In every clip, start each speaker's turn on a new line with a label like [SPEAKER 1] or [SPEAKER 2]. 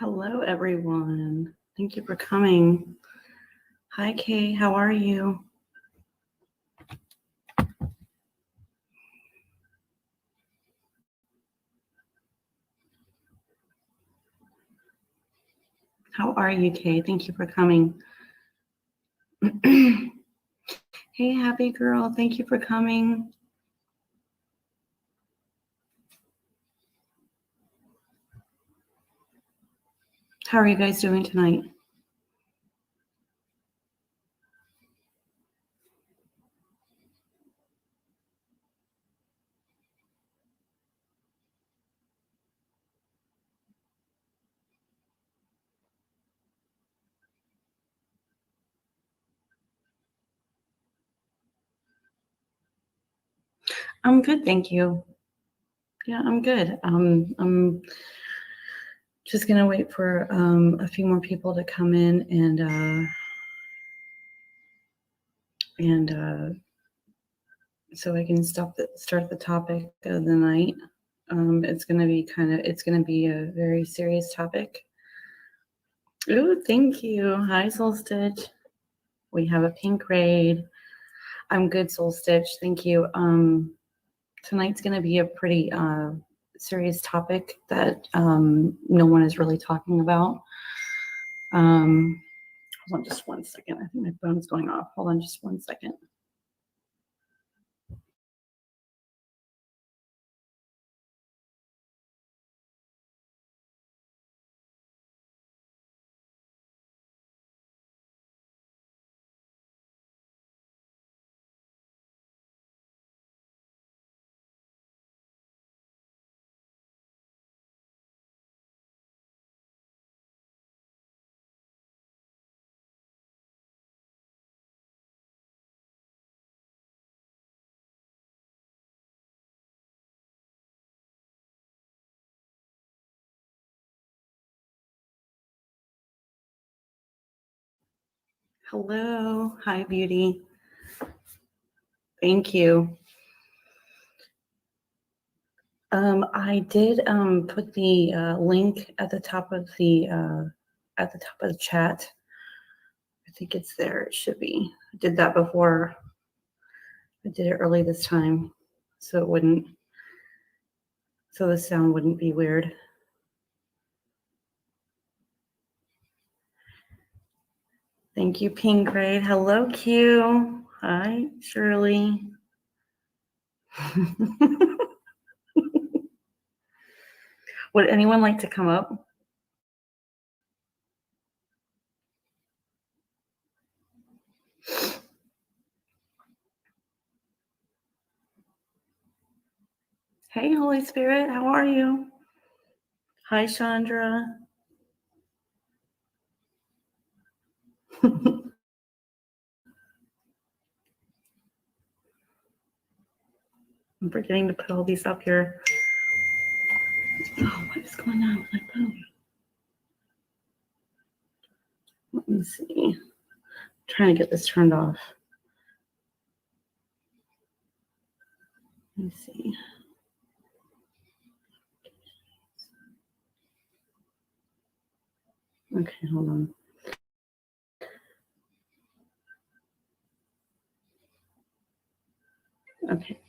[SPEAKER 1] Hello, everyone. Thank you for coming. Hi, Kay. How are you? How are you, Kay? Thank you for coming. Hey, happy girl. Thank you for coming. How are you guys doing tonight? I'm good, thank you. Yeah, I'm good. I'm just gonna wait for a few more people to come in and so I can start the topic of the night. It's gonna be a very serious topic. Ooh, thank you. Hi, Soul Stitch. We have a pink raid. I'm good, Soul Stitch. Thank you. Tonight's going to be a pretty serious topic that no one is really talking about. Hold on just 1 second. I think my phone's going off. Hold on just 1 second. Hello. Hi, Beauty. Thank you. I did put the link at the top of the chat. I think it's there. It should be. I did that before. I did it early this time, so the sound wouldn't be weird. Thank you, Pink Grade. Hello, Q. Hi, Shirley. Would anyone like to come up? Hey, Holy Spirit, how are you? Hi, Chandra. I'm forgetting to put all these up here. Oh, what is going on with my phone? Let me see. I'm trying to get this turned off. Let me see. Okay, hold on. Okay.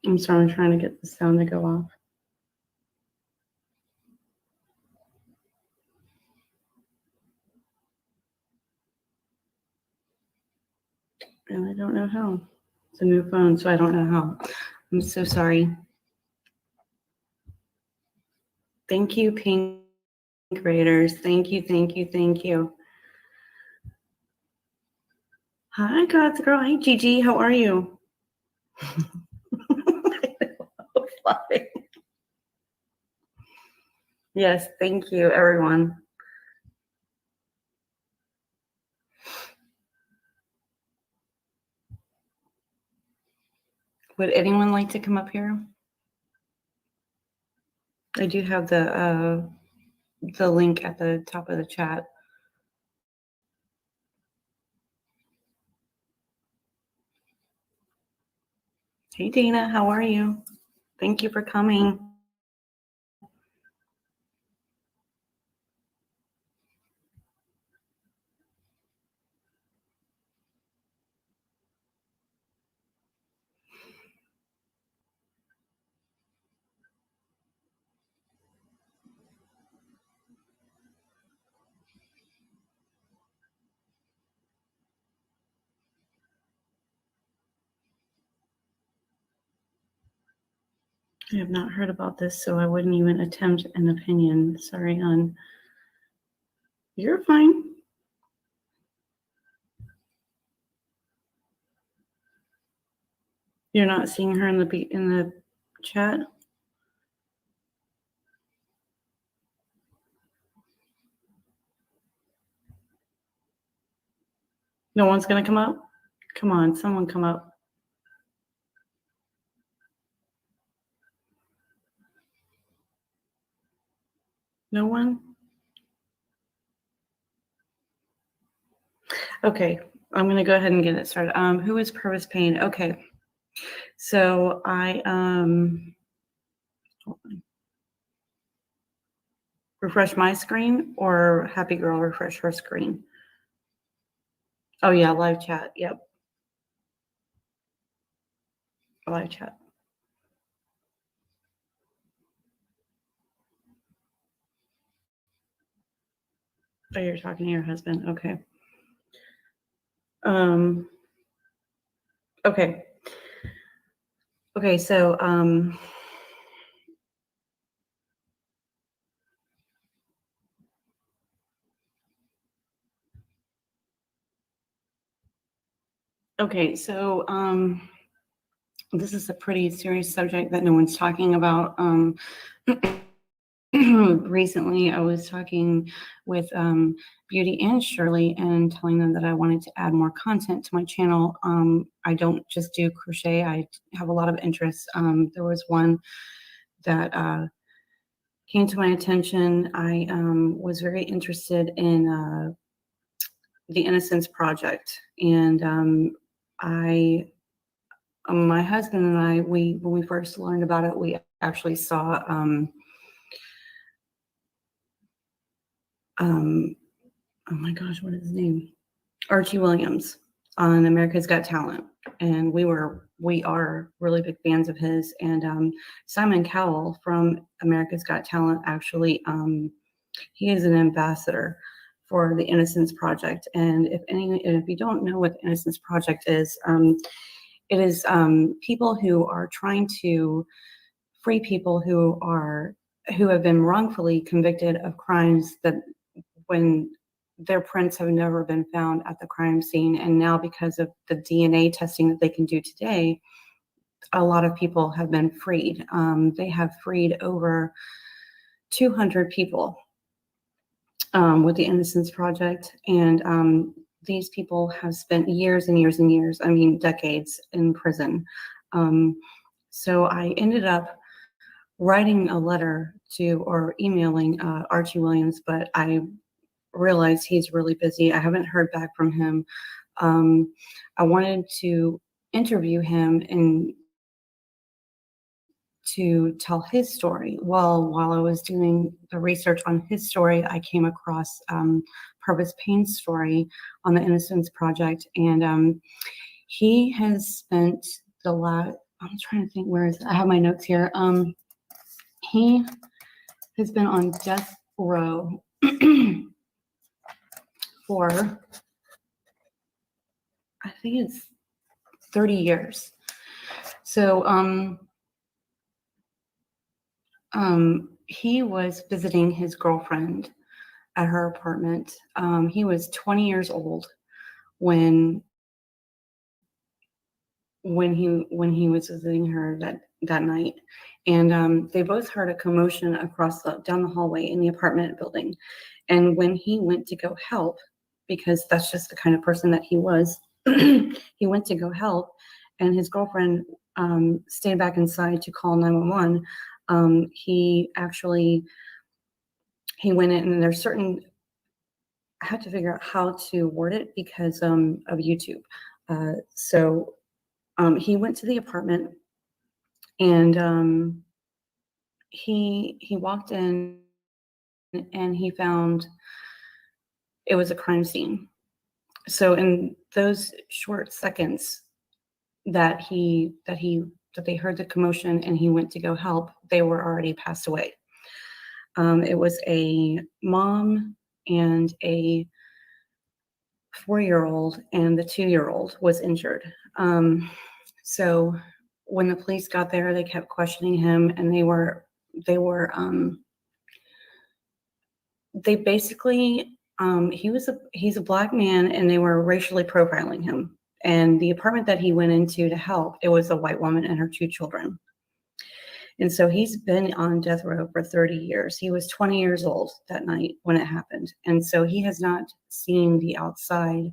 [SPEAKER 1] I'm sorry, I'm trying to get the sound to go off. And I don't know how. It's a new phone, so I don't know how. I'm so sorry. Thank you, Pink Raiders. Thank you, thank you, thank you. Hi, God's girl. Hey, Gigi. How are you? Yes, thank you, everyone. Would anyone like to come up here? I do have the link at the top of the chat. Hey, Dana, how are you? Thank you for coming. I have not heard about this, so I wouldn't even attempt an opinion. Sorry, hon. You're fine. You're not seeing her in the chat? No one's gonna come up? Come on, someone come up. No one? Okay, I'm gonna go ahead and get it started. Who is Purvis Payne? Okay, so I hold on. Refresh my screen, or Happy Girl refresh her screen? Oh yeah, live chat. Yep, live chat. Oh, you're talking to your husband. Okay. Okay. Okay, so okay, so this is a pretty serious subject that no one's talking about. Recently, I was talking with Beauty and Shirley and telling them that I wanted to add more content to my channel. I don't just do crochet, I have a lot of interests. There was one that came to my attention. I was very interested in the Innocence Project, and my husband and I, when we first learned about it, we actually saw oh my gosh, what is his name? Archie Williams on America's Got Talent, and we are really big fans of his. And Simon Cowell from America's Got Talent, actually, he is an ambassador for the Innocence Project. And if you don't know what the Innocence Project is, it is people who are trying to free people who have been wrongfully convicted of crimes that when their prints have never been found at the crime scene. And now, because of the DNA testing that they can do today, a lot of people have been freed. They have freed over 200 people with the Innocence Project. And these people have spent years and years and years, I mean, decades in prison. So I ended up writing a letter to or emailing Archie Williams, but I realized he's really busy. I haven't heard back from him. I wanted to interview him and to tell his story. While I was doing the research on his story, I came across Purvis Payne's story on the Innocence Project, and he has spent the last. I'm trying to think where is. I have my notes here. He has been on death row for, I think it's 30 years. So he was visiting his girlfriend at her apartment. He was 20 years old when he was visiting her that night, and they both heard a commotion down the hallway in the apartment building. And when he went to go help, because that's just the kind of person that he was, he went to go help, and his girlfriend stayed back inside to call 911. He went in, and there's certain, I had to figure out how to word it because of YouTube. So he went to the apartment And he walked in and he found it was a crime scene. So in those short seconds that they heard the commotion and he went to go help, they were already passed away. It was a mom and a 4-year-old, and the 2-year-old was injured. So when the police got there, they kept questioning him, and they basically, he's a black man, and they were racially profiling him. And the apartment that he went into to help, it was a white woman and her 2 children. And so he's been on death row for 30 years. He was 20 years old that night when it happened. And so he has not seen the outside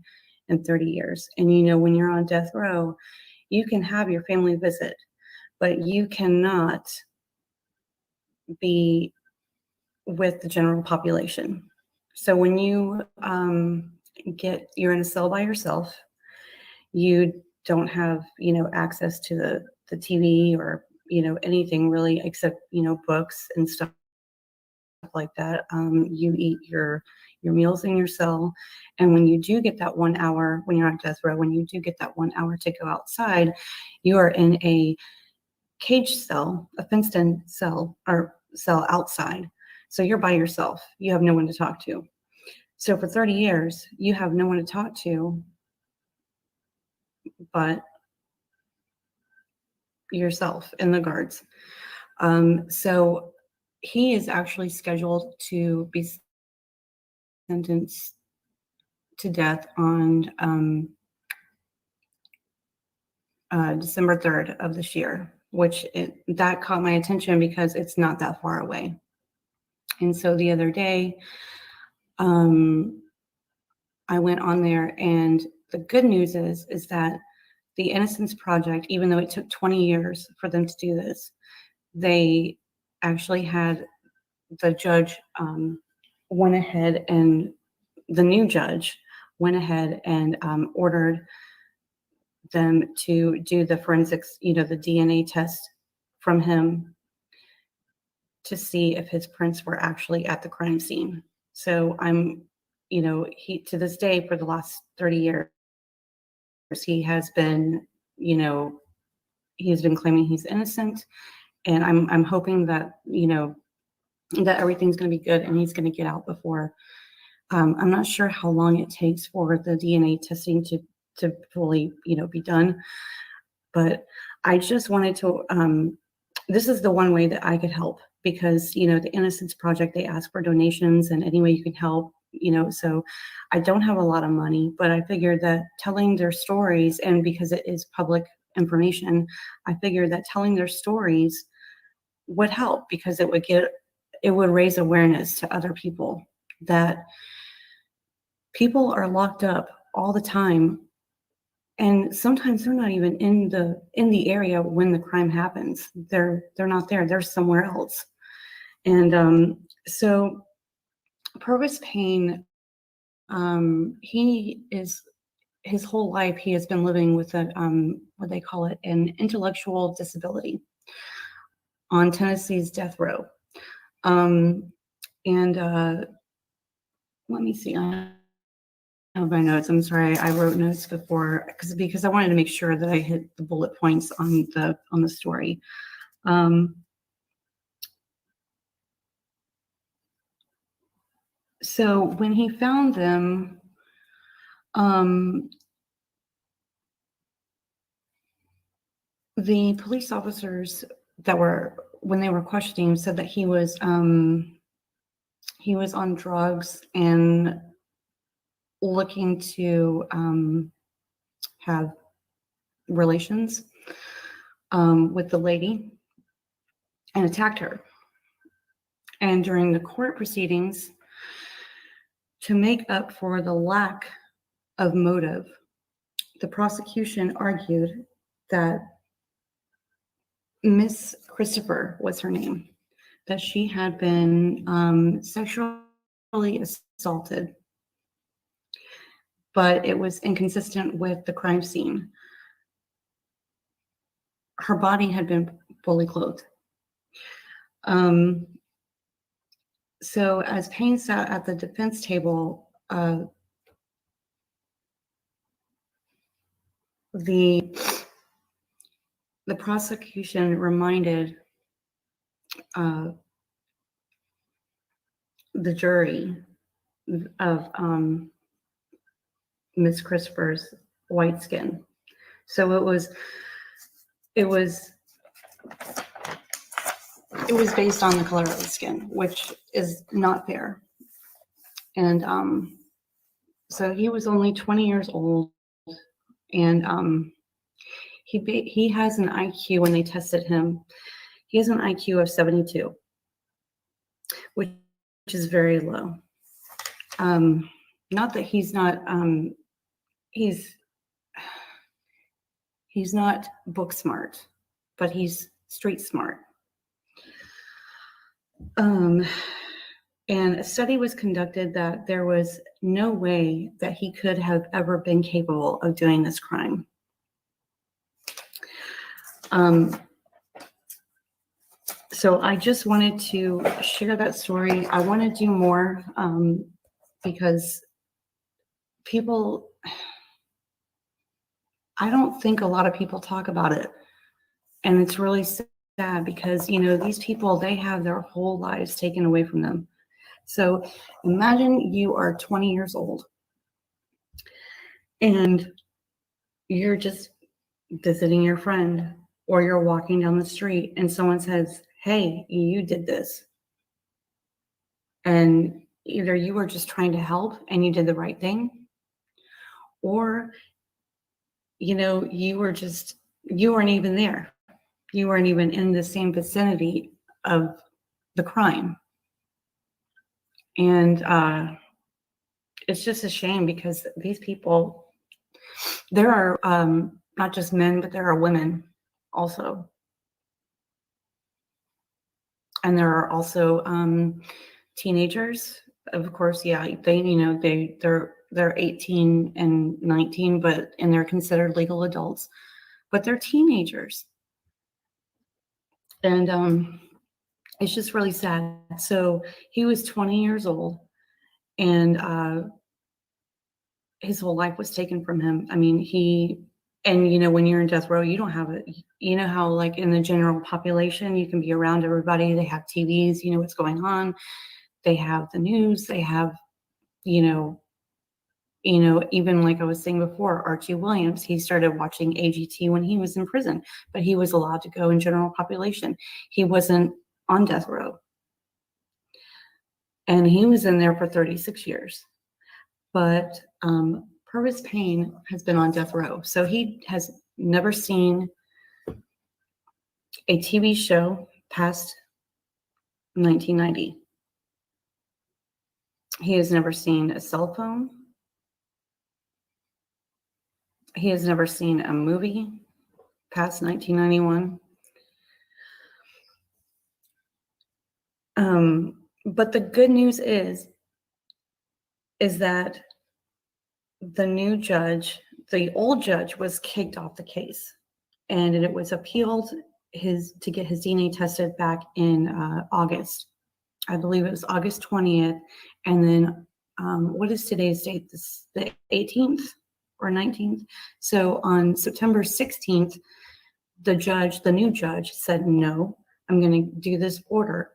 [SPEAKER 1] in 30 years. And when you're on death row, you can have your family visit, but you cannot be with the general population. So when you're in a cell by yourself, you don't have, access to the TV or, anything really except, books and stuff like that. You eat your meals in your cell. And when you do get that 1 hour, when you're on death row, when you do get that 1 hour to go outside, you are in a cage cell, a fenced in cell or cell outside. So you're by yourself. You have no one to talk to. So for 30 years, you have no one to talk to but yourself and the guards. So he is actually scheduled to be sentenced to death on December 3rd of this year, that caught my attention because it's not that far away. And so the other day, I went on there, and the good news is that the Innocence Project, even though it took 20 years for them to do this, they actually had the judge went ahead, and the new judge went ahead and ordered them to do the forensics, the DNA test from him to see if his prints were actually at the crime scene. So he, to this day, for the last 30 years, he has been, he's been claiming he's innocent. And I'm hoping that, that everything's going to be good and he's going to get out before. I'm not sure how long it takes for the DNA testing to fully, be done. But I just wanted to, this is the one way that I could help because, the Innocence Project, they ask for donations and any way you can help, so I don't have a lot of money, but I figured that telling their stories, and because it is public information, I figured that telling their stories would help because it would raise awareness to other people that people are locked up all the time. And sometimes they're not even in the area when the crime happens. They're not there. They're somewhere else. And so Purvis Payne, his whole life he has been living with what they call it, an intellectual disability on Tennessee's death row. Let me see. I have my notes. I'm sorry. I wrote notes before because I wanted to make sure that I hit the bullet points on the story. So when he found them, the police officers when they were questioning him, said that he was on drugs and looking to have relations with the lady and attacked her. And during the court proceedings, to make up for the lack of motive, the prosecution argued that Miss Christopher was her name, that she had been sexually assaulted, but it was inconsistent with the crime scene. her body had been fully clothed. So as Payne sat at the defense table, the prosecution reminded the jury of Miss Christopher's white skin. So it was based on the color of the skin, which is not fair. And so he was only 20 years old, and he has an IQ, when they tested him, he has an IQ of 72, which is very low. Not that he's not he's not book smart, but he's street smart. And a study was conducted that there was no way that he could have ever been capable of doing this crime. So I just wanted to share that story. I want to do more because people, I don't think a lot of people talk about it. And it's really sad because, you know, these people, they have their whole lives taken away from them. So imagine you are 20 years old and you're just visiting your friend, or you're walking down the street and someone says, hey, you did this. And either you were just trying to help and you did the right thing, or, you know, you weren't even there. You weren't even in the same vicinity of the crime. And it's just a shame because these people, there are not just men, but there are women also. And there are also teenagers, of course. Yeah, they're 18 and 19, and they're considered legal adults, but they're teenagers. And it's just really sad. So he was 20 years old, and his whole life was taken from him. I mean, and you know, when you're in death row, you don't have it. You know how, like, in the general population, you can be around everybody. They have TVs, you know what's going on. They have the news. They have, you know, even like I was saying before, Archie Williams, he started watching AGT when he was in prison, but he was allowed to go in general population. He wasn't on death row. And he was in there for 36 years. But Purvis Payne has been on death row. So he has never seen a TV show past 1990. He has never seen a cell phone. He has never seen a movie past 1991. But the good news is that the new judge, the old judge, was kicked off the case, and it was appealed to get his DNA tested back in August. I believe it was August 20th. And then what is today's date? The 18th or 19th? So on September 16th, the new judge said, no, I'm going to do this order.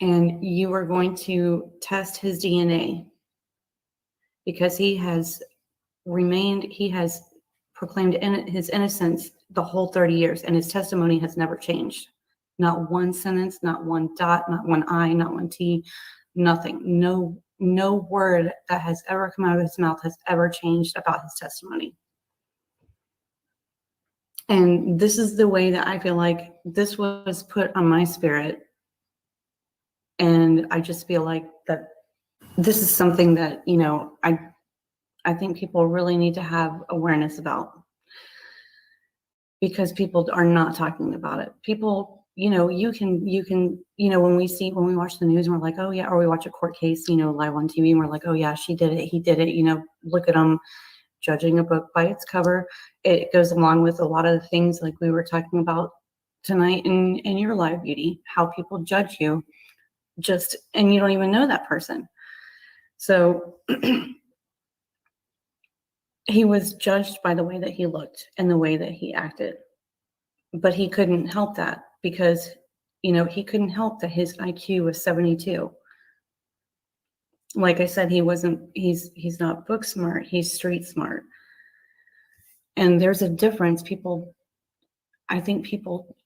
[SPEAKER 1] And you are going to test his DNA because he has proclaimed his innocence the whole 30 years, and his testimony has never changed. Not one sentence, not one dot, not one I, not one T, nothing. No word that has ever come out of his mouth has ever changed about his testimony. And this is the way that I feel like this was put on my spirit. And I just feel like that this is something that, you know, I think people really need to have awareness about, because people are not talking about it. People, you know, you can, you know, when we watch the news and we're like, oh yeah, or we watch a court case, you know, live on TV and we're like, oh yeah, she did it, he did it, you know, look at them. judging a book by its cover. It goes along with a lot of the things like we were talking about tonight in your live beauty, how people judge you and you don't even know that person. So he was judged by the way that he looked and the way that he acted, but he couldn't help that because, he couldn't help that his IQ was 72. Like I said, he's not book smart, he's street smart. And there's a difference. I think people,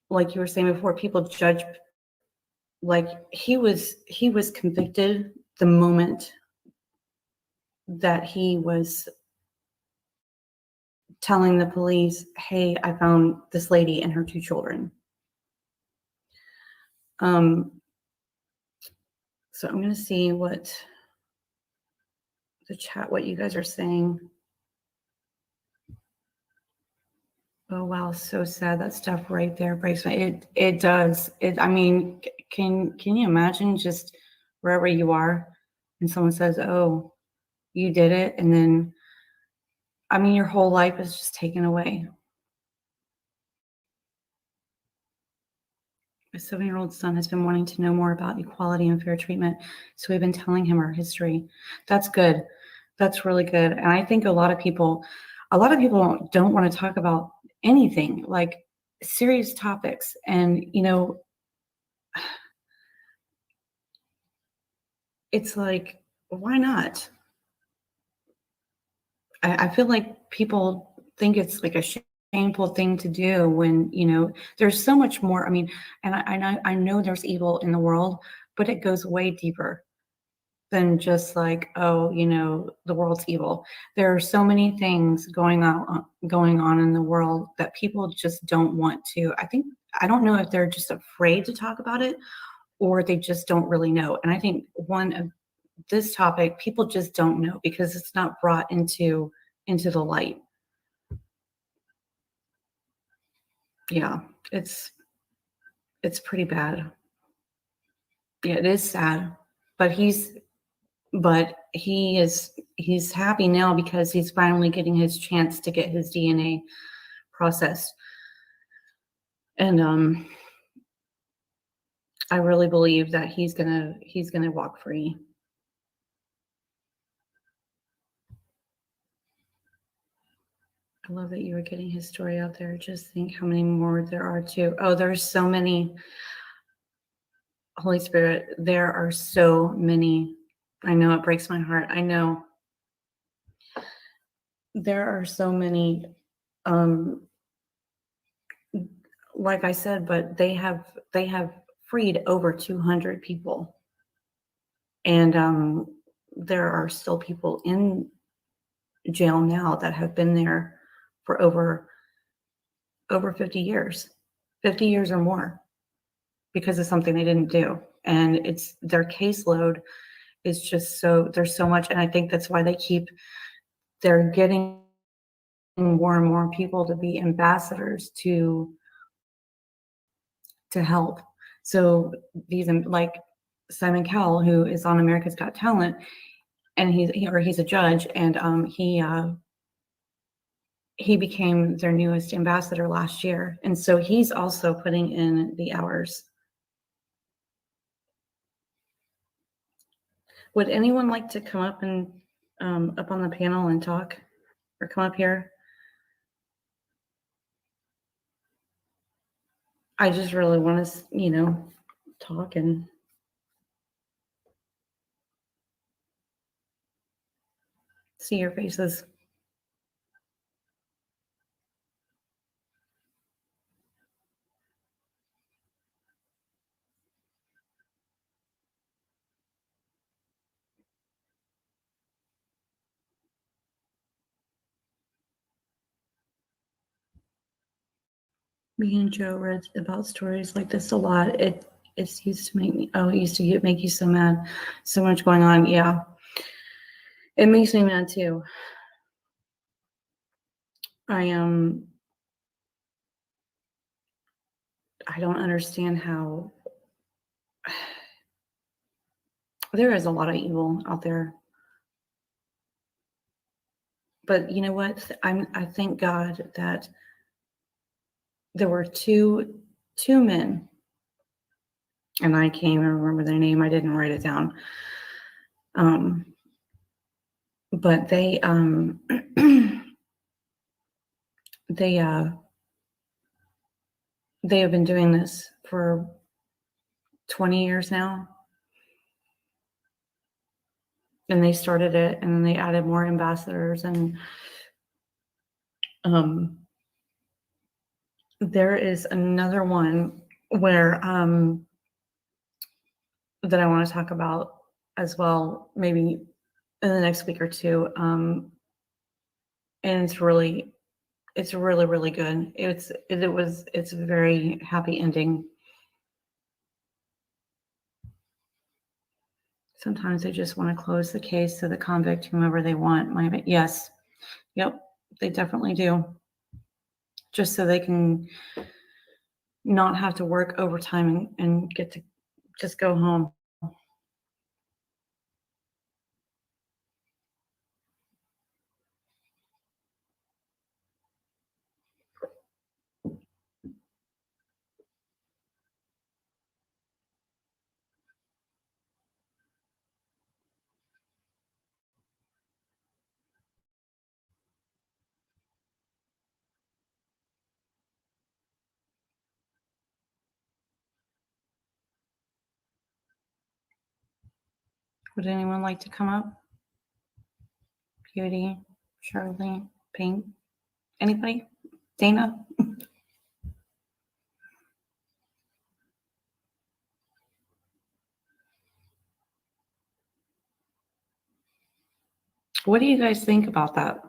[SPEAKER 1] like you were saying before, people judge, like he was convicted the moment that he was telling the police, hey, I found this lady and her 2 children. So I'm going to see what you guys are saying. Oh, wow. So sad. That stuff right there breaks my, it does. I mean, can you imagine just wherever you are and someone says, oh, you did it. And then, I mean, your whole life is just taken away. My 7-year-old son has been wanting to know more about equality and fair treatment, so we've been telling him our history. That's good. That's really good. And I think a lot of people don't want to talk about anything, like serious topics. And, it's like, why not? I feel like people think it's like a shameful thing to do when, there's so much more. I mean, and I know there's evil in the world, but it goes way deeper than just like, oh, the world's evil. There are so many things going on in the world that people just don't want to. I don't know if they're just afraid to talk about it or they just don't really know. And I think one of this topic, people just don't know because it's not brought into the light. Yeah, it's pretty bad. Yeah, it is sad, but he's happy now because he's finally getting his chance to get his DNA processed. And I really believe that he's gonna walk free. I love that you were getting his story out there. Just think how many more there are too. Oh, there's so many. Holy Spirit, there are so many. I know it breaks my heart. I know there are so many. Like I said, but they have freed over 200 people, and there are still people in jail now that have been there for over 50 years, 50 years or more, because of something they didn't do. And it's their caseload is just there's so much, and I think that's why they're getting more and more people to be ambassadors to help. So these, like Simon Cowell, who is on America's Got Talent, and he's a judge, and he became their newest ambassador last year, and so he's also putting in the hours. Would anyone like to come up and up on the panel and talk, or come up here? I just really want to, talk and see your faces. Me and Joe read about stories like this a lot. It used to make me, make you so mad. So much going on. Yeah. It makes me mad too. I don't understand how there is a lot of evil out there. But you know what? I thank God that there were two men, and I can't even remember their name. I didn't write it down. But they they have been doing this for 20 years now. And they started it, and then they added more ambassadors, and there is another one where that I want to talk about as well, maybe in the next week or two. And it's really good. It's a very happy ending. Sometimes they just want to close the case to the convict, whomever they want. Yes, yep, they definitely do. Just so they can not have to work overtime and get to just go home. Would anyone like to come up? Beauty, Shirley, Pink, anybody? Dana? What do you guys think about that?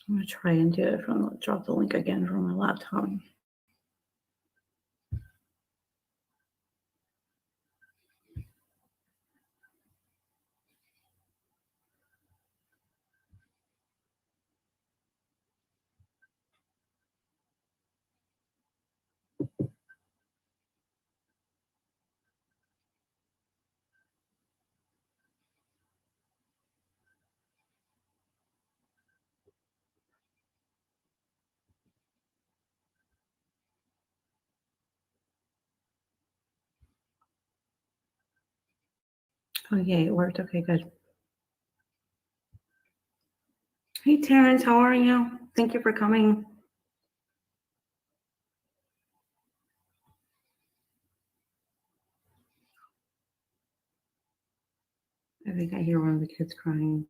[SPEAKER 1] I'm gonna try and do it drop the link again from my laptop. Oh, yay, it worked. Okay, good. Hey, Terrence, how are you? Thank you for coming. I think I hear one of the kids crying.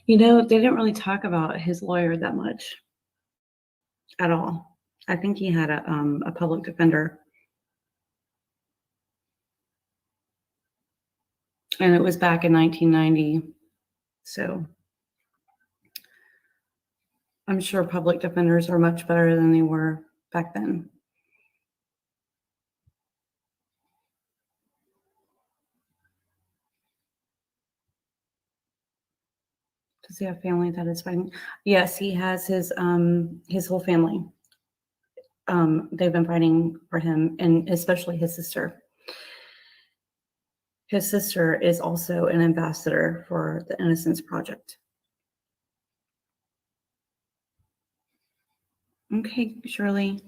[SPEAKER 1] You know, they didn't really talk about his lawyer that much at all. I think he had a public defender. And it was back in 1990. So I'm sure public defenders are much better than they were back then. Does he have family that is fighting? Yes, he has his whole family. They've been fighting for him, and especially his sister. His sister is also an ambassador for the Innocence Project. Okay, Shirley.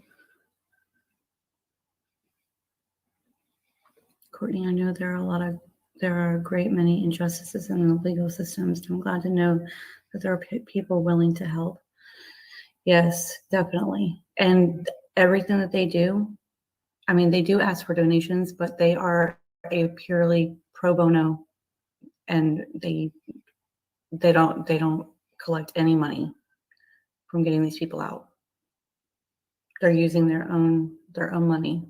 [SPEAKER 1] Courtney, I know there are a great many injustices in the legal systems. I'm glad to know that there are people willing to help. Yes, definitely. And everything that they do, I mean, they do ask for donations, but they are a purely pro bono, and they don't collect any money from getting these people out. They're using their own money.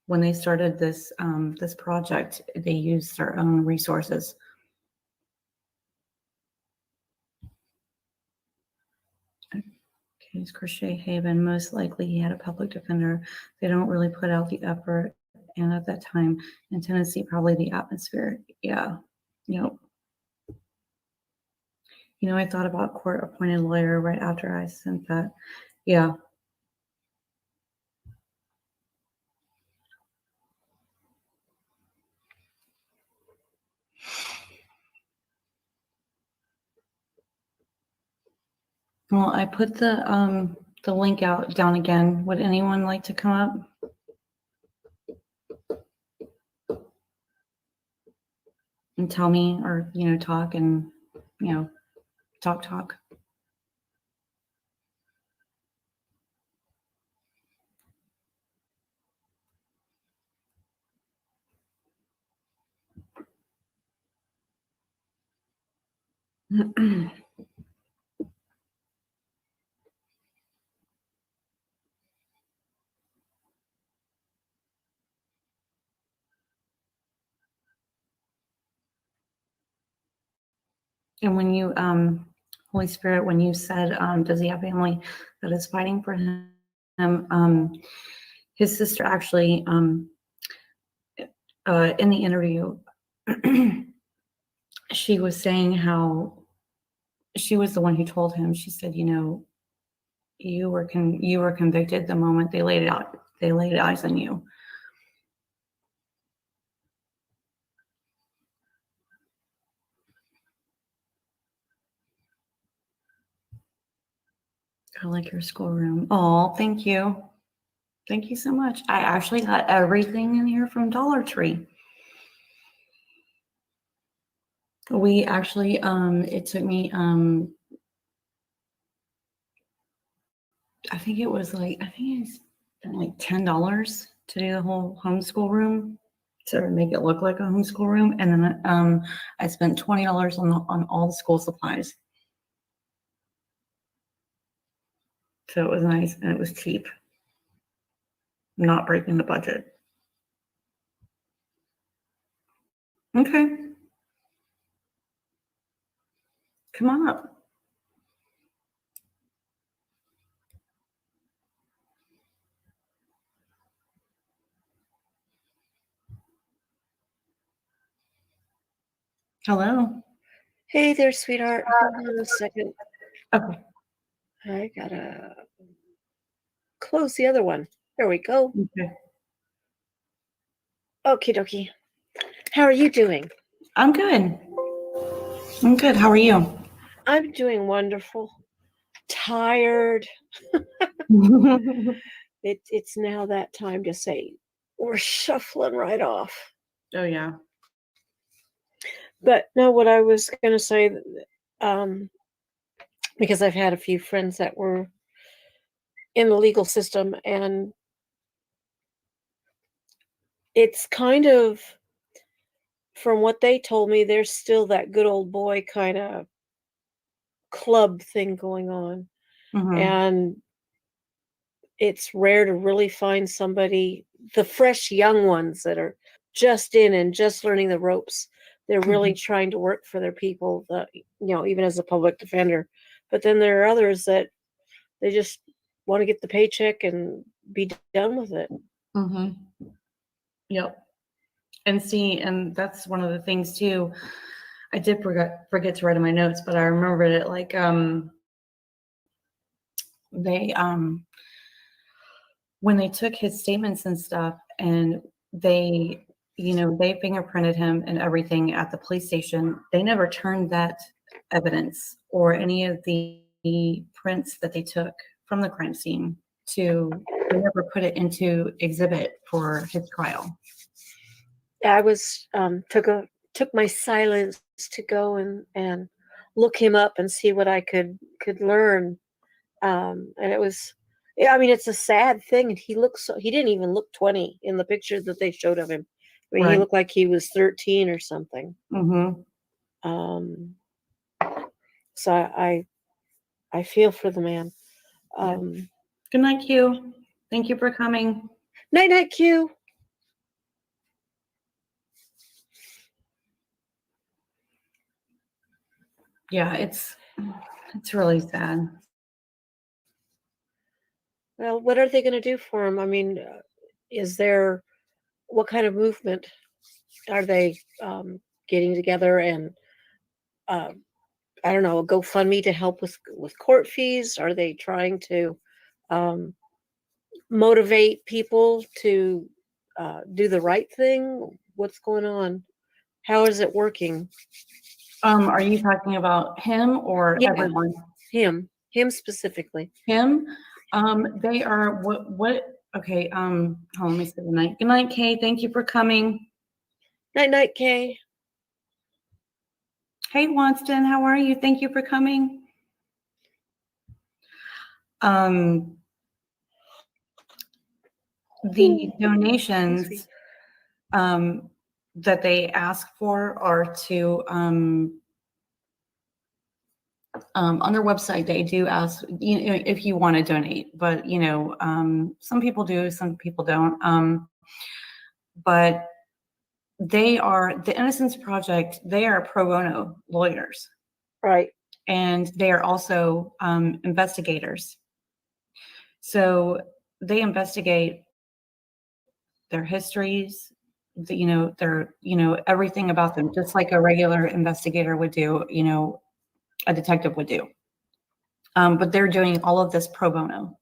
[SPEAKER 1] When they started this this project, they used their own resources. Case Crochet Haven, most likely he had a public defender. They don't really put out the effort, and at that time in Tennessee, probably the atmosphere. Yeah, yep. You know, I thought about court-appointed lawyer right after I sent that. Yeah. Well, I put the link out down again. Would anyone like to come up and tell me, or talk and talk? And when you, Holy Spirit, when you said, does he have family that is fighting for him? His sister actually, in the interview, she was saying how she was the one who told him. She said, you were convicted the moment they laid eyes on you. I like your schoolroom. Oh, thank you. Thank you so much. I actually got everything in here from Dollar Tree. We actually, it took me, I think it's like $10 to do the whole homeschool room, to make it look like a homeschool room. And then I spent $20 on all the school supplies. So it was nice and it was cheap. Not breaking the budget. Okay. Come on up. Hello.
[SPEAKER 2] Hey there, sweetheart. Hold on a second.
[SPEAKER 1] Okay.
[SPEAKER 2] I gotta close the other one. There we go.
[SPEAKER 1] Okay.
[SPEAKER 2] Okie dokie. How are you doing?
[SPEAKER 1] I'm good. I'm good. How are you?
[SPEAKER 2] I'm doing wonderful. Tired. It's now that time to say we're shuffling right off.
[SPEAKER 1] Oh yeah.
[SPEAKER 2] But no, what I was gonna say, because I've had a few friends that were in the legal system, and it's kind of, from what they told me, there's still that good old boy kind of club thing going on.
[SPEAKER 1] Mm-hmm.
[SPEAKER 2] And it's rare to really find somebody, the fresh young ones that are just in and just learning the ropes. They're really trying to work for their people, even as a public defender. But then there are others that they just want to get the paycheck and be done with it.
[SPEAKER 1] Mm-hmm. Yep. And see, and that's one of the things too. I did forget to write in my notes, but I remembered it. Like, they when they took his statements and stuff, and they fingerprinted him and everything at the police station, they never turned that evidence or any of the prints that they took from the crime scene they never put it into exhibit for his trial.
[SPEAKER 2] I was took my silence to go and look him up and see what I could learn. And it was, I mean, it's a sad thing. And he didn't even look 20 in the picture that they showed of him. I mean,
[SPEAKER 1] Right.
[SPEAKER 2] He looked like he was 13 or something.
[SPEAKER 1] Mm-hmm.
[SPEAKER 2] So I feel for the man.
[SPEAKER 1] Yeah. Good night, Q. Thank you for coming.
[SPEAKER 2] Night, night, Q.
[SPEAKER 1] Yeah, it's really sad.
[SPEAKER 2] Well, what are they going to do for him? I mean, is there what kind of movement are they getting together and uh, I don't know, a GoFundMe to help with court fees? Are they trying to um, motivate people to do the right thing? What's going on? How is it working?
[SPEAKER 1] Are you talking about him or
[SPEAKER 2] Yeah.
[SPEAKER 1] everyone?
[SPEAKER 2] Him specifically.
[SPEAKER 1] Him. They are okay, hold on, let me say good night. Good night, Kay. Thank you for coming.
[SPEAKER 2] Night, night, Kay.
[SPEAKER 1] Hey, Wanston, how are you? Thank you for coming. The donations that they ask for are to on their website. They do ask, you know, if you want to donate, but you know, some people do, some people don't. But they are the Innocence Project. They are pro bono lawyers,
[SPEAKER 2] Right.
[SPEAKER 1] and they are also investigators. So they investigate their histories, you know, their, you know, everything about them, just like a regular investigator would do, you know, a detective would do. But they're doing all of this pro bono.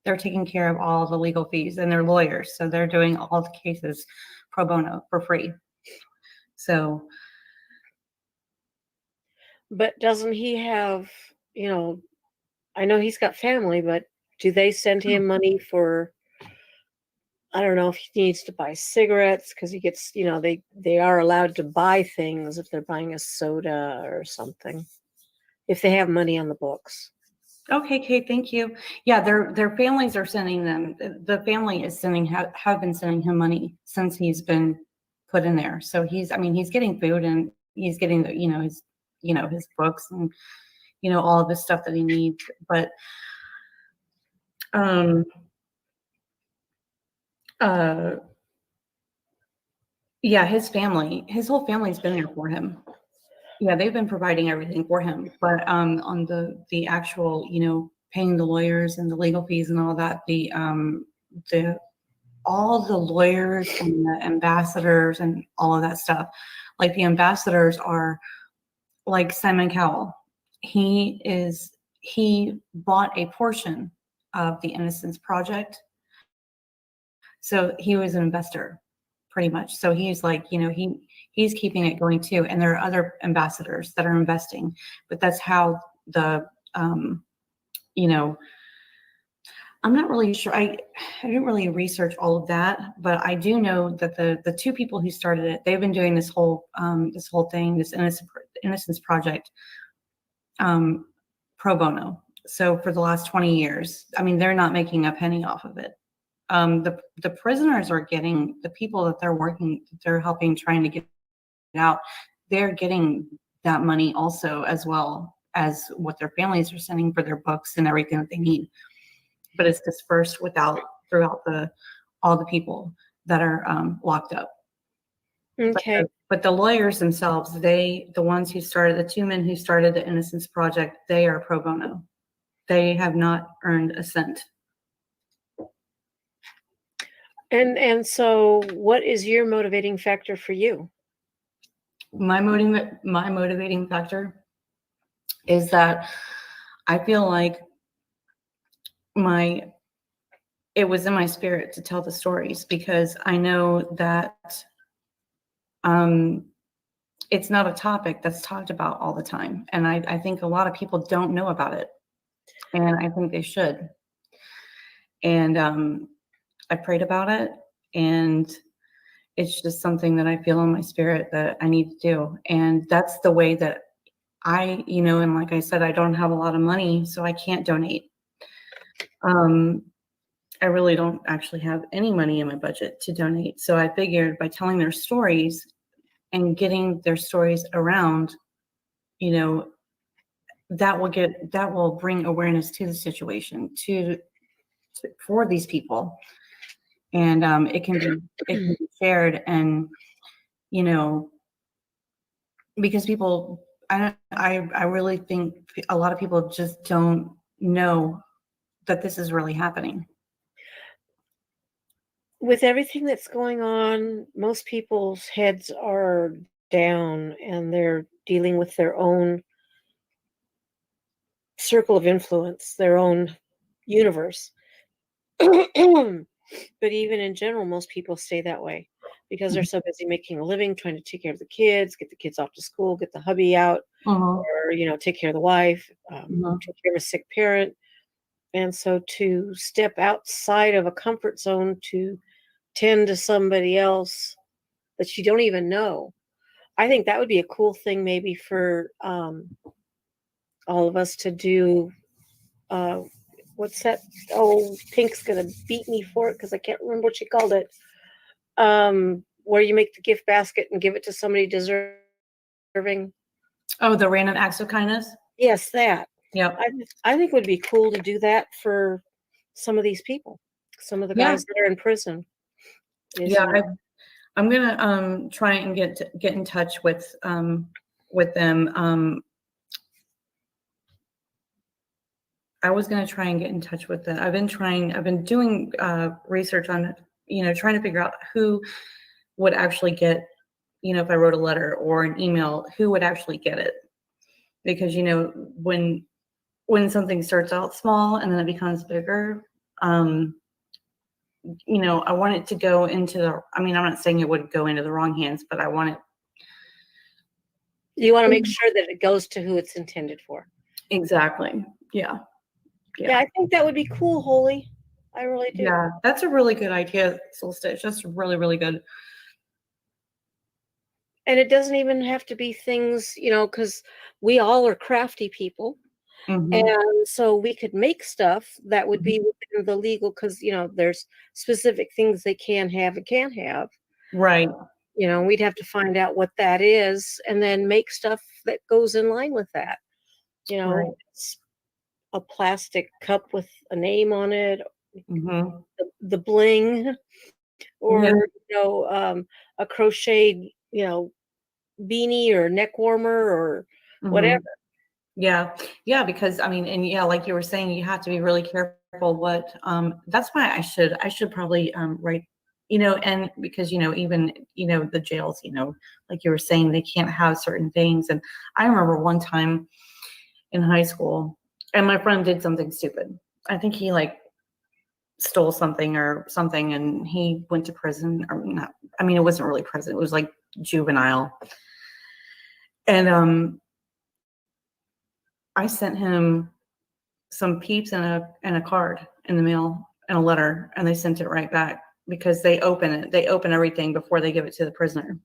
[SPEAKER 1] They're taking care of all the legal fees, and they're lawyers, so they're doing all the cases pro bono for free. So,
[SPEAKER 2] but doesn't he have, you know, I know he's got family, but do they send him money for, I don't know if he needs to buy cigarettes because he gets, you know, they are allowed to buy things if they're buying a soda or something, if they have money on the books.
[SPEAKER 1] okay, Kate, thank you. Yeah, their families are sending them. The family is sending have been sending him money since he's been put in there. So he's, I mean, he's getting food and he's getting the, you know, his books and, you know, all of the stuff that he needs. But yeah, his whole family's been there for him. Yeah, they've been providing everything for him. But on the actual, you know, paying the lawyers and the legal fees and all that, the all the lawyers and the ambassadors and all of that stuff, like the ambassadors are like Simon Cowell. He bought a portion of the Innocence Project. So he was an investor pretty much. So he's like, you know, he's keeping it going too. And there are other ambassadors that are investing, but that's how the, you know, I'm not really sure. I didn't really research all of that, but I do know that the two people who started it, they've been doing this whole thing, this Innocence Project, pro bono. So for the last 20 years, I mean, they're not making a penny off of it. The prisoners are getting, the people that they're helping, trying to get out, they're getting that money also, as well as what their families are sending for their books and everything that they need. But it's dispersed throughout all the people that are locked up.
[SPEAKER 2] Okay.
[SPEAKER 1] But the lawyers themselves, the ones who started, the two men who started the Innocence Project, they are pro bono. They have not earned a cent.
[SPEAKER 2] And so what is your motivating factor for you?
[SPEAKER 1] My motivating factor is that I feel like it was in my spirit to tell the stories, because I know that it's not a topic that's talked about all the time. And I think a lot of people don't know about it. And I think they should. And I prayed about it, and it's just something that I feel in my spirit that I need to do. And that's the way that you know, and like I said, I don't have a lot of money, so I can't donate. I really don't actually have any money in my budget to donate. So I figured by telling their stories and getting their stories around, you know, that will bring awareness to the situation for these people, and it can be shared, and you know, because people, I really think a lot of people just don't know that this is really happening.
[SPEAKER 2] With everything that's going on, most people's heads are down and they're dealing with their own circle of influence, their own universe. But even in general, most people stay that way because they're so busy making a living, trying to take care of the kids, get the kids off to school, get the hubby out,
[SPEAKER 1] Mhm,
[SPEAKER 2] or take care of the wife,
[SPEAKER 1] mhm.
[SPEAKER 2] take care of a sick parent. And so to step outside of a comfort zone to tend to somebody else that you don't even know, I think that would be a cool thing maybe for all of us to do. Uh, what's that? Oh, Pink's gonna beat me for it because I can't remember what she called it. Where you make the gift basket and give it to somebody deserving.
[SPEAKER 1] Oh, the random acts of kindness.
[SPEAKER 2] Yes, that.
[SPEAKER 1] Yep.
[SPEAKER 2] I think it would be cool to do that for some of these people, some of the
[SPEAKER 1] Yeah.
[SPEAKER 2] guys that are in prison. Is
[SPEAKER 1] Yeah. I'm gonna try and get in touch with them. I was gonna try and get in touch with them. I've been doing research on, trying to figure out who would actually get, if I wrote a letter or an email, who would actually get it. Because, when something starts out small and then it becomes bigger, I want it to go into I'm not saying it would go into the wrong hands, but I want it.
[SPEAKER 2] you want to make sure that it goes to who it's intended for.
[SPEAKER 1] Exactly. Yeah.
[SPEAKER 2] Yeah, I think that would be cool, Holy. I really do.
[SPEAKER 1] Yeah, that's a really good idea, Solstice. That's really, really good.
[SPEAKER 2] And it doesn't even have to be things, because we all are crafty people.
[SPEAKER 1] Mhm.
[SPEAKER 2] And so we could make stuff that would be within the legal, because, there's specific things they can have and can't have.
[SPEAKER 1] Right.
[SPEAKER 2] We'd have to find out what that is and then make stuff that goes in line with that.
[SPEAKER 1] Right.
[SPEAKER 2] It's a plastic cup with a name on it,
[SPEAKER 1] Mhm.
[SPEAKER 2] the bling, or, a crocheted, beanie or neck warmer or whatever.
[SPEAKER 1] Mhm. Yeah. Yeah, because and yeah, like you were saying, you have to be really careful what that's why I should probably write, and because even the jails, like you were saying, they can't have certain things. And I remember one time in high school, and my friend did something stupid. I think he like stole something or something, and he went to prison, or not. It wasn't really prison, it was like juvenile. And I sent him some peeps and a card in the mail and a letter, and they sent it right back because they open everything before they give it to the prisoner.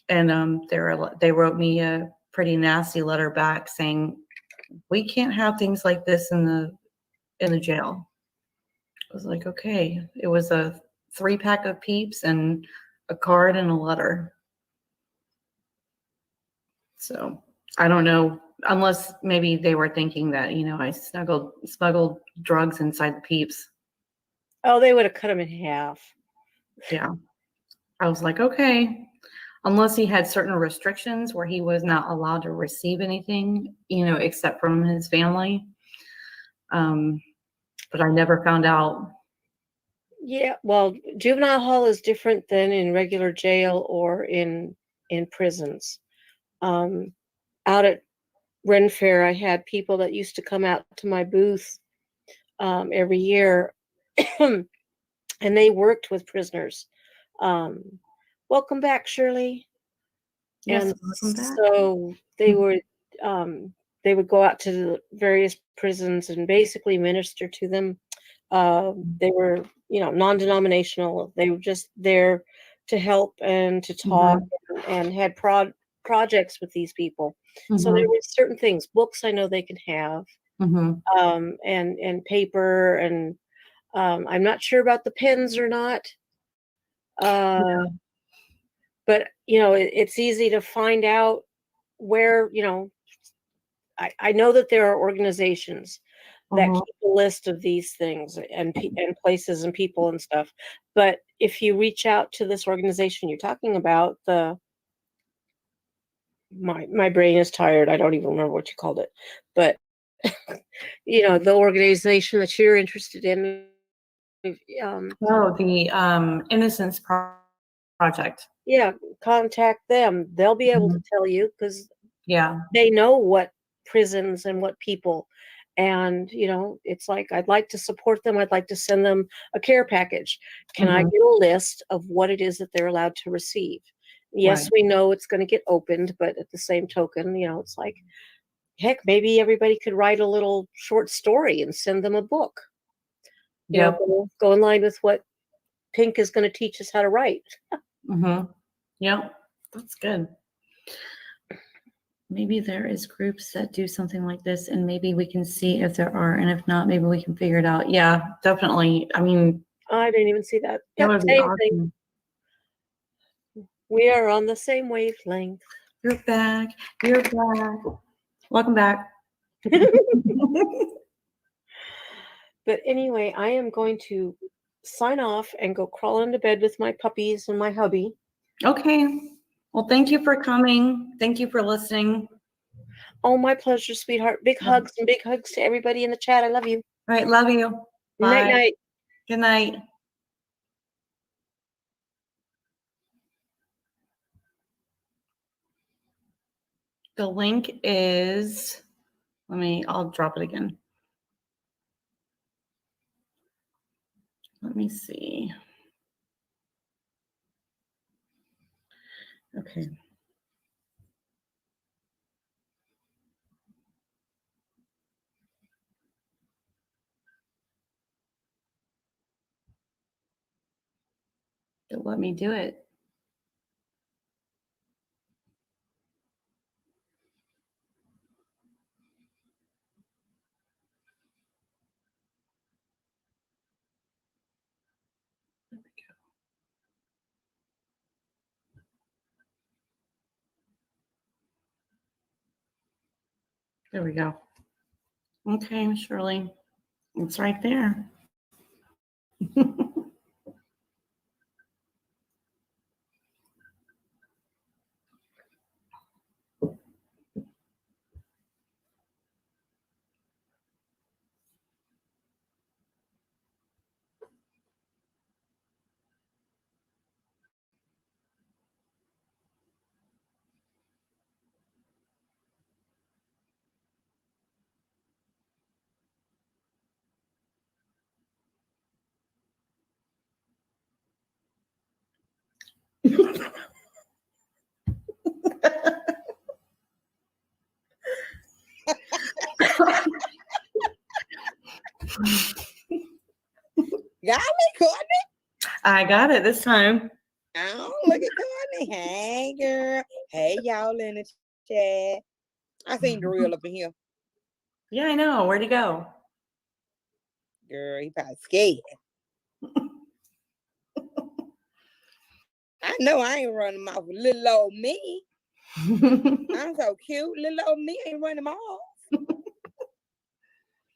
[SPEAKER 1] And they wrote me a pretty nasty letter back saying, we can't have things like this in the jail. I was like, okay. It was a 3-pack of peeps and a card and a letter. So I don't know, unless maybe they were thinking that, I smuggled drugs inside the peeps.
[SPEAKER 2] Oh, they would have cut them in half.
[SPEAKER 1] Yeah. I was like, okay, unless he had certain restrictions where he was not allowed to receive anything, except from his family. But I never found out.
[SPEAKER 2] Yeah, well, juvenile hall is different than in regular jail or in prisons. Out at Ren Fair, I had people that used to come out to my booth every year, and they worked with prisoners. Welcome back, Shirley.
[SPEAKER 1] Yes,
[SPEAKER 2] And
[SPEAKER 1] welcome back.
[SPEAKER 2] so they would go out to the various prisons and basically minister to them. They were, non-denominational. They were just there to help and to talk, and had projects with these people. So there were certain things, books I know they can have, and paper, and I'm not sure about the pens or not. But it's easy to find out where, I know that there are organizations that
[SPEAKER 1] Mhm.
[SPEAKER 2] keep a list of these things and places and people and stuff. But if you reach out to this organization you're talking about, my brain is tired. I don't even remember what you called it, but the organization that you're interested in, um,
[SPEAKER 1] Oh, the Innocence Project.
[SPEAKER 2] yeah, contact them. They'll be able to
[SPEAKER 1] Mhm.
[SPEAKER 2] tell you because
[SPEAKER 1] Yeah.
[SPEAKER 2] they know what prisons and what people. And it's like, I'd like to support them. I'd like to send them a care package. Can I
[SPEAKER 1] Mhm.
[SPEAKER 2] get a list of what it is that they're allowed to receive? Yes,
[SPEAKER 1] Right.
[SPEAKER 2] we know it's going to get opened, but at the same token, it's like, heck, maybe everybody could write a little short story and send them a book.
[SPEAKER 1] Yep.
[SPEAKER 2] Go in line with what Pink is going to teach us how to write.
[SPEAKER 1] Mhm. Yep. That's good. Maybe there is groups that do something like this, and maybe we can see if there are, and if not, maybe we can figure it out. Yeah, definitely. I mean,
[SPEAKER 2] I didn't even see that.
[SPEAKER 1] that
[SPEAKER 2] Yep,
[SPEAKER 1] would be
[SPEAKER 2] same thing.
[SPEAKER 1] awesome.
[SPEAKER 2] We are on the same wavelength.
[SPEAKER 1] You're back. You're back. Welcome back.
[SPEAKER 2] But anyway, I am going to sign off and go crawl into bed with my puppies and my hubby.
[SPEAKER 1] Okay. Well, thank you for coming. Thank you for listening.
[SPEAKER 2] Oh, my pleasure, sweetheart. Big
[SPEAKER 1] All
[SPEAKER 2] hugs and big hugs to everybody in the chat. I love you.
[SPEAKER 1] right. Love you.
[SPEAKER 2] Night,
[SPEAKER 1] Bye.
[SPEAKER 2] night.
[SPEAKER 1] Good night. The link is, I'll drop it again. Let me see. Okay. Don't let me do it. There we go. Okay, Shirley. It's right there.
[SPEAKER 3] Got me, Courtney?
[SPEAKER 1] I got it this time.
[SPEAKER 3] Oh, look at Courtney. Hey, girl. Hey, y'all in the chat. I seen the real up in here.
[SPEAKER 1] Yeah, I know. Where'd he go?
[SPEAKER 3] Girl, he probably scared. I know I ain't running off with little old me. I'm so cute. Little old me ain't running off.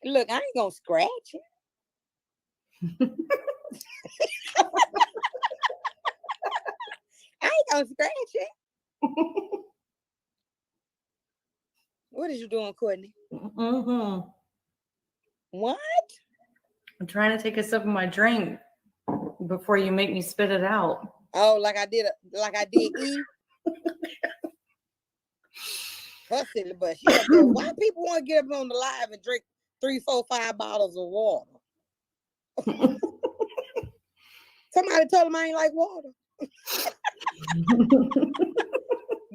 [SPEAKER 3] Look, I ain't gonna scratch it. I ain't gonna scratch it. What is you doing, Courtney?
[SPEAKER 1] Mm-hmm.
[SPEAKER 3] What?
[SPEAKER 1] I'm trying to take a sip of my drink before you make me spit it out.
[SPEAKER 3] Oh, like I did E. Her silly butt. She up there. Why people want to get up on the live and drink 3, 4, 5 bottles of water? Somebody told him I ain't like water.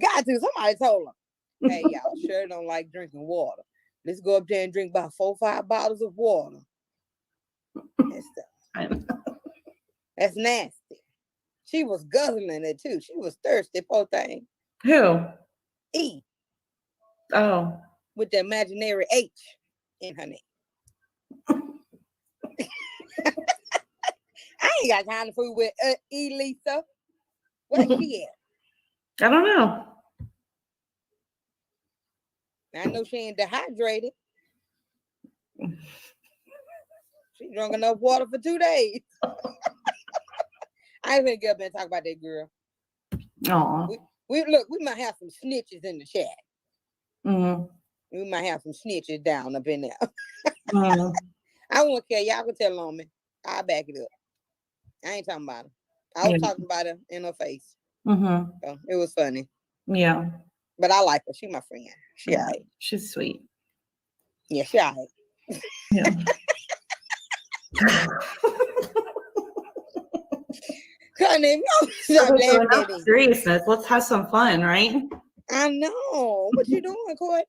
[SPEAKER 3] Got to. Somebody told him, hey, y'all sure don't like drinking water. Let's go up there and drink about 4, 5 bottles of water. That's nasty. She was guzzling it too. She was thirsty, poor thing.
[SPEAKER 1] Who?
[SPEAKER 3] E.
[SPEAKER 1] Oh.
[SPEAKER 3] With the imaginary H in her name. I ain't got time to fool with E. Lisa. Where's she at?
[SPEAKER 1] I don't know.
[SPEAKER 3] I know she ain't dehydrated. She drunk enough water for 2 days. I ain't gonna get up and talk about that girl.
[SPEAKER 1] Oh.
[SPEAKER 3] We look, we might have some snitches in the chat.
[SPEAKER 1] Mm-hmm.
[SPEAKER 3] We might have some snitches down up in there.
[SPEAKER 1] Mm-hmm.
[SPEAKER 3] I won't care. Y'all can tell on me. I'll back it up. I ain't talking about her. I was talking about her in her face.
[SPEAKER 1] Mm-hmm.
[SPEAKER 3] So it was funny.
[SPEAKER 1] Yeah.
[SPEAKER 3] But I like her. She my friend. She
[SPEAKER 1] Yeah.
[SPEAKER 3] all right.
[SPEAKER 1] She's sweet.
[SPEAKER 3] Yeah, she all right.
[SPEAKER 1] Yeah.
[SPEAKER 3] Courtney, stop laughing at me.
[SPEAKER 1] Seriousness. Let's have some fun, right?
[SPEAKER 3] I know. What you doing, Courtney?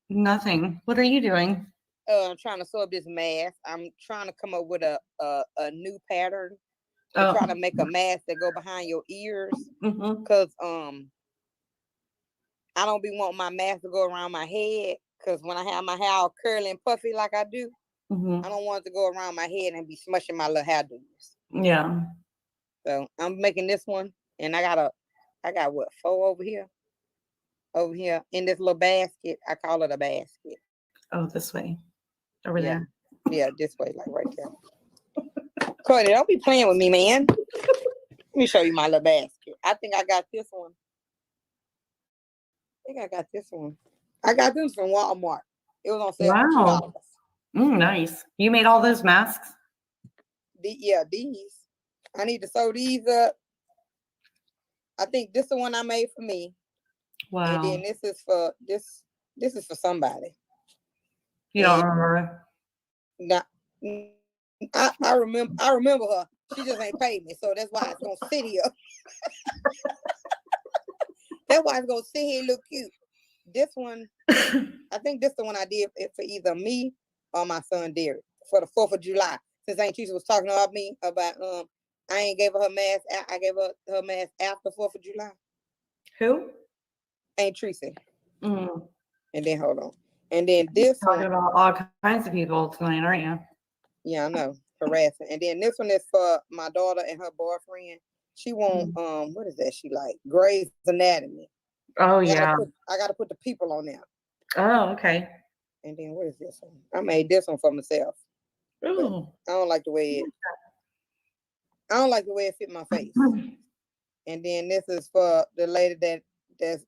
[SPEAKER 1] Nothing. What are you doing?
[SPEAKER 3] I'm trying to sew up this mask. I'm trying to come up with a new pattern.
[SPEAKER 1] Oh.
[SPEAKER 3] Trying to make a mask that go behind your ears.
[SPEAKER 1] Mm-hmm.
[SPEAKER 3] Cause I don't be wanting my mask to go around my head. Cause when I have my hair all curly and puffy like I do,
[SPEAKER 1] Mm-hmm.
[SPEAKER 3] I don't want it to go around my head and be smushing my little hairdos.
[SPEAKER 1] Yeah.
[SPEAKER 3] So I'm making this one, and I got what, 4 over here in this little basket. I call it a basket.
[SPEAKER 1] Oh, this way. Over
[SPEAKER 3] Yeah.
[SPEAKER 1] there.
[SPEAKER 3] Yeah, this way, like right there. Courtney, don't be playing with me, man. Let me show you my little basket. I think I got this one. I got this from Walmart. It was on sale
[SPEAKER 1] Wow.
[SPEAKER 3] for $2.
[SPEAKER 1] Nice. You made all those masks?
[SPEAKER 3] These. I need to sew these up. I think this is the one I made for me.
[SPEAKER 1] Wow.
[SPEAKER 3] And then this is for somebody.
[SPEAKER 1] You don't remember?
[SPEAKER 3] Nah, I remember her. She just ain't paid me, so that's why it's gonna sit here. That's why it's gonna sit here and look cute. This one, I think this is the one I did for either me or my son Derek for the 4th of July. Since Aunt Teresa was talking about me about I ain't gave her mask. I gave her mask after 4th of July.
[SPEAKER 1] Who?
[SPEAKER 3] Aunt Teresa.
[SPEAKER 1] Mm.
[SPEAKER 3] And then hold on. And then this
[SPEAKER 1] Talking
[SPEAKER 3] one.
[SPEAKER 1] about all kinds of people tonight, aren't you?
[SPEAKER 3] Yeah, I know. Harassing. And then this one is for my daughter and her boyfriend. She want what is that? She like Grey's Anatomy.
[SPEAKER 1] Oh yeah.
[SPEAKER 3] I gotta put the people on there.
[SPEAKER 1] Oh, okay.
[SPEAKER 3] And then what is this one? I made this one for myself.
[SPEAKER 1] Ooh.
[SPEAKER 3] I don't like the way it fit my face. And then this is for the lady that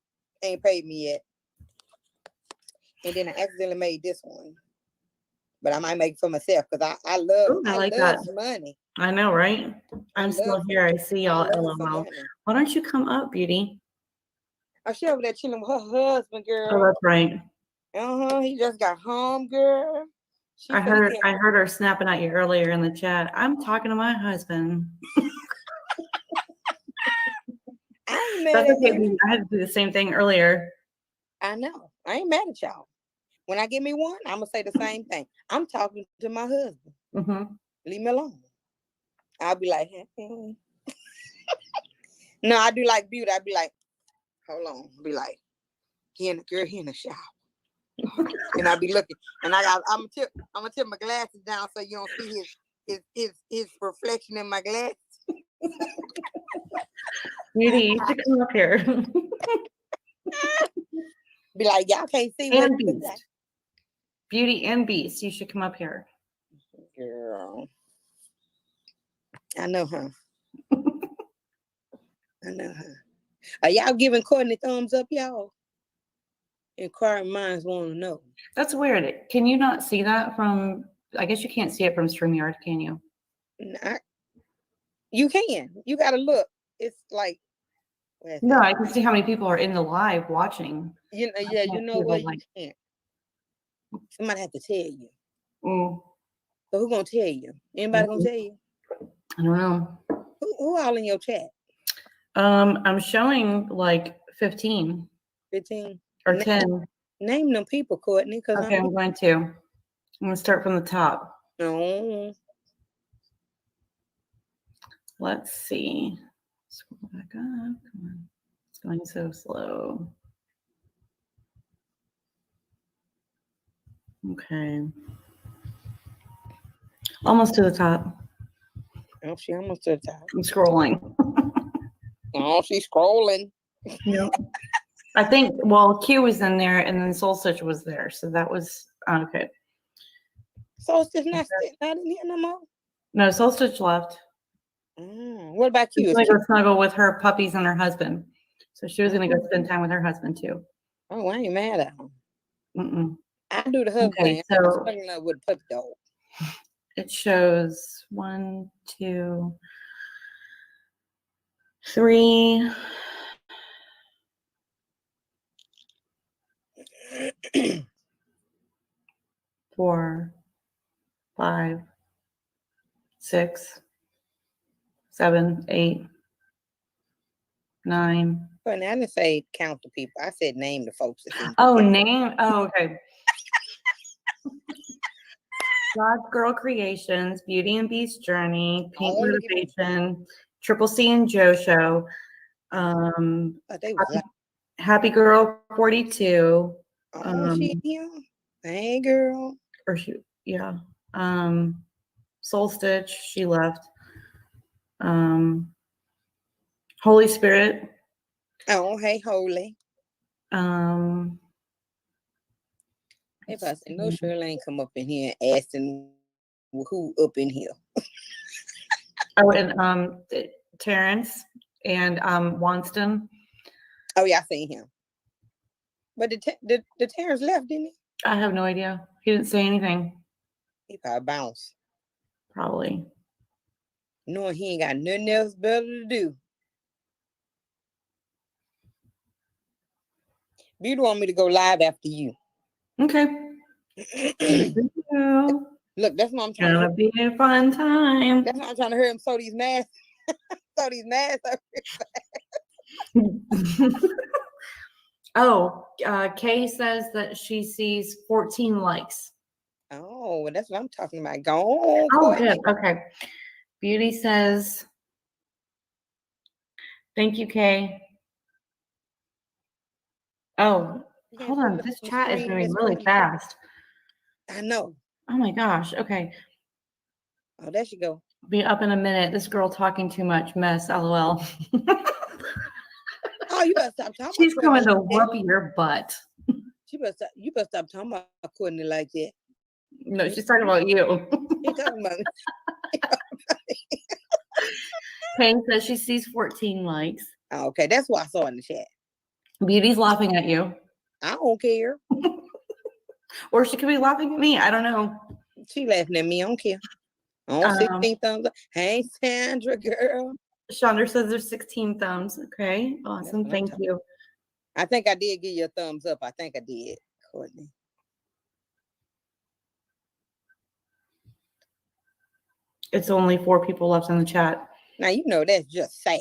[SPEAKER 3] ain't paid me yet. And then I accidentally made this one. But I might make it for myself because I love
[SPEAKER 1] that.
[SPEAKER 3] money.
[SPEAKER 1] I know, right? I'm still here. I see y'all. LOL. Why don't you come up, Beauty?
[SPEAKER 3] Oh, she over there chilling with her husband, girl.
[SPEAKER 1] Oh, that's right.
[SPEAKER 3] He just got home, girl.
[SPEAKER 1] I heard her snapping at you earlier in the chat. I'm talking to my husband.
[SPEAKER 3] I ain't mad
[SPEAKER 1] That's
[SPEAKER 3] at
[SPEAKER 1] okay.
[SPEAKER 3] you.
[SPEAKER 1] I had to do the same thing earlier.
[SPEAKER 3] I know. I ain't mad at y'all. When I get me one, I'm gonna say the same thing. I'm talking to my husband.
[SPEAKER 1] Mm-hmm.
[SPEAKER 3] Leave me alone. I'll be like, hey. No, I do like Beauty. I'd be like, hold on. Be like, he in the shower. And I'll be looking, and I'm gonna tip my glasses down so you don't see his reflection in my glass.
[SPEAKER 1] Beauty, you should come up here.
[SPEAKER 3] Be like, y'all can't see
[SPEAKER 1] and
[SPEAKER 3] what
[SPEAKER 1] Beast. Beauty and Beast, you should come up here.
[SPEAKER 3] Girl, I know her. I know her. Are y'all giving Courtney thumbs up, y'all? Inquiring minds want to know.
[SPEAKER 1] That's weird. Can you not see that from? I guess you can't see it from StreamYard, can you?
[SPEAKER 3] You can. You gotta look. It's like.
[SPEAKER 1] No, I can see how many people are in the live watching.
[SPEAKER 3] You know what? You can't. Somebody have to tell you.
[SPEAKER 1] Mm.
[SPEAKER 3] So who gonna tell you? Anybody gonna tell you?
[SPEAKER 1] I don't know.
[SPEAKER 3] Who all in your chat?
[SPEAKER 1] I'm showing like 15.
[SPEAKER 3] 15
[SPEAKER 1] or 10.
[SPEAKER 3] Name them people, Courtney.
[SPEAKER 1] Okay, I'm going to start from the top.
[SPEAKER 3] No.
[SPEAKER 1] Let's see. Scroll back up. Come on. It's going so slow. Okay. Almost to the top.
[SPEAKER 3] Oh, she almost to the top.
[SPEAKER 1] I'm scrolling.
[SPEAKER 3] Oh, she's scrolling.
[SPEAKER 1] Yep. I think, well, Q was in there and then Soul Stitch was there. So that was okay.
[SPEAKER 3] So it's just not in here no more.
[SPEAKER 1] No, Soul Stitch left.
[SPEAKER 3] What about
[SPEAKER 1] She
[SPEAKER 3] you?
[SPEAKER 1] was going to go snuggle with her puppies and her husband. So she was going to go spend time with her husband too.
[SPEAKER 3] Oh, I ain't mad at him.
[SPEAKER 1] Mm-mm.
[SPEAKER 3] I do the husband
[SPEAKER 1] Okay,
[SPEAKER 3] thing. I'm
[SPEAKER 1] so
[SPEAKER 3] snuggling up with a puppy dog.
[SPEAKER 1] it shows 1, 2, 3, 4, 5, 6, 7, 8, 9.
[SPEAKER 3] But I didn't say count the people. I said name the folks that's in.
[SPEAKER 1] Oh, name. Oh, okay. God's Girl Creations, Beauty and Beast Journey, Pink
[SPEAKER 3] Oh, look at me.
[SPEAKER 1] Motivation, Triple C and Joe Show,
[SPEAKER 3] They was like,
[SPEAKER 1] Happy Girl 42,
[SPEAKER 3] oh, she here. Hey, girl.
[SPEAKER 1] or she, yeah, Soul Stitch, she left. Holy Spirit,
[SPEAKER 3] Oh, hey, holy. If I said no, Shirley ain't come up in here asking who up in here.
[SPEAKER 1] oh, and Terrence and Wanston.
[SPEAKER 3] Oh yeah, I seen him. But the Terrence left, didn't he?
[SPEAKER 1] I have no idea. He didn't say anything.
[SPEAKER 3] He probably bounced,
[SPEAKER 1] Probably.
[SPEAKER 3] knowing he ain't got nothing else better to do. Beauty want me to go live after you.
[SPEAKER 1] Okay. Well,
[SPEAKER 3] Look, that's what I'm trying
[SPEAKER 1] gonna
[SPEAKER 3] to.
[SPEAKER 1] be a fun time.
[SPEAKER 3] That's what I'm trying to hear him sew these masks. Sew these masks.
[SPEAKER 1] Oh, Kay says that she sees 14 likes.
[SPEAKER 3] Oh, well, that's what I'm talking about. Go on.
[SPEAKER 1] Oh,
[SPEAKER 3] Go ahead.
[SPEAKER 1] good. Okay. Beauty says, thank you, Kay. Oh,
[SPEAKER 3] You can't
[SPEAKER 1] hold
[SPEAKER 3] put
[SPEAKER 1] on.
[SPEAKER 3] it up
[SPEAKER 1] This
[SPEAKER 3] on the
[SPEAKER 1] chat is
[SPEAKER 3] screen,
[SPEAKER 1] moving
[SPEAKER 3] Miss
[SPEAKER 1] really
[SPEAKER 3] Courtney.
[SPEAKER 1] fast.
[SPEAKER 3] I know.
[SPEAKER 1] Oh my gosh. Okay.
[SPEAKER 3] Oh, there she go.
[SPEAKER 1] Be up in a minute. This girl talking too much mess. LOL.
[SPEAKER 3] Oh, you better stop talking
[SPEAKER 1] She's
[SPEAKER 3] about
[SPEAKER 1] going
[SPEAKER 3] Courtney
[SPEAKER 1] to
[SPEAKER 3] like that.
[SPEAKER 1] whoop your butt.
[SPEAKER 3] You better stop talking about Courtney like that.
[SPEAKER 1] No, she's talking about you.
[SPEAKER 3] She talking about me.
[SPEAKER 1] Kay says she sees 14 likes.
[SPEAKER 3] Oh, okay, that's what I saw in the chat.
[SPEAKER 1] Beauty's laughing at you.
[SPEAKER 3] I don't care.
[SPEAKER 1] Or she could be laughing at me. I don't know.
[SPEAKER 3] She laughing at me. I don't care. Oh, 16 thumbs up. Hey, Sandra, girl.
[SPEAKER 1] Chandra says there's 16 thumbs. Okay.
[SPEAKER 3] That's
[SPEAKER 1] Awesome.
[SPEAKER 3] what I'm
[SPEAKER 1] Thank
[SPEAKER 3] talking.
[SPEAKER 1] you.
[SPEAKER 3] I think I did give you a thumbs up. I think I did, Courtney.
[SPEAKER 1] It's only 4 people left in the chat.
[SPEAKER 3] Now, you know that's just sad.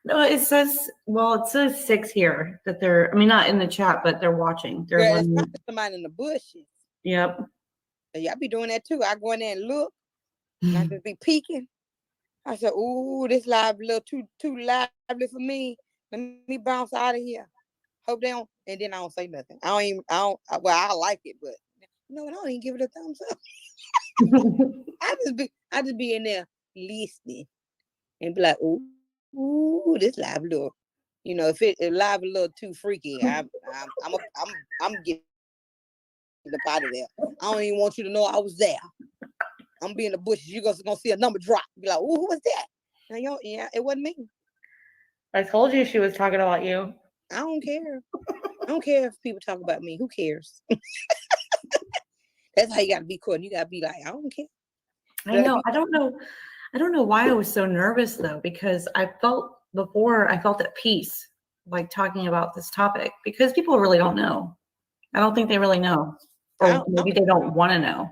[SPEAKER 1] No, it says 6 here that they're, I mean, not in the chat, but they're watching. They're
[SPEAKER 3] Girl, it's
[SPEAKER 1] letting-
[SPEAKER 3] probably somebody in the bushes.
[SPEAKER 1] Yep.
[SPEAKER 3] Yeah, I be doing that too. I go in there and look, and I just be peeking. I said, "Ooh, this live a little too lively for me. Let me bounce out of here. Hope they don't." And then I don't say nothing. Well, I like it, but no, I don't even give it a thumbs up. I just be in there listening and be like, "Ooh, this live a little." You know, if live a little too freaky, I'm getting up out of there. I don't even want you to know I was there. I'm be in the bushes. You're gonna see a number drop. Be like, "Ooh, who was that?" And yeah, it wasn't me.
[SPEAKER 1] I told you she was talking about you.
[SPEAKER 3] I don't care. I don't care if people talk about me. Who cares? That's how you gotta be, Courtney. You gotta be like, I don't care.
[SPEAKER 1] I know. I don't know why I was so nervous though, because I felt at peace, like talking about this topic, because people really don't know. I don't think they really know. Or maybe they don't want to know.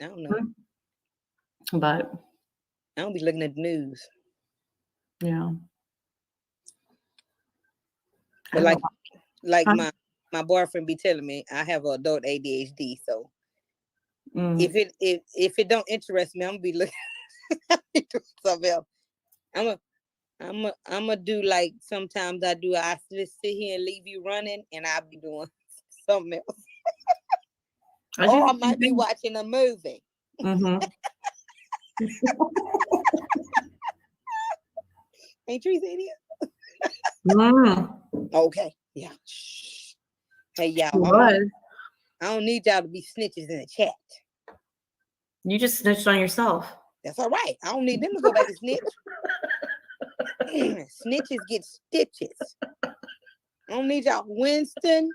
[SPEAKER 3] I don't know.
[SPEAKER 1] But
[SPEAKER 3] I don't be looking at the news.
[SPEAKER 1] yeah.
[SPEAKER 3] But like
[SPEAKER 1] Huh?
[SPEAKER 3] my boyfriend be telling me I have adult ADHD. So
[SPEAKER 1] Mm.
[SPEAKER 3] if it don't interest me, I'm gonna be looking doing something else. I'm gonna do like sometimes I do. I just sit here and leave you running, and I'll be doing something else. Or I might be watching a movie.
[SPEAKER 1] Mm-hmm.
[SPEAKER 3] Ain't Teresa in here?
[SPEAKER 1] Mm,
[SPEAKER 3] Okay. Yeah. Shh. Hey, y'all.
[SPEAKER 1] she was.
[SPEAKER 3] I don't need y'all to be snitches in the chat.
[SPEAKER 1] You just snitched on yourself.
[SPEAKER 3] That's all right. I don't need them to go back and snitch. Snitches get stitches. I don't need y'all. Winston,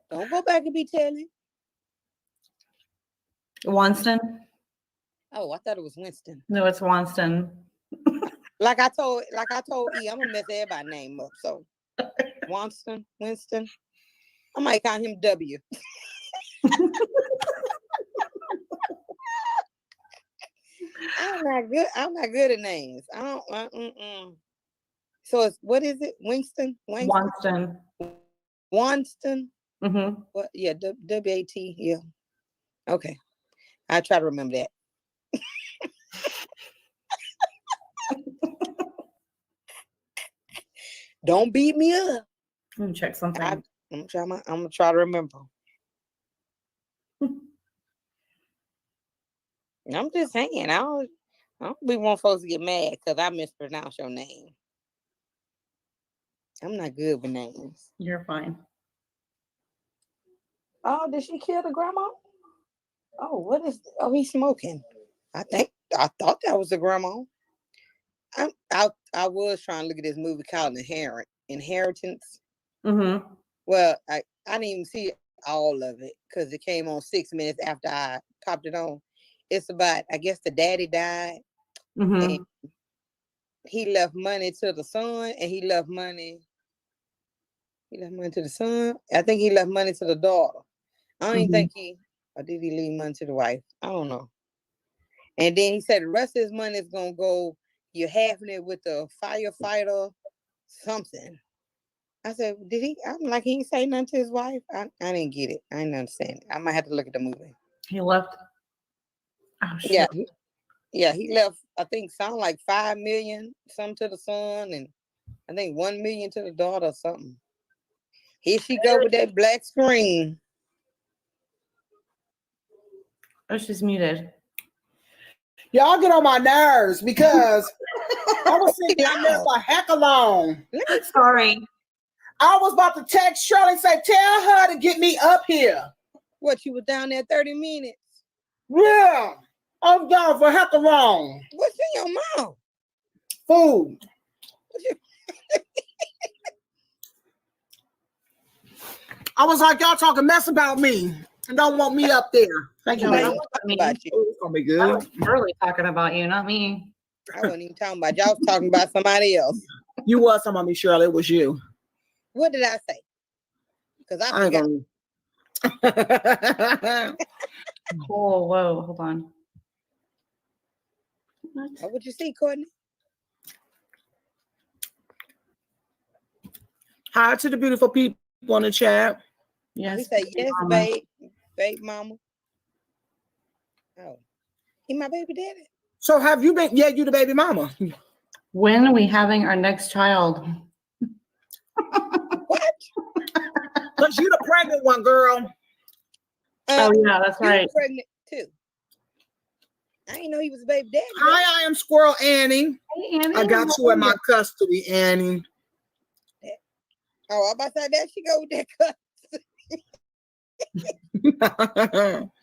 [SPEAKER 3] don't go back and be telling.
[SPEAKER 1] Wonston?
[SPEAKER 3] Oh, I thought it was Winston.
[SPEAKER 1] No, it's Wonston.
[SPEAKER 3] Like I told E, I'm gonna mess everybody's name up. So Winston. I might call him W. I'm not good at names. I don't. So it's what is it? Winston.
[SPEAKER 1] Wonston.
[SPEAKER 3] Winston.
[SPEAKER 1] Mm-hmm.
[SPEAKER 3] What? Yeah. WAT. Yeah. Okay. I try to remember that. Don't beat me up.
[SPEAKER 1] Let me check something.
[SPEAKER 3] I'm gonna try to remember. I'm just saying, I don't be want folks to get mad because I mispronounce your name. I'm not good with names.
[SPEAKER 1] You're fine.
[SPEAKER 3] Oh, did she kill the grandma? Oh, what is? Oh, he's smoking. I thought that was the grandma. I was trying to look at this movie called Inheritance.
[SPEAKER 1] Mm-hmm.
[SPEAKER 3] Well, I didn't even see all of it because it came on 6 minutes after I popped it on. It's about, I guess the daddy died
[SPEAKER 1] Mm-hmm.
[SPEAKER 3] and he left money to the son and he left money to the son. I think he left money to the daughter. I don't even think or did he leave money to the wife? I don't know. And then he said the rest of his money is gonna go, you're having it with the firefighter, something. I said, did he? I'm like, he didn't say nothing to his wife. I didn't get it. I didn't understand it. I might have to look at the movie.
[SPEAKER 1] He left. Oh shit.
[SPEAKER 3] Yeah, he left, I think, something like 5 million, some to the son, and I think 1 million to the daughter or something. Here she go with that black screen.
[SPEAKER 1] Oh, she's muted.
[SPEAKER 4] Y'all get on my nerves because I was sitting down there for heck long.
[SPEAKER 1] Sorry.
[SPEAKER 4] I was about to text Shirley and say, tell her to get me up here.
[SPEAKER 3] What, you was down there 30 minutes?
[SPEAKER 4] Yeah, I'm down for heck long.
[SPEAKER 3] What's in your mouth?
[SPEAKER 4] Food. I was like, y'all talking mess about me and don't want me up there. Thank you,
[SPEAKER 1] No,
[SPEAKER 4] man.
[SPEAKER 1] that wasn't me.
[SPEAKER 3] About you.
[SPEAKER 4] Oh, it's gonna be
[SPEAKER 1] I
[SPEAKER 4] good.
[SPEAKER 1] was Shirley talking about you, not me.
[SPEAKER 3] I wasn't even talking about y'all. Was talking about somebody else.
[SPEAKER 4] You was talking about me, Shirley. It was you.
[SPEAKER 3] What did I say? Because I
[SPEAKER 4] I ain't
[SPEAKER 3] forgot.
[SPEAKER 4] gonna.
[SPEAKER 1] Oh, whoa, hold on. What?
[SPEAKER 3] What you see, Courtney?
[SPEAKER 4] Hi to the beautiful people on the chat.
[SPEAKER 1] Yes.
[SPEAKER 3] He said, yes,
[SPEAKER 1] Mama.
[SPEAKER 3] babe, mama. Oh, he my baby daddy.
[SPEAKER 4] So have you been? Yeah, you the baby mama.
[SPEAKER 1] When are we having our next child?
[SPEAKER 3] What?
[SPEAKER 4] Cause you the pregnant one, girl.
[SPEAKER 1] Oh yeah, that's
[SPEAKER 3] You
[SPEAKER 1] right.
[SPEAKER 3] pregnant too. I didn't know he was a baby daddy.
[SPEAKER 4] Hi, I am Squirrel Annie.
[SPEAKER 1] Hey, Annie,
[SPEAKER 4] I got
[SPEAKER 1] how
[SPEAKER 4] you
[SPEAKER 1] are
[SPEAKER 4] in my custody, Annie.
[SPEAKER 3] Oh, I'm about to say that she go with that cut.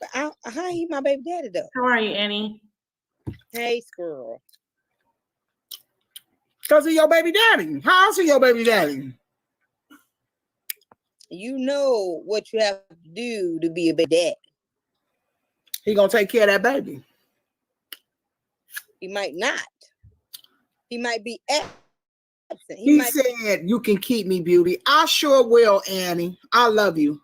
[SPEAKER 3] But how he my baby daddy though?
[SPEAKER 1] How are you, Annie?
[SPEAKER 3] Hey, squirrel.
[SPEAKER 4] Cause of your baby daddy. How's your baby daddy?
[SPEAKER 3] You know what you have to do to be a baby daddy.
[SPEAKER 4] He gonna take care of that baby.
[SPEAKER 3] He might not. He might be absent.
[SPEAKER 4] He said, you can keep me, beauty. I sure will, Annie. I love you.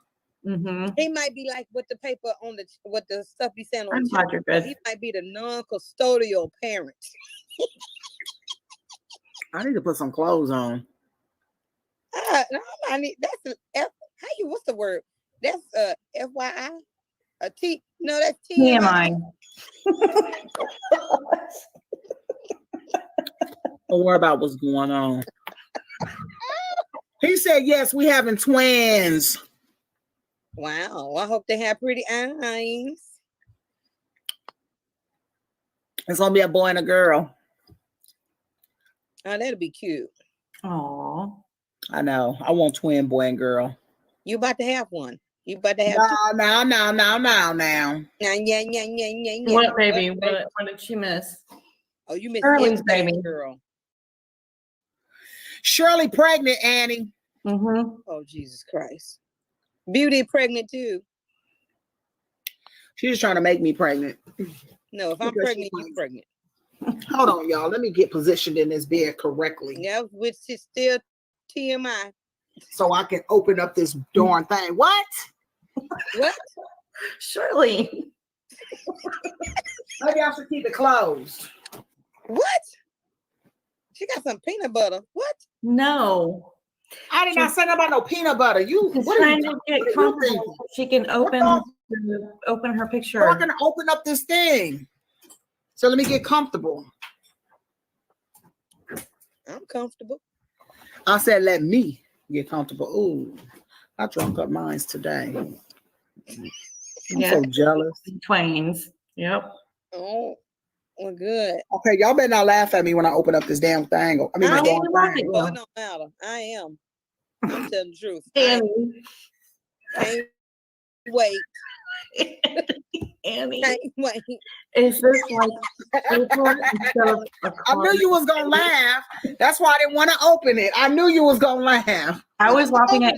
[SPEAKER 1] Mm-hmm.
[SPEAKER 3] He might be like with the paper on the what the stuff you send on
[SPEAKER 1] I'm
[SPEAKER 3] the
[SPEAKER 1] glad
[SPEAKER 3] check.
[SPEAKER 1] you're
[SPEAKER 3] So
[SPEAKER 1] good.
[SPEAKER 3] he might be the non-custodial parent.
[SPEAKER 4] I need to put some clothes on.
[SPEAKER 3] No, I need that's a F. How you? What's the word? That's FYI. A T. No, that's TMI.
[SPEAKER 1] TMI.
[SPEAKER 4] Don't worry about what's going on. He said, yes, we having twins.
[SPEAKER 3] Wow. I hope they have pretty eyes.
[SPEAKER 4] It's gonna be a boy and a girl.
[SPEAKER 3] Oh, that'll be cute.
[SPEAKER 1] Aw.
[SPEAKER 4] I know. I want twin boy and girl.
[SPEAKER 3] You about to have one. You about to have
[SPEAKER 4] No,
[SPEAKER 3] two.
[SPEAKER 4] no.
[SPEAKER 3] Yeah, yeah, yeah, yeah, yeah, yeah.
[SPEAKER 1] What baby? What did she miss?
[SPEAKER 3] Oh, you missed
[SPEAKER 1] Shirley's
[SPEAKER 3] everything,
[SPEAKER 1] baby.
[SPEAKER 3] girl.
[SPEAKER 4] Shirley pregnant, Annie.
[SPEAKER 1] Mm-hmm.
[SPEAKER 3] Oh, Jesus Christ. Beauty pregnant too.
[SPEAKER 4] She's trying to make me pregnant.
[SPEAKER 3] No, if I'm
[SPEAKER 4] Because
[SPEAKER 3] pregnant,
[SPEAKER 4] she's
[SPEAKER 3] you pregnant.
[SPEAKER 4] Hold on, y'all. Let me get positioned in this bed correctly
[SPEAKER 3] Yeah, which is still TMI.
[SPEAKER 4] so I can open up this darn thing. What?
[SPEAKER 3] What?
[SPEAKER 1] Shirley.
[SPEAKER 4] Maybe I should keep it closed.
[SPEAKER 3] What? She got some peanut butter. What?
[SPEAKER 1] No.
[SPEAKER 4] I did not say nothing about no peanut butter. You,
[SPEAKER 1] She's
[SPEAKER 4] what are
[SPEAKER 1] trying
[SPEAKER 4] you,
[SPEAKER 1] to get
[SPEAKER 4] what are you
[SPEAKER 1] comfortable
[SPEAKER 4] thinking?
[SPEAKER 1] so she can open her picture.
[SPEAKER 4] So I can open up this thing. So let me get comfortable.
[SPEAKER 3] I'm comfortable.
[SPEAKER 4] I said, let me get comfortable. Ooh, I drunk up mines today. I'm
[SPEAKER 1] Yeah.
[SPEAKER 4] so jealous.
[SPEAKER 1] Twains. Yep.
[SPEAKER 3] Oh, well, good.
[SPEAKER 4] Okay, y'all better not laugh at me when I open up this damn thing. I mean,
[SPEAKER 3] I
[SPEAKER 4] this
[SPEAKER 3] ain't
[SPEAKER 4] darn
[SPEAKER 1] laughing.
[SPEAKER 4] thing.
[SPEAKER 3] Well, it don't matter. I am. I'm telling the truth. I
[SPEAKER 1] Annie.
[SPEAKER 3] can't wait.
[SPEAKER 1] Annie.
[SPEAKER 3] Can't wait.
[SPEAKER 1] Is this like paper instead of a
[SPEAKER 4] I knew
[SPEAKER 1] card?
[SPEAKER 4] you was gonna laugh. That's why I didn't want to open it. I knew you was gonna laugh.
[SPEAKER 1] I was laughing at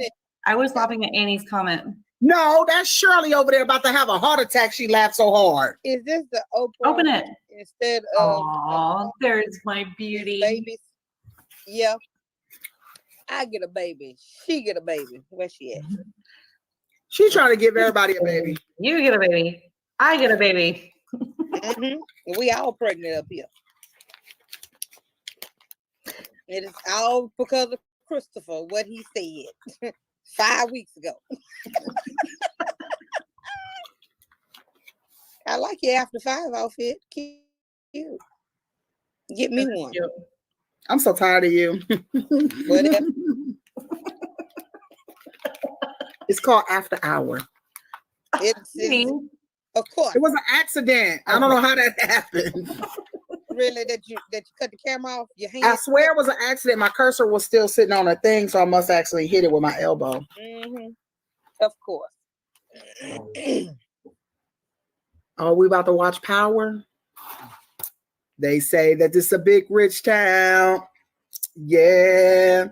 [SPEAKER 3] Open it.
[SPEAKER 1] Annie's comment.
[SPEAKER 4] No, that's Shirley over there about to have a heart attack. She laughed so hard.
[SPEAKER 3] Is this the Oprah
[SPEAKER 1] Open it.
[SPEAKER 3] instead of
[SPEAKER 1] Oh, there's my beauty.
[SPEAKER 3] babies? Yeah. I get a baby. She get a baby. Where she at?
[SPEAKER 4] She's trying to give everybody a baby.
[SPEAKER 1] You get a baby. I get a baby.
[SPEAKER 3] We all pregnant up here. It is all because of Christopher, what he said 5 weeks ago. I like your after 5 outfit. Cute. Get me one.
[SPEAKER 1] Cute.
[SPEAKER 4] I'm so tired of you.
[SPEAKER 3] Whatever.
[SPEAKER 4] It's called After Hour.
[SPEAKER 3] It's of course.
[SPEAKER 4] It was an accident. I don't know how that happened.
[SPEAKER 3] Really, that you cut the camera off your hand.
[SPEAKER 4] I swear it was an accident. My cursor was still sitting on a thing, so I must actually hit it with my elbow.
[SPEAKER 3] Of course.
[SPEAKER 4] Oh, we about to watch Power? They say that this is a big rich town. Yeah.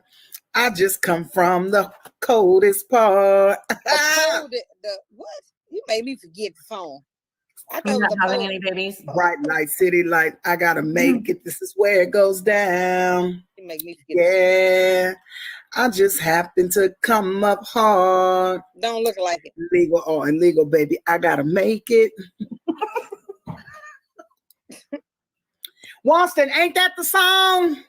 [SPEAKER 4] I just come from the coldest part.
[SPEAKER 3] What? You made me forget the phone. I
[SPEAKER 1] You're
[SPEAKER 3] thought
[SPEAKER 1] not
[SPEAKER 3] it was
[SPEAKER 1] having
[SPEAKER 3] a
[SPEAKER 1] any babies?
[SPEAKER 4] Bright light, city light. I gotta make it. This is where it goes down.
[SPEAKER 3] You make me forget.
[SPEAKER 4] Yeah. I just happen to come up hard.
[SPEAKER 3] Don't look like it.
[SPEAKER 4] Legal or illegal, baby. I gotta make it. Wanston, ain't that the song?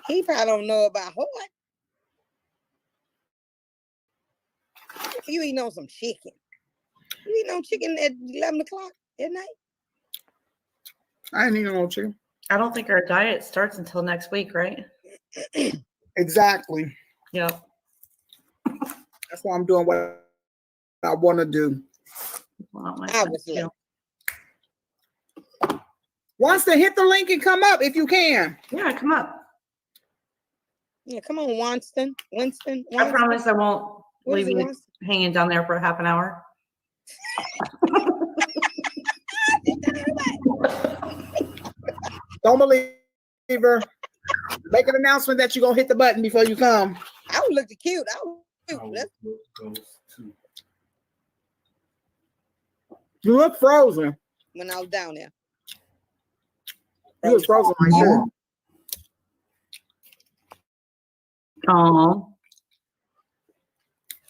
[SPEAKER 3] He probably don't know about what. You eating on some chicken. You eating on chicken at 11 o'clock at night?
[SPEAKER 4] I ain't even know you.
[SPEAKER 1] I don't think our diet starts until next week, right?
[SPEAKER 4] Exactly.
[SPEAKER 1] Yep.
[SPEAKER 4] That's why I'm doing what I want to do.
[SPEAKER 1] Well, my
[SPEAKER 3] Obviously.
[SPEAKER 1] too.
[SPEAKER 4] Wanston, hit the link and come up if you can.
[SPEAKER 1] Yeah, come up.
[SPEAKER 3] Yeah, come on, Winston. Winston.
[SPEAKER 1] I promise I won't
[SPEAKER 3] What is
[SPEAKER 1] leave
[SPEAKER 3] it,
[SPEAKER 1] you
[SPEAKER 3] Winston?
[SPEAKER 1] hanging down there for half an hour.
[SPEAKER 4] Don't believe her. Make an announcement that you're going to hit the button before you come.
[SPEAKER 3] I was looking cute. I was cute.
[SPEAKER 4] You look frozen.
[SPEAKER 3] When I was down there.
[SPEAKER 4] You look frozen like that.
[SPEAKER 1] Oh,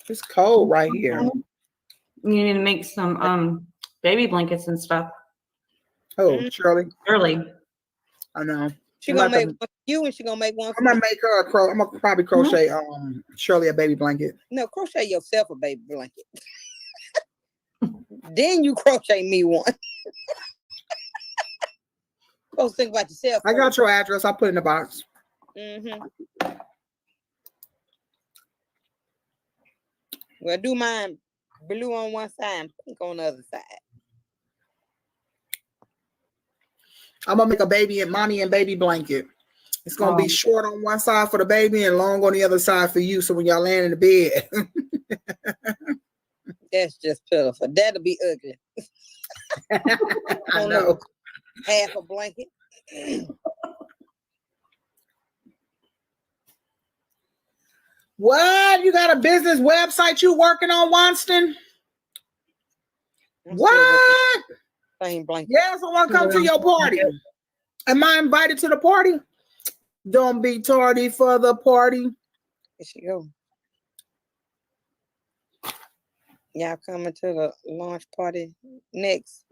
[SPEAKER 4] It's cold right here.
[SPEAKER 1] you need to make some baby blankets and stuff
[SPEAKER 4] Oh, Shirley.
[SPEAKER 1] early.
[SPEAKER 4] I know.
[SPEAKER 3] She
[SPEAKER 4] I'm
[SPEAKER 3] gonna
[SPEAKER 4] about
[SPEAKER 3] make
[SPEAKER 4] to-
[SPEAKER 3] one for you and she gonna make one for
[SPEAKER 4] I'm gonna
[SPEAKER 3] me.
[SPEAKER 4] make her a I'm gonna probably crochet Shirley a baby blanket.
[SPEAKER 3] No, crochet yourself a baby blanket. Then you crochet me one. Supposed to think about yourself.
[SPEAKER 4] I got your address. I'll put it in the box.
[SPEAKER 3] Well, do mine blue on one side and pink on the other side.
[SPEAKER 4] I'm gonna make a baby and mommy and baby blanket. It's gonna be short on one side for the baby and long on the other side for you. So when y'all land in the bed.
[SPEAKER 3] That's just pitiful. That'll be ugly.
[SPEAKER 4] I know.
[SPEAKER 3] Half a blanket.
[SPEAKER 4] What? You got a business website you working on, Winston?
[SPEAKER 3] I'm still
[SPEAKER 4] What?
[SPEAKER 3] working same blanket.
[SPEAKER 4] Yes, I want to come to your party. Am I invited to the party? Don't be tardy for the party.
[SPEAKER 3] There she go. Y'all coming to the launch party next?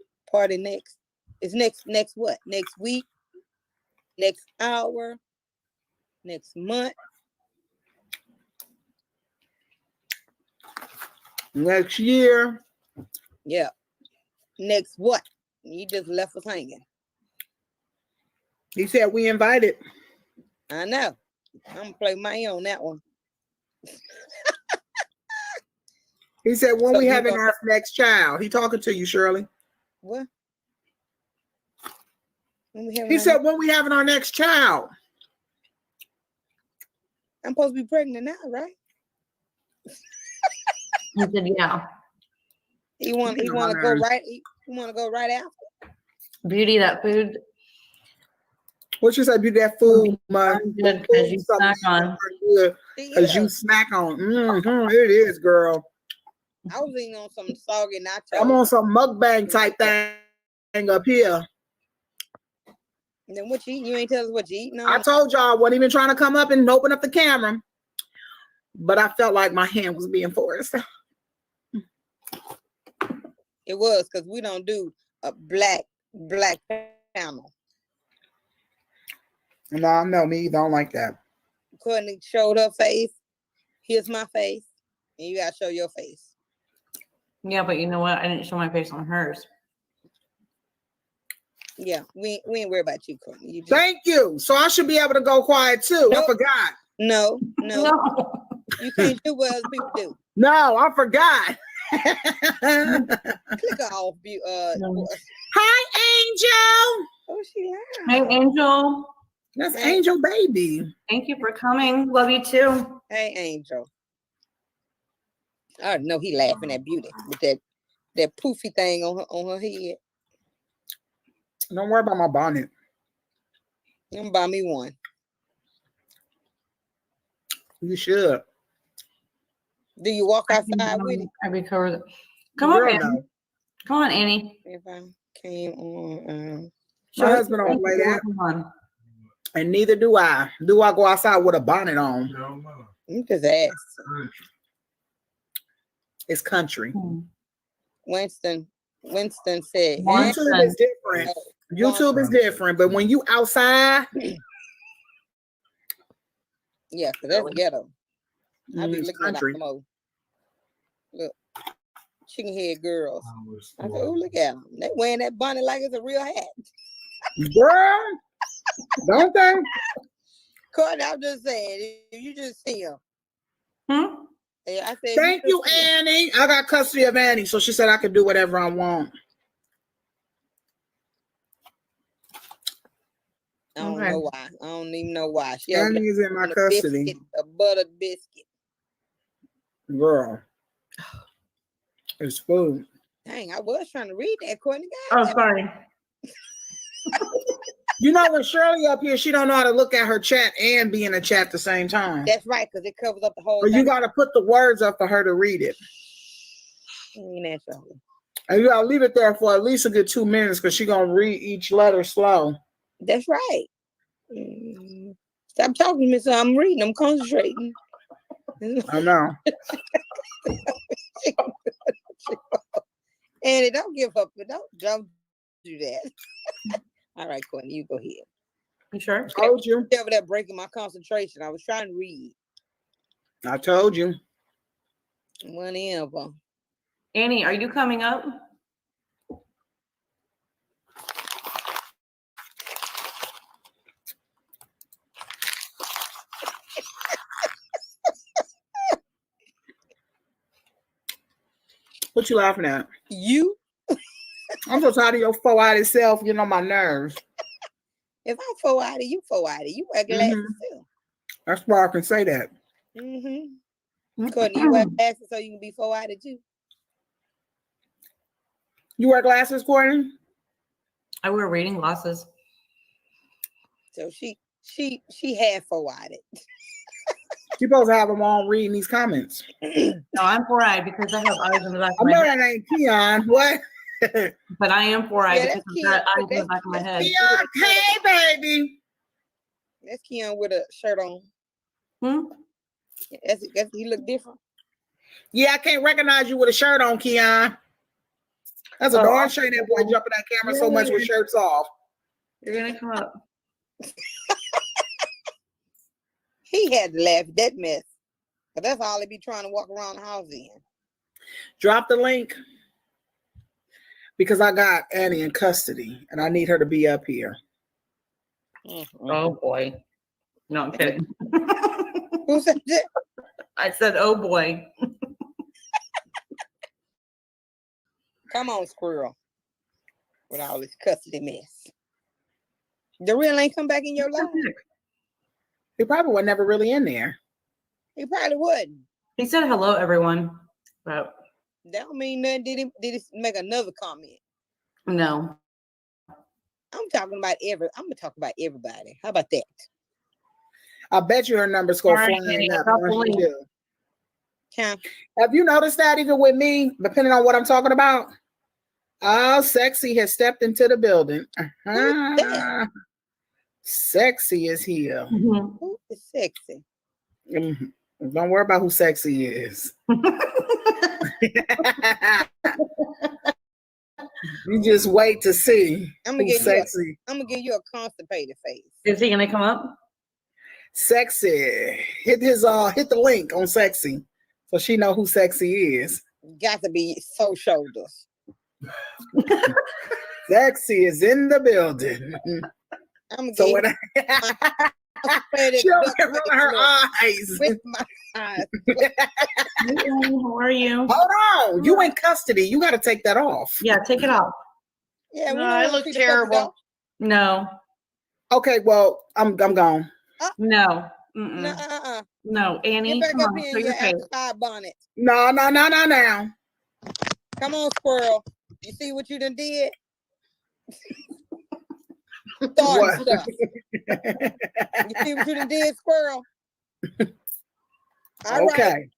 [SPEAKER 3] It's next what? Next week? Next hour? Next month?
[SPEAKER 4] Next year.
[SPEAKER 3] Yeah. Next what? You just left us hanging.
[SPEAKER 4] He said we invited.
[SPEAKER 3] I know. I'm gonna play my on that one.
[SPEAKER 4] He said when
[SPEAKER 3] So
[SPEAKER 4] we
[SPEAKER 3] you
[SPEAKER 4] having
[SPEAKER 3] gonna-
[SPEAKER 4] our next child. He talking to you, Shirley.
[SPEAKER 3] What? When we having
[SPEAKER 4] He
[SPEAKER 3] our
[SPEAKER 4] said
[SPEAKER 3] next-
[SPEAKER 4] when we having our next child.
[SPEAKER 3] I'm supposed to be pregnant now, right?
[SPEAKER 1] He said, yeah.
[SPEAKER 3] He want to go right. He want to go right out.
[SPEAKER 1] Beauty, that food.
[SPEAKER 4] What you say? Beauty, that food, my
[SPEAKER 1] Good because you snack on.
[SPEAKER 4] Because you snack on. It is, girl.
[SPEAKER 3] I was eating on some soggy nachos.
[SPEAKER 4] I'm on some mukbang type thing up here.
[SPEAKER 3] And then what you eating? You ain't tell us what you eating on.
[SPEAKER 4] I told y'all I wasn't even trying to come up and open up the camera, but I felt like my hand was being forced.
[SPEAKER 3] It was because we don't do a black panel.
[SPEAKER 4] No, I know me. Don't like that.
[SPEAKER 3] Courtney showed her face. Here's my face, and you gotta show your face.
[SPEAKER 1] Yeah, but you know what? I didn't show my face on hers.
[SPEAKER 3] Yeah, we ain't worried about you, Courtney. You just,
[SPEAKER 4] Thank you. So I should be able to go quiet too. I
[SPEAKER 3] Nope.
[SPEAKER 4] forgot.
[SPEAKER 3] no,
[SPEAKER 1] No.
[SPEAKER 3] you can't do what other people do.
[SPEAKER 4] No, I forgot.
[SPEAKER 3] Click off,
[SPEAKER 1] No.
[SPEAKER 4] Hi, Angel.
[SPEAKER 3] Oh, she
[SPEAKER 1] Hey,
[SPEAKER 3] loud.
[SPEAKER 1] Angel.
[SPEAKER 4] That's
[SPEAKER 3] Hey.
[SPEAKER 4] Angel Baby.
[SPEAKER 1] Thank you for coming. Love you too.
[SPEAKER 3] Hey, Angel. I know he laughing at Beauty with that poofy thing on her head.
[SPEAKER 4] Don't worry about my bonnet.
[SPEAKER 3] You can buy me one.
[SPEAKER 4] You should.
[SPEAKER 3] Do you walk outside with it?
[SPEAKER 1] I recovered it. Come on,
[SPEAKER 4] Girl,
[SPEAKER 1] Annie.
[SPEAKER 4] no.
[SPEAKER 1] Come on, Annie.
[SPEAKER 3] If I came on,
[SPEAKER 4] My husband don't play that.
[SPEAKER 1] Come on.
[SPEAKER 4] And neither do I. Do I go outside with a bonnet on?
[SPEAKER 3] you just ask.
[SPEAKER 4] It's country.
[SPEAKER 3] Winston said,
[SPEAKER 1] One-
[SPEAKER 4] YouTube is different. YouTube is different, but when you outside,
[SPEAKER 3] yeah, because that's ghetto. I be
[SPEAKER 4] it's
[SPEAKER 3] looking at
[SPEAKER 4] country.
[SPEAKER 3] them old. Look, chicken head girls. I said, oh, look at them. They wearing that bonnet like it's a real hat.
[SPEAKER 4] Girl, don't they?
[SPEAKER 3] Courtney, I'm just saying, if you just see them.
[SPEAKER 1] Hmm?
[SPEAKER 3] Yeah, I said,
[SPEAKER 4] Thank you,
[SPEAKER 3] just see 'em.
[SPEAKER 4] Annie. I got custody of Annie, so she said I could do whatever I want.
[SPEAKER 3] I don't
[SPEAKER 1] Okay.
[SPEAKER 3] know why. I don't even know why. She over
[SPEAKER 4] Annie
[SPEAKER 3] there
[SPEAKER 4] is in my
[SPEAKER 3] on a
[SPEAKER 4] custody.
[SPEAKER 3] biscuit, a buttered biscuit.
[SPEAKER 4] Girl. It's food.
[SPEAKER 3] Dang, I was trying to read that, Courtney.
[SPEAKER 1] Oh,
[SPEAKER 3] God,
[SPEAKER 1] sorry.
[SPEAKER 4] You know, when Shirley up here, she don't know how to look at her chat and be in a chat at the same time.
[SPEAKER 3] that's right, because it covers up the whole
[SPEAKER 4] But you
[SPEAKER 3] thing.
[SPEAKER 4] got to put the words up for her to read it.
[SPEAKER 3] Ain't that something?
[SPEAKER 4] And you got to leave it there for at least a good 2 minutes because she's going to read each letter slow.
[SPEAKER 3] That's right. Stop talking to me, so I'm reading. I'm concentrating.
[SPEAKER 4] I know.
[SPEAKER 3] Annie, don't give up. Don't do that. All right, Courtney, you go ahead.
[SPEAKER 1] You sure?
[SPEAKER 4] Told you.
[SPEAKER 3] You're over there breaking my concentration. I was trying to read.
[SPEAKER 4] I told you.
[SPEAKER 3] Whatever.
[SPEAKER 1] Annie, are you coming up?
[SPEAKER 4] What you laughing at?
[SPEAKER 3] You?
[SPEAKER 4] I'm so tired of your 4-eyed self getting on my nerves.
[SPEAKER 3] If I'm 480, you 480. You wear glasses too.
[SPEAKER 4] That's why I can say that.
[SPEAKER 3] Mm-hmm. Courtney, you wear glasses so you can be 480 too.
[SPEAKER 4] You wear glasses, Courtney?
[SPEAKER 1] I wear reading glasses.
[SPEAKER 3] So she had 480.
[SPEAKER 4] You're supposed to have them on reading these comments.
[SPEAKER 1] No, I'm 4-eyed because I have eyes in the back
[SPEAKER 4] I
[SPEAKER 1] of my
[SPEAKER 4] know
[SPEAKER 1] head.
[SPEAKER 4] that ain't Keon. What?
[SPEAKER 1] But I am 4-eyed
[SPEAKER 3] Yeah,
[SPEAKER 1] because
[SPEAKER 3] that's
[SPEAKER 1] I've got
[SPEAKER 3] Keon,
[SPEAKER 1] eyes in the back of my head.
[SPEAKER 4] Keon, hey, baby.
[SPEAKER 3] That's Keon with a shirt on.
[SPEAKER 1] Hmm?
[SPEAKER 3] That's he look different.
[SPEAKER 4] Yeah, I can't recognize you with a shirt on, Keon. That's a
[SPEAKER 1] Oh,
[SPEAKER 4] darn shame that boy jumping that camera so much with shirts off.
[SPEAKER 1] You're gonna come up.
[SPEAKER 3] He had to laugh at that mess. But that's all he be trying to walk around the house in.
[SPEAKER 4] Drop the link because I got Annie in custody and I need her to be up here.
[SPEAKER 1] Oh boy. No, I'm kidding.
[SPEAKER 3] Who said that?
[SPEAKER 1] I said, oh boy.
[SPEAKER 3] Come on, squirrel. With all this custody mess. The real ain't come back in your life.
[SPEAKER 4] He probably was never really in there.
[SPEAKER 3] He probably wouldn't.
[SPEAKER 1] He said hello, everyone. But
[SPEAKER 3] That don't mean nothing. Did he make another comment?
[SPEAKER 1] no.
[SPEAKER 3] I'm talking about I'm gonna talk about everybody. How about that?
[SPEAKER 4] I bet you her numbers go
[SPEAKER 1] All right,
[SPEAKER 4] flying
[SPEAKER 1] Annie,
[SPEAKER 4] up.
[SPEAKER 1] drop the
[SPEAKER 4] once you
[SPEAKER 1] link.
[SPEAKER 4] do.
[SPEAKER 3] Huh?
[SPEAKER 4] Have you noticed that even with me, depending on what I'm talking about? Oh, Sexy has stepped into the building.
[SPEAKER 3] Who's that?
[SPEAKER 4] Sexy is here.
[SPEAKER 1] Mhm.
[SPEAKER 3] Who is sexy?
[SPEAKER 4] Mhm. Don't worry about who Sexy is. You just wait to see
[SPEAKER 3] I'm gonna
[SPEAKER 4] who's Sexy.
[SPEAKER 3] I'm gonna give you a constipated face.
[SPEAKER 1] Is he gonna come up?
[SPEAKER 4] Sexy. Hit the link on Sexy so she know who Sexy is.
[SPEAKER 3] Got to be so shoulders.
[SPEAKER 4] Sexy is in the building.
[SPEAKER 3] I'm gonna
[SPEAKER 4] So
[SPEAKER 3] give
[SPEAKER 4] when
[SPEAKER 3] you constipated
[SPEAKER 4] she over
[SPEAKER 3] duck
[SPEAKER 4] here rolling
[SPEAKER 3] face
[SPEAKER 4] her
[SPEAKER 3] look
[SPEAKER 4] eyes.
[SPEAKER 3] with my eyes.
[SPEAKER 1] Hey, Annie, how are you?
[SPEAKER 4] Hold on, you in custody. You got to take that off.
[SPEAKER 1] Yeah, take it off.
[SPEAKER 3] Yeah, we
[SPEAKER 2] No,
[SPEAKER 3] don't
[SPEAKER 2] I
[SPEAKER 3] wanna
[SPEAKER 2] look
[SPEAKER 3] see the puppy
[SPEAKER 2] terrible.
[SPEAKER 3] dog.
[SPEAKER 1] No.
[SPEAKER 4] Okay, well, I'm gone.
[SPEAKER 1] No.
[SPEAKER 3] No,
[SPEAKER 1] Mm-mm. No, Annie,
[SPEAKER 3] get back
[SPEAKER 1] come
[SPEAKER 3] up
[SPEAKER 1] on,
[SPEAKER 3] here
[SPEAKER 1] show
[SPEAKER 3] in your
[SPEAKER 1] your face.
[SPEAKER 3] apple pie bonnet.
[SPEAKER 4] No. Now.
[SPEAKER 3] Come on, squirrel. You see what you done did? Starting
[SPEAKER 4] What?
[SPEAKER 3] stuff. You see what you done did, squirrel? All right.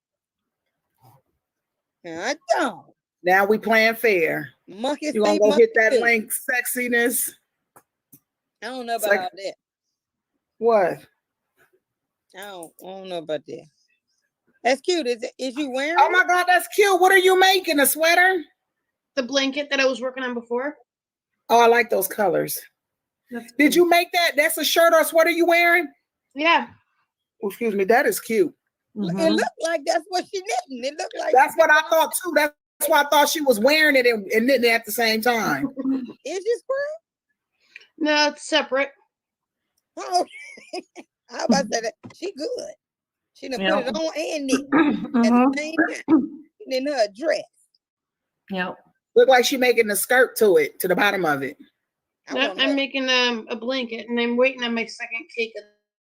[SPEAKER 4] Okay.
[SPEAKER 3] I don't.
[SPEAKER 4] Now we playing fair.
[SPEAKER 3] Monkey
[SPEAKER 4] You gonna
[SPEAKER 3] see,
[SPEAKER 4] go
[SPEAKER 3] monkey
[SPEAKER 4] hit that
[SPEAKER 3] do.
[SPEAKER 4] link, sexiness?
[SPEAKER 3] I don't know about
[SPEAKER 4] Sex-
[SPEAKER 3] all that.
[SPEAKER 4] What?
[SPEAKER 3] I don't know about that. That's cute. Is you wearing
[SPEAKER 4] Oh my God, that's cute. What are you making? A sweater?
[SPEAKER 2] The blanket that I was working on before.
[SPEAKER 4] Oh, I like those colors. Did you make that? That's a shirt or sweater you wearing?
[SPEAKER 2] Yeah.
[SPEAKER 4] Oh, excuse me. That is cute.
[SPEAKER 3] It
[SPEAKER 1] Mhm.
[SPEAKER 3] looked like that's what she knitting. It looked like
[SPEAKER 4] That's what I thought too. That's why I thought she was wearing it and knitting it at the same time.
[SPEAKER 3] Is this squirrel?
[SPEAKER 2] No, it's separate.
[SPEAKER 3] Oh, I about to say that she good. She done put it on and knit at
[SPEAKER 1] Mhm.
[SPEAKER 3] the same time. In her dress.
[SPEAKER 1] Yep.
[SPEAKER 4] Look like she making a skirt to it, to the bottom of it.
[SPEAKER 3] I
[SPEAKER 2] No,
[SPEAKER 3] want
[SPEAKER 2] I'm
[SPEAKER 3] her.
[SPEAKER 2] making a blanket, and I'm waiting on my second cake of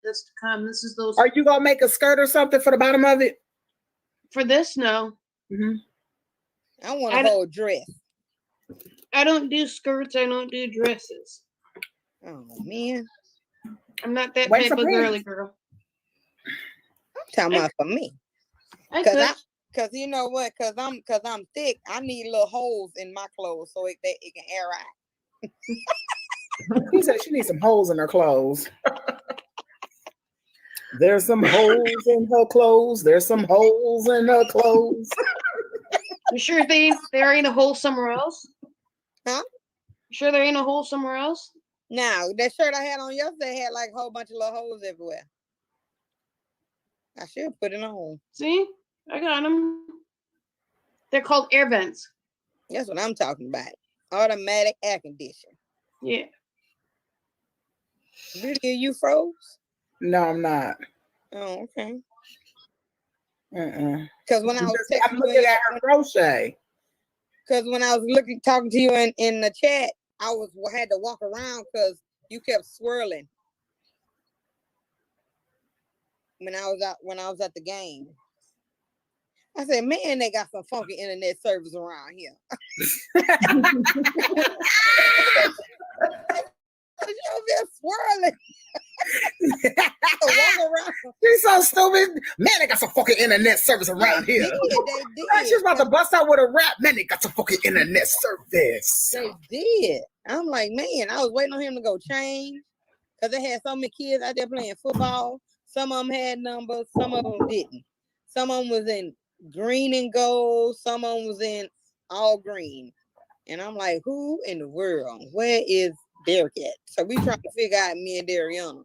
[SPEAKER 2] this to come. This is those
[SPEAKER 4] Are you gonna make a skirt or something for the bottom of it?
[SPEAKER 2] for this. No,
[SPEAKER 3] I want
[SPEAKER 2] I
[SPEAKER 3] a
[SPEAKER 2] don't-
[SPEAKER 3] whole dress.
[SPEAKER 2] I don't do skirts. I don't do dresses.
[SPEAKER 3] Oh man,
[SPEAKER 2] I'm not that
[SPEAKER 4] Wait
[SPEAKER 2] type
[SPEAKER 4] for
[SPEAKER 2] of girly
[SPEAKER 4] pants.
[SPEAKER 2] girl.
[SPEAKER 3] I'm talking about for me.
[SPEAKER 2] I
[SPEAKER 3] Cause
[SPEAKER 2] could.
[SPEAKER 3] cause you know what? Cause I'm thick. I need little holes in my clothes so it can air out.
[SPEAKER 4] He said she needs some holes in her clothes. There's some holes in her clothes. There's some holes in her clothes.
[SPEAKER 2] You sure there ain't a hole somewhere else?
[SPEAKER 3] Huh?
[SPEAKER 2] You sure there ain't a hole somewhere else?
[SPEAKER 3] Now that shirt I had on yesterday had like a whole bunch of little holes everywhere. I should put it on.
[SPEAKER 2] See, I got them. They're called air vents.
[SPEAKER 3] That's what I'm talking about. Automatic air conditioner.
[SPEAKER 2] Yeah.
[SPEAKER 3] Beauty, you froze?
[SPEAKER 4] No, I'm not.
[SPEAKER 3] Oh, okay.
[SPEAKER 4] Uh-uh.
[SPEAKER 3] Because when I was
[SPEAKER 4] I'm looking at her crochet.
[SPEAKER 3] because when I was talking to you in the chat, I had to walk around because You kept swirling when I was at the game. I said, man, they got some funky internet service around here. You're just swirling. Walk around.
[SPEAKER 4] She's so stupid. Man, they got some fucking internet service around here.
[SPEAKER 3] They did.
[SPEAKER 4] She's about to bust out with a rap. Man, they got some fucking internet service.
[SPEAKER 3] They did. I'm like, man, I was waiting on him to go change because they had so many kids out there playing football. Some of them had numbers, some of them didn't. Some of them was in green and gold, some of them was in all green. And I'm like, who in the world? Where is Derek at? So we trying to figure out me and Dariana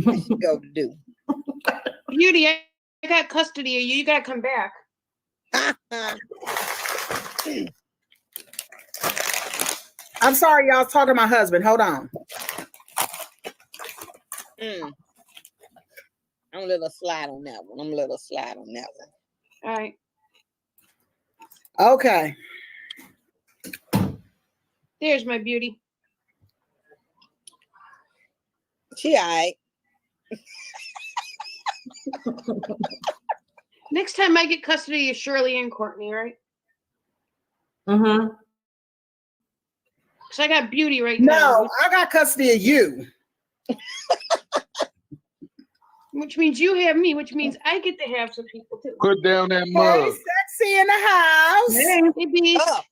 [SPEAKER 3] what she go to do.
[SPEAKER 5] Beauty, I got custody of you. You gotta come back.
[SPEAKER 4] I'm sorry, y'all. Talking to my husband. Hold on.
[SPEAKER 3] I'm a little slide on that one.
[SPEAKER 5] All right.
[SPEAKER 4] Okay.
[SPEAKER 5] There's my beauty.
[SPEAKER 3] She all right.
[SPEAKER 5] Next time I get custody of Shirley and Courtney, right?
[SPEAKER 1] Mm-hmm.
[SPEAKER 5] Because I got beauty right now.
[SPEAKER 4] No, I got custody of you.
[SPEAKER 5] Which means you have me, which means I get to have some people too.
[SPEAKER 6] Put down that
[SPEAKER 4] Hey,
[SPEAKER 6] mug.
[SPEAKER 4] sexy in the house.
[SPEAKER 5] Hey, beast.
[SPEAKER 3] Up.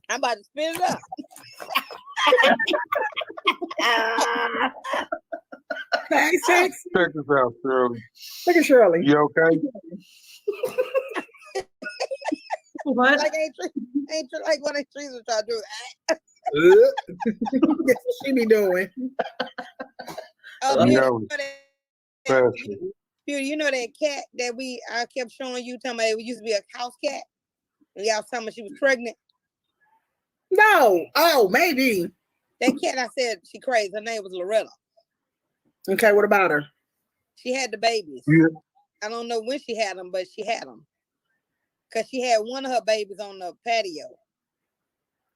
[SPEAKER 3] I'm about to spin it up.
[SPEAKER 4] Hey, sexy.
[SPEAKER 6] Check this out, Shirley.
[SPEAKER 4] Look at Shirley.
[SPEAKER 6] You okay?
[SPEAKER 1] What?
[SPEAKER 3] Like ain't like what ain't trees trying to do.
[SPEAKER 4] That's what she be doing.
[SPEAKER 3] Oh,
[SPEAKER 6] I
[SPEAKER 3] Beauty,
[SPEAKER 6] know.
[SPEAKER 3] you know that cat that I kept showing you, talking about it used to be a house cat? And y'all was talking about she was pregnant.
[SPEAKER 4] No. Oh, maybe.
[SPEAKER 3] That cat, I said she crazy. Her name was Loretta.
[SPEAKER 4] Okay, what about her?
[SPEAKER 3] She had the babies.
[SPEAKER 6] Yeah.
[SPEAKER 3] I don't know when she had them, but she had them. Because she had one of her babies on the patio.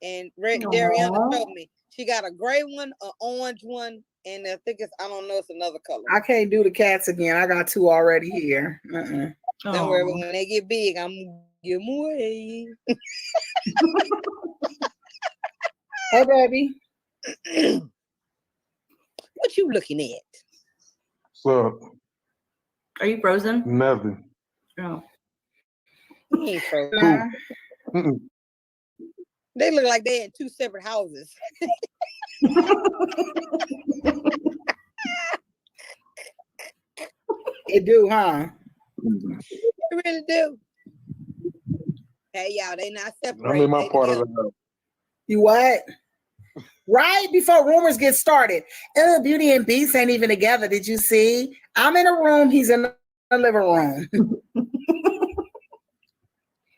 [SPEAKER 3] And Dariana told me she got a gray one, an orange one, and I think I don't know, it's another color.
[SPEAKER 4] I can't do the cats again. I got 2 already here. Uh-uh.
[SPEAKER 3] Don't worry, but when they get big, I'm gonna give them away.
[SPEAKER 4] Hey, baby.
[SPEAKER 3] What you looking at?
[SPEAKER 6] What's up?
[SPEAKER 1] Are you frozen?
[SPEAKER 6] Nothing.
[SPEAKER 1] Oh.
[SPEAKER 3] You ain't frozen.
[SPEAKER 4] Nah.
[SPEAKER 6] Mm-mm.
[SPEAKER 3] They look like they in 2 separate houses.
[SPEAKER 4] It do, huh?
[SPEAKER 3] They really do. Hey, y'all, they not separate.
[SPEAKER 6] I'm in my
[SPEAKER 3] They
[SPEAKER 6] part of
[SPEAKER 3] together.
[SPEAKER 6] the house.
[SPEAKER 4] You what? Right before rumors get started. Beauty and Beast ain't even together. Did you see? I'm in a room. He's in the living room.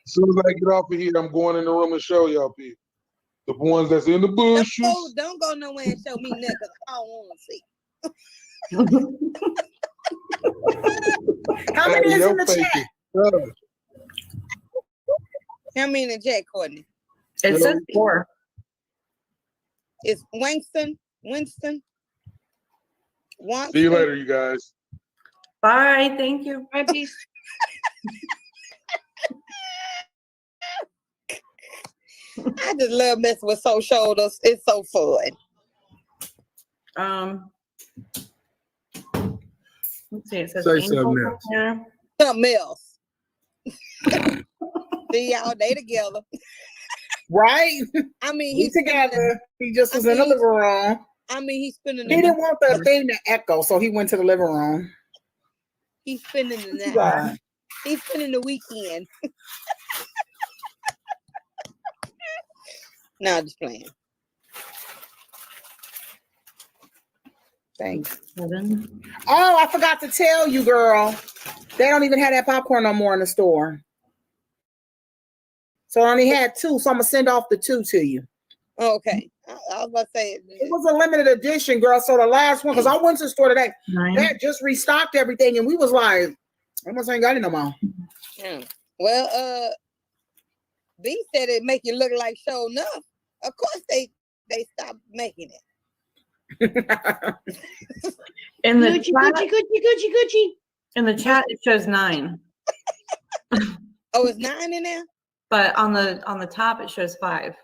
[SPEAKER 6] As soon as I get off of here, I'm going in the room and show y'all people. The ones that's in the bushes.
[SPEAKER 3] Don't go nowhere and show me nothing, because I don't want to see.
[SPEAKER 4] How many
[SPEAKER 6] Hey,
[SPEAKER 4] is
[SPEAKER 6] your
[SPEAKER 4] in the
[SPEAKER 6] face
[SPEAKER 4] chat?
[SPEAKER 6] is covered.
[SPEAKER 3] How many in the chat, Courtney?
[SPEAKER 1] It says 4.
[SPEAKER 3] It's Winston.
[SPEAKER 6] See you later, you guys.
[SPEAKER 1] Bye. Thank you.
[SPEAKER 5] My beast.
[SPEAKER 3] I just love messing with soul shoulders. It's so fun.
[SPEAKER 1] Let's see. It says
[SPEAKER 6] Say
[SPEAKER 1] Angel
[SPEAKER 6] something else.
[SPEAKER 1] here.
[SPEAKER 3] Something else. See y'all, they together.
[SPEAKER 4] Right?
[SPEAKER 3] I mean,
[SPEAKER 4] He's together. He just was in the
[SPEAKER 3] mean,
[SPEAKER 4] living room.
[SPEAKER 3] he's spending
[SPEAKER 4] He
[SPEAKER 3] the
[SPEAKER 4] didn't want the thing to echo, so he went to the living room.
[SPEAKER 3] he's spending the night.
[SPEAKER 4] Right.
[SPEAKER 3] He's spending the weekend. No, just playing.
[SPEAKER 4] Thanks.
[SPEAKER 1] 7.
[SPEAKER 4] Oh, I forgot to tell you, girl. They don't even have that popcorn no more in the store. So I only had 2, so I'm gonna send off the 2 to you.
[SPEAKER 3] Oh, okay. I was about to say
[SPEAKER 4] It was a limited edition, girl. So the last one, because I went to the store today,
[SPEAKER 1] 9.
[SPEAKER 4] they had just restocked everything, and we was like, almost ain't got it no more.
[SPEAKER 3] yeah. Well, B said it make you look like show enough. Of course they stopped making it.
[SPEAKER 1] In the
[SPEAKER 5] Gucci,
[SPEAKER 1] chat,
[SPEAKER 5] Gucci, Gucci, Gucci, Gucci.
[SPEAKER 1] in the chat, it shows 9,
[SPEAKER 3] Oh, it's 9 in there?
[SPEAKER 1] but on the top it shows 5.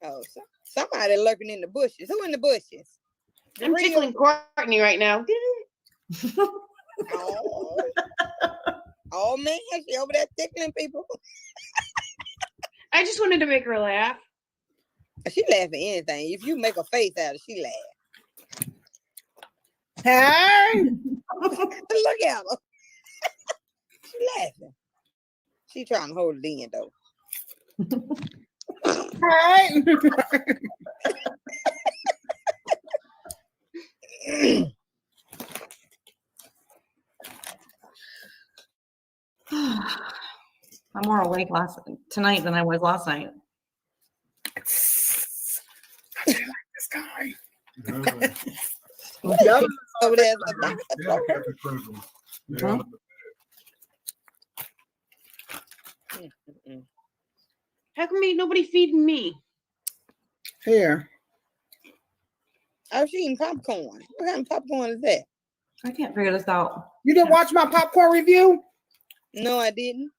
[SPEAKER 3] Oh, somebody lurking in the bushes. Who in the bushes? The
[SPEAKER 5] I'm
[SPEAKER 3] real-
[SPEAKER 5] tickling Courtney right now.
[SPEAKER 3] Oh. Oh man, she over there tickling people.
[SPEAKER 5] I just wanted to make her laugh.
[SPEAKER 3] She laugh at anything. If you make a face at her, she laugh.
[SPEAKER 4] Hey,
[SPEAKER 3] Look at her. She laughing. She trying to hold it in though.
[SPEAKER 4] hey.
[SPEAKER 1] I'm more awake tonight than I was last night.
[SPEAKER 4] This guy.
[SPEAKER 6] Yeah,
[SPEAKER 4] Yep.
[SPEAKER 3] Over there.
[SPEAKER 6] Captain Crystal. Yeah.
[SPEAKER 5] How come ain't nobody feeding me?
[SPEAKER 4] Here.
[SPEAKER 3] I was eating popcorn. What kind of popcorn is that?
[SPEAKER 1] I can't figure this out.
[SPEAKER 4] You didn't watch my popcorn review?
[SPEAKER 3] No, I didn't.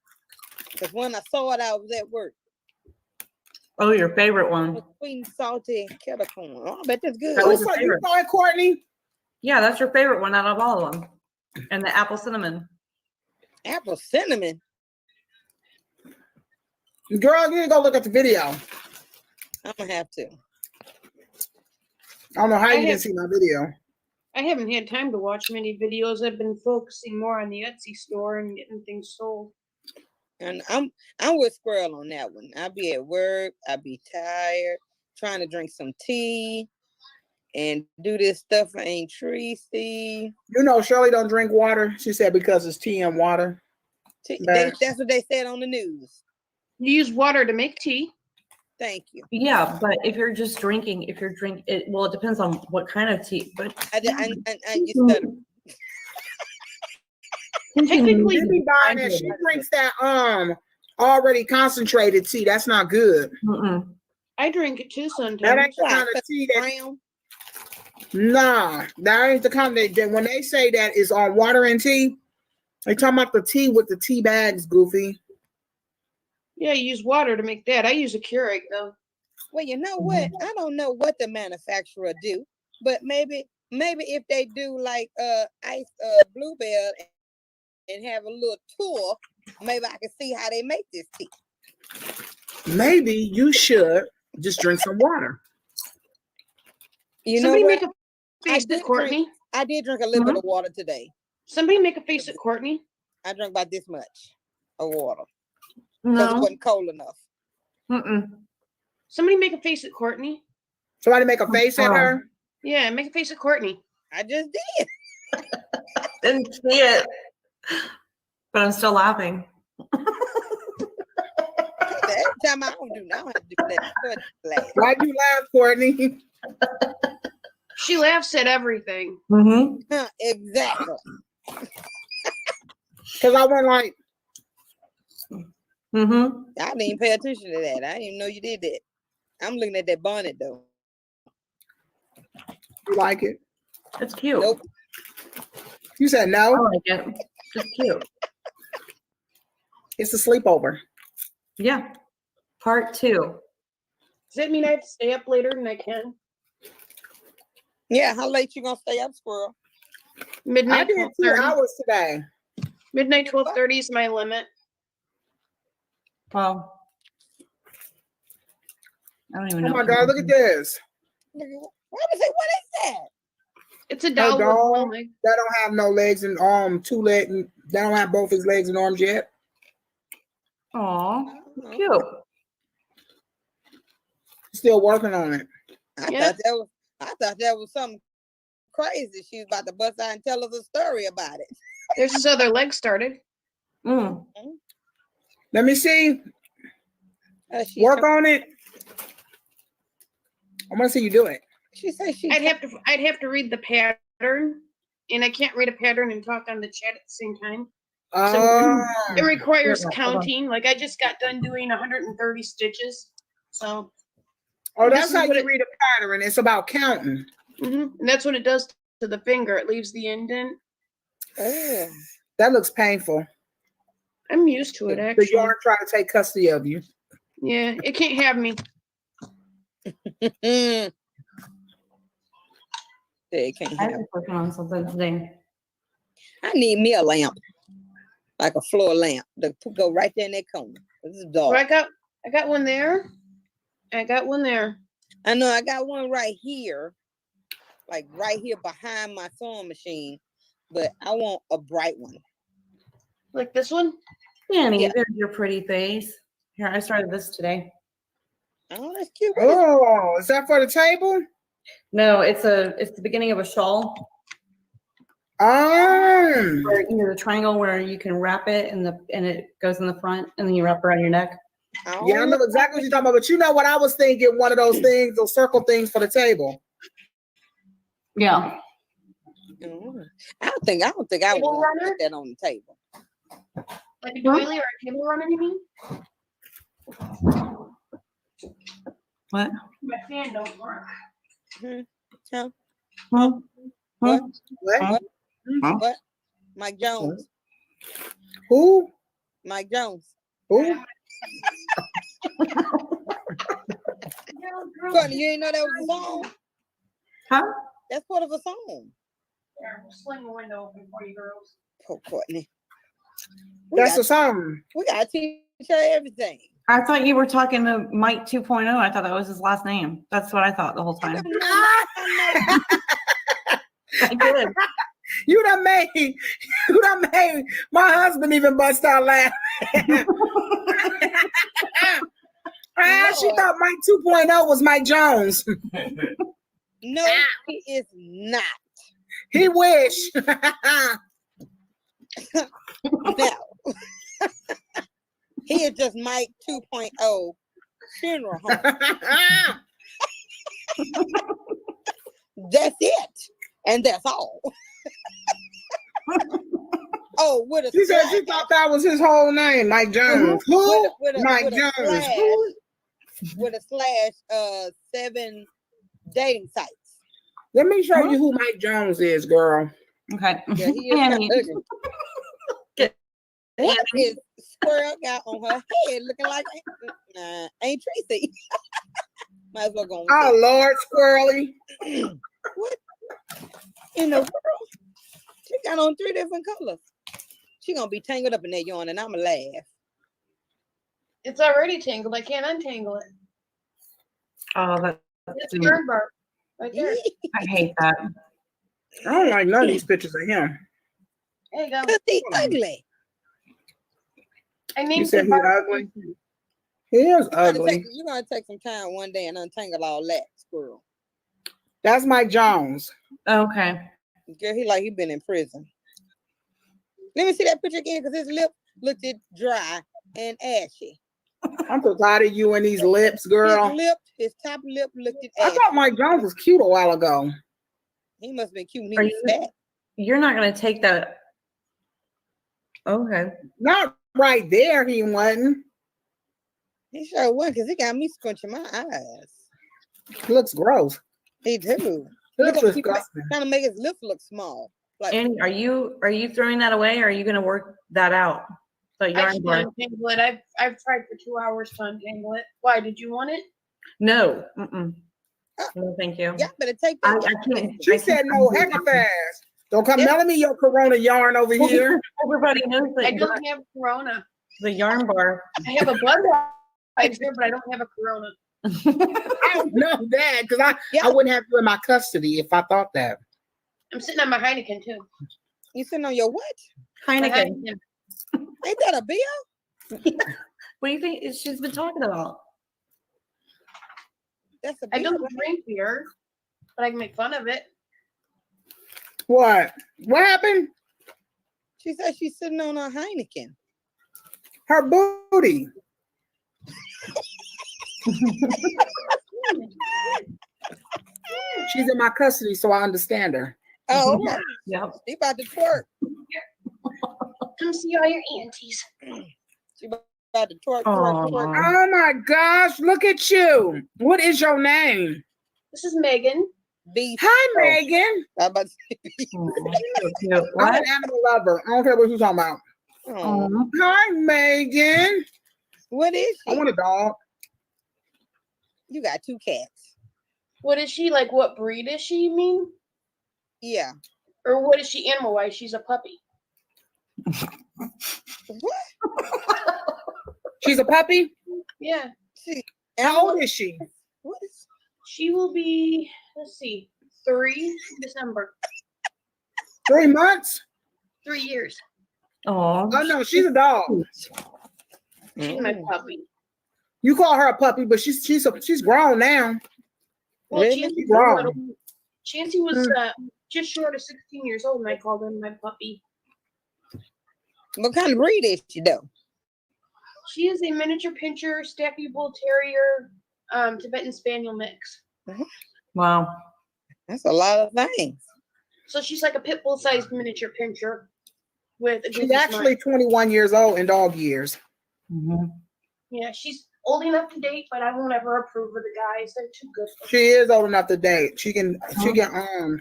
[SPEAKER 3] Because when I saw it, I was at work.
[SPEAKER 1] Oh, your favorite one.
[SPEAKER 3] Sweet and salty kettle corn. Oh, I bet that's good.
[SPEAKER 1] That
[SPEAKER 4] Oh,
[SPEAKER 1] was
[SPEAKER 4] so
[SPEAKER 1] your
[SPEAKER 4] you
[SPEAKER 1] favorite.
[SPEAKER 4] saw it, Courtney?
[SPEAKER 1] Yeah, that's your favorite one out of all of them. And the apple cinnamon.
[SPEAKER 3] Apple cinnamon.
[SPEAKER 4] Girl, you need to go look at the video.
[SPEAKER 3] I'm gonna have to.
[SPEAKER 4] I don't know how
[SPEAKER 5] I
[SPEAKER 4] you didn't
[SPEAKER 5] have-
[SPEAKER 4] see my video.
[SPEAKER 5] I haven't had time to watch many videos. I've been focusing more on the Etsy store and getting things sold.
[SPEAKER 3] And I'm with Squirrel on that one. I'll be at work. I'll be tired, trying to drink some tea and do this stuff for Aunt Tracy.
[SPEAKER 4] You know, Shirley don't drink water. She said because it's tea and water. Right.
[SPEAKER 3] That's what they said on the news.
[SPEAKER 5] You use water to make tea.
[SPEAKER 3] Thank you.
[SPEAKER 1] Yeah, but if you're just drinking, it depends on what kind of tea. But
[SPEAKER 3] I you stutter.
[SPEAKER 5] Technically,
[SPEAKER 4] She be buying that. She drinks that already concentrated tea. That's not good.
[SPEAKER 1] Mm-mm.
[SPEAKER 5] I drink it too
[SPEAKER 4] That ain't
[SPEAKER 5] sometimes.
[SPEAKER 4] the kind of tea that.
[SPEAKER 3] Brown.
[SPEAKER 4] Nah, that ain't the kind that when they say that is on water and tea, they talking about the tea with the tea bags, Goofy.
[SPEAKER 5] Yeah, you use water to make that. I use a Keurig though.
[SPEAKER 3] Well, you know what? I don't know what the manufacturer do, but maybe if they do like ice Bluebell and have a little tour, maybe I can see how they make this tea.
[SPEAKER 4] Maybe you should just drink some water.
[SPEAKER 3] You
[SPEAKER 5] Somebody
[SPEAKER 3] know
[SPEAKER 5] make
[SPEAKER 3] what?
[SPEAKER 5] a face
[SPEAKER 3] did
[SPEAKER 5] at Courtney.
[SPEAKER 3] I did drink a little bit of water today.
[SPEAKER 5] Somebody make a face at Courtney.
[SPEAKER 3] I drank about this much of water because it
[SPEAKER 1] No.
[SPEAKER 3] wasn't cold enough.
[SPEAKER 1] Mm-mm.
[SPEAKER 5] Somebody make a face at Courtney.
[SPEAKER 4] Somebody make a face at her.
[SPEAKER 5] Yeah, make a face at Courtney.
[SPEAKER 3] I just did.
[SPEAKER 1] Didn't see it. But I'm still laughing.
[SPEAKER 3] Every time I don't have to do that. But laugh.
[SPEAKER 4] Why'd you laugh, Courtney?
[SPEAKER 5] She laughs at everything.
[SPEAKER 1] Mm-hmm.
[SPEAKER 3] Huh, exactly.
[SPEAKER 4] Because I went like,
[SPEAKER 1] Mm-hmm.
[SPEAKER 3] I didn't even pay attention to that. I didn't even know you did that. I'm looking at that bonnet though.
[SPEAKER 4] you like it?
[SPEAKER 1] It's cute.
[SPEAKER 3] Nope.
[SPEAKER 4] You said
[SPEAKER 1] I
[SPEAKER 4] no.
[SPEAKER 1] like it. It's cute.
[SPEAKER 4] It's a sleepover.
[SPEAKER 1] Yeah. Part 2.
[SPEAKER 5] Does that mean I have to stay up later than I can?
[SPEAKER 3] Yeah, how late you gonna stay up, Squirrel?
[SPEAKER 4] I
[SPEAKER 5] Midnight
[SPEAKER 4] did 2
[SPEAKER 5] 12:30.
[SPEAKER 4] hours today.
[SPEAKER 5] Midnight 12:30 is my limit.
[SPEAKER 1] Well, I don't even
[SPEAKER 4] Oh
[SPEAKER 1] know.
[SPEAKER 4] my God, look at this.
[SPEAKER 3] What is that?
[SPEAKER 5] It's a doll. with
[SPEAKER 4] dog.
[SPEAKER 5] one leg.
[SPEAKER 4] That don't have no legs and 2 legs. They don't have both his legs and arms yet.
[SPEAKER 1] Aw,
[SPEAKER 3] Oh,
[SPEAKER 1] cute.
[SPEAKER 4] Still working on it.
[SPEAKER 5] Yeah.
[SPEAKER 3] I thought that was something crazy. She was about to bust out and tell us a story about it.
[SPEAKER 5] There's his other leg started.
[SPEAKER 1] Mm.
[SPEAKER 4] Let me see.
[SPEAKER 3] She
[SPEAKER 4] Work on it. I want to see you do it.
[SPEAKER 3] She said she.
[SPEAKER 5] I'd have to read the pattern, and I can't read a pattern and talk on the chat at the same time.
[SPEAKER 4] Oh,
[SPEAKER 5] It requires
[SPEAKER 1] Yeah, hold on.
[SPEAKER 5] counting. Like I just got done doing 130 stitches. So
[SPEAKER 4] Oh,
[SPEAKER 5] This
[SPEAKER 4] that's
[SPEAKER 5] is
[SPEAKER 4] how
[SPEAKER 5] what
[SPEAKER 4] you
[SPEAKER 5] it-
[SPEAKER 4] read a pattern. It's about counting.
[SPEAKER 5] And that's what it does to the finger. It leaves the indent.
[SPEAKER 3] Oh.
[SPEAKER 4] That looks painful.
[SPEAKER 5] I'm used to it,
[SPEAKER 4] The
[SPEAKER 5] actually.
[SPEAKER 4] yarn trying to take custody of you.
[SPEAKER 5] Yeah, it can't have me.
[SPEAKER 3] Mm. They can't
[SPEAKER 1] I
[SPEAKER 3] have.
[SPEAKER 1] was working on something today.
[SPEAKER 3] I need me a lamp, like a floor lamp, to go right there in that corner. This is
[SPEAKER 5] So
[SPEAKER 3] dark.
[SPEAKER 5] I got one there. I got one there.
[SPEAKER 3] I know I got one right here, like right here behind my sewing machine, but I want a bright one.
[SPEAKER 5] Like this one.
[SPEAKER 1] Danny,
[SPEAKER 3] Yeah.
[SPEAKER 1] there's your pretty face. Here, I started this today.
[SPEAKER 3] Oh, that's cute. What is-
[SPEAKER 4] Oh, is that for the table?
[SPEAKER 1] No, it's the beginning of a shawl. Or, you know, the triangle where you can wrap it and it goes in the front and then you wrap around your neck.
[SPEAKER 4] Yeah, I
[SPEAKER 3] Oh,
[SPEAKER 4] know exactly what you're talking about. But you know what I was thinking? One of those things, those circle things for the table.
[SPEAKER 1] Yeah.
[SPEAKER 3] mm. I don't think I
[SPEAKER 5] Table
[SPEAKER 3] want to
[SPEAKER 5] runner?
[SPEAKER 3] put that on the table.
[SPEAKER 5] Like a doily or a table runner, you mean?
[SPEAKER 1] What?
[SPEAKER 5] My fan don't work.
[SPEAKER 1] Huh?
[SPEAKER 3] What?
[SPEAKER 4] What?
[SPEAKER 1] Huh?
[SPEAKER 3] What? Mike Jones.
[SPEAKER 4] Who?
[SPEAKER 3] Mike Jones.
[SPEAKER 4] Who?
[SPEAKER 3] Courtney, you didn't know that was a song?
[SPEAKER 1] Huh?
[SPEAKER 3] That's part of a song.
[SPEAKER 5] There, we'll sling the window open for you girls.
[SPEAKER 3] Poor Courtney.
[SPEAKER 4] That's a song.
[SPEAKER 3] We got to teach her everything.
[SPEAKER 1] I thought you were talking to Mike 2.0. I thought that was his last name. That's what I thought the whole time. I did.
[SPEAKER 4] You done made my husband even bust out laughing. She thought Mike 2.0 was Mike Jones.
[SPEAKER 3] No, he is not.
[SPEAKER 4] He wish.
[SPEAKER 3] No. He is just Mike 2.0 funeral home. That's it. And that's all. Oh, with a
[SPEAKER 4] She said she
[SPEAKER 3] slash.
[SPEAKER 4] thought that was his whole name, Mike Jones. Who? Mike
[SPEAKER 3] with a
[SPEAKER 4] Jones.
[SPEAKER 3] slash,
[SPEAKER 4] Who?
[SPEAKER 3] with a slash, 7 dating sites.
[SPEAKER 4] Let me show you who Mike Jones is, girl.
[SPEAKER 1] Okay.
[SPEAKER 3] Yeah, he is kind
[SPEAKER 1] Annie.
[SPEAKER 3] of ugly.
[SPEAKER 1] Get-
[SPEAKER 3] What is Squirrel got on her head looking like Ain't Tracy? Might as well go on. with
[SPEAKER 4] Oh,
[SPEAKER 3] that.
[SPEAKER 4] Lord, Squirrely.
[SPEAKER 3] What in the world? She got on 3 different colors. She gonna be tangled up in that yarn, and I'ma laugh.
[SPEAKER 5] It's already tangled. I can't untangle it.
[SPEAKER 1] Oh, that's
[SPEAKER 5] It's yarn bar right there.
[SPEAKER 1] I hate that.
[SPEAKER 4] I don't like none of these pictures of him.
[SPEAKER 5] There you go.
[SPEAKER 3] Cause he ugly.
[SPEAKER 5] I
[SPEAKER 4] You
[SPEAKER 5] named
[SPEAKER 4] said
[SPEAKER 5] the
[SPEAKER 4] he's
[SPEAKER 5] bar-
[SPEAKER 4] ugly? He is ugly.
[SPEAKER 3] You're gonna take some time one day and untangle all that, Squirrel.
[SPEAKER 4] That's Mike Jones.
[SPEAKER 1] Okay.
[SPEAKER 3] Girl, he like he been in prison. Let me see that picture again, because his lip looked it dry and ashy.
[SPEAKER 4] I'm so tired of you and these lips, girl.
[SPEAKER 3] His top lip looked it
[SPEAKER 4] I
[SPEAKER 3] ashy.
[SPEAKER 4] thought Mike Jones was cute a while ago.
[SPEAKER 3] He must have been cute when he
[SPEAKER 1] Are
[SPEAKER 3] was
[SPEAKER 1] you-
[SPEAKER 3] fat.
[SPEAKER 1] You're not going to take that. Okay.
[SPEAKER 4] Not right there, he wasn't.
[SPEAKER 3] He sure was, because he got me scrunching my eyes.
[SPEAKER 4] He looks gross.
[SPEAKER 3] He do.
[SPEAKER 4] He looks
[SPEAKER 3] He's
[SPEAKER 4] disgusting.
[SPEAKER 3] trying to make his lips look small. Like
[SPEAKER 1] Annie, are you throwing that away or are you going to work that out? The
[SPEAKER 5] I
[SPEAKER 1] yarn
[SPEAKER 5] can
[SPEAKER 1] bar?
[SPEAKER 5] untangle it. I've tried for 2 hours to untangle it. Why? Did you want it?
[SPEAKER 1] No. Mm-mm. No, thank you.
[SPEAKER 3] yeah, better take
[SPEAKER 1] I
[SPEAKER 3] that.
[SPEAKER 1] can't.
[SPEAKER 4] She
[SPEAKER 1] I
[SPEAKER 4] said
[SPEAKER 1] can't
[SPEAKER 4] no
[SPEAKER 1] do
[SPEAKER 4] heck
[SPEAKER 1] that.
[SPEAKER 4] fast. Don't come
[SPEAKER 3] Yeah.
[SPEAKER 4] telling me your Corona yarn over
[SPEAKER 1] Well,
[SPEAKER 4] here.
[SPEAKER 1] Everybody knows
[SPEAKER 5] I
[SPEAKER 1] that
[SPEAKER 5] don't have corona.
[SPEAKER 1] the yarn bar.
[SPEAKER 5] I have a blood here, but I don't have a corona.
[SPEAKER 4] I don't know that because
[SPEAKER 3] Yeah.
[SPEAKER 4] I wouldn't have you in my custody if I thought that.
[SPEAKER 5] I'm sitting on my Heineken too.
[SPEAKER 3] You sitting on your what?
[SPEAKER 5] My
[SPEAKER 1] Heineken.
[SPEAKER 3] Ain't that a beer?
[SPEAKER 1] What do you think she's been talking about?
[SPEAKER 3] That's a
[SPEAKER 5] I
[SPEAKER 3] beer.
[SPEAKER 5] don't
[SPEAKER 3] right?
[SPEAKER 5] drink beer, but I can make fun of it.
[SPEAKER 4] What? What happened?
[SPEAKER 3] She said she's sitting on a Heineken.
[SPEAKER 4] Her booty. She's in my custody, so I understand her.
[SPEAKER 3] Oh, okay.
[SPEAKER 1] Yep.
[SPEAKER 3] She about to twerk.
[SPEAKER 5] Come see all your aunties.
[SPEAKER 3] She about About to twerk.
[SPEAKER 1] Aw.
[SPEAKER 4] Oh my gosh, look at you. What is your name?
[SPEAKER 5] This is Megan.
[SPEAKER 3] Beef.
[SPEAKER 4] Hi, Megan.
[SPEAKER 3] I about to say beef.
[SPEAKER 1] Aw, so cute.
[SPEAKER 4] I'm
[SPEAKER 1] What?
[SPEAKER 4] an animal lover. I don't care what you're talking about.
[SPEAKER 3] Oh,
[SPEAKER 1] Aw.
[SPEAKER 4] Hi, Megan.
[SPEAKER 3] what is
[SPEAKER 4] I
[SPEAKER 3] she?
[SPEAKER 4] want a dog.
[SPEAKER 3] You got 2 cats.
[SPEAKER 5] What is she like? What breed is she? You mean?
[SPEAKER 3] Yeah.
[SPEAKER 5] Or what is she animal wise? She's a puppy.
[SPEAKER 3] What?
[SPEAKER 4] She's a puppy.
[SPEAKER 5] Yeah.
[SPEAKER 3] She,
[SPEAKER 4] How old is she?
[SPEAKER 3] what is
[SPEAKER 5] She will be, let's see, 3 December.
[SPEAKER 4] 3 months?
[SPEAKER 5] 3 years.
[SPEAKER 1] Aw.
[SPEAKER 4] Oh no, she's a dog.
[SPEAKER 5] She's my
[SPEAKER 3] Mm.
[SPEAKER 5] puppy.
[SPEAKER 4] You call her a puppy, but she's grown now.
[SPEAKER 5] Well,
[SPEAKER 3] Really?
[SPEAKER 5] Chansey
[SPEAKER 4] Wrong.
[SPEAKER 5] was just short of 16 years old, and I called him my puppy.
[SPEAKER 3] What kind of breed is she though?
[SPEAKER 5] She is a miniature pincher, Staffy Bull Terrier, Tibetan Spaniel mix.
[SPEAKER 1] Wow.
[SPEAKER 3] That's a lot of things.
[SPEAKER 5] So she's like a pit bull sized miniature pincher with a
[SPEAKER 4] She's
[SPEAKER 5] goofy
[SPEAKER 4] actually 21 years old in dog years.
[SPEAKER 1] Mhm.
[SPEAKER 5] Yeah, she's old enough to date, but I won't ever approve of the guys. They're too good for her.
[SPEAKER 4] She is old enough to date. She can
[SPEAKER 5] Uh-huh.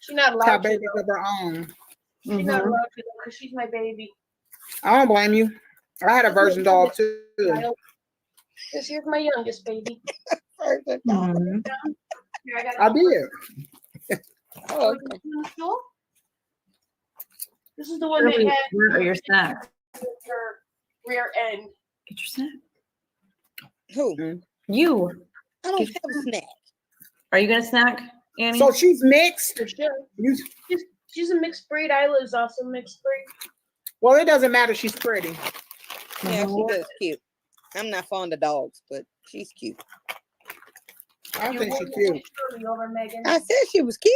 [SPEAKER 5] She's not
[SPEAKER 4] have
[SPEAKER 5] allowed to,
[SPEAKER 4] babies
[SPEAKER 5] though.
[SPEAKER 4] of her own.
[SPEAKER 5] She's not
[SPEAKER 1] Mhm.
[SPEAKER 5] allowed to, because she's my baby.
[SPEAKER 4] I don't blame you. I had a virgin dog too.
[SPEAKER 5] This here's my youngest baby.
[SPEAKER 1] Mhm.
[SPEAKER 5] Here, I got
[SPEAKER 4] I did.
[SPEAKER 3] Oh,
[SPEAKER 5] This is the one that had
[SPEAKER 1] Where are your snacks?
[SPEAKER 5] her rear end.
[SPEAKER 1] Get your snack.
[SPEAKER 3] who?
[SPEAKER 1] You.
[SPEAKER 3] I don't have a snack.
[SPEAKER 1] Are you gonna snack, Annie?
[SPEAKER 4] So she's mixed.
[SPEAKER 5] For sure.
[SPEAKER 4] You,
[SPEAKER 5] She's a mixed breed. Isla is also mixed breed.
[SPEAKER 4] well, it doesn't matter. She's pretty.
[SPEAKER 3] Yeah,
[SPEAKER 1] Mhm.
[SPEAKER 3] she is cute. I'm not fond of dogs, but she's cute.
[SPEAKER 4] I
[SPEAKER 5] You
[SPEAKER 4] think she's
[SPEAKER 5] won
[SPEAKER 4] cute.
[SPEAKER 5] the Shirley over Megan.
[SPEAKER 3] I said she was cute.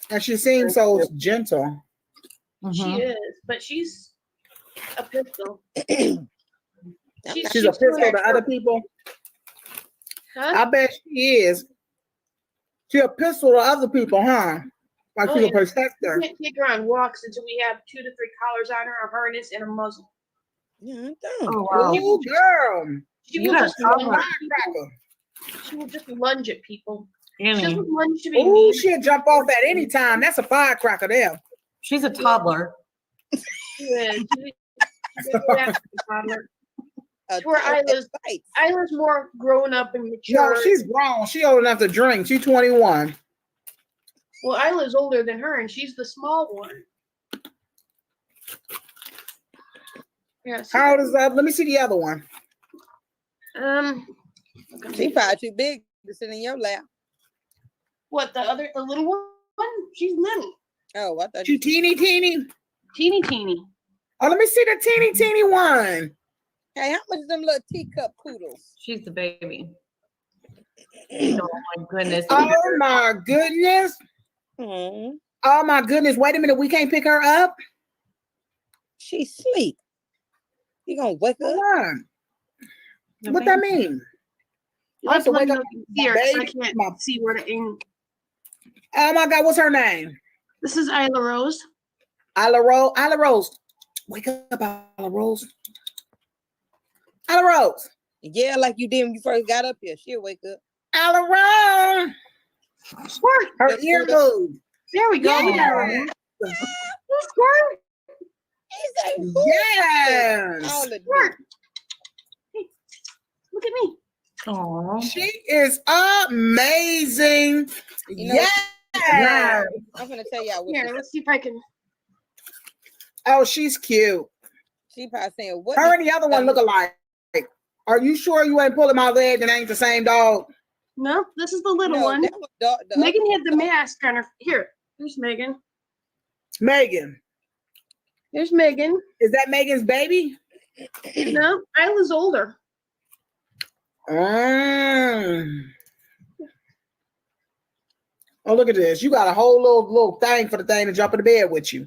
[SPEAKER 4] And she seems so gentle.
[SPEAKER 1] Mhm.
[SPEAKER 5] She is, but she's a pistol.
[SPEAKER 4] She's a pistol
[SPEAKER 5] doing
[SPEAKER 4] to
[SPEAKER 5] her-
[SPEAKER 4] other people.
[SPEAKER 5] Huh?
[SPEAKER 4] I bet she is. She's a pistol to other people, huh? Like
[SPEAKER 5] Oh,
[SPEAKER 4] she's a
[SPEAKER 5] yeah.
[SPEAKER 4] protector.
[SPEAKER 5] We can't take her on walks until we have 2 to 3 collars on her, a harness, and a muzzle.
[SPEAKER 3] Yeah, I
[SPEAKER 1] Oh
[SPEAKER 3] don't.
[SPEAKER 1] wow.
[SPEAKER 4] Oh, girl.
[SPEAKER 5] She
[SPEAKER 1] You
[SPEAKER 5] will
[SPEAKER 1] got
[SPEAKER 5] just
[SPEAKER 1] a collar.
[SPEAKER 5] lunge.
[SPEAKER 4] Firecracker.
[SPEAKER 5] She will just lunge at people. She
[SPEAKER 1] Annie.
[SPEAKER 5] doesn't lunge to be
[SPEAKER 4] Oh,
[SPEAKER 5] mean.
[SPEAKER 4] she'll jump off at any time. That's a firecracker there.
[SPEAKER 1] She's a toddler.
[SPEAKER 5] She is. She's a nasty toddler.
[SPEAKER 3] A
[SPEAKER 5] Poor
[SPEAKER 3] dog that
[SPEAKER 5] Isla's-
[SPEAKER 3] bites.
[SPEAKER 5] Isla's more grown up and mature.
[SPEAKER 4] No, she's grown. She old enough to drink. She's 21.
[SPEAKER 5] Well, Isla's older than her, and she's the small one. Yeah. so-
[SPEAKER 4] How old is that? Let me see the other one.
[SPEAKER 3] She probably too big to sit in your lap.
[SPEAKER 5] What, the little one? She's little,
[SPEAKER 3] Oh, I thought
[SPEAKER 4] She teeny.
[SPEAKER 5] teeny.
[SPEAKER 4] Oh, let me see the teeny one.
[SPEAKER 3] Hey, how much them little teacup poodles?
[SPEAKER 1] She's the baby. Oh my goodness.
[SPEAKER 4] Oh my goodness.
[SPEAKER 3] Hmm.
[SPEAKER 4] Oh my goodness. Wait a minute. We can't pick her up.
[SPEAKER 3] She sleep. You gonna wake
[SPEAKER 4] Hold
[SPEAKER 3] up?
[SPEAKER 4] on.
[SPEAKER 1] The
[SPEAKER 4] What that
[SPEAKER 1] baby.
[SPEAKER 4] mean?
[SPEAKER 5] You
[SPEAKER 4] I
[SPEAKER 5] have
[SPEAKER 4] have to
[SPEAKER 5] to let
[SPEAKER 4] wake
[SPEAKER 5] me
[SPEAKER 4] up
[SPEAKER 5] know if you see her,
[SPEAKER 4] my
[SPEAKER 5] 'cause I
[SPEAKER 4] baby.
[SPEAKER 5] can't see where to aim.
[SPEAKER 4] Oh my God. What's her name?
[SPEAKER 5] This is Isla Rose.
[SPEAKER 4] Isla Rose. Isla Rose. Wake up, Isla Rose. Isla Rose.
[SPEAKER 3] Yeah, like you did when you first got up here. She'll wake up.
[SPEAKER 4] Isla Rose.
[SPEAKER 5] Squirt.
[SPEAKER 4] Her
[SPEAKER 3] Let's
[SPEAKER 4] ear
[SPEAKER 3] do this.
[SPEAKER 4] moved.
[SPEAKER 5] There we go.
[SPEAKER 4] Yeah.
[SPEAKER 5] Squirt.
[SPEAKER 3] He's like, who?
[SPEAKER 4] Yes.
[SPEAKER 3] All the
[SPEAKER 5] Squirt. Hey, look at me.
[SPEAKER 1] Aw.
[SPEAKER 4] She is amazing.
[SPEAKER 3] You know-
[SPEAKER 4] Yes.
[SPEAKER 3] I'm gonna tell y'all what
[SPEAKER 5] Here,
[SPEAKER 3] this-
[SPEAKER 5] let's see if I can.
[SPEAKER 4] Oh, she's cute.
[SPEAKER 3] she probably saying what.
[SPEAKER 4] Her and the other one look alike. Are you sure you ain't pulling my leg and ain't the same dog?
[SPEAKER 5] No, this is the little
[SPEAKER 3] No,
[SPEAKER 5] one.
[SPEAKER 3] that was the
[SPEAKER 5] Megan
[SPEAKER 3] other
[SPEAKER 5] had the
[SPEAKER 3] dog.
[SPEAKER 5] mask on her. Here, there's Megan.
[SPEAKER 4] Megan.
[SPEAKER 5] There's Megan.
[SPEAKER 4] Is that Megan's baby?
[SPEAKER 5] No, Isla's older.
[SPEAKER 4] Mm. Oh, look at this. You got a whole little thing for the thing to jump in the bed with you.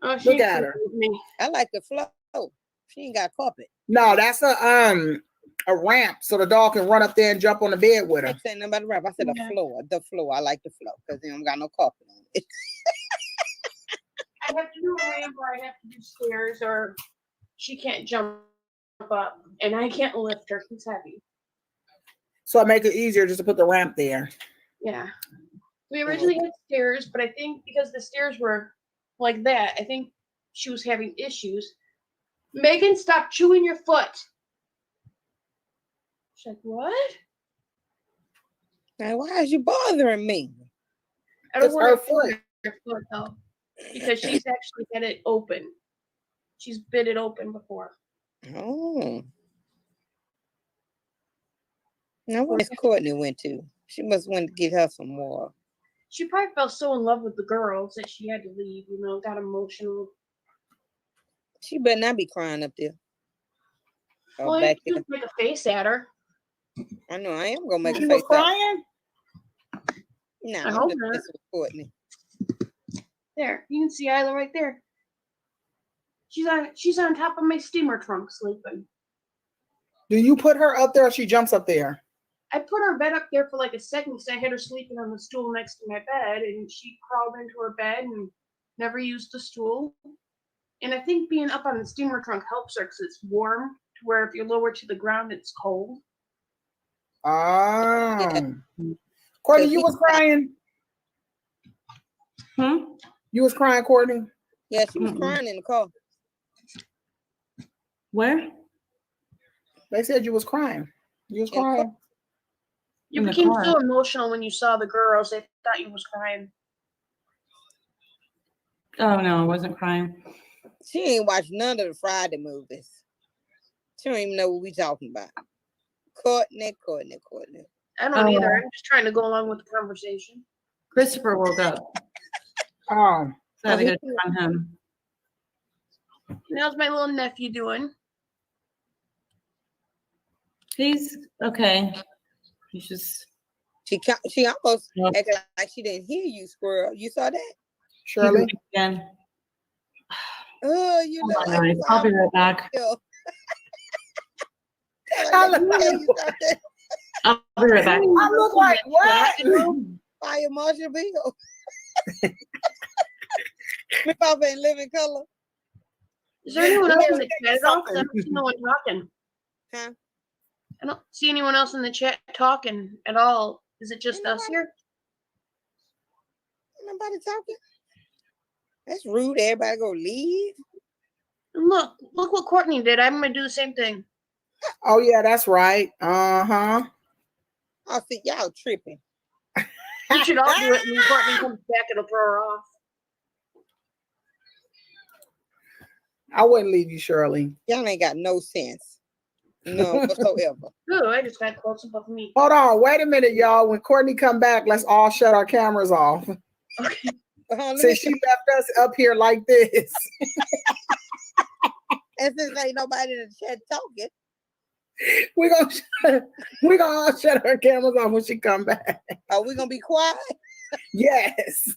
[SPEAKER 5] Oh, she
[SPEAKER 4] Look at her.
[SPEAKER 5] with me.
[SPEAKER 3] I like the flow. She ain't got carpet.
[SPEAKER 4] No, that's a ramp so the dog can run up there and jump on the bed with
[SPEAKER 3] I
[SPEAKER 4] her.
[SPEAKER 3] ain't saying nothing about the ramp. I said
[SPEAKER 5] Yeah.
[SPEAKER 3] the floor. The floor. I like the floor because they don't got no carpet on it.
[SPEAKER 5] I have to do a ramp or I have to do stairs or she can't jump up and I can't lift her. She's heavy.
[SPEAKER 4] So I make it easier just to put the ramp there.
[SPEAKER 5] Yeah. We originally had stairs, but I think because the stairs were like that, I think she was having issues. Megan, stop chewing your foot. She's like, what?
[SPEAKER 3] Now, why is you bothering me?
[SPEAKER 5] I don't
[SPEAKER 4] It's
[SPEAKER 5] want
[SPEAKER 4] her
[SPEAKER 5] to
[SPEAKER 4] foot.
[SPEAKER 5] her foot though, because she's actually had it open. She's bit it open before.
[SPEAKER 3] Oh. Now, where Miss Courtney went to? She must want to get her some more.
[SPEAKER 5] She probably fell so in love with the girls that she had to leave, got emotional.
[SPEAKER 3] She better not be crying up there. Or
[SPEAKER 5] Well,
[SPEAKER 3] back
[SPEAKER 5] you
[SPEAKER 3] there.
[SPEAKER 5] just make a face at her.
[SPEAKER 3] I know I am gonna make
[SPEAKER 4] She
[SPEAKER 3] a
[SPEAKER 4] was
[SPEAKER 3] face out.
[SPEAKER 4] crying?
[SPEAKER 3] No,
[SPEAKER 5] I
[SPEAKER 3] I'm
[SPEAKER 5] hope
[SPEAKER 3] just
[SPEAKER 5] not.
[SPEAKER 3] messing with Courtney.
[SPEAKER 5] There, you can see Isla right there. She's on top of my steamer trunk sleeping.
[SPEAKER 4] Do you put her up there or she jumps up there?
[SPEAKER 5] I put her bed up there for like a second because I had her sleeping on the stool next to my bed, and she crawled into her bed and never used the stool. And I think being up on the steamer trunk helps her because it's warm, to where if you're lower to the ground, it's cold.
[SPEAKER 4] Oh. Courtney, you was crying? You was crying, Courtney?
[SPEAKER 3] Yeah, she was
[SPEAKER 1] Mm-mm.
[SPEAKER 3] crying in the car.
[SPEAKER 1] Where?
[SPEAKER 4] They said you was crying. You was
[SPEAKER 3] In the car.
[SPEAKER 4] crying?
[SPEAKER 5] You
[SPEAKER 1] In the
[SPEAKER 5] became
[SPEAKER 1] car.
[SPEAKER 5] so emotional when you saw the girls. They thought you was crying.
[SPEAKER 1] Oh no, I wasn't crying.
[SPEAKER 3] She ain't watched none of the Friday movies. She don't even know what we talking about. Courtney.
[SPEAKER 5] I don't either. I'm just trying to go along with the conversation.
[SPEAKER 1] Christopher woke up.
[SPEAKER 4] Oh.
[SPEAKER 1] So I had to go check on him.
[SPEAKER 5] How's my little nephew doing?
[SPEAKER 1] He's okay. He's just
[SPEAKER 3] She almost
[SPEAKER 1] Yep.
[SPEAKER 3] acted like she didn't hear you, squirrel. You saw that?
[SPEAKER 4] Shirley?
[SPEAKER 1] again.
[SPEAKER 3] Oh, you know.
[SPEAKER 1] Oh my God, I'll be right back.
[SPEAKER 4] I
[SPEAKER 1] I'll be right back.
[SPEAKER 4] I look like what?
[SPEAKER 3] Fire Marshall Bill. Me Papa in living color.
[SPEAKER 5] Is there anyone else in the
[SPEAKER 4] Yeah,
[SPEAKER 5] chat at all? 'Cause I don't see no one talking.
[SPEAKER 3] Huh?
[SPEAKER 5] I don't see anyone else in the chat talking at all. Is it just us here?
[SPEAKER 3] Nobody talking. That's rude. Everybody go leave.
[SPEAKER 5] And look what Courtney did. I'm gonna do the same thing.
[SPEAKER 4] Oh yeah, that's right. Uh-huh.
[SPEAKER 3] I see y'all tripping.
[SPEAKER 5] We should all do it, and when Courtney comes back, it'll throw her off.
[SPEAKER 4] I wouldn't leave you, Shirley.
[SPEAKER 3] Y'all ain't got no sense. No whatsoever.
[SPEAKER 5] Ooh, I just got close above me.
[SPEAKER 4] Hold on, wait a minute, y'all. When Courtney come back, let's all shut our cameras off.
[SPEAKER 5] Okay.
[SPEAKER 4] Since she left us up here like this.
[SPEAKER 3] And since ain't nobody in the chat talking,
[SPEAKER 4] we gonna all shut our cameras off when she come back.
[SPEAKER 3] are we gonna be quiet?
[SPEAKER 4] Yes.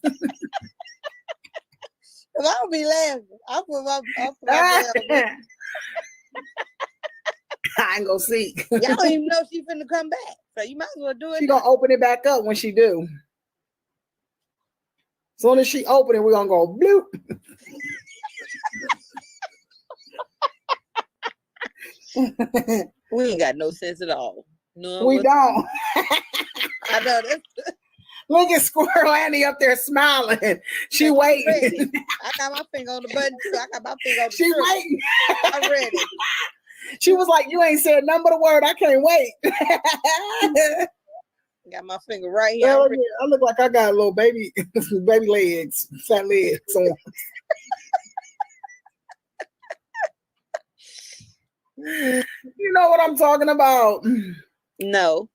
[SPEAKER 3] Cause I'll be laughing. I'll put my
[SPEAKER 4] I ain't gonna see.
[SPEAKER 3] y'all don't even know she finna come back. So you might as well do it.
[SPEAKER 4] She gonna open it back up when she do. Soon as she open it, we're gonna go bloop.
[SPEAKER 3] We ain't got no sense at all. No,
[SPEAKER 4] We don't.
[SPEAKER 3] I know that's
[SPEAKER 4] Look at Squirrel Annie up there smiling. She waiting.
[SPEAKER 3] ready. I got my finger on the button too. I got my finger on the
[SPEAKER 4] She
[SPEAKER 3] trigger.
[SPEAKER 4] waiting.
[SPEAKER 3] I'm ready.
[SPEAKER 4] She was like, "You ain't said nothing but a word. I can't wait."
[SPEAKER 3] Got my finger right here.
[SPEAKER 4] Hell
[SPEAKER 3] I'm
[SPEAKER 4] yeah,
[SPEAKER 3] ready.
[SPEAKER 4] I look like I got a little baby legs, fat legs on. You know what I'm talking about?
[SPEAKER 3] No.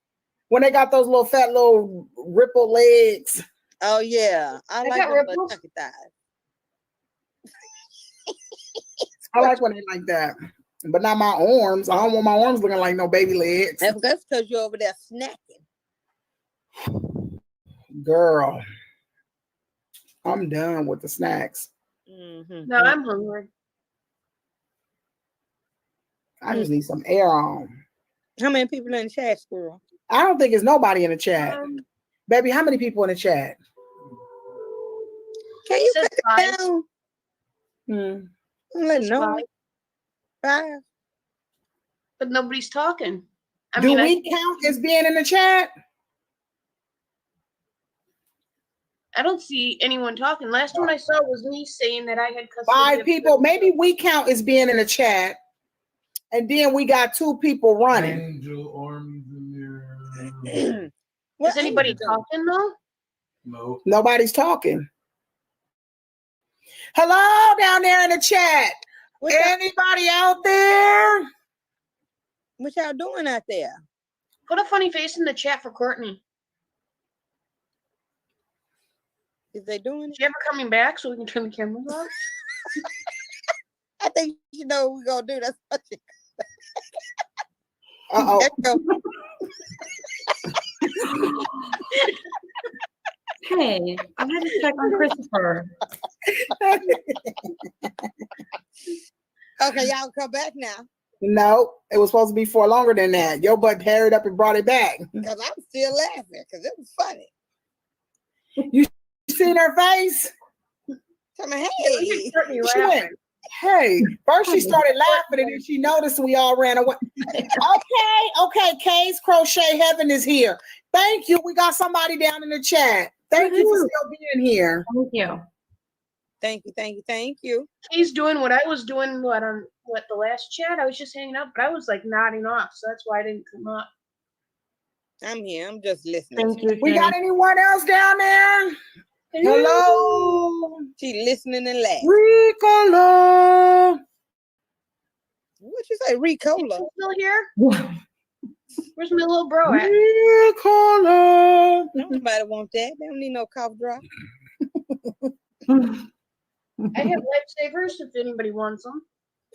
[SPEAKER 4] When they got those little fat little ripple legs.
[SPEAKER 3] Oh yeah. I
[SPEAKER 5] They
[SPEAKER 3] like
[SPEAKER 5] got
[SPEAKER 3] those little
[SPEAKER 5] ripples?
[SPEAKER 3] chunky thighs.
[SPEAKER 4] I like when they like that. But not my arms. I don't want my arms looking like no baby legs.
[SPEAKER 3] That's because you're over there snacking.
[SPEAKER 4] Girl, I'm done with the snacks.
[SPEAKER 3] Mm-hmm.
[SPEAKER 5] No, I'm hungry.
[SPEAKER 4] I just need some air on.
[SPEAKER 3] How many people in the chat, Squirrel?
[SPEAKER 4] I don't think it's nobody in the chat. Baby, how many people in the chat?
[SPEAKER 3] Can you
[SPEAKER 5] Says
[SPEAKER 3] cut it
[SPEAKER 5] 5.
[SPEAKER 3] down?
[SPEAKER 4] Hmm.
[SPEAKER 3] Let
[SPEAKER 5] It's
[SPEAKER 3] know.
[SPEAKER 5] five,
[SPEAKER 3] 5.
[SPEAKER 5] but nobody's talking. I
[SPEAKER 4] Do
[SPEAKER 5] mean,
[SPEAKER 4] we count as being in the chat?
[SPEAKER 5] I don't see anyone talking. Last one I saw was me saying that I had custody.
[SPEAKER 4] 5
[SPEAKER 5] of
[SPEAKER 4] people.
[SPEAKER 5] the-
[SPEAKER 4] Maybe we count as being in the chat. And then we got 2 people running.
[SPEAKER 6] Angel Army's in there.
[SPEAKER 3] What
[SPEAKER 5] Is anybody
[SPEAKER 3] Angel doing?
[SPEAKER 5] talking though?
[SPEAKER 6] No.
[SPEAKER 4] Nobody's talking. Hello down there in the chat.
[SPEAKER 3] What y'all,
[SPEAKER 4] Anybody out there?
[SPEAKER 3] what y'all doing out there?
[SPEAKER 5] Put a funny face in the chat for Courtney.
[SPEAKER 3] Is they doing
[SPEAKER 5] Is
[SPEAKER 3] it?
[SPEAKER 5] she ever coming back so we can turn the cameras off?
[SPEAKER 3] I think you know what we're gonna do. That's what you
[SPEAKER 4] Uh-oh.
[SPEAKER 3] There you go.
[SPEAKER 1] Hey, I had to check on Christopher.
[SPEAKER 3] Okay, y'all come back now.
[SPEAKER 4] No, it was supposed to be for longer than that. Your butt hurried up and brought it back.
[SPEAKER 3] Because I'm still laughing because it was funny.
[SPEAKER 4] You seen her face?
[SPEAKER 3] Tell me,
[SPEAKER 5] Look
[SPEAKER 3] hey.
[SPEAKER 5] at Courtney
[SPEAKER 4] She
[SPEAKER 5] laughing.
[SPEAKER 4] went, hey. First she started laughing and then she noticed we all ran away. Okay, Kay's Crochet Heaven is here. Thank you. We got somebody down in the chat. Thank you for still being here.
[SPEAKER 1] Thank you.
[SPEAKER 3] Thank you, thank you, thank you.
[SPEAKER 5] He's doing what I was doing on the last chat. I was just hanging out, but I was like nodding off, so that's why I didn't come up.
[SPEAKER 3] I'm here. I'm just listening.
[SPEAKER 1] Thank you.
[SPEAKER 4] We got anyone else down there? Hello?
[SPEAKER 3] She listening and laughing.
[SPEAKER 4] Ricola.
[SPEAKER 3] What you say, Ricola?
[SPEAKER 5] Still here? Where's my little bro at?
[SPEAKER 4] Ricola.
[SPEAKER 3] Nobody want that. They don't need no cough drop.
[SPEAKER 5] I have lifesavers if anybody wants them.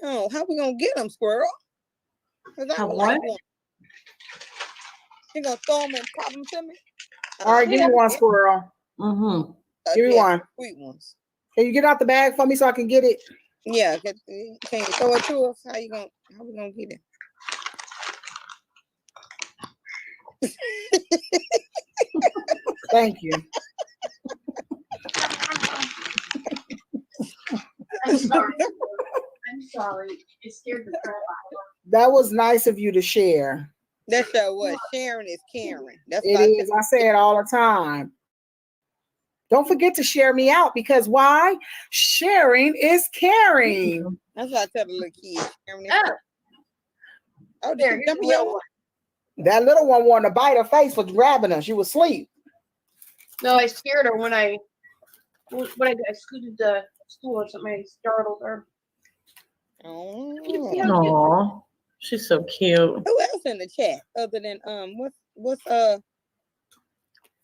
[SPEAKER 3] Oh, how we gonna get them, squirrel? 'Cause I
[SPEAKER 1] Have
[SPEAKER 3] would like
[SPEAKER 1] what?
[SPEAKER 3] one. You gonna throw them and pop them to me?
[SPEAKER 4] All right, give me one, squirrel.
[SPEAKER 1] Mm-hmm.
[SPEAKER 4] Give me one.
[SPEAKER 3] Sweet ones.
[SPEAKER 4] Can you get out the bag for me so I can get it?
[SPEAKER 3] Yeah, can you throw it to us? How we gonna get it?
[SPEAKER 4] Thank you.
[SPEAKER 5] I'm sorry. I'm sorry. It scared the crap out
[SPEAKER 4] That was nice of you to share.
[SPEAKER 3] That's what sharing is caring. That's
[SPEAKER 4] It
[SPEAKER 3] what
[SPEAKER 4] is. I say it all the time. Don't forget to share me out because why? Sharing is caring.
[SPEAKER 3] That's what I tell the little kids. Sharing is
[SPEAKER 5] Oh.
[SPEAKER 3] caring. Oh,
[SPEAKER 5] There,
[SPEAKER 3] there,
[SPEAKER 5] here's
[SPEAKER 3] dump
[SPEAKER 5] the
[SPEAKER 3] your
[SPEAKER 5] little
[SPEAKER 3] one.
[SPEAKER 4] That little one wanted to bite her face for grabbing her. She was asleep.
[SPEAKER 5] No, I scared her when I scooted the stool or something. I startled her.
[SPEAKER 3] Oh.
[SPEAKER 1] Aw, she's so cute.
[SPEAKER 3] Who else in the chat other than what's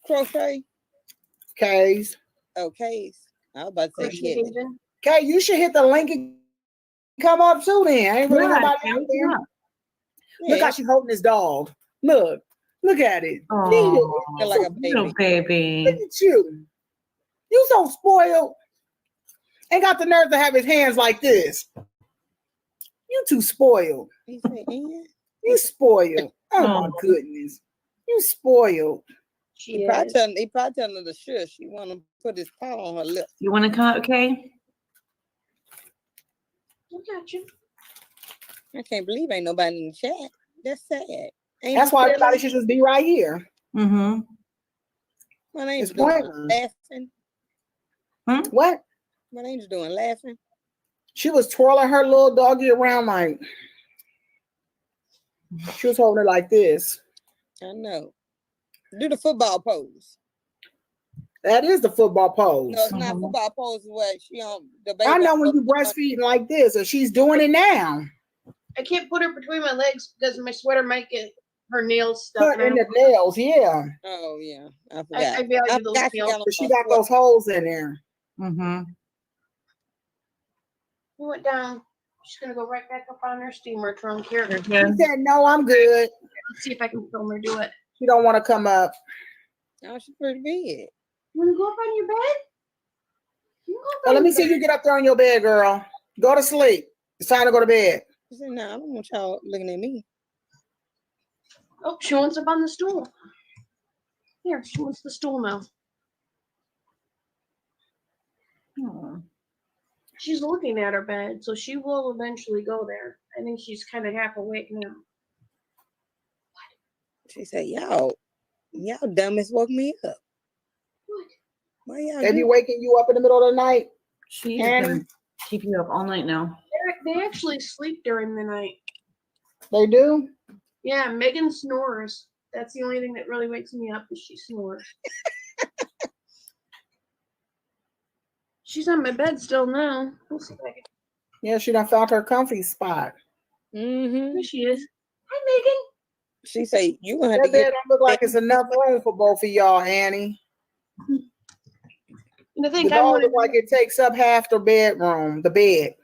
[SPEAKER 3] crochet?
[SPEAKER 4] Kays.
[SPEAKER 3] Okay. I was about to say
[SPEAKER 5] Crochet
[SPEAKER 3] get it.
[SPEAKER 5] Haven.
[SPEAKER 4] Kay, you should hit the link and come up too then. Ain't really nobody out there. Look
[SPEAKER 3] Yeah,
[SPEAKER 4] how she's holding this dog. Look. Look at it.
[SPEAKER 1] Oh,
[SPEAKER 3] feel like a baby.
[SPEAKER 1] little
[SPEAKER 4] Look
[SPEAKER 1] baby.
[SPEAKER 4] at you. You so spoiled. Ain't got the nerve to have his hands like this. You too spoiled.
[SPEAKER 3] He said, yeah.
[SPEAKER 4] You spoiled. Oh my
[SPEAKER 1] Oh.
[SPEAKER 4] goodness. You spoiled.
[SPEAKER 5] She
[SPEAKER 3] He probably
[SPEAKER 5] is.
[SPEAKER 3] telling her to shush. He want to put his paw on her lip.
[SPEAKER 1] You want to come up, Kay?
[SPEAKER 5] I got you.
[SPEAKER 3] I can't believe ain't nobody in the chat. That's sad. Ain't
[SPEAKER 4] That's why everybody should just be right here.
[SPEAKER 1] Mm-hmm.
[SPEAKER 3] What
[SPEAKER 4] It's
[SPEAKER 3] Angel doing?
[SPEAKER 4] pointless.
[SPEAKER 3] Laughing?
[SPEAKER 4] What?
[SPEAKER 3] What Angel doing? Laughing?
[SPEAKER 4] She was twirling her little doggy around like she was holding it like this.
[SPEAKER 3] I know. Do the football pose.
[SPEAKER 4] That is the football pose.
[SPEAKER 3] No, it's not
[SPEAKER 1] Mhm.
[SPEAKER 3] football pose. What she on the baby?
[SPEAKER 4] I know when you breastfeeding like this, and she's doing it now.
[SPEAKER 5] I can't put her between my legs because my sweater might get her nails stuck.
[SPEAKER 4] Cut in the nails, yeah.
[SPEAKER 3] Oh yeah, I
[SPEAKER 5] I
[SPEAKER 3] forgot.
[SPEAKER 5] value
[SPEAKER 3] I
[SPEAKER 5] those
[SPEAKER 3] forgot she
[SPEAKER 5] nails.
[SPEAKER 3] got
[SPEAKER 4] But she got those holes in there.
[SPEAKER 1] Mm-hmm.
[SPEAKER 5] We went down. She's gonna go right back up on her steamer trunk here.
[SPEAKER 1] You're
[SPEAKER 4] She
[SPEAKER 1] good.
[SPEAKER 4] said, "No, I'm good."
[SPEAKER 5] Let's see if I can film her do it.
[SPEAKER 4] She don't want to come up.
[SPEAKER 3] Oh, she's pretty big.
[SPEAKER 5] You wanna go up on your bed? You can go up
[SPEAKER 4] Well,
[SPEAKER 5] on
[SPEAKER 4] let me
[SPEAKER 5] your
[SPEAKER 4] see you get up there on your bed, girl. Go to sleep. It's time to go to bed.
[SPEAKER 3] She said, "No, I don't want y'all looking at me."
[SPEAKER 5] Oh, she wants up on the stool. Here, she wants the stool now.
[SPEAKER 1] Aw.
[SPEAKER 5] She's looking at her bed, so she will eventually go there. I think she's kind of half awake now.
[SPEAKER 3] She said, y'all dumbass woke me up.
[SPEAKER 5] What?
[SPEAKER 3] Why y'all
[SPEAKER 4] They be
[SPEAKER 3] do?
[SPEAKER 4] waking you up in the middle of the night.
[SPEAKER 1] She's
[SPEAKER 4] Annie?
[SPEAKER 1] gonna keep you up all night now.
[SPEAKER 5] They actually sleep during the night.
[SPEAKER 4] They do?
[SPEAKER 5] Yeah, Megan snores. That's the only thing that really wakes me up is she snores. She's on my bed still now. We'll see if I can.
[SPEAKER 4] Yeah, she done found her comfy spot.
[SPEAKER 3] Mm-hmm.
[SPEAKER 5] There she is. Hi, Megan.
[SPEAKER 3] She said, you gonna have
[SPEAKER 4] That
[SPEAKER 3] to
[SPEAKER 4] bed
[SPEAKER 3] get
[SPEAKER 4] don't look like it's enough room for both of y'all, Annie.
[SPEAKER 5] And I
[SPEAKER 4] The
[SPEAKER 5] think I
[SPEAKER 4] dog
[SPEAKER 5] want
[SPEAKER 4] look like it takes up half the bedroom, the bed.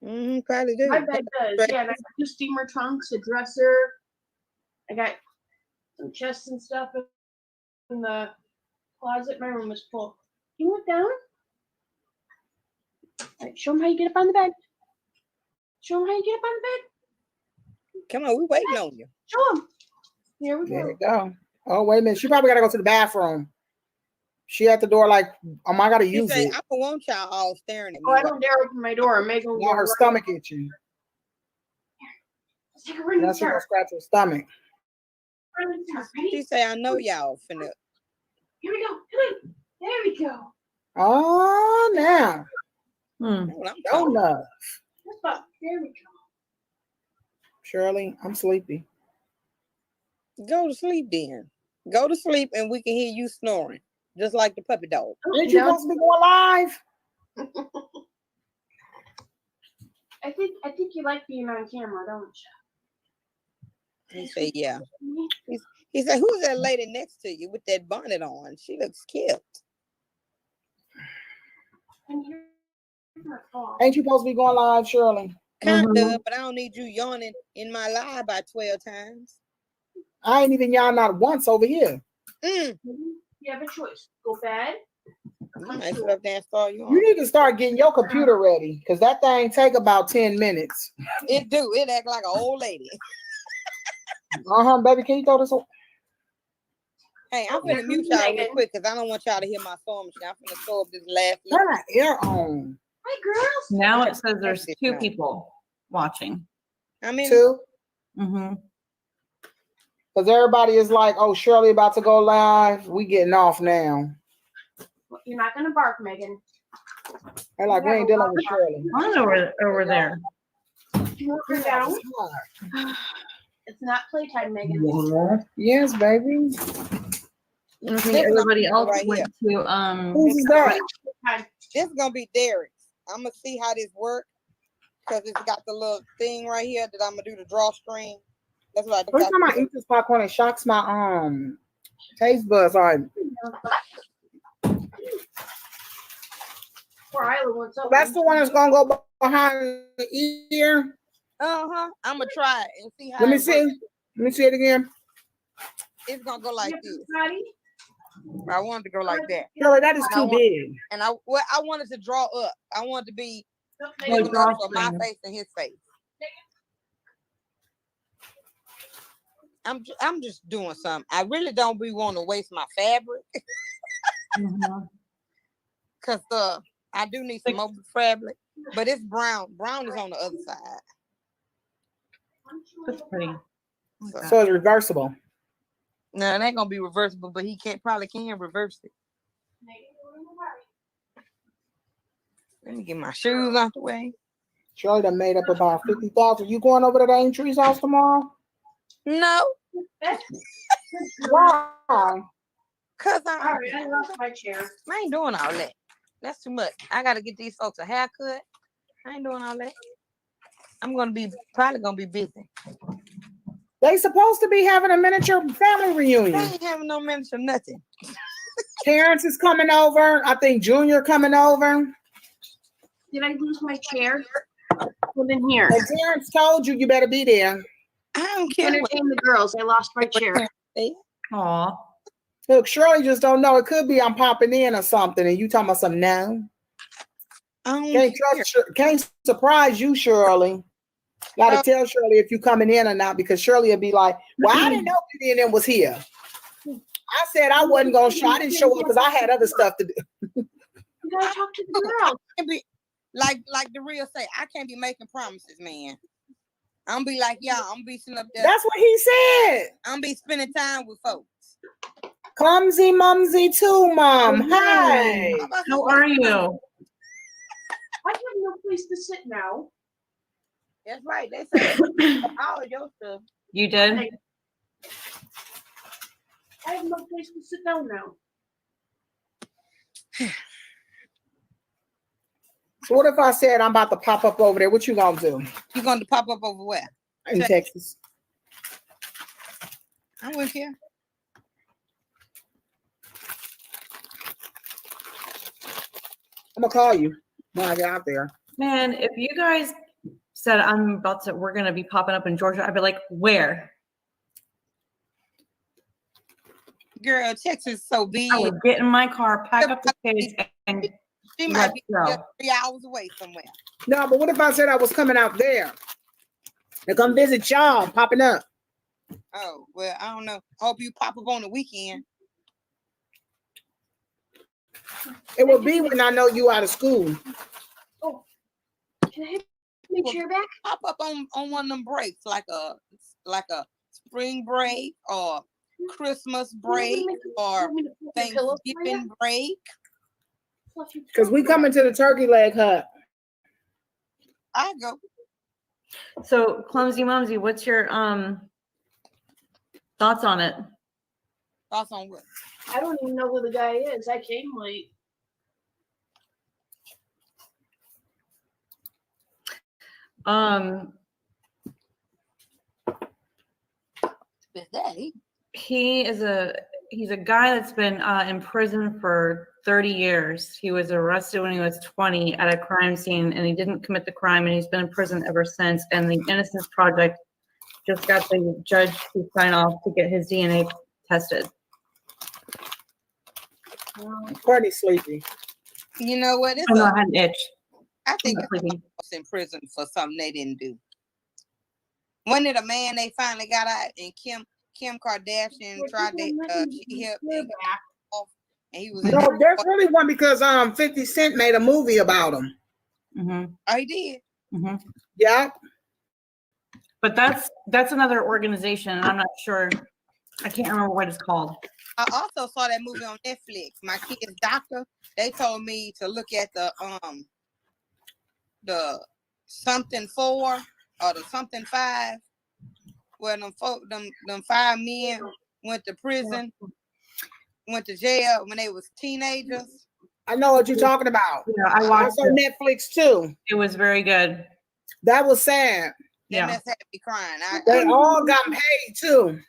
[SPEAKER 3] probably do.
[SPEAKER 5] my bed does. Yeah, and I got 2 steamer trunks, a dresser. I got some chests and stuff in the closet. My room is full. You want down? All right, show them how you get up on the bed. Show them how you get up on the bed.
[SPEAKER 3] Come on, we waiting on you.
[SPEAKER 5] Show them. Here we
[SPEAKER 4] There
[SPEAKER 5] go.
[SPEAKER 4] you go. Oh, wait a minute. She probably gotta go to the bathroom. She at the door like, I gotta
[SPEAKER 3] She
[SPEAKER 4] use
[SPEAKER 3] said,
[SPEAKER 4] it.
[SPEAKER 3] I don't want y'all all staring at me.
[SPEAKER 5] Oh, I don't dare open my door. Megan will
[SPEAKER 4] Now
[SPEAKER 5] go
[SPEAKER 4] her
[SPEAKER 5] right
[SPEAKER 4] stomach itching.
[SPEAKER 5] Let's take a run
[SPEAKER 4] Now
[SPEAKER 5] and
[SPEAKER 4] she gonna
[SPEAKER 5] start.
[SPEAKER 4] scratch her stomach.
[SPEAKER 3] She
[SPEAKER 5] Ready?
[SPEAKER 3] say, I know y'all finna.
[SPEAKER 5] Here we go. Come on. There we go.
[SPEAKER 4] Oh, now.
[SPEAKER 1] Hmm.
[SPEAKER 3] What I'm talking about.
[SPEAKER 4] Donut.
[SPEAKER 5] Let's go. There we go.
[SPEAKER 4] Shirley, I'm sleepy.
[SPEAKER 3] Go to sleep then. Go to sleep and we can hear you snoring. Just like the puppy dog.
[SPEAKER 5] Oh,
[SPEAKER 4] Ain't you
[SPEAKER 5] down.
[SPEAKER 4] supposed to be going live?
[SPEAKER 5] I think you like being on camera, don't
[SPEAKER 3] He said, yeah.
[SPEAKER 5] you?
[SPEAKER 3] He said, who's that lady next to you with that bonnet on? She looks cute.
[SPEAKER 5] And here's my phone.
[SPEAKER 4] Ain't you supposed to be going live, Shirley?
[SPEAKER 3] Kinda,
[SPEAKER 1] Mhm.
[SPEAKER 3] but I don't need you yawning in my live by 12 times.
[SPEAKER 4] I ain't even y'all not once over here.
[SPEAKER 3] Mm.
[SPEAKER 5] You have a choice. Go bed.
[SPEAKER 3] You might sit up there and start
[SPEAKER 4] You
[SPEAKER 3] yawning.
[SPEAKER 4] need to start getting your computer ready because that thing take about 10 minutes.
[SPEAKER 3] It do. It act like an old lady.
[SPEAKER 4] Baby, can you throw this on?
[SPEAKER 3] Hey, I'm finna mute y'all real quick because I don't want y'all to hear my sewing machine. I'm finna sew up this last
[SPEAKER 4] Turn
[SPEAKER 3] little.
[SPEAKER 4] that air on.
[SPEAKER 5] Hi, girls.
[SPEAKER 1] Now it says there's
[SPEAKER 3] That's it
[SPEAKER 1] 2
[SPEAKER 3] now.
[SPEAKER 1] people watching.
[SPEAKER 3] I mean,
[SPEAKER 4] Two.
[SPEAKER 1] Mm-hmm.
[SPEAKER 4] Because everybody is like, oh, Shirley about to go live. We getting off now.
[SPEAKER 5] You're not gonna bark, Megan.
[SPEAKER 4] They're like, we ain't dealing with Shirley.
[SPEAKER 1] On over there.
[SPEAKER 5] You want her down? It's not playtime, Megan.
[SPEAKER 4] Yes, baby.
[SPEAKER 1] And I think everybody else
[SPEAKER 3] right
[SPEAKER 1] went to
[SPEAKER 4] Who's that?
[SPEAKER 5] Hi.
[SPEAKER 3] this is gonna be Derek's. I'm gonna see how this works because it's got the little thing right here that I'm gonna do the drawstring. That's what I
[SPEAKER 4] Every
[SPEAKER 3] got.
[SPEAKER 4] time I eat this popcorn, it shocks my taste buds. All right.
[SPEAKER 5] Poor Isla wants up.
[SPEAKER 4] That's the one that's gonna go behind the ear.
[SPEAKER 3] I'm gonna try it and see how.
[SPEAKER 4] Let me
[SPEAKER 3] it
[SPEAKER 4] see.
[SPEAKER 3] works.
[SPEAKER 4] Let me see it again.
[SPEAKER 3] It's gonna go like this.
[SPEAKER 5] Patty?
[SPEAKER 3] I wanted to go like that,
[SPEAKER 4] Shirley, that is
[SPEAKER 3] I
[SPEAKER 4] too
[SPEAKER 3] want-
[SPEAKER 4] big.
[SPEAKER 3] and I wanted to draw up. I wanted to be
[SPEAKER 5] Look,
[SPEAKER 1] Oh,
[SPEAKER 3] big
[SPEAKER 5] Megan,
[SPEAKER 1] draw
[SPEAKER 3] enough for my
[SPEAKER 1] string.
[SPEAKER 3] face and his face. I'm just doing something. I really don't be want to waste my fabric because I do need some more fabric, but it's brown. Brown is on the other side.
[SPEAKER 1] That's pretty.
[SPEAKER 3] So,
[SPEAKER 4] So it's reversible.
[SPEAKER 3] no, it ain't gonna be reversible, but he probably can reverse it. Let me get my shoes out the way.
[SPEAKER 4] Shirley done made up about 50,000. You going over to the Aintree's house tomorrow?
[SPEAKER 3] No,
[SPEAKER 4] Why?
[SPEAKER 3] cause
[SPEAKER 5] All right, I lost my chair.
[SPEAKER 3] I ain't doing all that. That's too much. I gotta get these folks a haircut. I ain't doing all that. I'm probably gonna be busy.
[SPEAKER 4] They supposed to be having a miniature family
[SPEAKER 3] I
[SPEAKER 4] reunion.
[SPEAKER 3] ain't having no minutes or nothing.
[SPEAKER 4] Terrence is coming over. I think Junior coming over.
[SPEAKER 5] Did I lose my chair? Put in here.
[SPEAKER 4] And Terrence told you better be there.
[SPEAKER 3] I don't care. What
[SPEAKER 5] Entertain the girls. I lost my chair.
[SPEAKER 1] Aw.
[SPEAKER 4] Look, Shirley just don't know. It could be I'm popping in or something, and you talking about something now.
[SPEAKER 3] I don't
[SPEAKER 4] Can't
[SPEAKER 3] care.
[SPEAKER 4] trust, can't surprise you, Shirley. Gotta tell Shirley if you coming in or not, because Shirley will be like, "Well, I didn't know Vivian and them was here." I said I wasn't gonna show. I didn't show up because I had other stuff to do.
[SPEAKER 5] You gotta talk to the girls.
[SPEAKER 3] like the real say, I can't be making promises, man. I'm be like, y'all, I'm be sitting up there.
[SPEAKER 4] That's what he said.
[SPEAKER 3] I'm be spending time with folks.
[SPEAKER 4] Clumsy Mumsy too, Mom. Hi.
[SPEAKER 1] How are you?
[SPEAKER 5] I have no place to sit now.
[SPEAKER 3] That's right. They say all of your stuff.
[SPEAKER 1] You did?
[SPEAKER 5] I have no place to sit down now.
[SPEAKER 4] So what if I said I'm about to pop up over there? What you gonna do?
[SPEAKER 3] You going to pop up over where?
[SPEAKER 4] In Texas.
[SPEAKER 3] I wouldn't care.
[SPEAKER 4] I'm gonna call you when I get out there.
[SPEAKER 1] Man, if you guys said we're gonna be popping up in Georgia, I'd be like, where?
[SPEAKER 3] Girl, Texas is so big.
[SPEAKER 1] I would get in my car, pack up the kids, and
[SPEAKER 3] She
[SPEAKER 1] let's
[SPEAKER 3] might be
[SPEAKER 1] go.
[SPEAKER 3] just 3 hours away somewhere.
[SPEAKER 4] No, but what if I said I was coming out there to come visit y'all, popping up?
[SPEAKER 3] Oh, well, I don't know. Hope you pop up on the weekend.
[SPEAKER 4] It will be when I know you out of school.
[SPEAKER 5] Can I have my chair back?
[SPEAKER 3] Pop up on one of them breaks, like a spring break or Christmas break or Thanksgiving break.
[SPEAKER 4] Because we coming to the turkey leg hut.
[SPEAKER 3] I go.
[SPEAKER 1] So, Clumsy Mumsy, what's your thoughts on it?
[SPEAKER 3] Thoughts on what?
[SPEAKER 5] I don't even know who the guy is. I came late.
[SPEAKER 3] Is that
[SPEAKER 1] He's a guy that's been in prison for 30 years. He was arrested when he was 20 at a crime scene, and he didn't commit the crime, and he's been in prison ever since. And the Innocence Project just got the judge to sign off to get his DNA tested.
[SPEAKER 4] Pretty sleepy.
[SPEAKER 3] You know what?
[SPEAKER 1] I know I had an itch.
[SPEAKER 3] I think
[SPEAKER 1] I'm not sleepy.
[SPEAKER 3] it's in prison for something they didn't do. Wasn't it a man they finally got out, and Kim Kardashian tried to she helped and got off, and he was in
[SPEAKER 4] No, there's really one because 50 Cent made a movie about him.
[SPEAKER 1] Mm-hmm.
[SPEAKER 3] Oh, he did.
[SPEAKER 1] Mm-hmm.
[SPEAKER 4] Yeah.
[SPEAKER 1] But that's another organization, and I'm not sure. I can't remember what it's called.
[SPEAKER 3] I also saw that movie on Netflix. My kid's doctor. They told me to look at the something 4 or the something 5, where them 5 men went to prison, went to jail when they was teenagers.
[SPEAKER 4] I know what you're talking about.
[SPEAKER 1] Yeah, I watched
[SPEAKER 4] It's on
[SPEAKER 1] it.
[SPEAKER 4] Netflix too.
[SPEAKER 1] It was very good.
[SPEAKER 4] That was sad.
[SPEAKER 3] They
[SPEAKER 1] Yeah,
[SPEAKER 3] must have me crying.
[SPEAKER 4] They all got paid too.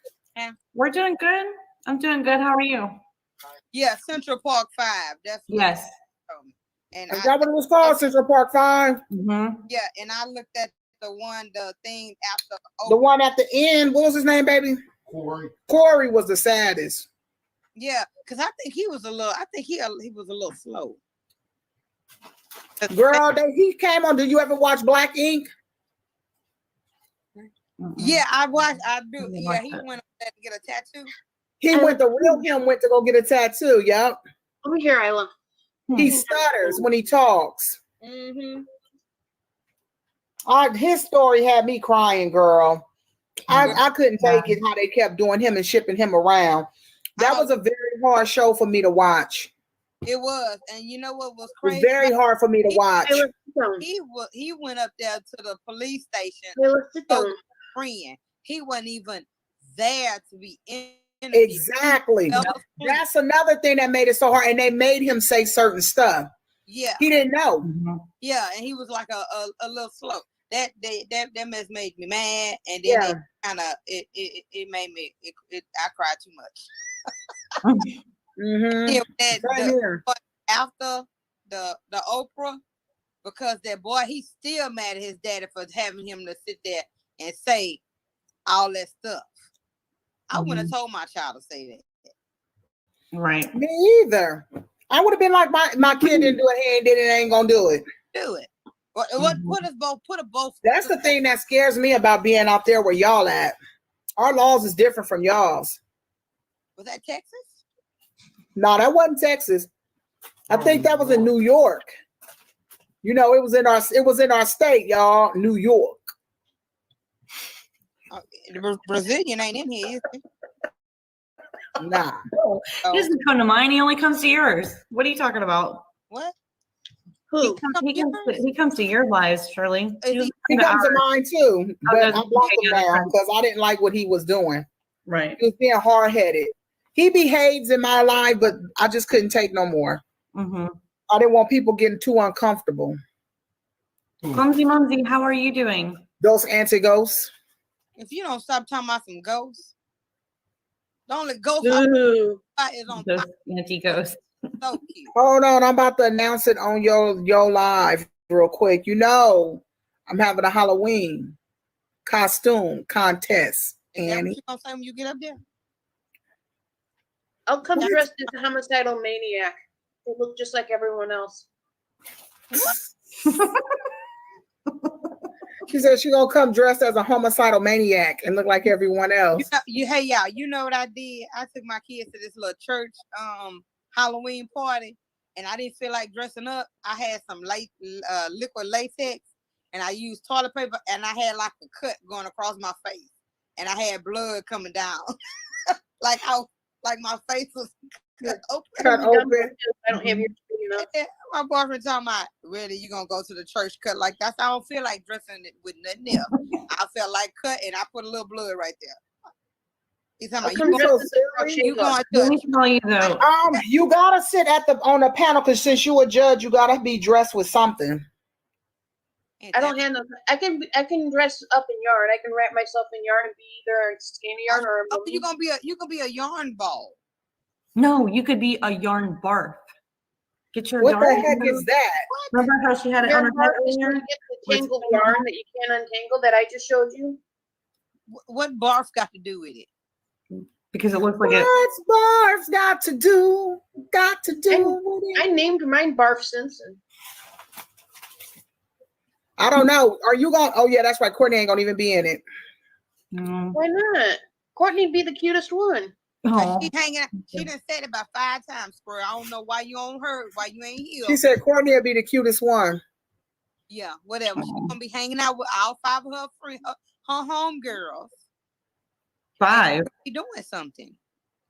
[SPEAKER 1] we're doing good. I'm doing good. How are you?
[SPEAKER 3] Yeah, Central Park 5. That's what
[SPEAKER 1] Yes.
[SPEAKER 3] they told me. And
[SPEAKER 4] Is that what it was called? Central Park 5?
[SPEAKER 1] Mm-hmm.
[SPEAKER 3] yeah, and I looked at the thing after.
[SPEAKER 4] The one at the end, what was his name, baby? Corey was the saddest.
[SPEAKER 3] Yeah, because I think he was a little. I think he was a little slow.
[SPEAKER 4] Girl, he came on. Did you ever watch Black Ink?
[SPEAKER 3] Yeah, I watched. I do.
[SPEAKER 1] didn't
[SPEAKER 3] Yeah,
[SPEAKER 1] watch
[SPEAKER 3] he
[SPEAKER 1] that.
[SPEAKER 3] went up there to get a tattoo.
[SPEAKER 4] He went to go get a tattoo. Yep.
[SPEAKER 5] Over here, Isla.
[SPEAKER 4] He stutters when he talks.
[SPEAKER 3] Mm-hmm.
[SPEAKER 4] His story had me crying, girl. I couldn't take it how they kept doing him and shipping him around. That was a very hard show for me to watch.
[SPEAKER 3] It was, and you know what was
[SPEAKER 4] It was
[SPEAKER 3] crazy?
[SPEAKER 4] very hard for me to watch.
[SPEAKER 3] He went up there to the police station.
[SPEAKER 5] Sit
[SPEAKER 3] So
[SPEAKER 5] down.
[SPEAKER 3] friend, he wasn't even there to be interviewed.
[SPEAKER 4] Exactly.
[SPEAKER 3] Fell asleep.
[SPEAKER 4] That's another thing that made it so hard. And they made him say certain stuff.
[SPEAKER 3] Yeah,
[SPEAKER 4] He didn't know.
[SPEAKER 1] Mm-hmm.
[SPEAKER 3] yeah, and he was like a little slow. That mess made me mad, and then
[SPEAKER 4] Yeah.
[SPEAKER 3] it kind of it made me I cried too much.
[SPEAKER 4] Mm-hmm.
[SPEAKER 3] Yeah,
[SPEAKER 4] Right here.
[SPEAKER 3] after the Oprah, because that boy, he's still mad at his daddy for having him to sit there and say all that stuff. I wouldn't have told my child to say that.
[SPEAKER 1] Right.
[SPEAKER 4] Me either. I would have been like, my kid didn't do it, he ain't did it, ain't gonna do it.
[SPEAKER 3] Do it. What put us both? Put a both.
[SPEAKER 4] That's the thing that scares me about being out there where y'all at. Our laws is different from y'all's.
[SPEAKER 3] Was that Texas?
[SPEAKER 4] No, that wasn't Texas. I think that was in New York. You know, it was in our state, y'all, New York.
[SPEAKER 3] The Brazilian ain't in here, is he?
[SPEAKER 4] Nah.
[SPEAKER 3] Oh,
[SPEAKER 1] He doesn't come to mine. He only comes to yours. What are you talking about?
[SPEAKER 3] what?
[SPEAKER 5] Who?
[SPEAKER 1] He comes to your lives, Shirley.
[SPEAKER 3] Is
[SPEAKER 1] He doesn't
[SPEAKER 4] He
[SPEAKER 1] come to
[SPEAKER 4] comes to
[SPEAKER 1] ours.
[SPEAKER 4] mine too,
[SPEAKER 1] Oh,
[SPEAKER 4] but
[SPEAKER 1] does
[SPEAKER 4] I
[SPEAKER 1] he?
[SPEAKER 4] blocked him
[SPEAKER 1] Yeah,
[SPEAKER 4] down because I didn't like what he was doing.
[SPEAKER 1] Right.
[SPEAKER 4] He was being hard-headed. He behaves in my life, but I just couldn't take no more.
[SPEAKER 1] Mm-hmm.
[SPEAKER 4] I didn't want people getting too uncomfortable.
[SPEAKER 1] Clumsy Mumsy, how are you doing?
[SPEAKER 4] Those anti-ghosts.
[SPEAKER 3] If you don't stop talking about some ghosts, the only ghost
[SPEAKER 2] Ooh.
[SPEAKER 3] is on
[SPEAKER 1] Those
[SPEAKER 3] top.
[SPEAKER 1] anti-ghosts.
[SPEAKER 3] So cute.
[SPEAKER 4] Hold on, I'm about to announce it on your live real quick. You know, I'm having a Halloween costume contest,
[SPEAKER 3] Is that what
[SPEAKER 4] Annie.
[SPEAKER 3] you gonna say when you get up there?
[SPEAKER 5] I'll come
[SPEAKER 3] That's-
[SPEAKER 5] dressed as a homicidal maniac. They look just like everyone else.
[SPEAKER 4] She said she gonna come dressed as a homicidal maniac and look like everyone else.
[SPEAKER 3] Hey y'all, you know what I did? I took my kids to this little church Halloween party, and I didn't feel like dressing up. I had some liquid latex, and I used toilet paper, and I had like a cut going across my face, and I had blood coming down, like my face was cut open.
[SPEAKER 4] Cut open.
[SPEAKER 5] I don't have your enough.
[SPEAKER 3] Yeah, my boyfriend talking about, really, you gonna go to the church cut like that? I don't feel like dressing it with nothing else. I felt like cut, and I put a little blood right there. He's talking about,
[SPEAKER 5] I'll come
[SPEAKER 3] you
[SPEAKER 5] dressed
[SPEAKER 3] going,
[SPEAKER 5] as a crochet
[SPEAKER 3] you
[SPEAKER 5] hook.
[SPEAKER 3] going
[SPEAKER 1] Let me
[SPEAKER 3] to
[SPEAKER 1] tell you though.
[SPEAKER 4] You gotta sit on the panel because since you a judge, you gotta be dressed with something.
[SPEAKER 5] I don't have no. I can dress up in yarn. I can wrap myself in yarn and be either a skinny yarn or a
[SPEAKER 3] Oh, you gonna be a yarn ball.
[SPEAKER 1] No, you could be a yarn barf. Get your
[SPEAKER 4] What
[SPEAKER 1] yarn.
[SPEAKER 4] the heck is that?
[SPEAKER 1] Remember how she had it on her
[SPEAKER 5] yarn bark
[SPEAKER 1] head
[SPEAKER 5] is where
[SPEAKER 1] earlier?
[SPEAKER 5] you get the tangled yarn that you can't untangle that I just showed you.
[SPEAKER 3] What barf got to do with it?
[SPEAKER 1] Because it looks like it.
[SPEAKER 4] What's barf's got to do with it?
[SPEAKER 5] I named mine Barf Simpson.
[SPEAKER 4] I don't know. Are you going? Oh yeah, that's right. Courtney ain't gonna even be in it.
[SPEAKER 1] No.
[SPEAKER 5] Why not? Courtney'd be the cutest one.
[SPEAKER 1] Oh.
[SPEAKER 3] She hanging out. She done said it about 5 times, Squirrel. I don't know why you on her, why you ain't here.
[SPEAKER 4] She said Courtney will be the cutest one.
[SPEAKER 3] Yeah, whatever. She's gonna be hanging out with all 5 of her friends, her home girls.
[SPEAKER 1] 5.
[SPEAKER 3] She doing something.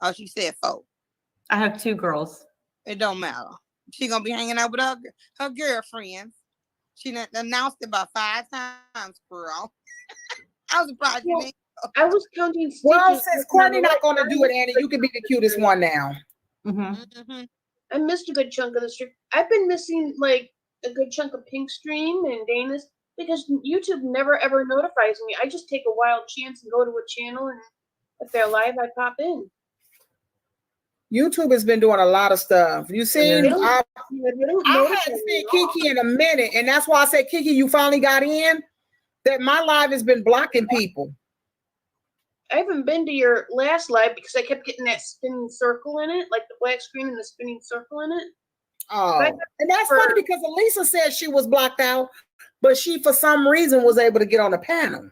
[SPEAKER 3] Oh, she said 4.
[SPEAKER 1] I have 2 girls.
[SPEAKER 3] It don't matter. She gonna be hanging out with her girlfriends. She done announced it about 5 times, Squirrel. I was surprised you didn't.
[SPEAKER 5] I was counting stitches.
[SPEAKER 4] Well, since Courtney not gonna do it, Annie, you can be the cutest one now.
[SPEAKER 1] Mm-hmm.
[SPEAKER 3] Mhm.
[SPEAKER 5] I missed a good chunk of the strip. I've been missing like a good chunk of Pink Stream and Dana's because YouTube never ever notifies me. I just take a wild chance and go to a channel, and if they're live, I pop in.
[SPEAKER 4] YouTube has been doing a lot of stuff. You seen?
[SPEAKER 5] They don't-
[SPEAKER 4] I
[SPEAKER 5] They don't
[SPEAKER 4] hadn't
[SPEAKER 5] notify
[SPEAKER 4] seen
[SPEAKER 5] me at all.
[SPEAKER 4] Kiki in a minute, and that's why I said, Kiki, you finally got in. That my live has been blocking people.
[SPEAKER 5] I haven't been to your last live because I kept getting that spinning circle in it, like the black screen and the spinning circle in it.
[SPEAKER 4] Oh,
[SPEAKER 5] But
[SPEAKER 4] and that's
[SPEAKER 5] for-
[SPEAKER 4] funny because Elisa said she was blocked out, but she for some reason was able to get on the panel.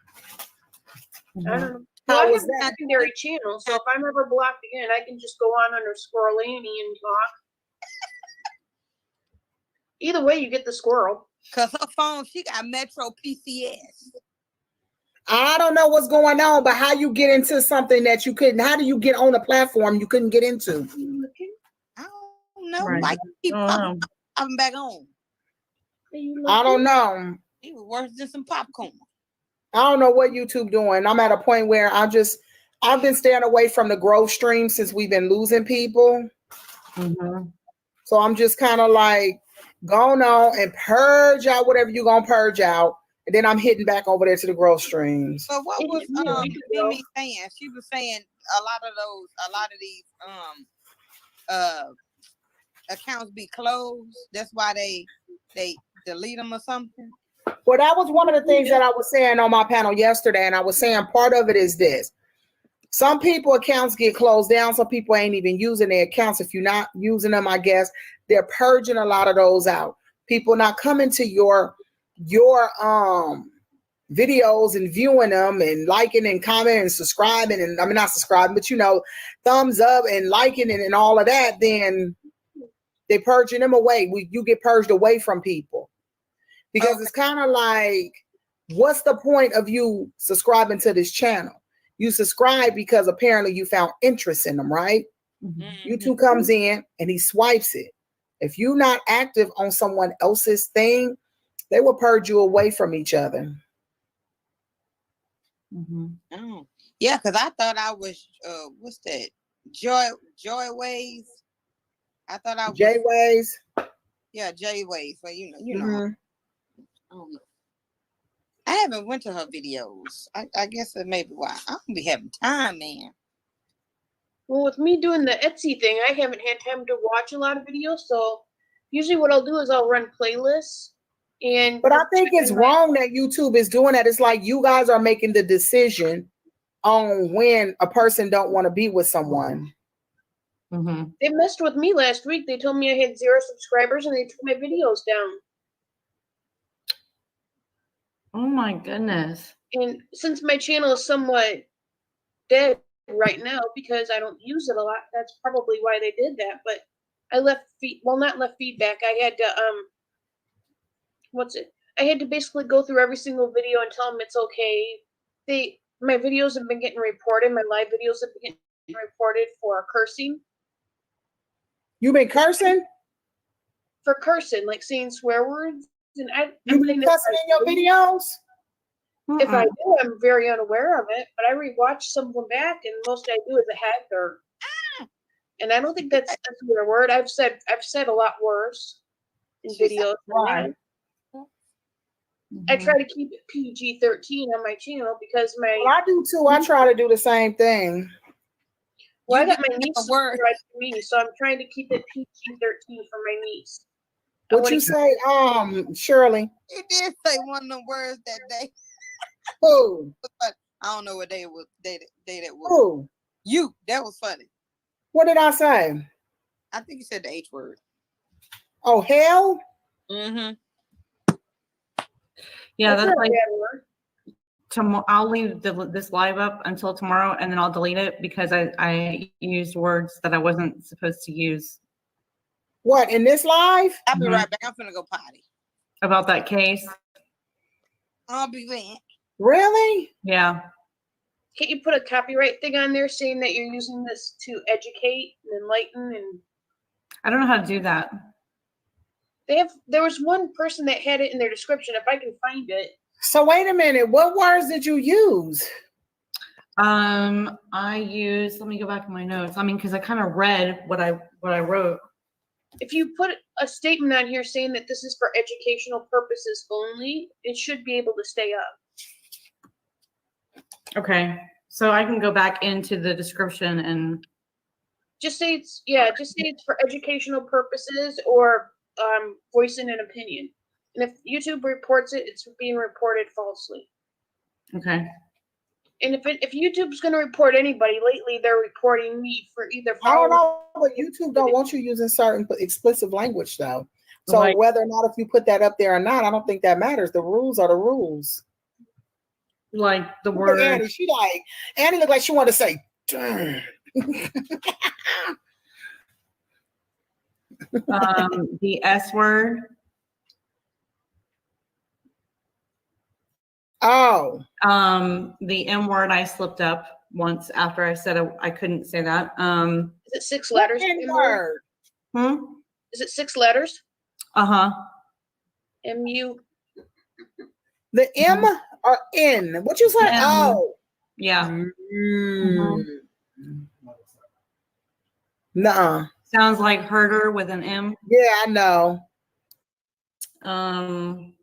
[SPEAKER 5] I don't know.
[SPEAKER 4] How
[SPEAKER 5] Well, I
[SPEAKER 4] was
[SPEAKER 5] have a
[SPEAKER 4] that?
[SPEAKER 5] secondary channel, so if I'm ever blocked again, I can just go on under Squirrel Annie and talk. Either way, you get the squirrel.
[SPEAKER 3] Cause her phone, she got Metro PCS.
[SPEAKER 4] I don't know what's going on, but how you get into something that you couldn't? How do you get on a platform you couldn't get into?
[SPEAKER 3] I don't know.
[SPEAKER 1] Right.
[SPEAKER 3] Why you keep popping back on?
[SPEAKER 4] I don't know.
[SPEAKER 3] It was worse than some popcorn.
[SPEAKER 4] I don't know what YouTube doing. I'm at a point where I've been staying away from the growth stream since we've been losing people.
[SPEAKER 1] Mm-hmm.
[SPEAKER 4] So I'm just kind of like going on and purge out whatever you're gonna purge out, and then I'm hitting back over there to the growth streams.
[SPEAKER 3] But what was
[SPEAKER 5] Yeah.
[SPEAKER 3] Mimi saying? She was saying a lot of these accounts be closed. That's why they delete them or something.
[SPEAKER 4] Well, that was one of the things that I was saying on my panel yesterday, and I was saying part of it is this. Some people accounts get closed down. Some people ain't even using their accounts. If you're not using them, I guess they're purging a lot of those out. People not coming to your videos and viewing them and liking and commenting and subscribing, and I mean not subscribing, but thumbs up and liking and all of that, then they purging them away. You get purged away from people. Because it's kind of like, what's the point of you subscribing to this channel? You subscribe because apparently you found interest in them, right? YouTube comes in and he swipes it. If you're not active on someone else's thing, they will purge you away from each other.
[SPEAKER 3] Oh, yeah, because I thought I was what's that? Joy Ways. I thought I was
[SPEAKER 4] J-Ways.
[SPEAKER 3] yeah, J Ways. So you know.
[SPEAKER 4] Mhm.
[SPEAKER 3] I don't know. I haven't went to her videos. I guess that may be why. I don't be having time, man.
[SPEAKER 5] Well, with me doing the Etsy thing, I haven't had time to watch a lot of videos. So usually what I'll do is I'll run playlists. And
[SPEAKER 4] But I think it's wrong that YouTube is doing that. It's like you guys are making the decision on when a person don't want to be with someone.
[SPEAKER 5] They messed with me last week. They told me I had 0 subscribers and they took my videos down.
[SPEAKER 1] Oh my goodness.
[SPEAKER 5] And since my channel is somewhat dead right now because I don't use it a lot, that's probably why they did that. But I left not left feedback. I had to I had to basically go through every single video and tell them it's okay. My videos have been getting reported. My live videos have been getting reported for cursing.
[SPEAKER 4] You been cursing?
[SPEAKER 5] For cursing, like saying swear words. And
[SPEAKER 4] You been cussing in your videos?
[SPEAKER 5] If I do, I'm very unaware of it. But I rewatch some of them back, and most I do is a heck or, and I don't think that's a swear word. I've said a lot worse in videos.
[SPEAKER 4] Right.
[SPEAKER 5] I try to keep it PG-13 on my channel because
[SPEAKER 4] Well, I do too. I try to do the same thing.
[SPEAKER 5] Well, I got my niece subscribed to me, so I'm trying to keep it PG-13 for my niece.
[SPEAKER 4] What you say, Shirley?
[SPEAKER 3] You did say one of them words that day.
[SPEAKER 4] Who?
[SPEAKER 3] I don't know what day it was. Day that was.
[SPEAKER 4] Who?
[SPEAKER 3] You. That was funny.
[SPEAKER 4] What did I say?
[SPEAKER 3] I think you said the H word.
[SPEAKER 4] Oh, hell?
[SPEAKER 3] Mm-hmm.
[SPEAKER 1] Yeah, that's like tomorrow. I'll leave this live up until tomorrow, and then I'll delete it because I used words that I wasn't supposed to use.
[SPEAKER 4] What, in this live?
[SPEAKER 3] I'll be right back. I'm finna go potty.
[SPEAKER 1] About that case.
[SPEAKER 3] I'll be back.
[SPEAKER 4] Really?
[SPEAKER 1] Yeah.
[SPEAKER 5] Can't you put a copyright thing on there saying that you're using this to educate and enlighten? And
[SPEAKER 1] I don't know how to do that.
[SPEAKER 5] there was one person that had it in their description. If I can find it.
[SPEAKER 4] So wait a minute. What words did you use?
[SPEAKER 1] I used. Let me go back in my notes. I mean, because I kind of read what I wrote.
[SPEAKER 5] If you put a statement on here saying that this is for educational purposes only, it should be able to stay up.
[SPEAKER 1] Okay, so I can go back into the description and
[SPEAKER 5] just say it's for educational purposes or voicing an opinion. And if YouTube reports it, it's being reported falsely.
[SPEAKER 1] okay.
[SPEAKER 5] And if YouTube's going to report anybody, lately they're reporting me for either.
[SPEAKER 4] I don't know, but YouTube don't want you using certain explicit language though. So
[SPEAKER 1] Right.
[SPEAKER 4] whether or not if you put that up there or not, I don't think that matters. The rules are the rules.
[SPEAKER 1] Like the
[SPEAKER 4] Look at
[SPEAKER 1] word.
[SPEAKER 4] Annie looked like she wanted to say, darn.
[SPEAKER 1] The S word.
[SPEAKER 4] Oh.
[SPEAKER 1] The M word I slipped up once after I said I couldn't say that.
[SPEAKER 5] Is it 6 letters?
[SPEAKER 4] Word.
[SPEAKER 5] Is it 6 letters?
[SPEAKER 1] Uh-huh.
[SPEAKER 5] M-U.
[SPEAKER 4] The M or N? What you say?
[SPEAKER 1] M.
[SPEAKER 4] Oh.
[SPEAKER 1] Yeah.
[SPEAKER 4] Nuh-uh.
[SPEAKER 1] Sounds like herder with an M.
[SPEAKER 4] Yeah, I know.
[SPEAKER 1] And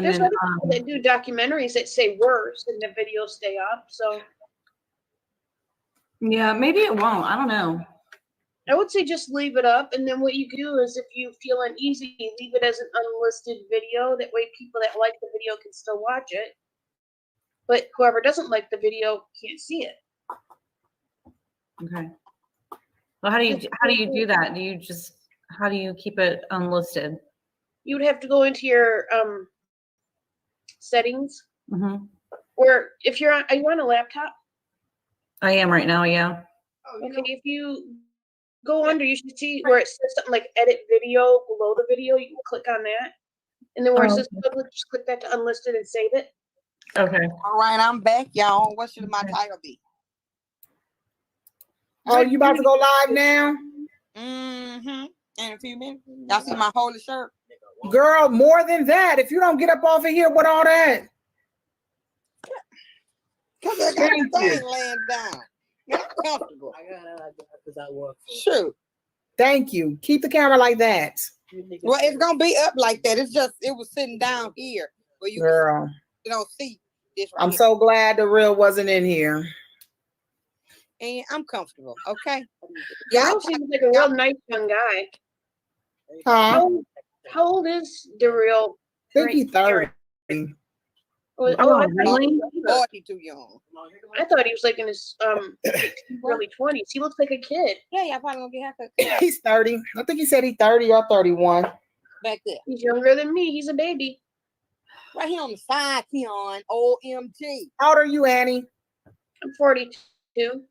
[SPEAKER 5] There's
[SPEAKER 1] then
[SPEAKER 5] people that do documentaries that say words and the videos stay up. So
[SPEAKER 1] yeah, maybe it won't. I don't know.
[SPEAKER 5] I would say just leave it up. And then what you do is if you feel uneasy, leave it as an unlisted video. That way people that like the video can still watch it. But whoever doesn't like the video can't see it.
[SPEAKER 1] Okay. Well, how do you do that? How do you keep it unlisted?
[SPEAKER 5] You would have to go into your settings.
[SPEAKER 1] Mm-hmm.
[SPEAKER 5] Or if are you on a laptop?
[SPEAKER 1] I am right now, yeah.
[SPEAKER 5] Okay, if you go under. You should see where it says something like edit video below the video. You can click on that. And then where it
[SPEAKER 1] Oh,
[SPEAKER 5] says public, just click that to unlisted and save it.
[SPEAKER 1] Okay.
[SPEAKER 3] All right, I'm back, y'all. What should my title be?
[SPEAKER 4] Oh, you about to go live now?
[SPEAKER 3] Mm-hmm. In a few minutes. Y'all see my holy shirt?
[SPEAKER 4] Girl, more than that. If you don't get up off of here with all that.
[SPEAKER 3] Because I got
[SPEAKER 4] Thank
[SPEAKER 3] the
[SPEAKER 4] you.
[SPEAKER 3] thing laying down. Not comfortable.
[SPEAKER 7] I got it because I work.
[SPEAKER 3] Shoot.
[SPEAKER 4] Thank you. Keep the camera like that.
[SPEAKER 3] Well, it's gonna be up like that. It's just it was sitting down here where
[SPEAKER 4] Girl,
[SPEAKER 3] you don't see this right
[SPEAKER 4] I'm
[SPEAKER 3] here.
[SPEAKER 4] so glad the real wasn't in here.
[SPEAKER 3] And I'm comfortable. Okay.
[SPEAKER 5] Daryl
[SPEAKER 3] Y'all
[SPEAKER 5] seems like a real nice young guy.
[SPEAKER 4] Huh?
[SPEAKER 5] How old is Daryl?
[SPEAKER 4] I think he's 30.
[SPEAKER 5] Oh,
[SPEAKER 1] Oh,
[SPEAKER 5] I,
[SPEAKER 1] really?
[SPEAKER 3] 40 too young.
[SPEAKER 5] I thought he was like in his early 20s. He looks like a kid.
[SPEAKER 3] Yeah, y'all probably gonna get haircut
[SPEAKER 4] He's 30. I think he said he's 30 or 31.
[SPEAKER 3] back there.
[SPEAKER 5] He's younger than me. He's a baby.
[SPEAKER 3] Right here on the side, Keon. OMG.
[SPEAKER 4] How old are you, Annie?
[SPEAKER 5] I'm 42.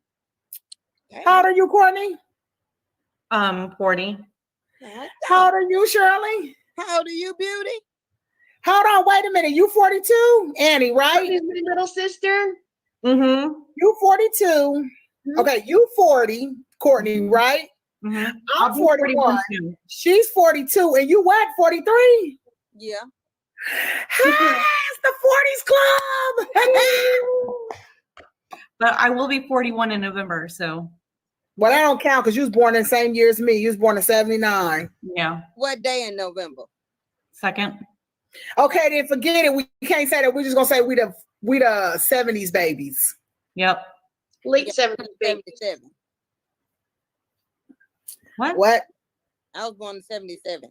[SPEAKER 4] How old are you, Courtney?
[SPEAKER 1] 40.
[SPEAKER 4] How old are you, Shirley?
[SPEAKER 3] How old are you, Beauty?
[SPEAKER 4] Hold on, wait a minute. You 42? Annie, right?
[SPEAKER 5] He's my little sister.
[SPEAKER 1] Mm-hmm.
[SPEAKER 4] You 42. Okay, you 40, Courtney, right?
[SPEAKER 1] Mm-hmm.
[SPEAKER 4] I'm 41.
[SPEAKER 1] Too.
[SPEAKER 4] She's 42. And you what, 43?
[SPEAKER 3] Yeah.
[SPEAKER 4] Hey, it's the 40s club.
[SPEAKER 1] But I will be 41 in November, so
[SPEAKER 4] Well, that don't count because you was born in the same year as me. You was born in 79.
[SPEAKER 1] yeah.
[SPEAKER 3] What day in November?
[SPEAKER 1] Second.
[SPEAKER 4] Okay, then forget it. We can't say that. We're just gonna say we the 70s babies.
[SPEAKER 1] Yep.
[SPEAKER 5] Late
[SPEAKER 3] Yeah,
[SPEAKER 5] 70s baby.
[SPEAKER 3] 77.
[SPEAKER 1] What?
[SPEAKER 4] What?
[SPEAKER 3] I was born in 77.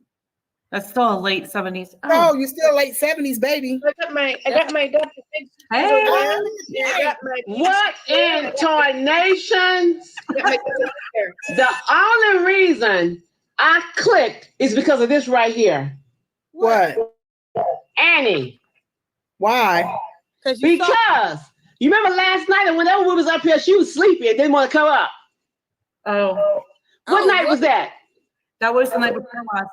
[SPEAKER 1] That's still a late 70s.
[SPEAKER 4] Oh, you still late 70s baby.
[SPEAKER 5] I got my Dr. Fix.
[SPEAKER 1] Hey.
[SPEAKER 5] I got my
[SPEAKER 7] What in tarnations?
[SPEAKER 5] got my there.
[SPEAKER 7] The only reason I clicked is because of this right here.
[SPEAKER 4] What?
[SPEAKER 7] Annie.
[SPEAKER 4] Why?
[SPEAKER 3] Because you saw
[SPEAKER 7] Because you remember last night and whenever we was up here, she was sleepy and didn't want to come up.
[SPEAKER 1] Oh,
[SPEAKER 7] What night was that?
[SPEAKER 1] that was the night before last.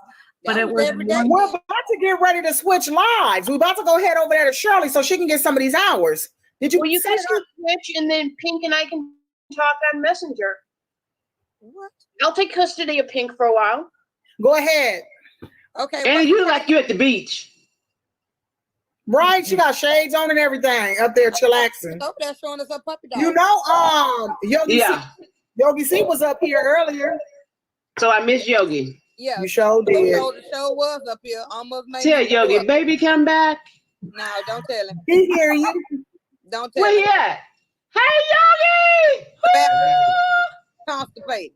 [SPEAKER 1] But
[SPEAKER 3] that
[SPEAKER 1] it was
[SPEAKER 3] every day.
[SPEAKER 4] We're about to get ready to switch lives. We're about to go head over there to Shirley so she can get some of these hours. Did you
[SPEAKER 5] Well, you
[SPEAKER 4] set
[SPEAKER 5] guys
[SPEAKER 4] it
[SPEAKER 5] can
[SPEAKER 4] up?
[SPEAKER 5] switch, and then Pink and I can talk on Messenger.
[SPEAKER 3] What?
[SPEAKER 5] I'll take custody of Pink for a while.
[SPEAKER 4] Go ahead.
[SPEAKER 3] Okay.
[SPEAKER 7] Annie, you look like you at the beach.
[SPEAKER 4] Right? She got shades on and everything up there chillaxing.
[SPEAKER 3] Over there showing us her puppy dog.
[SPEAKER 4] You know,
[SPEAKER 7] Yeah.
[SPEAKER 4] Yogi C was up here earlier.
[SPEAKER 7] So I miss Yogi.
[SPEAKER 4] You
[SPEAKER 3] Yeah.
[SPEAKER 4] sure
[SPEAKER 3] The
[SPEAKER 4] did.
[SPEAKER 3] show was up here. Almost made
[SPEAKER 7] Tell
[SPEAKER 3] me throw
[SPEAKER 7] Yogi,
[SPEAKER 3] up.
[SPEAKER 7] baby, come back.
[SPEAKER 3] No, don't tell him.
[SPEAKER 4] He hear you.
[SPEAKER 3] Don't tell
[SPEAKER 7] Where
[SPEAKER 3] him.
[SPEAKER 7] he at? Hey, Yogi!
[SPEAKER 3] Constipated.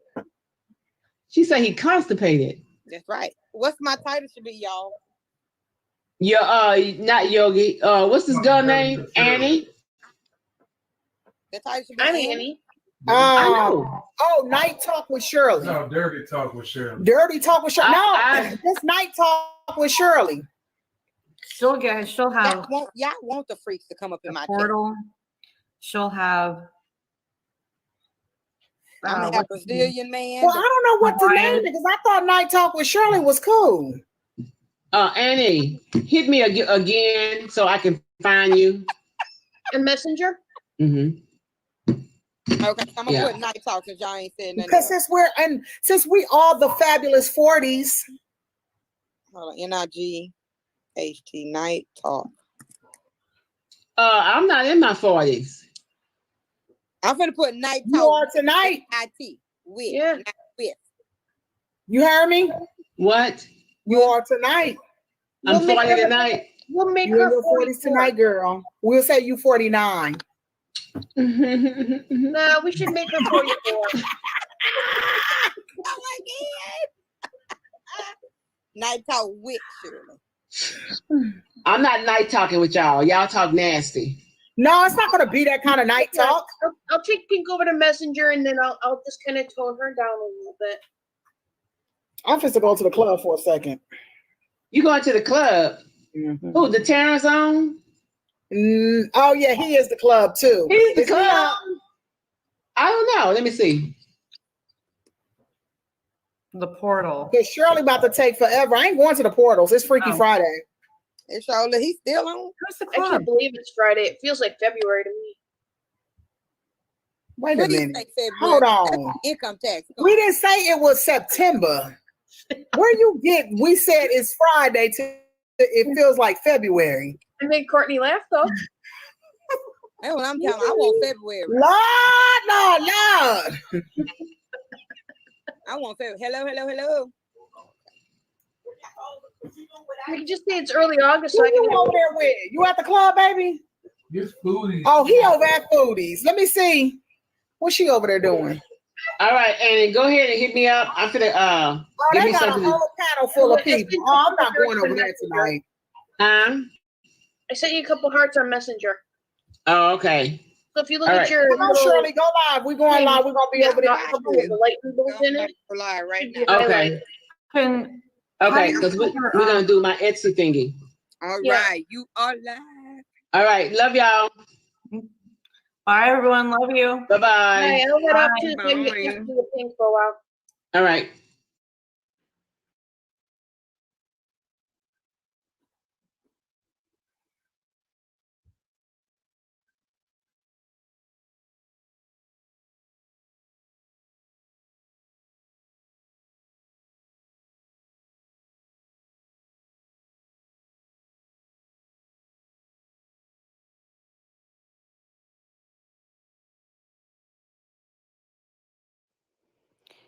[SPEAKER 7] She said he constipated.
[SPEAKER 3] That's right. What's my title should be, y'all?
[SPEAKER 7] Not Yogi. What's this girl name? Annie.
[SPEAKER 3] The title should be
[SPEAKER 5] I'm
[SPEAKER 3] Annie.
[SPEAKER 5] Annie.
[SPEAKER 7] I know.
[SPEAKER 4] Oh, Night Talk with Shirley.
[SPEAKER 6] No, dirty talk with Shirley.
[SPEAKER 4] Dirty Talk with Shirley.
[SPEAKER 7] I-
[SPEAKER 4] No, this Night Talk with Shirley.
[SPEAKER 1] she'll have
[SPEAKER 3] Y'all want the freaks to come up in my
[SPEAKER 1] a
[SPEAKER 3] chat.
[SPEAKER 1] portal. She'll have
[SPEAKER 3] I'm gonna have
[SPEAKER 1] what's
[SPEAKER 3] a
[SPEAKER 1] his name?
[SPEAKER 3] Brazilian man.
[SPEAKER 4] Well, I don't know what to
[SPEAKER 1] Brian.
[SPEAKER 4] name it because I thought Night Talk with Shirley was cool.
[SPEAKER 7] Annie, hit me again so I can find you.
[SPEAKER 5] And Messenger.
[SPEAKER 7] Mm-hmm.
[SPEAKER 3] Okay, I'm gonna
[SPEAKER 7] Yeah.
[SPEAKER 3] put night talk because y'all ain't said nothing.
[SPEAKER 4] Because
[SPEAKER 3] else.
[SPEAKER 4] since we all the fabulous 40s,
[SPEAKER 3] Hold on, NIG HT night talk.
[SPEAKER 7] I'm not in my 40s.
[SPEAKER 3] I'm gonna put night
[SPEAKER 4] you
[SPEAKER 3] talk.
[SPEAKER 4] are tonight.
[SPEAKER 3] IT with.
[SPEAKER 5] Yeah.
[SPEAKER 3] Not with.
[SPEAKER 4] You heard me?
[SPEAKER 7] What?
[SPEAKER 4] You are tonight.
[SPEAKER 7] I'm
[SPEAKER 5] We'll make
[SPEAKER 7] 40
[SPEAKER 5] her-
[SPEAKER 7] tonight.
[SPEAKER 5] We'll make
[SPEAKER 4] You're in
[SPEAKER 5] her
[SPEAKER 4] your 40s
[SPEAKER 5] 44.
[SPEAKER 4] tonight, girl. We'll say you 49.
[SPEAKER 5] No, we should make her 44.
[SPEAKER 3] Oh my god. Night talk with Shirley.
[SPEAKER 7] I'm not night talking with y'all. Y'all talk nasty.
[SPEAKER 4] No, it's not going to be that kind of night talk.
[SPEAKER 5] I'll take Pink over to Messenger, and then I'll just kind of tone her down a little bit.
[SPEAKER 4] I'm just to go to the club for a second.
[SPEAKER 7] You going to the club?
[SPEAKER 4] Mhm.
[SPEAKER 7] Who, the Terrence on?
[SPEAKER 4] Oh, yeah, he is the club, too.
[SPEAKER 7] He's the
[SPEAKER 4] Is he
[SPEAKER 7] club.
[SPEAKER 4] on?
[SPEAKER 7] I don't know. Let me see.
[SPEAKER 1] The portal.
[SPEAKER 4] Cause Shirley about to take forever. I ain't going to the portals. It's Freaky
[SPEAKER 1] Oh.
[SPEAKER 4] Friday.
[SPEAKER 3] It's all that he's still on.
[SPEAKER 1] Who's the
[SPEAKER 5] I
[SPEAKER 1] club?
[SPEAKER 5] can't believe it's Friday. It feels like February to me.
[SPEAKER 4] Wait a
[SPEAKER 3] What do you
[SPEAKER 4] minute.
[SPEAKER 3] say, February?
[SPEAKER 4] Hold on.
[SPEAKER 3] Income tax.
[SPEAKER 4] We didn't say it was September. Where you get? We said it's Friday. It feels like February.
[SPEAKER 5] I made Courtney laugh though.
[SPEAKER 3] That's what I'm telling you. I want February.
[SPEAKER 4] Lord.
[SPEAKER 3] I want February. Hello, hello, hello.
[SPEAKER 5] You can just say it's early August.
[SPEAKER 4] Who
[SPEAKER 5] So I can
[SPEAKER 4] you over there with? You at the club, baby?
[SPEAKER 6] It's foodies.
[SPEAKER 4] Oh, he over at Foodies. Let me see. What's she over there doing?
[SPEAKER 7] All right, Annie, go ahead and hit me up. I'm gonna
[SPEAKER 4] Oh,
[SPEAKER 7] give
[SPEAKER 4] they
[SPEAKER 7] me
[SPEAKER 4] got a
[SPEAKER 7] something.
[SPEAKER 4] whole panel full of people. Oh, I'm not going over there tonight.
[SPEAKER 5] I sent you a couple hearts on Messenger.
[SPEAKER 7] Oh, okay.
[SPEAKER 5] So if you look
[SPEAKER 7] All
[SPEAKER 5] at
[SPEAKER 7] right.
[SPEAKER 5] your
[SPEAKER 4] Come on,
[SPEAKER 5] little
[SPEAKER 4] Shirley, go live. We going live. We're gonna be over there.
[SPEAKER 5] with the lightning bolt in it,
[SPEAKER 3] July right
[SPEAKER 5] should
[SPEAKER 3] now.
[SPEAKER 5] be
[SPEAKER 7] Okay.
[SPEAKER 5] highlighted.
[SPEAKER 1] Can How do
[SPEAKER 7] Okay,
[SPEAKER 1] you
[SPEAKER 7] because
[SPEAKER 1] put
[SPEAKER 7] we're
[SPEAKER 1] her
[SPEAKER 7] gonna
[SPEAKER 1] on?
[SPEAKER 7] do my Etsy thingy.
[SPEAKER 3] All
[SPEAKER 5] Yeah.
[SPEAKER 3] right, you are live.
[SPEAKER 7] All right, love y'all.
[SPEAKER 1] Bye, everyone. Love you.
[SPEAKER 7] Bye
[SPEAKER 5] Hi,
[SPEAKER 7] bye.
[SPEAKER 5] I'll head off
[SPEAKER 1] Bye.
[SPEAKER 5] to the thing, get
[SPEAKER 3] Bye.
[SPEAKER 5] used to the thing for a while.
[SPEAKER 7] All right.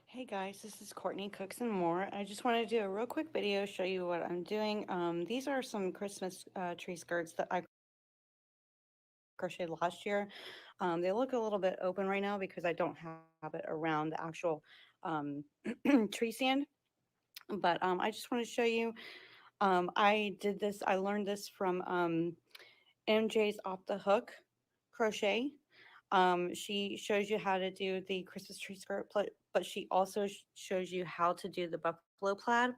[SPEAKER 8] Hey guys, this is Courtney Cooks and More. I just want to do a real quick video, show you what I'm doing. These are some Christmas tree skirts that I crocheted last year. They look a little bit open right now because I don't have it around the actual tree stand. But I just want to show you. I learned this from MJ's Off the Hook Crochet. She shows you how to do the Christmas tree skirt, but she also shows you how to do the buffalo plaid.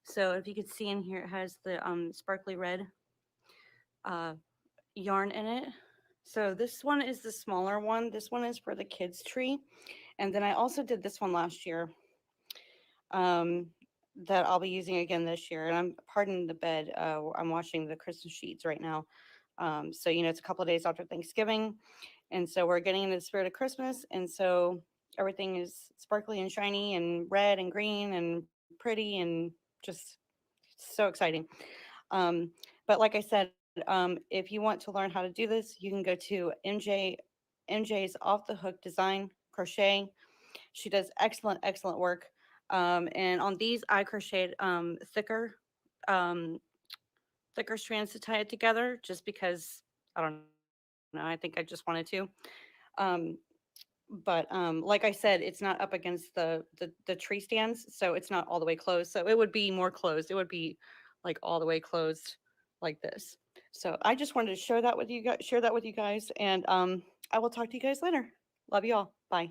[SPEAKER 8] So if you could see in here, it has the sparkly red yarn in it. So this one is the smaller one. This one is for the kids tree. And then I also did this one last year that I'll be using again this year. And I'm pardon the bed. I'm washing the Christmas sheets right now. So, it's a couple of days after Thanksgiving. And so we're getting into the spirit of Christmas. And so everything is sparkly and shiny and red and green and pretty and just so exciting. But like I said, if you want to learn how to do this, you can go to MJ's Off the Hook Design Crochet. She does excellent work. And on these, I crocheted thicker strands to tie it together just because I don't know. I think I just wanted to. But like I said, it's not up against the tree stands, so it's not all the way closed. So it would be more closed. It would be like all the way closed like this. So I just wanted to share that with you guys, and I will talk to you guys later. Love you all. Bye.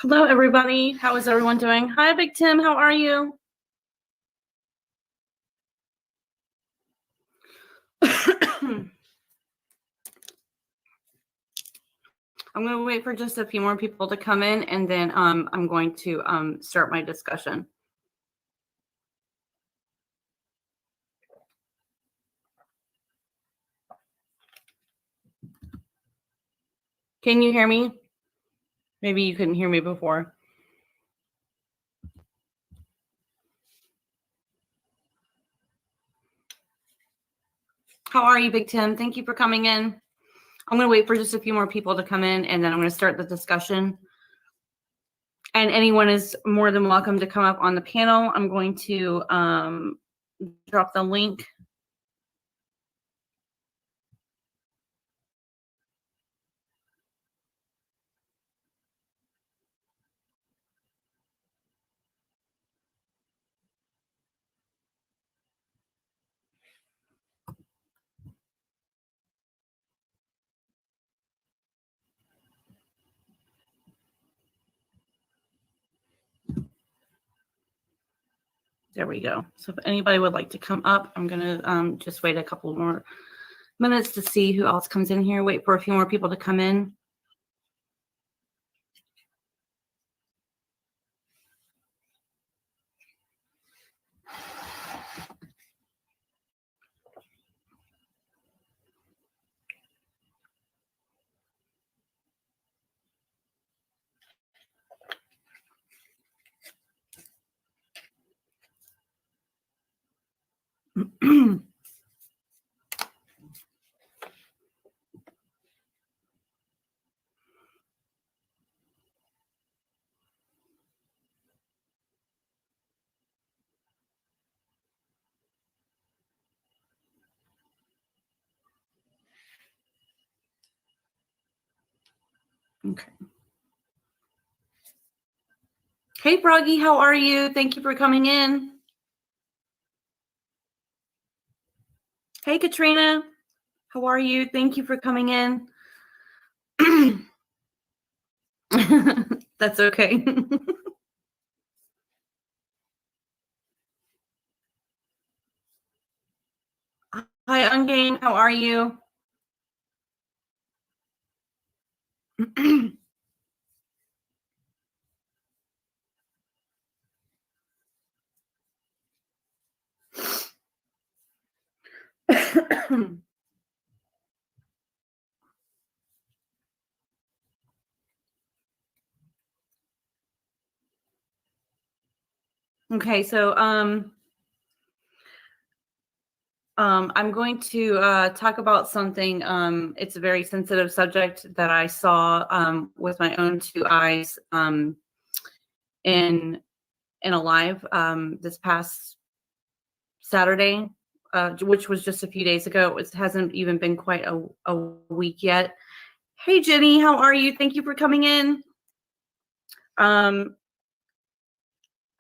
[SPEAKER 1] Hello, everybody. How is everyone doing? Hi, Big Tim. How are you? I'm going to wait for just a few more people to come in, and then I'm going to start my discussion. Can you hear me? Maybe you couldn't hear me before. How are you, Big Tim? Thank you for coming in. I'm going to wait for just a few more people to come in, and then I'm going to start the discussion. And anyone is more than welcome to come up on the panel. I'm going to drop the link. There we go. So if anybody would like to come up, I'm gonna just wait a couple more minutes to see who else comes in here. Wait for a few more people to come in. Okay. Hey, Froggy, how are you? Thank you for coming in. Hey, Katrina, how are you? Thank you for coming in. That's okay. Hi, Ungain, how are you? Okay, so I'm going to talk about something. It's a very sensitive subject that I saw with my own two eyes in a live this past Saturday, which was just a few days ago. It hasn't even been quite a week yet. Hey, Jenny, how are you? Thank you for coming in.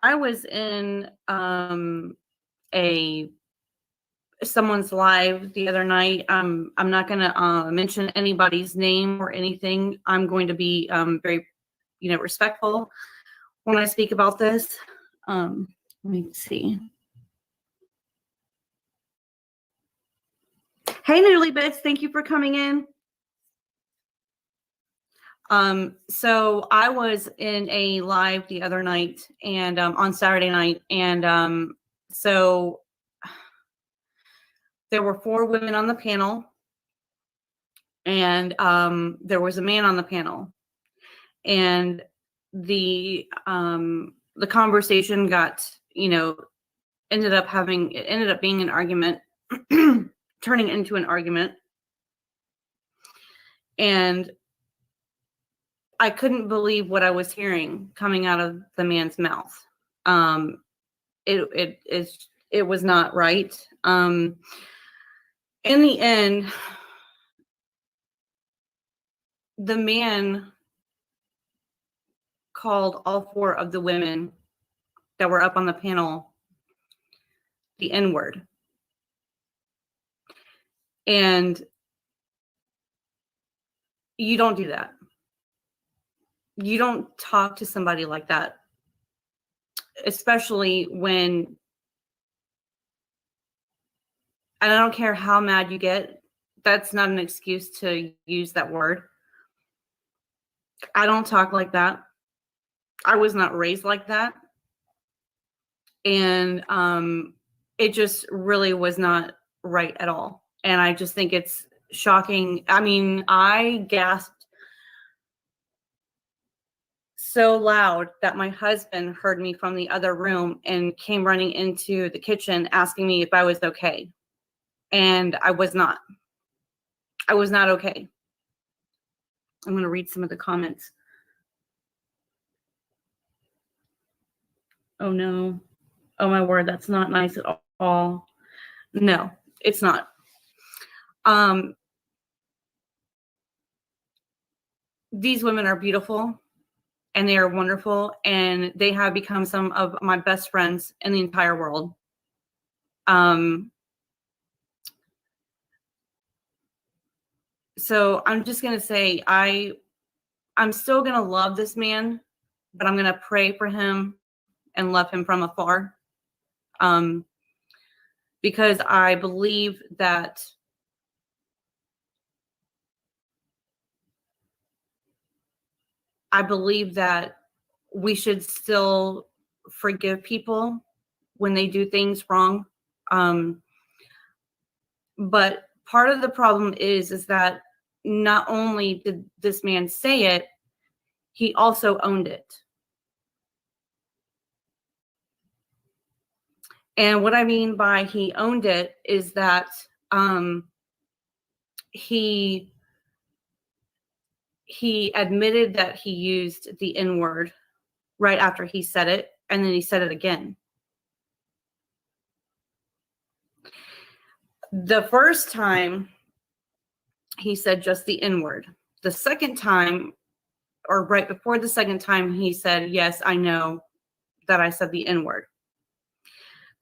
[SPEAKER 1] I was in someone's live the other night. I'm not going to mention anybody's name or anything. I'm going to be very, respectful when I speak about this. Let me see. Hey, Newly Bits, thank you for coming in. So I was in a live the other night and on Saturday night, and so there were 4 women on the panel, and there was a man on the panel, and the conversation got, ended up being an argument, turning into an argument, and I couldn't believe what I was hearing coming out of the man's mouth. It was not right. In the end, the man called all 4 of the women that were up on the panel the N-word. And you don't do that. You don't talk to somebody like that, especially when, and I don't care how mad you get, that's not an excuse to use that word. I don't talk like that. I was not raised like that. And it just really was not right at all. And I just think it's shocking. I mean, I gasped so loud that my husband heard me from the other room and came running into the kitchen asking me if I was okay. And I was not. I was not okay. I'm going to read some of the comments. Oh no. Oh my word, that's not nice at all. No, it's not. These women are beautiful and they are wonderful, and they have become some of my best friends in the entire world. So I'm just going to say, I'm still going to love this man, but I'm going to pray for him and love him from afar. because I believe that we should still forgive people when they do things wrong. But part of the problem is that not only did this man say it, he also owned it. And what I mean by he owned it is that he admitted that he used the N-word right after he said it, and then he said it again. The first time he said just the N-word. The second time, or right before the second time, he said, yes, I know that I said the N-word.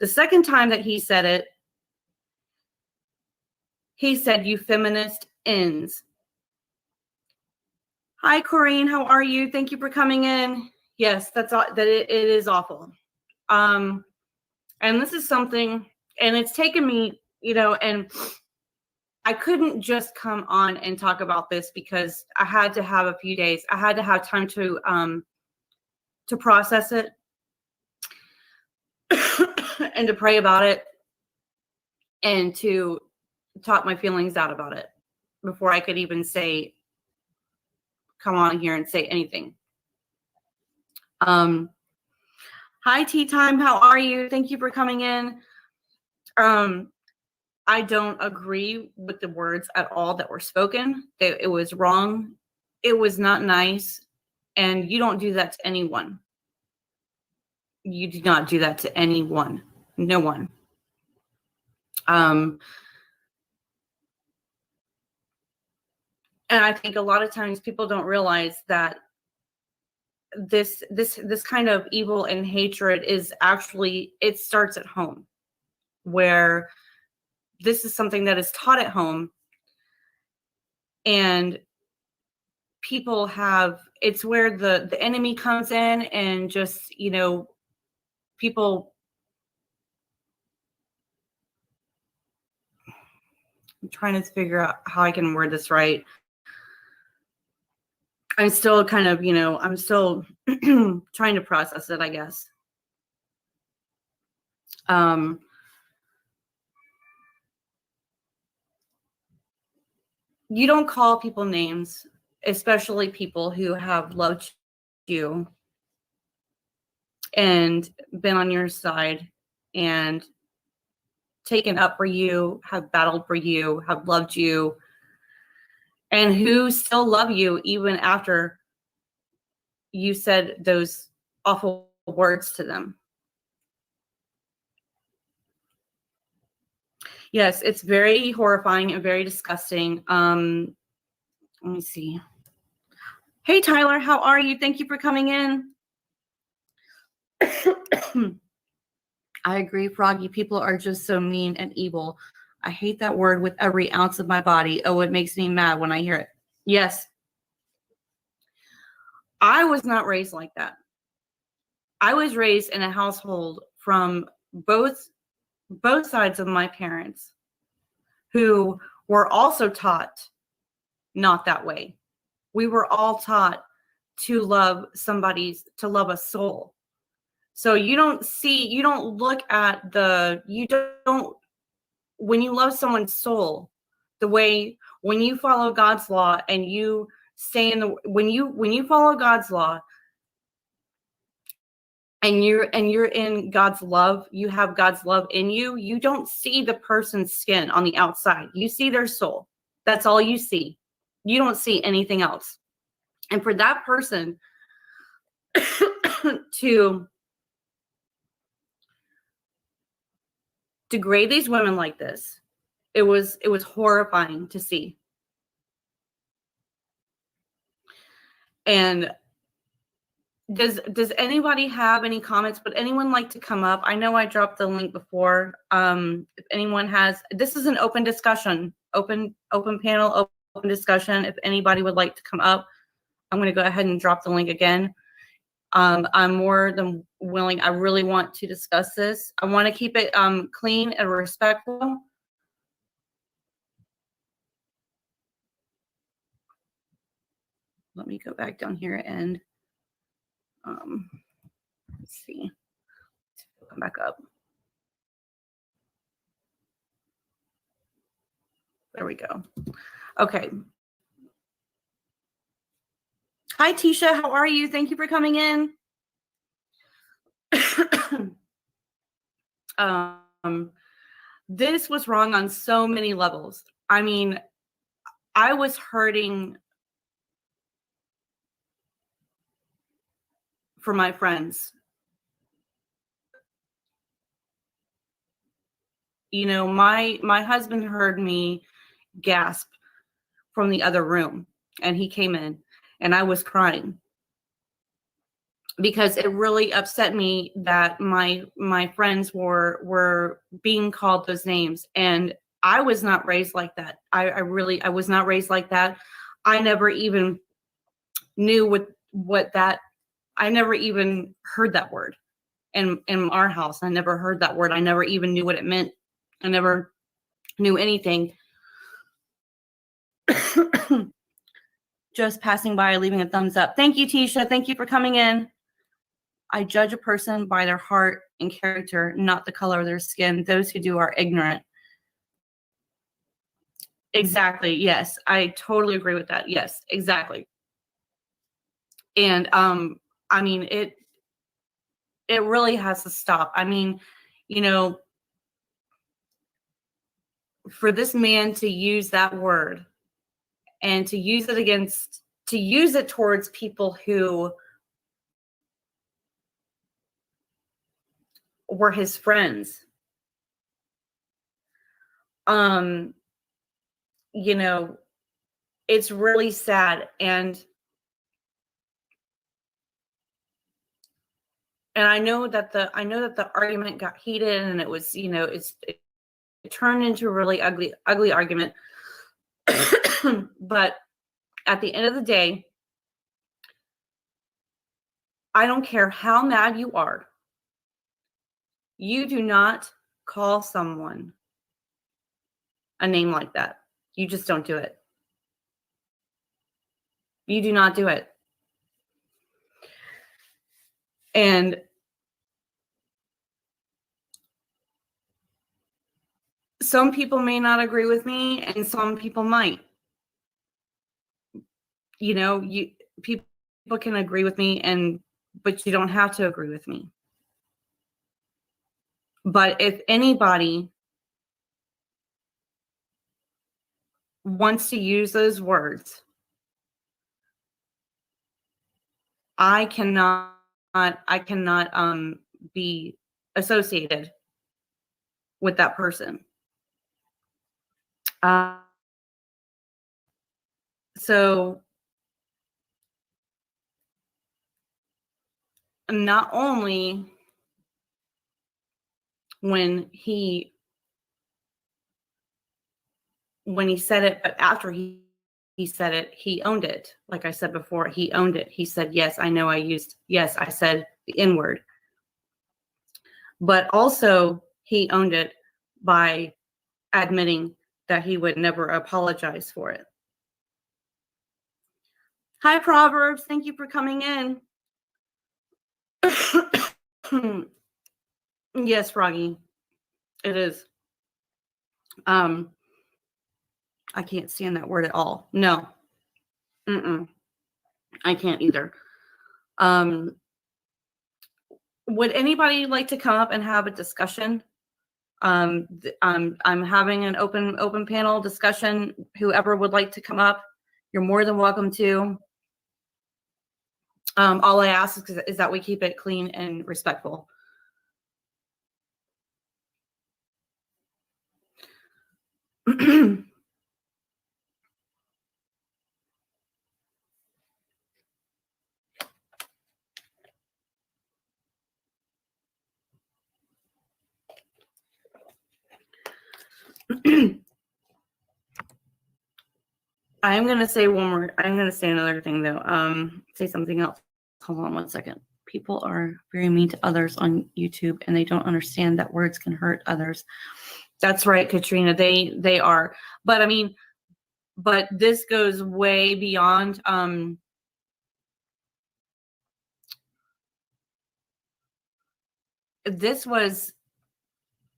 [SPEAKER 1] The second time that he said it, he said, you feminist ends. Hi, Corrine, how are you? Thank you for coming in. Yes, it is awful. And this is something, and it's taken me, and I couldn't just come on and talk about this because I had to have a few days. I had to have time to process it and to pray about it and to talk my feelings out about it before I could even come on here and say anything. Hi, Tea Time. How are you? Thank you for coming in. I don't agree with the words at all that were spoken. It was wrong. It was not nice. And you don't do that to anyone. You do not do that to anyone. No one. And I think a lot of times people don't realize that this kind of evil and hatred is actually, it starts at home, where this is something that is taught at home, and people it's where the enemy comes in and just, people, I'm trying to figure out how I can word this right. I'm still kind of, I'm still trying to process it, I guess. You don't call people names, especially people who have loved you and been on your side and taken up for you, have battled for you, have loved you, and who still love you even after you said those awful words to them. Yes, it's very horrifying and very disgusting. Let me see. Hey, Tyler, how are you? Thank you for coming in. I agree, Froggy. People are just so mean and evil. I hate that word with every ounce of my body. Oh, it makes me mad when I hear it. Yes. I was not raised like that. I was raised in a household from both sides of my parents who were also taught not that way. We were all taught to love a soul. So you don't look at when you love someone's soul, the way, when you follow God's law and you stay when you follow God's law and you're in God's love, you have God's love in you, you don't see the person's skin on the outside. You see their soul. That's all you see. You don't see anything else. And for that person to degrade these women like this, it was horrifying to see. And does anybody have any comments? Would anyone like to come up? I know I dropped the link before. If anyone has, this is an open discussion, open panel, open discussion. If anybody would like to come up, I'm going to go ahead and drop the link again. I'm more than willing. I really want to discuss this. I want to keep it clean and respectful. Let me go back down here and let's see. Come back up. There we go. Okay. Hi, Tisha. How are you? Thank you for coming in. This was wrong on so many levels. I mean, I was hurting for my friends. You know, my husband heard me gasp from the other room, and he came in, and I was crying because it really upset me that my friends were being called those names, and I was not raised like that. I was not raised like that. I never even knew what that. I never even heard that word in our house. I never heard that word. I never even knew what it meant. I never knew anything. Just passing by, leaving a thumbs up. Thank you, Tisha. Thank you for coming in. I judge a person by their heart and character, not the color of their skin. Those who do are ignorant. Exactly. Yes, I totally agree with that. Yes, exactly. And I mean, it really has to stop. I mean, you know, for this man to use that word and to use it towards people who were his friends, you know, it's really sad. And I know that the argument got heated, and it was, you know, it turned into a really ugly argument. But at the end of the day, I don't care how mad you are. You do not call someone a name like that. You just don't do it. You do not do it. And some people may not agree with me, and some people might. You know, people can agree with me, but you don't have to agree with me. But if anybody wants to use those words, I cannot be associated with that person. So not only when he said it, but after he said it, he owned it. Like I said before, he owned it. He said, yes, I know I said the N-word. But also he owned it by admitting that he would never apologize for it. Hi, Proverbs. Thank you for coming in. Yes, Froggy. It is. I can't stand that word at all. No. I can't either. Would anybody like to come up and have a discussion? I'm having an open panel discussion. Whoever would like to come up, you're more than welcome to. All I ask is that we keep it clean and respectful. I'm going to say another thing though. Say something else. Hold on one second. people are very mean to others on YouTube, and they don't understand that words can hurt others. That's right, Katrina. They are. But I mean, but this goes way beyond. This was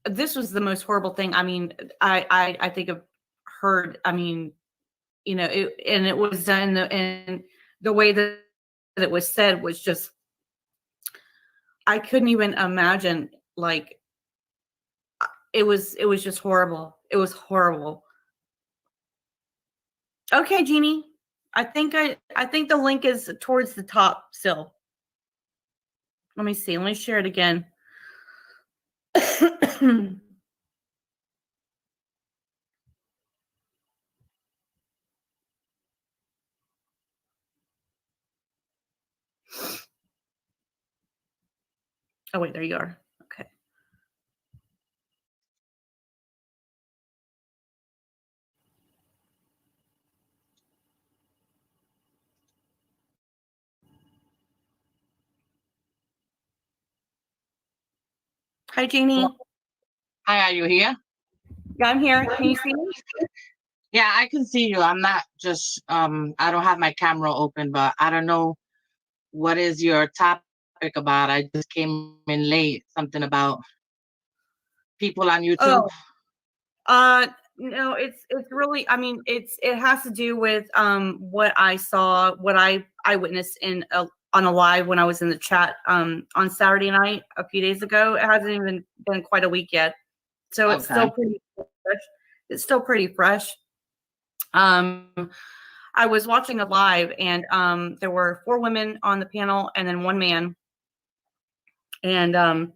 [SPEAKER 1] the most horrible thing. I mean, I think I've heard. I mean, you know, it was done, and the way that it was said was just, I couldn't even imagine. Like, it was just horrible. It was horrible. Okay, Jeannie, I think the link is towards the top still. Let me see. Let me share it again. Oh, wait, there you are. Okay. Hi, Jeannie.
[SPEAKER 9] Hi, are you here?
[SPEAKER 1] Yeah, I'm here. Can you see me?
[SPEAKER 9] Yeah, I can see you. I'm not just I don't have my camera open, but I don't know what is your topic about. I just came in late. Something about people on YouTube.
[SPEAKER 1] No, it's really, I mean, it has to do with what I saw, what I witnessed on a live when I was in the chat on Saturday night a few days ago. It hasn't even been quite a week yet. So it's still pretty fresh. It's still pretty fresh. I was watching a live, and there were 4 women on the panel and then 1 man. And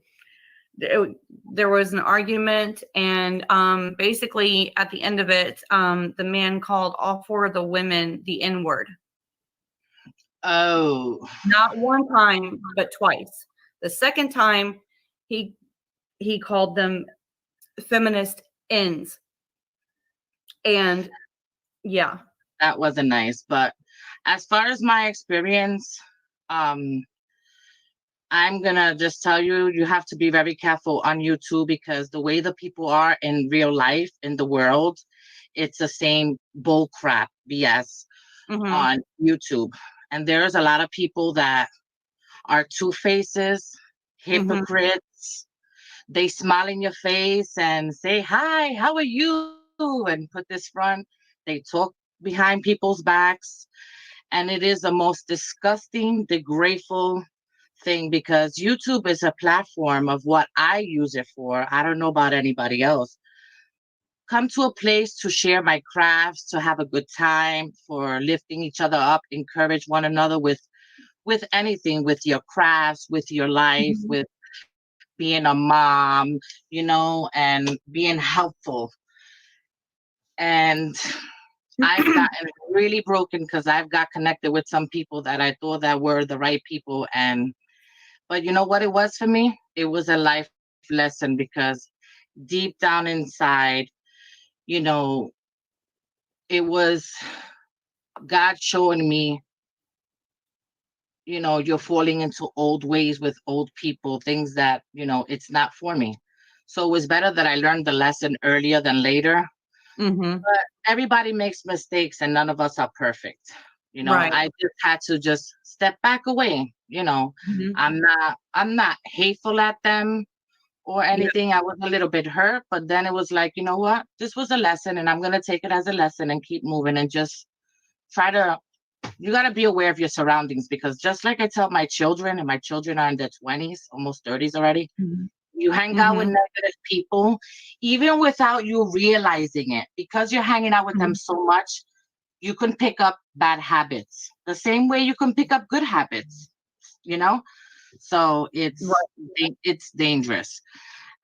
[SPEAKER 1] there was an argument, and basically at the end of it, the man called all 4 of the women the N-word.
[SPEAKER 9] Oh.
[SPEAKER 1] Not one time, but twice. The second time, he called them feminist ends. And yeah.
[SPEAKER 9] That wasn't nice. But as far as my experience, I'm gonna just tell you, you have to be very careful on YouTube, because the way the people are in real life, in the world, it's the same bull crap BS on YouTube. And there's a lot of people that are two-faces, hypocrites. They smile in your face and say, hi, how are you? And put this front. They talk behind people's backs. And it is the most disgusting, degradeful thing, because YouTube is a platform of what I use it for. I don't know about anybody else. Come to a place to share my crafts, to have a good time, for lifting each other up, encourage one another with anything, with your crafts, with your life, with being a mom, you know, and being helpful. And I've gotten really broken because I've got connected with some people that I thought that were the right people. But you know what it was for me? It was a life lesson, because deep down inside, you know, it was God showing me, you know, you're falling into old ways with old people, things that, you know, it's not for me. So it was better that I learned the lesson earlier than later. But everybody makes mistakes, and none of us are perfect. You know, I just had to just step back away. You know, I'm not hateful at them or anything. I was a little bit hurt, but then it was like, you know what? This was a lesson, and I'm going to take it as a lesson and keep moving, and just try to, you got to be aware of your surroundings, because just like I tell my children, and my children are in their 20s, almost 30s already, you hang out with negative people, even without you realizing it, because you're hanging out with them so much, you can pick up bad habits the same way you can pick up good habits, you know? So it's dangerous.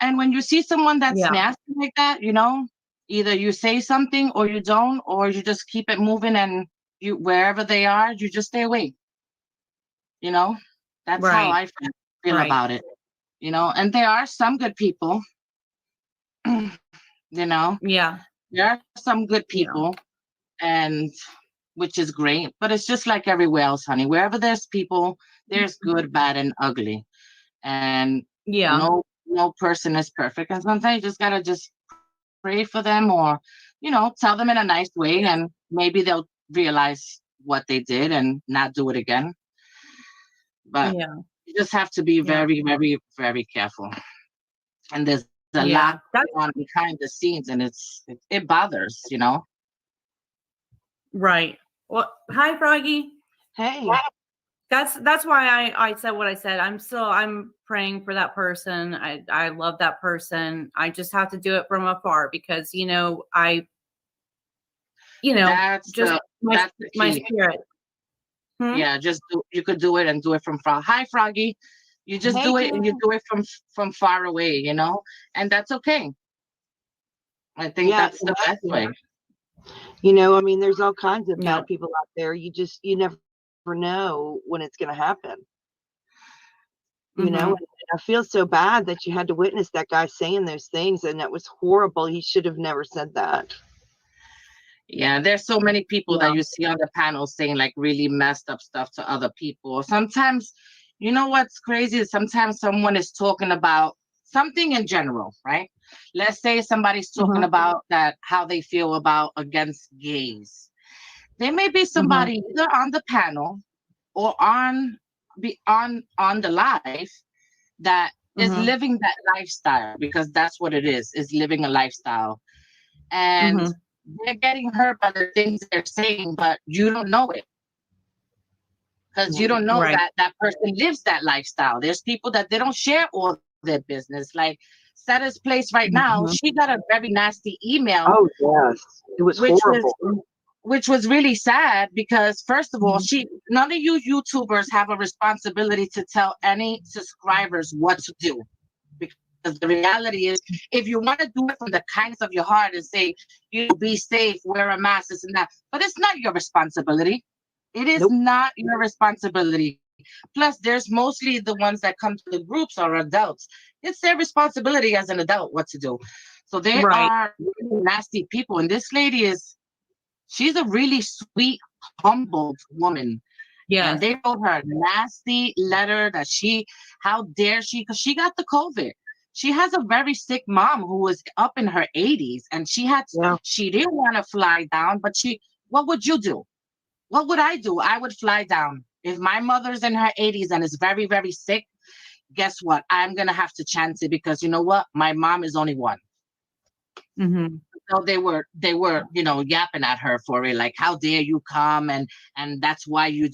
[SPEAKER 9] And when you see someone that's nasty like that, you know, either you say something or you don't, or you just keep it moving, and you, wherever they are, you just stay away. You know, that's how I feel about it. You know, and there are some good people, you know.
[SPEAKER 1] Yeah.
[SPEAKER 9] There are some good people, and which is great, but it's just like everywhere else, honey. Wherever there's people, there's good, bad, and ugly, and
[SPEAKER 10] Yeah.
[SPEAKER 9] no person is perfect, and sometimes you just gotta just pray for them, or tell them in a nice way, and maybe they'll realize what they did and not do it again. But
[SPEAKER 10] Yeah.
[SPEAKER 9] you just have to be
[SPEAKER 10] Yeah.
[SPEAKER 9] very, very, very careful. And there's a
[SPEAKER 10] Yeah.
[SPEAKER 9] lot going on behind the scenes, and it bothers,
[SPEAKER 10] Right. Well, hi, Froggy.
[SPEAKER 11] Hey,
[SPEAKER 10] That's why I said what I said. I'm praying for that person. I love that person. I just have to do it from afar because
[SPEAKER 9] that's
[SPEAKER 10] just
[SPEAKER 9] that's the
[SPEAKER 10] my
[SPEAKER 9] key.
[SPEAKER 10] spirit.
[SPEAKER 9] Yeah, you could do it and do it from far. Hi, Froggy. You just
[SPEAKER 11] Hey,
[SPEAKER 9] do it and you
[SPEAKER 11] Jen.
[SPEAKER 9] do it from far away, and that's okay. I think
[SPEAKER 11] Yeah,
[SPEAKER 9] that's the best way.
[SPEAKER 11] I mean, there's all kinds of
[SPEAKER 10] Yeah.
[SPEAKER 11] bad people out there. You never know when it's going to happen.
[SPEAKER 10] Mhm.
[SPEAKER 11] And I feel so bad that you had to witness that guy saying those things, and that was horrible. He should have never said that.
[SPEAKER 9] Yeah, there's so many people
[SPEAKER 10] Yeah.
[SPEAKER 9] that you see on the panel saying like really messed up stuff to other people. Sometimes, what's crazy is sometimes someone is talking about something in general, right? Let's say somebody's talking about that how they feel about against gays. There may be somebody either on the panel or on the live that is living that lifestyle, because that's what it is living a lifestyle. And they're getting hurt by the things they're saying, but you don't know it, because you don't know
[SPEAKER 10] Right.
[SPEAKER 9] that person lives that lifestyle. There's people that they don't share all their business. Like Setta's place right now, she got a very nasty email.
[SPEAKER 11] Oh, yes. It was horrible.
[SPEAKER 9] Which was really sad, because first of all, none of you YouTubers have a responsibility to tell any subscribers what to do. Because the reality is, if you want to do it from the kindness of your heart and say, be safe, wear a mask, this and that, but it's not your responsibility. It is not your responsibility. Plus, there's mostly the ones that come to the groups are adults. It's their responsibility as an adult what to do. So they are really nasty people. And this lady she's a really sweet, humbled woman.
[SPEAKER 10] Yeah.
[SPEAKER 9] And they wrote her a nasty letter that how dare she, because she got the COVID. She has a very sick mom who was up in her 80s, and she didn't want to fly down, but what would you do? What would I do? I would fly down. If my mother's in her 80s and is very, very sick, guess what? I'm going to have to chance it, because you know what? My mom is only one. So they were yapping at her for it, like, how dare you come, and that's why you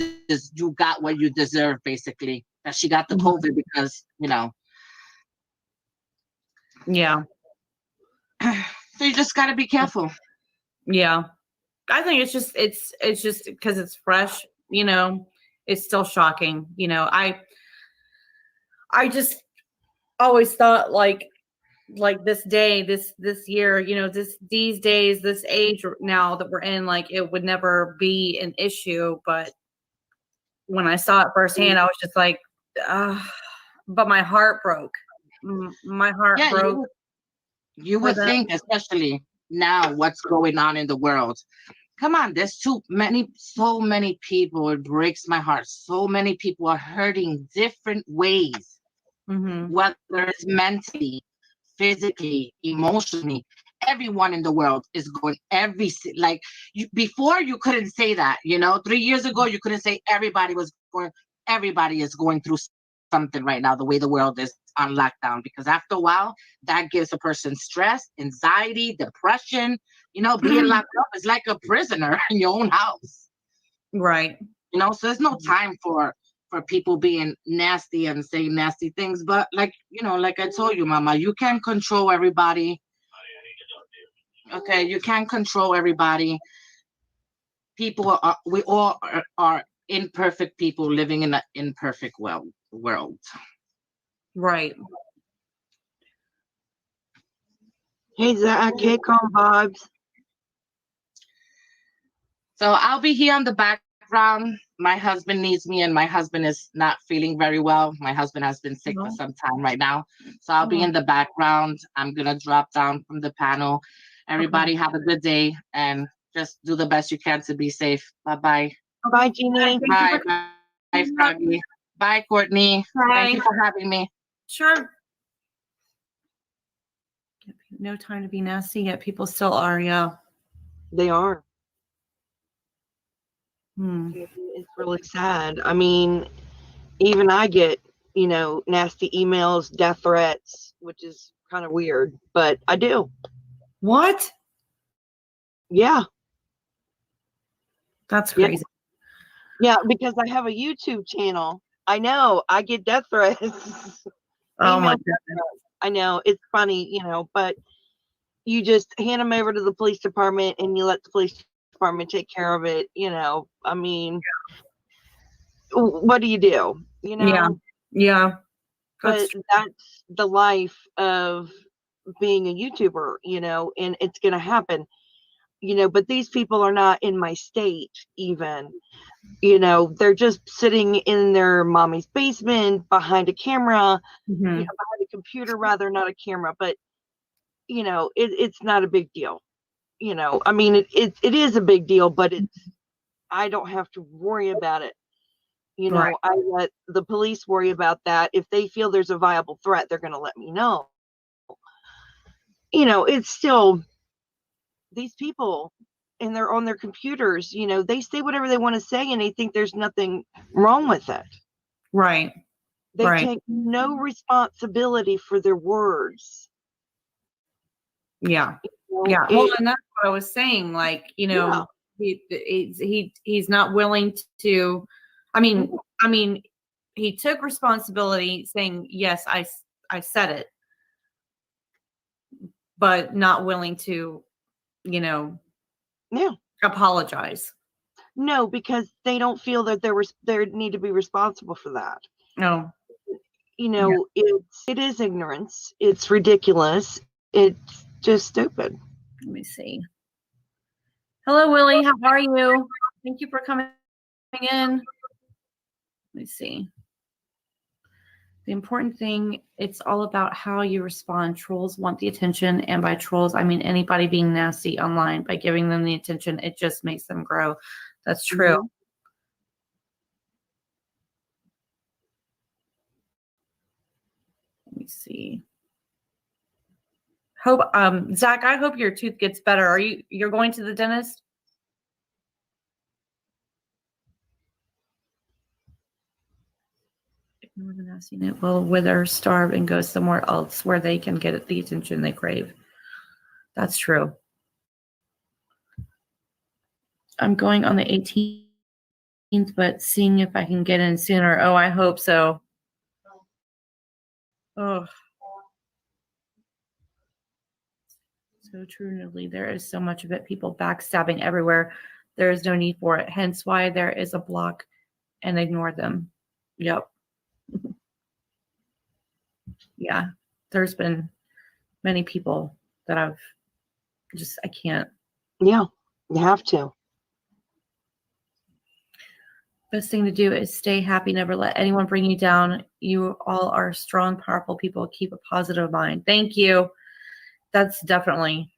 [SPEAKER 9] got what you deserve, basically, that she got the COVID because
[SPEAKER 10] Yeah.
[SPEAKER 9] So you just got to be careful.
[SPEAKER 10] Yeah. I think it's just because it's fresh, it's still shocking. I just always thought like this day, this year, these days, this age now that we're in, like it would never be an issue. But when I saw it firsthand, I was just like, but my heart broke. My heart broke.
[SPEAKER 9] You would think, especially now, what's going on in the world. Come on, there's so many people. It breaks my heart. So many people are hurting different ways, whether it's mentally, physically, emotionally. Everyone in the world is going before you couldn't say that, 3 years ago, you couldn't say everybody is going through something right now, the way the world is on lockdown, because after a while that gives a person stress, anxiety, depression. Being locked up is like a prisoner in your own house,
[SPEAKER 10] right?
[SPEAKER 9] So there's no time for people being nasty and saying nasty things. But like I told you, Mama, you can't control everybody. Okay, you can't control everybody. We all are imperfect people living in an imperfect world.
[SPEAKER 10] Right.
[SPEAKER 11] Hey, Zach. Hey, Calm Vibes.
[SPEAKER 9] So I'll be here on the background. My husband needs me, and my husband is not feeling very well. My husband has been sick for some time right now. So I'll be in the background. I'm going to drop down from the panel. Everybody have a good day, and just do the best you can to be safe. Bye-bye.
[SPEAKER 11] Bye, Jeannie.
[SPEAKER 9] Bye. Bye, Froggy. Bye, Courtney. Thank you
[SPEAKER 10] Bye.
[SPEAKER 9] for having me.
[SPEAKER 10] Sure. No time to be nasty, yet people still are. Yeah.
[SPEAKER 11] They are. It's really sad. I mean, even I get, nasty emails, death threats, which is kind of weird, but I do.
[SPEAKER 10] What?
[SPEAKER 11] Yeah.
[SPEAKER 10] That's
[SPEAKER 11] Yeah.
[SPEAKER 10] crazy.
[SPEAKER 11] Yeah, because I have a YouTube channel. I know I get death threats.
[SPEAKER 10] Oh my
[SPEAKER 11] Email death threats. I know it's funny, but you just hand them over to the police department and you let the police department take care of it. I mean, what do you do?
[SPEAKER 10] Yeah. Yeah.
[SPEAKER 11] But that's the life of being a YouTuber, and it's going to happen, but these people are not in my state even, they're just sitting in their mommy's basement behind a camera, behind a computer, rather, not a camera, but it's not a big deal. I mean, it is a big deal, but I don't have to worry about it.
[SPEAKER 10] Right.
[SPEAKER 11] I let the police worry about that. If they feel there's a viable threat, they're going to let me know. It's still these people, and they're on their computers, they say whatever they want to say and they think there's nothing wrong with it.
[SPEAKER 10] Right.
[SPEAKER 11] They
[SPEAKER 10] Right.
[SPEAKER 11] take no responsibility for their words.
[SPEAKER 10] Yeah. Yeah. Well, and that's what I was saying. Like, he's not willing to. I mean, he took responsibility, saying yes, I said it, but not willing to, apologize.
[SPEAKER 11] No, because they don't feel that they need to be responsible for that.
[SPEAKER 10] No.
[SPEAKER 11] It is ignorance. It's ridiculous. It's just stupid.
[SPEAKER 10] Let me see. Hello, Willie. How are you? Thank you for coming in. Let me see. The important thing, it's all about how you respond. Trolls want the attention, and by trolls, I mean anybody being nasty online. By giving them the attention, it just makes them grow. That's true. Let me see. Hope, Zach, I hope your tooth gets better. You're going to the dentist? Ignore the nasty net will wither, starve, and go somewhere else where they can get the attention they crave. That's true. I'm going on the 18th, but seeing if I can get in sooner. Oh, I hope so. Oh. So true, Natalie. There is so much of it. People backstabbing everywhere. There is no need for it. Hence why there is a block and ignore them. Yep. Yeah. There's been many people that I can't.
[SPEAKER 11] Yeah, you have to.
[SPEAKER 10] Best thing to do is stay happy. Never let anyone bring you down. You all are strong, powerful people. Keep a positive mind. Thank you. That's definitely,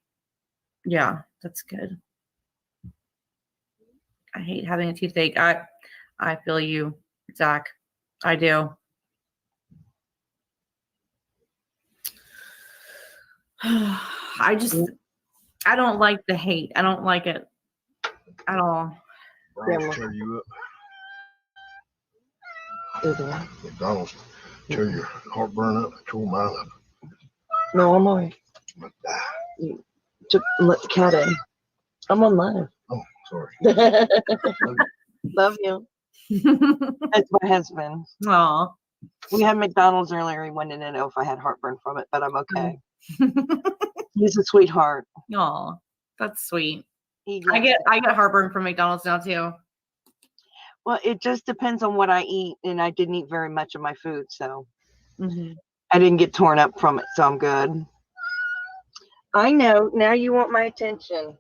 [SPEAKER 10] yeah, that's good. I hate having a toothache. I feel you, Zach. I do. I don't like the hate. I don't like it at all.
[SPEAKER 12] Tear you up. McDonald's tear your heartburn up. I tore mine up.
[SPEAKER 11] No, I'm all right. You let the cat in. I'm on live.
[SPEAKER 12] Oh, sorry.
[SPEAKER 11] Love you. That's my husband.
[SPEAKER 10] Aw.
[SPEAKER 11] We had McDonald's earlier. He wanted to know if I had heartburn from it, but I'm okay. He's a sweetheart.
[SPEAKER 10] Aw, that's sweet. I get heartburn from McDonald's now too.
[SPEAKER 11] Well, it just depends on what I eat, and I didn't eat very much of my food, so I didn't get torn up from it, so I'm good. I know. Now you want my attention.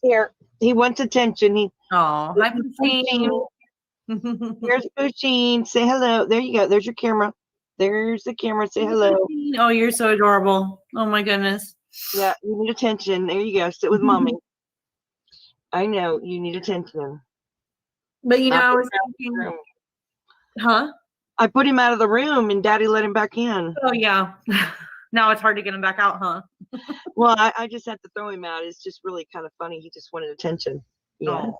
[SPEAKER 11] Here, he wants attention.
[SPEAKER 10] Hi, Pusheen.
[SPEAKER 11] Here's Pusheen. Say hello. There you go. There's your camera. There's the camera. Say hello.
[SPEAKER 10] Oh, you're so adorable. Oh my goodness.
[SPEAKER 11] Yeah, you need attention. There you go. Sit with mommy. I know you need attention.
[SPEAKER 10] But I was thinking, Huh?
[SPEAKER 11] I put him out of the room and Daddy let him back in.
[SPEAKER 10] Oh yeah. Now it's hard to get him back out, huh?
[SPEAKER 11] Well, I just had to throw him out. It's just really kind of funny. He just wanted attention. Yeah.
[SPEAKER 10] Oh.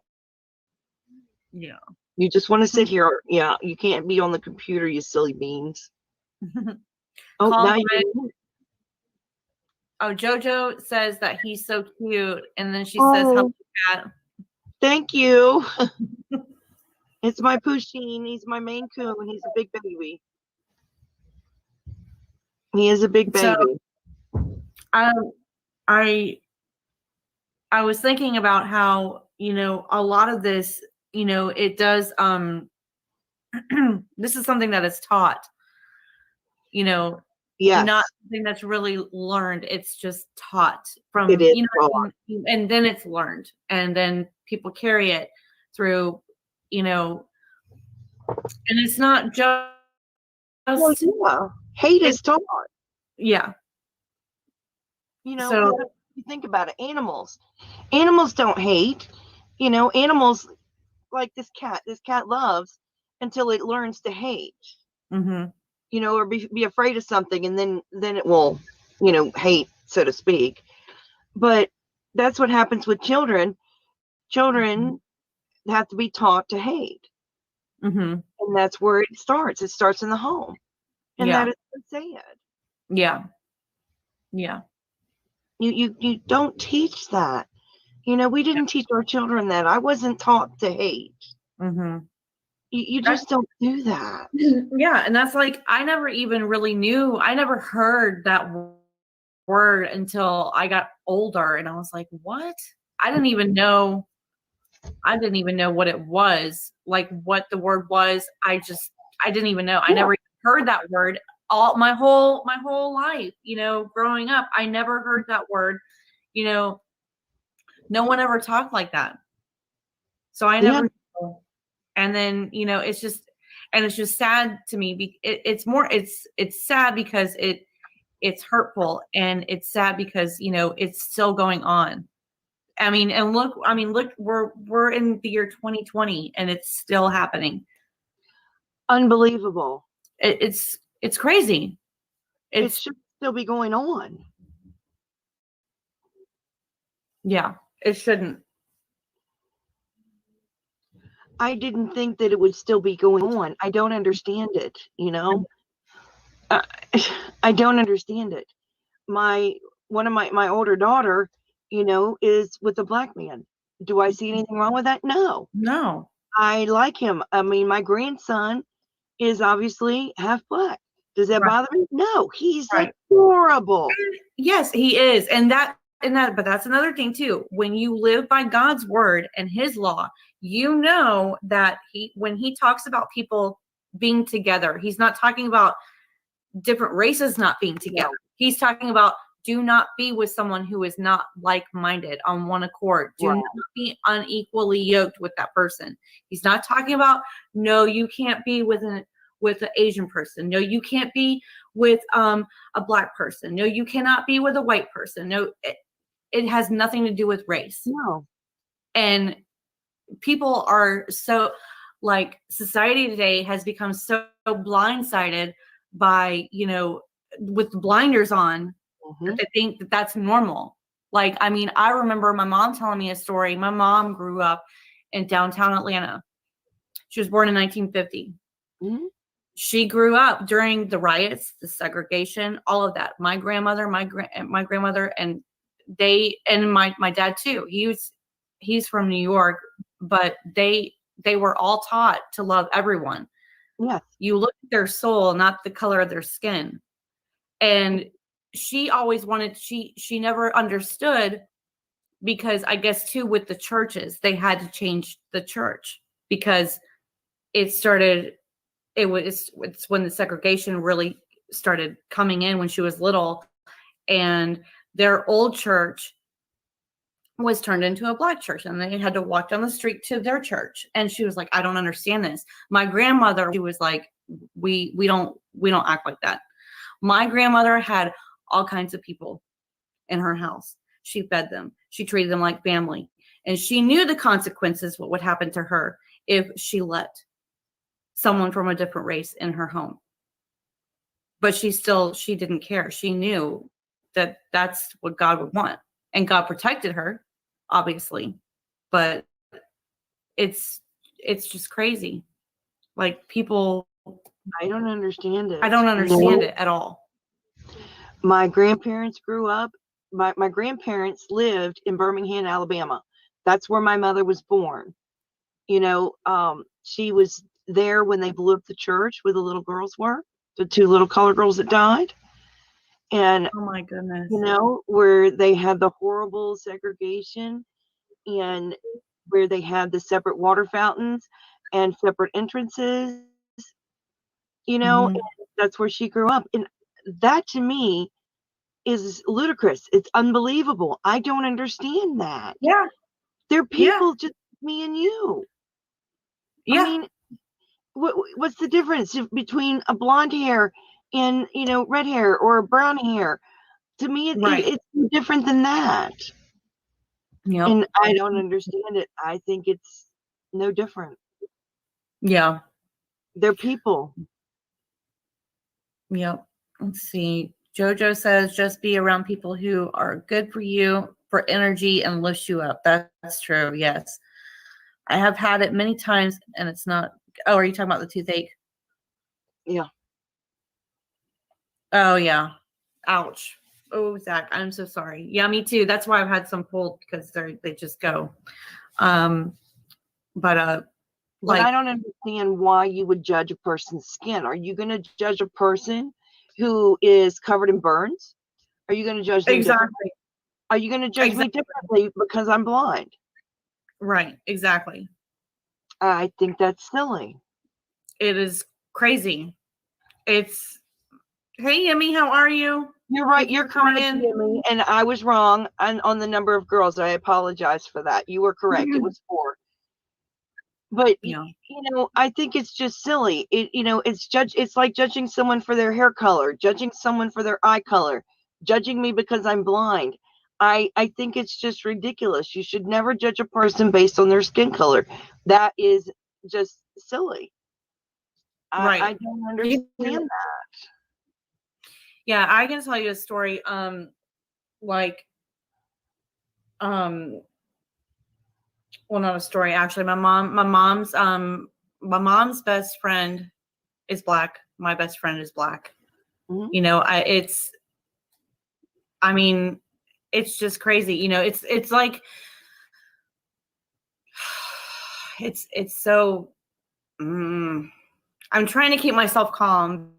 [SPEAKER 10] Yeah.
[SPEAKER 11] You just want to sit here. Yeah. You can't be on the computer, you silly beans. Oh,
[SPEAKER 10] Call
[SPEAKER 11] now
[SPEAKER 10] my-
[SPEAKER 11] you.
[SPEAKER 10] Oh, JoJo says that he's so cute, and then she says, "Help cat."
[SPEAKER 11] Thank you. It's my Pusheen. He's my Maine Coon. He's a big baby. He is a big baby.
[SPEAKER 10] So, I was thinking about how, you know, a lot of this, you know, it does this is something that is taught, you know,
[SPEAKER 11] Yes.
[SPEAKER 10] not something that's really learned. It's just taught from,
[SPEAKER 11] It is
[SPEAKER 10] you know, and then it's learned, and then people carry it through, you know, and it's not just
[SPEAKER 11] Well, yeah. Hate is taught.
[SPEAKER 10] Yeah.
[SPEAKER 11] You know,
[SPEAKER 10] So-
[SPEAKER 11] because you think about it, animals don't hate. You know, animals like this cat loves until it learns to hate.
[SPEAKER 10] Mm-hmm.
[SPEAKER 11] You know, or be afraid of something, and then it will, you know, hate, so to speak. But that's what happens with children. Children have to be taught to hate.
[SPEAKER 10] Mm-hmm.
[SPEAKER 11] And that's where it starts. It starts in the home. And
[SPEAKER 10] Yeah.
[SPEAKER 11] that is so sad.
[SPEAKER 10] Yeah. Yeah.
[SPEAKER 11] You don't teach that. You know, we didn't teach our children that. I wasn't taught to hate.
[SPEAKER 10] Mm-hmm.
[SPEAKER 11] You just don't do that.
[SPEAKER 10] Yeah, and that's like, I never even really knew, I never heard that word until I got older, and I was like, what? I didn't even know what it was, like what the word was. I didn't even know. I never even heard that word all my whole life, you know, growing up. I never heard that word, you know, no one ever talked like that. So I never knew. And then, you know, it's just sad to me. It's sad because it's hurtful, and it's sad because, you know, it's still going on. I mean, look, we're in the year 2020 and it's still happening.
[SPEAKER 11] Unbelievable.
[SPEAKER 10] It's crazy.
[SPEAKER 11] It should still be going on.
[SPEAKER 10] Yeah, it shouldn't.
[SPEAKER 11] I didn't think that it would still be going on. I don't understand it, you know. I don't understand it. One of my older daughter, you know, is with a black man. Do I see anything wrong with that? No.
[SPEAKER 10] No.
[SPEAKER 11] I like him. I mean, my grandson is obviously half black. Does that bother me? No, he's adorable.
[SPEAKER 10] Yes, he is. But that's another thing too. When you live by God's word and his law, you know that when he talks about people being together, he's not talking about different races not being together. He's talking about, do not be with someone who is not like-minded on one accord. Do not be unequally yoked with that person. He's not talking about, no, you can't be with an Asian person. No, you can't be with a black person. No, you cannot be with a white person. No, it has nothing to do with race.
[SPEAKER 11] No.
[SPEAKER 10] And people are so, like, society today has become so blindsided by, you know, with the blinders on, that they think that that's normal. Like, I mean, I remember my mom telling me a story. My mom grew up in downtown Atlanta. She was born in 1950.
[SPEAKER 11] Mm-hmm.
[SPEAKER 10] She grew up during the riots, the segregation, all of that. My grandmother, my grandmother, and my dad too. He's from New York, but they were all taught to love everyone.
[SPEAKER 11] Yes.
[SPEAKER 10] You look at their soul, not the color of their skin. And she always wanted, she never understood, because I guess too, with the churches, they had to change the church because it's when the segregation really started coming in when she was little, and their old church was turned into a black church, and they had to walk down the street to their church. And she was like, I don't understand this. My grandmother, she was like, we don't act like that. My grandmother had all kinds of people in her house. She fed them. She treated them like family. And she knew the consequences, what would happen to her if she let someone from a different race in her home. But she didn't care. She knew that that's what God would want. And God protected her, obviously. But it's just crazy. Like people,
[SPEAKER 11] I don't understand it.
[SPEAKER 10] I don't understand it at all.
[SPEAKER 11] My grandparents grew up. My grandparents lived in Birmingham, Alabama. That's where my mother was born. You know, she was there when they blew up the church where the little girls were, the 2 little colored girls that died. And,
[SPEAKER 10] oh my goodness,
[SPEAKER 11] you know, where they had the horrible segregation and where they had the separate water fountains and separate entrances, you know, and that's where she grew up. And that to me is ludicrous. It's unbelievable. I don't understand that.
[SPEAKER 10] Yeah.
[SPEAKER 11] They're people just like me and you.
[SPEAKER 10] Yeah.
[SPEAKER 11] I mean, what's the difference between a blonde hair and, you know, red hair or brown hair? To me, it's different than that.
[SPEAKER 10] Yep.
[SPEAKER 11] And I don't understand it. I think it's no different.
[SPEAKER 10] Yeah.
[SPEAKER 11] They're people.
[SPEAKER 10] Yep. Let's see. Jojo says, just be around people who are good for you, for energy, and lifts you up. That's true. Yes. I have had it many times and it's not. Oh, are you talking about the toothache?
[SPEAKER 11] Yeah.
[SPEAKER 10] Oh, yeah. Ouch. Oh, Zach, I'm so sorry. Yeah, me too. That's why I've had some pulled because they just go. But
[SPEAKER 11] like, I don't understand why you would judge a person's skin. Are you going to judge a person who is covered in burns? Are you going to judge them differently? Are you going to judge me differently because I'm blind?
[SPEAKER 10] Right. Exactly.
[SPEAKER 11] I think that's silly.
[SPEAKER 10] It is crazy. It's, hey, Yemi, how are you?
[SPEAKER 11] You're right. You're correct, Yemi, and I was wrong on the number of girls. I apologize for that. You were correct. It was 4. But you know, I think it's just silly. It's like judging someone for their hair color, judging someone for their eye color, judging me because I'm blind. I think it's just ridiculous. You should never judge a person based on their skin color. That is just silly.
[SPEAKER 10] Right.
[SPEAKER 11] I don't understand that.
[SPEAKER 10] Yeah, I can tell you a story. Well, not a story, actually. My mom's best friend is Black. My best friend is Black.
[SPEAKER 11] Mm-hmm.
[SPEAKER 10] You know, it's just crazy. You know, it's like, it's so, I'm trying to keep myself calm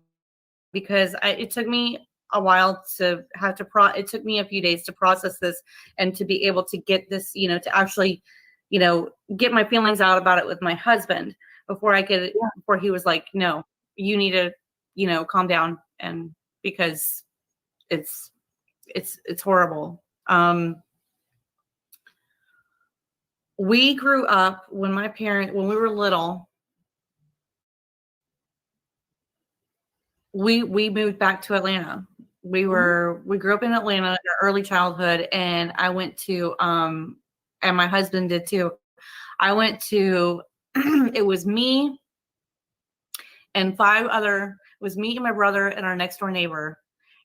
[SPEAKER 10] because it took me a while to have to it took me a few days to process this and to be able to get this, you know, to actually, you know, get my feelings out about it with my husband before before he was like, no, you need to, you know, calm down. And because it's horrible. We grew up when we were little, we moved back to Atlanta. We grew up in Atlanta in our early childhood, and I went to, and my husband did too. I went to, it was me and it was me and my brother and our next door neighbor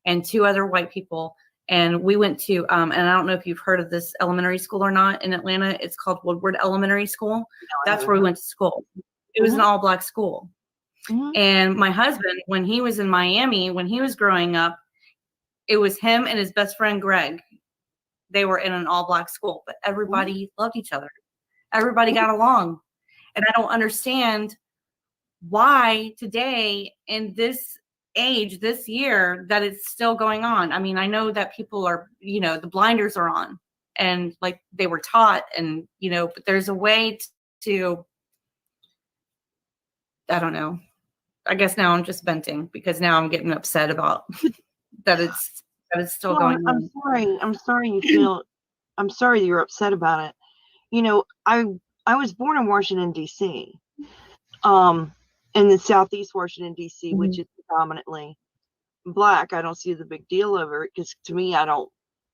[SPEAKER 10] and 2 other white people. And we went to, and I don't know if you've heard of this elementary school or not in Atlanta. It's called Woodward Elementary School. That's where we went to school. It was an all Black school. And my husband, when he was in Miami, when he was growing up, it was him and his best friend, Greg. They were in an all Black school, but everybody loved each other. Everybody got along. And I don't understand why today in this age, this year, that it's still going on. I mean, I know that people are, you know, the blinders are on and like they were taught and, you know, but there's a way to, I don't know. I guess now I'm just venting because now I'm getting upset about that it's still going on.
[SPEAKER 11] I'm sorry you're upset about it. You know, I was born in Washington, D.C. In the Southeast Washington, D.C., which is predominantly Black. I don't see the big deal over it because to me, I don't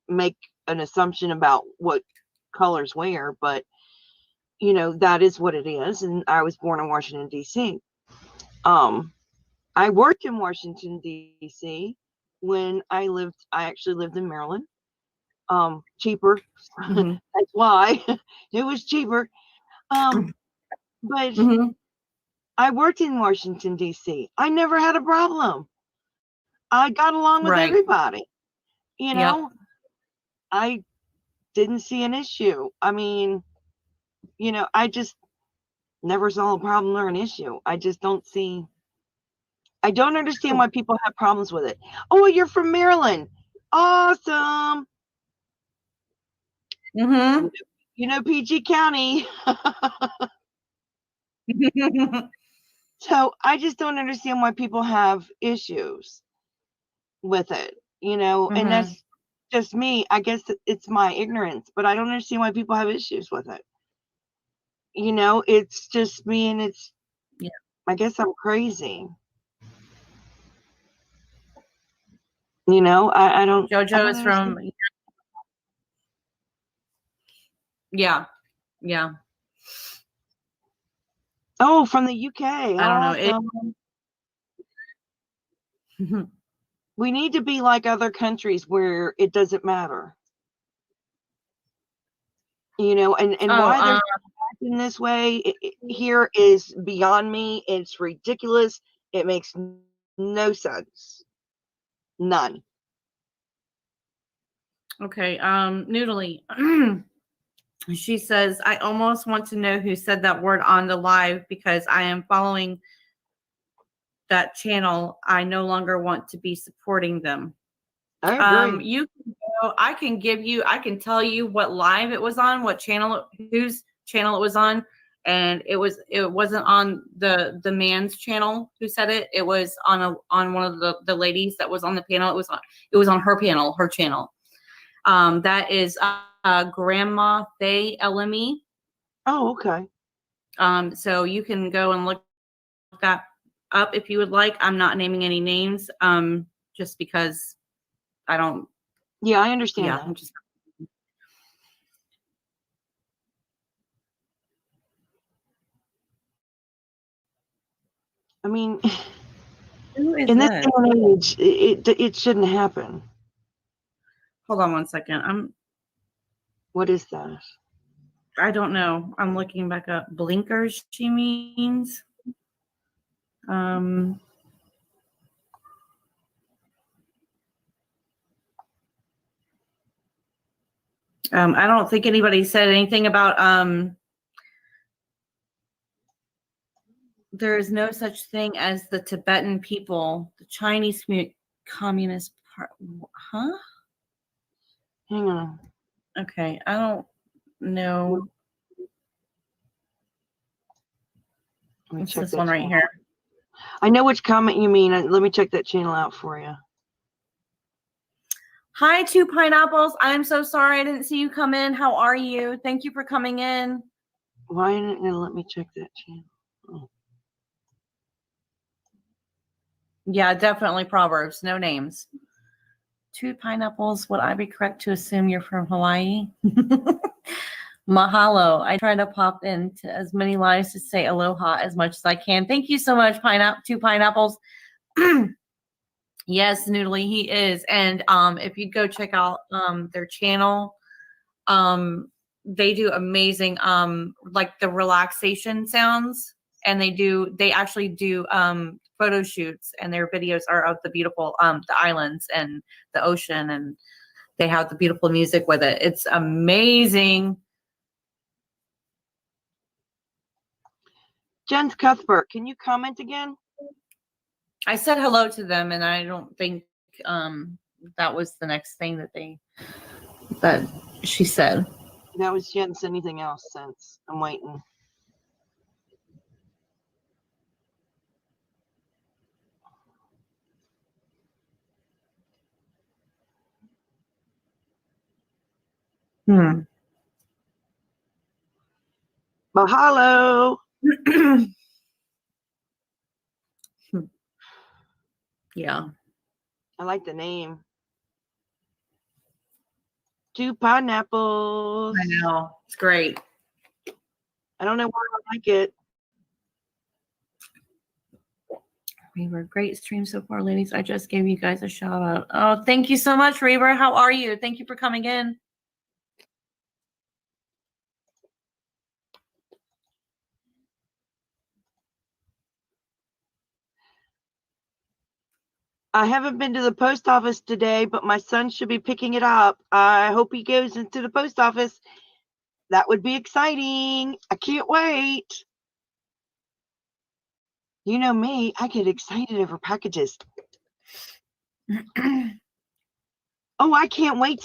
[SPEAKER 11] make an assumption about what colors wear, but you know, that is what it is. And I was born in Washington, D.C. I worked in Washington, D.C. when I actually lived in Maryland. Cheaper.
[SPEAKER 10] Mhm.
[SPEAKER 11] That's why it was cheaper. But
[SPEAKER 10] Mhm.
[SPEAKER 11] I worked in Washington, D.C. I never had a problem. I got along with
[SPEAKER 10] Right.
[SPEAKER 11] everybody. You
[SPEAKER 10] Yep.
[SPEAKER 11] know, I didn't see an issue. I mean, I just never saw a problem or an issue. I don't understand why people have problems with it. Oh, you're from Maryland. Awesome.
[SPEAKER 10] Mhm.
[SPEAKER 11] PG County. So I just don't understand why people have issues with it, and
[SPEAKER 10] Mhm.
[SPEAKER 11] that's just me. I guess it's my ignorance, but I don't understand why people have issues with it. It's just me, and
[SPEAKER 10] Yeah.
[SPEAKER 11] I guess I'm crazy. I don't.
[SPEAKER 10] JoJo is from. Yeah. Yeah.
[SPEAKER 11] Oh, from the UK.
[SPEAKER 10] I don't know.
[SPEAKER 11] Awesome. We need to be like other countries where it doesn't matter. And why they're acting this way here is beyond me. It's ridiculous. It makes no sense. None.
[SPEAKER 10] Okay. Noodly. She says, I almost want to know who said that word on the live because I am following that channel. I no longer want to be supporting them.
[SPEAKER 11] I agree.
[SPEAKER 10] You can go, I can tell you what live it was on, what channel, whose channel it was on. And it wasn't on the man's channel who said it. It was on one of the ladies that was on the panel. It was on her panel, her channel. That is Grandma Faye LME.
[SPEAKER 11] Oh, okay.
[SPEAKER 10] So you can go and look that up if you would like. I'm not naming any names, just because I don't.
[SPEAKER 11] Yeah, I understand
[SPEAKER 10] Yeah,
[SPEAKER 11] that.
[SPEAKER 10] I'm just.
[SPEAKER 11] I mean,
[SPEAKER 10] Who is
[SPEAKER 11] in this
[SPEAKER 10] that?
[SPEAKER 11] day and age, it shouldn't happen.
[SPEAKER 10] Hold on one second.
[SPEAKER 11] What is that?
[SPEAKER 10] I don't know. I'm looking back up. Blinkers, she means. I don't think anybody said anything about there is no such thing as the Tibetan people, the Chinese Communist Party. Huh?
[SPEAKER 11] Hang on.
[SPEAKER 10] Okay, I don't know. It's this one right here.
[SPEAKER 11] I know which comment you mean. Let me check that channel out for you.
[SPEAKER 10] Hi, Two Pineapples. I'm so sorry I didn't see you come in. How are you? Thank you for coming in.
[SPEAKER 11] Why didn't it let me check that channel? Oh.
[SPEAKER 10] Yeah, definitely Proverbs. No names. Two Pineapples. Would I be correct to assume you're from Hawaii? Mahalo. I try to pop into as many lives to say aloha as much as I can. Thank you so much, Two Pineapples. Yes, Noodly, he is. And if you'd go check out their channel, they do amazing like the relaxation sounds, and they actually do photo shoots, and their videos are of the beautiful the islands and the ocean, and they have the beautiful music with it. It's amazing.
[SPEAKER 11] Jens Cuthbert, can you comment again?
[SPEAKER 10] I said hello to them, and I don't think that was the next thing that she said.
[SPEAKER 11] That was Jens. Anything else since I'm waiting. Mahalo.
[SPEAKER 10] Yeah.
[SPEAKER 11] I like the name. Two Pineapples.
[SPEAKER 10] I know. It's great.
[SPEAKER 11] I don't know why I like it.
[SPEAKER 10] Reber, great stream so far, ladies. I just gave you guys a shout out. Oh, thank you so much, Reber. How are you? Thank you for coming in.
[SPEAKER 11] I haven't been to the post office today, but my son should be picking it up. I hope he goes into the post office. That would be exciting. I can't wait. You know me, I get excited over packages. Oh, I can't wait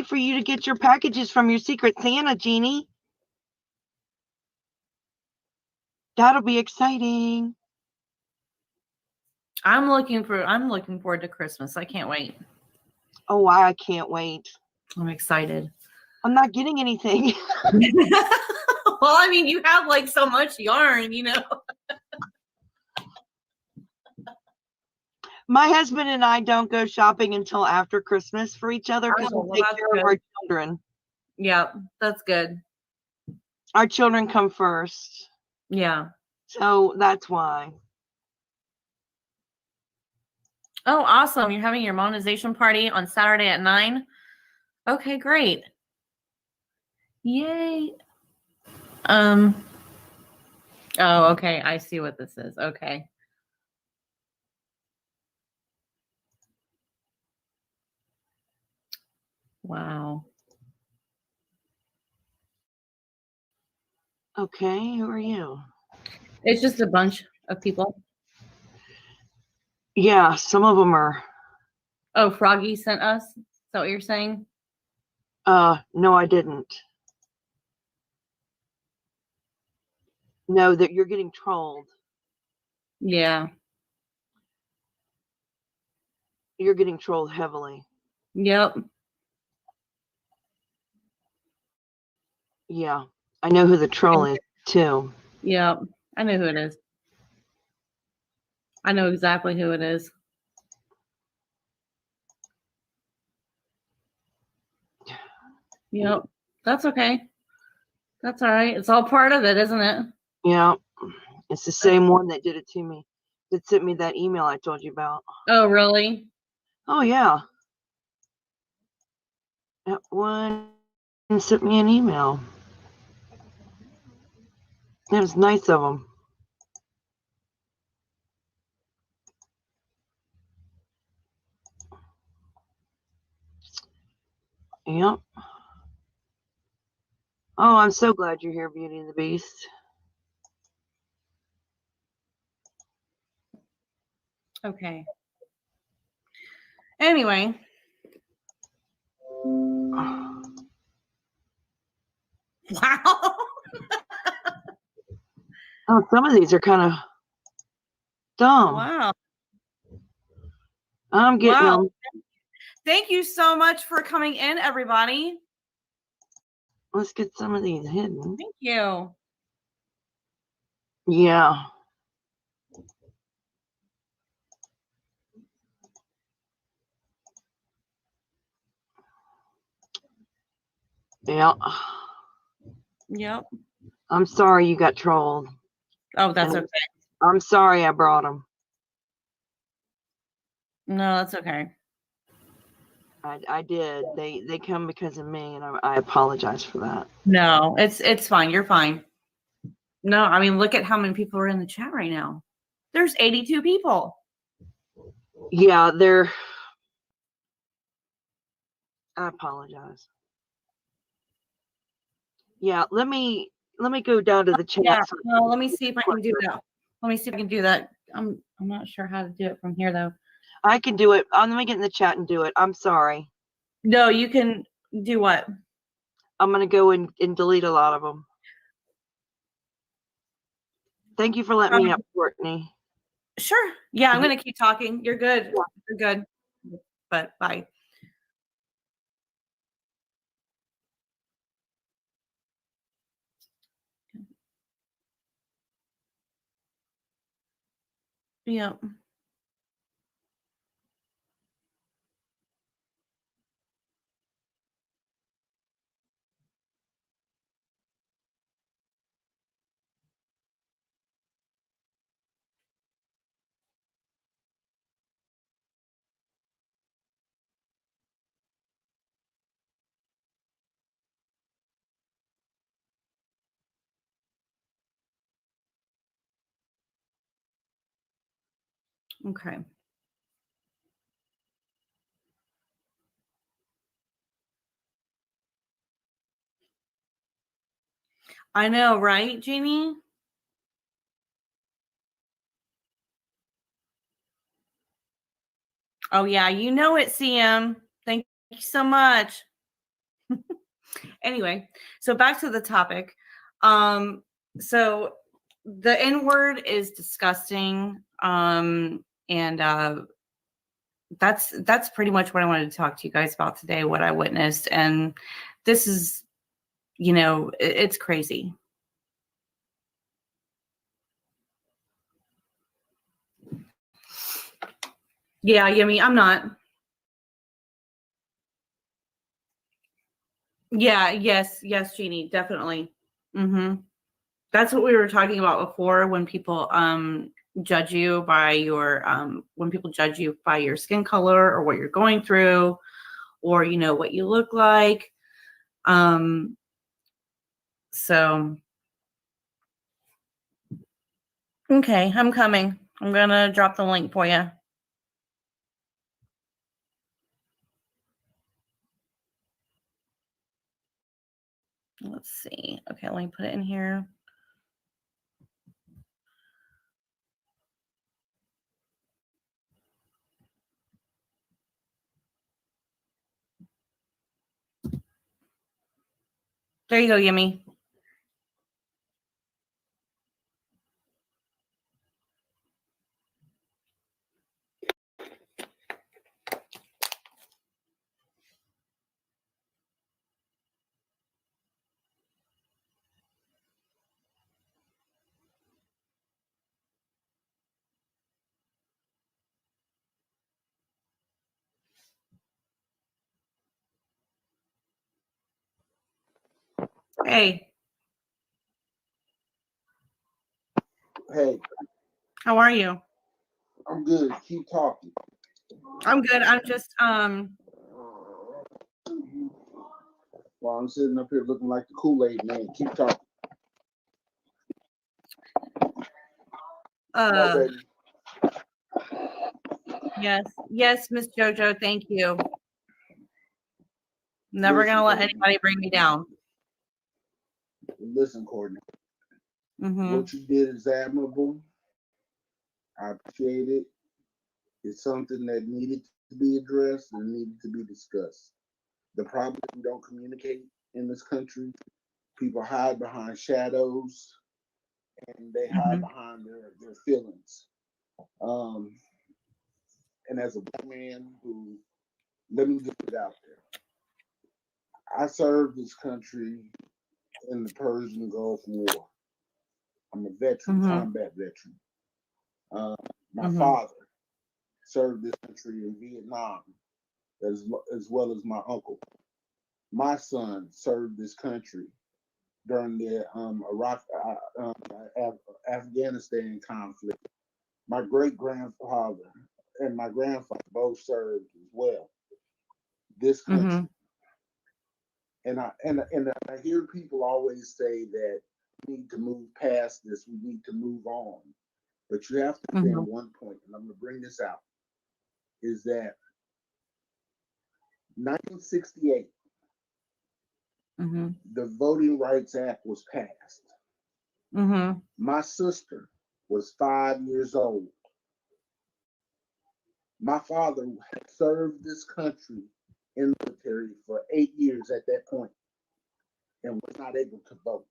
[SPEAKER 11] for you to get your packages from your Secret Santa, Jeannie. That'll be exciting.
[SPEAKER 10] I'm looking forward to Christmas. I can't wait.
[SPEAKER 11] Oh, I can't wait.
[SPEAKER 10] I'm excited.
[SPEAKER 11] I'm not getting anything.
[SPEAKER 10] Well, I mean, you have like so much yarn, you know.
[SPEAKER 11] My husband and I don't go shopping until after Christmas for each other because
[SPEAKER 10] Oh,
[SPEAKER 11] we
[SPEAKER 10] well,
[SPEAKER 11] take
[SPEAKER 10] that's
[SPEAKER 11] care of
[SPEAKER 10] good.
[SPEAKER 11] our children.
[SPEAKER 10] Yeah, that's good.
[SPEAKER 11] Our children come first.
[SPEAKER 10] Yeah.
[SPEAKER 11] So that's why.
[SPEAKER 10] Oh, awesome. You're having your monetization party on Saturday at 9. Okay, great. Yay. Oh, okay. I see what this is. Okay. Wow.
[SPEAKER 11] Okay, who are you?
[SPEAKER 10] It's just a bunch of people.
[SPEAKER 11] Yeah, some of them are.
[SPEAKER 10] Oh, Froggy sent us? Is that what you're saying?
[SPEAKER 11] No, I didn't. No, that you're getting trolled.
[SPEAKER 10] Yeah.
[SPEAKER 11] You're getting trolled heavily.
[SPEAKER 10] Yep.
[SPEAKER 11] Yeah, I know who the troll is too.
[SPEAKER 10] Yep. I know who it is. I know exactly who it is. Yep. That's okay. That's all right. It's all part of it, isn't it?
[SPEAKER 11] Yeah, it's the same one that did it to me. That sent me that email I told you about.
[SPEAKER 10] Oh, really?
[SPEAKER 11] Oh yeah. That one sent me an email. It was nice of them. Yep. Oh, I'm so glad you're here, Beauty and the Beast.
[SPEAKER 10] Okay. Anyway. Wow.
[SPEAKER 11] Oh, some of these are kind of dumb.
[SPEAKER 10] Wow.
[SPEAKER 11] I'm getting
[SPEAKER 10] Wow.
[SPEAKER 11] them.
[SPEAKER 10] Thank you so much for coming in, everybody.
[SPEAKER 11] Let's get some of these hidden.
[SPEAKER 10] Thank you.
[SPEAKER 11] Yeah. Yeah.
[SPEAKER 10] Yep.
[SPEAKER 11] I'm sorry you got trolled.
[SPEAKER 10] Oh, that's
[SPEAKER 11] And
[SPEAKER 10] okay.
[SPEAKER 11] I'm sorry I brought them.
[SPEAKER 10] No, that's okay.
[SPEAKER 11] I did. They come because of me, and I apologize for that.
[SPEAKER 10] No, it's fine. You're fine. No, I mean, look at how many people are in the chat right now. There's 82 people.
[SPEAKER 11] Yeah, I apologize. Yeah, let me go down to the chat.
[SPEAKER 10] Yeah. Well, let me see if I can do that. Let me see if I can do that. I'm not sure how to do it from here though.
[SPEAKER 11] I can do it. Let me get in the chat and do it. I'm sorry.
[SPEAKER 10] No, you can do what?
[SPEAKER 11] I'm gonna go and delete a lot of them. Thank you for letting me up, Courtney.
[SPEAKER 10] Sure. Yeah, I'm gonna keep talking. You're good. You're good. But bye. Yep. Okay. I know, right, Jamie? Oh yeah, you know it, CM. Thank you so much. Anyway, so back to the topic. So the N word is disgusting. And that's pretty much what I wanted to talk to you guys about today, what I witnessed. And this is, it's crazy. Yeah, Yummy, I'm not. Yeah, yes, Jeannie, definitely. That's what we were talking about before when people judge you by your skin color or what you're going through or what you look like. So okay, I'm coming. I'm gonna drop the link for you. Let's see. Okay, let me put it in here. There you go, Yummy. Hey.
[SPEAKER 13] Hey.
[SPEAKER 10] How are you?
[SPEAKER 13] I'm good. Keep talking.
[SPEAKER 10] I'm good. I'm just
[SPEAKER 13] While I'm sitting up here looking like the Kool-Aid man, keep talking.
[SPEAKER 10] Yes, Miss JoJo, thank you. Never gonna let anybody bring me down.
[SPEAKER 13] Listen, Courtney. What you did is admirable. I appreciate it. It's something that needed to be addressed and needed to be discussed. The problem is we don't communicate in this country. People hide behind shadows and they hide behind their feelings. And as a black man who, let me just put it out there. I served this country in the Persian Gulf War. I'm a veteran, combat veteran. My father served this country in Vietnam, as well as my uncle. My son served this country during the Afghanistan conflict. My great-grandfather and my grandfather both served as well. This country. And I hear people always say that we need to move past this, we need to move on. But you have to understand one point, and I'm going to bring this out, is that 1968, the Voting Rights Act was passed. My sister was 5 years old. My father had served this country in the military for 8 years at that point and was not able to vote.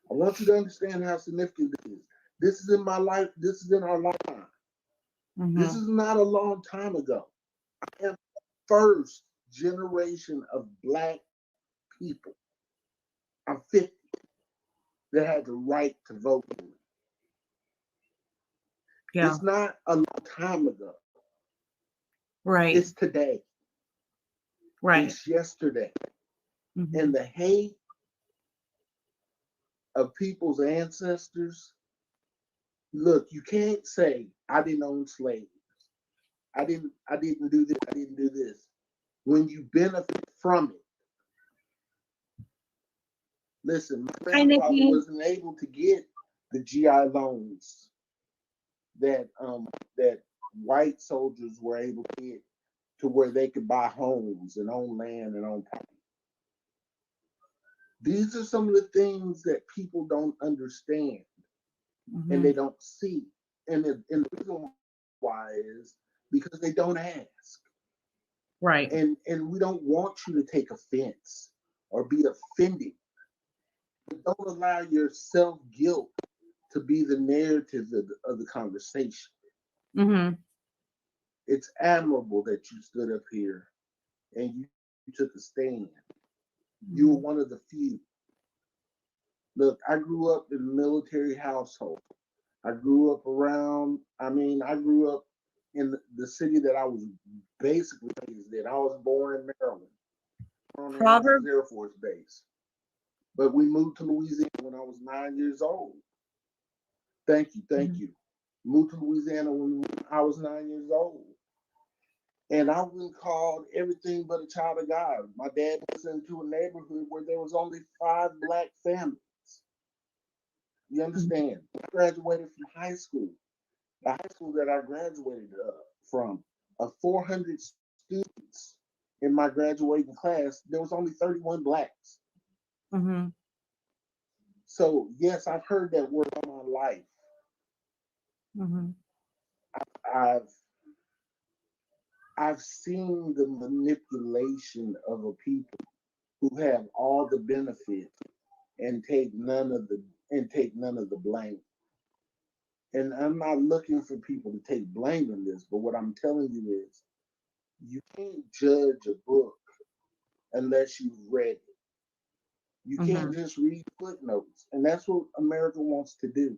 [SPEAKER 13] I want you to understand how significant this is. This is in my life. This is in our lifetime. This is not a long time ago. I am the first generation of Black people. I'm 50 that had the right to vote. Yeah. It's not a long time ago.
[SPEAKER 10] Right.
[SPEAKER 13] It's today.
[SPEAKER 10] Right.
[SPEAKER 13] It's yesterday. And the hate of people's ancestors. Look, you can't say I didn't own slaves. I didn't do this. I didn't do this. When you benefit from it. Listen, my grandfather wasn't able to get the GI loans that that white soldiers were able to get to where they could buy homes and own land and own property. These are some of the things that people don't understand and they don't see. And the reason why is because they don't ask.
[SPEAKER 10] Right.
[SPEAKER 13] And we don't want you to take offense or be offended. But don't allow your self-guilt to be the narrative of the conversation.
[SPEAKER 10] Mm-hmm.
[SPEAKER 13] It's admirable that you stood up here and you took a stand. You were one of the few. Look, I grew up in a military household. I grew up I grew up in the city that I was basically raised in. I was born in Maryland, on
[SPEAKER 10] Proverbs.
[SPEAKER 13] Air Force Base. But we moved to Louisiana when I was 9 years old. Thank you. Moved to Louisiana when I was 9 years old. And I've been called everything but a child of God. My dad was into a neighborhood where there was only 5 Black families. You understand? I graduated from high school. The high school that I graduated from, of 400 students in my graduating class, there was only 31 Blacks.
[SPEAKER 10] Mm-hmm.
[SPEAKER 13] So yes, I've heard that word all my life.
[SPEAKER 10] Mm-hmm.
[SPEAKER 13] I've seen the manipulation of a people who have all the benefits and take none of the blame. And I'm not looking for people to take blame in this, but what I'm telling you is you can't judge a book unless you've read it. You can't just read footnotes. And that's what America wants to do.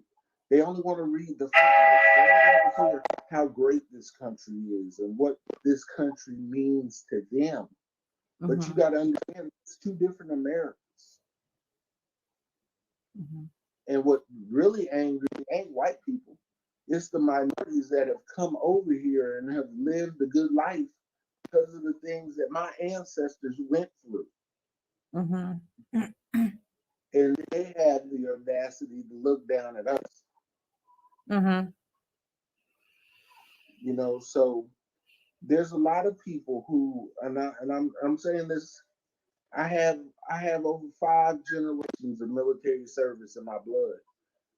[SPEAKER 13] They only want to read the footnotes. They don't want to hear how great this country is and what this country means to them. But you got to understand, it's two different Americas. And what really angry ain't white people. It's the minorities that have come over here and have lived a good life because of the things that my ancestors went through. And they have the audacity to look down at us. You know, so there's a lot of people who, and I'm saying this, I have over 5 generations of military service in my blood,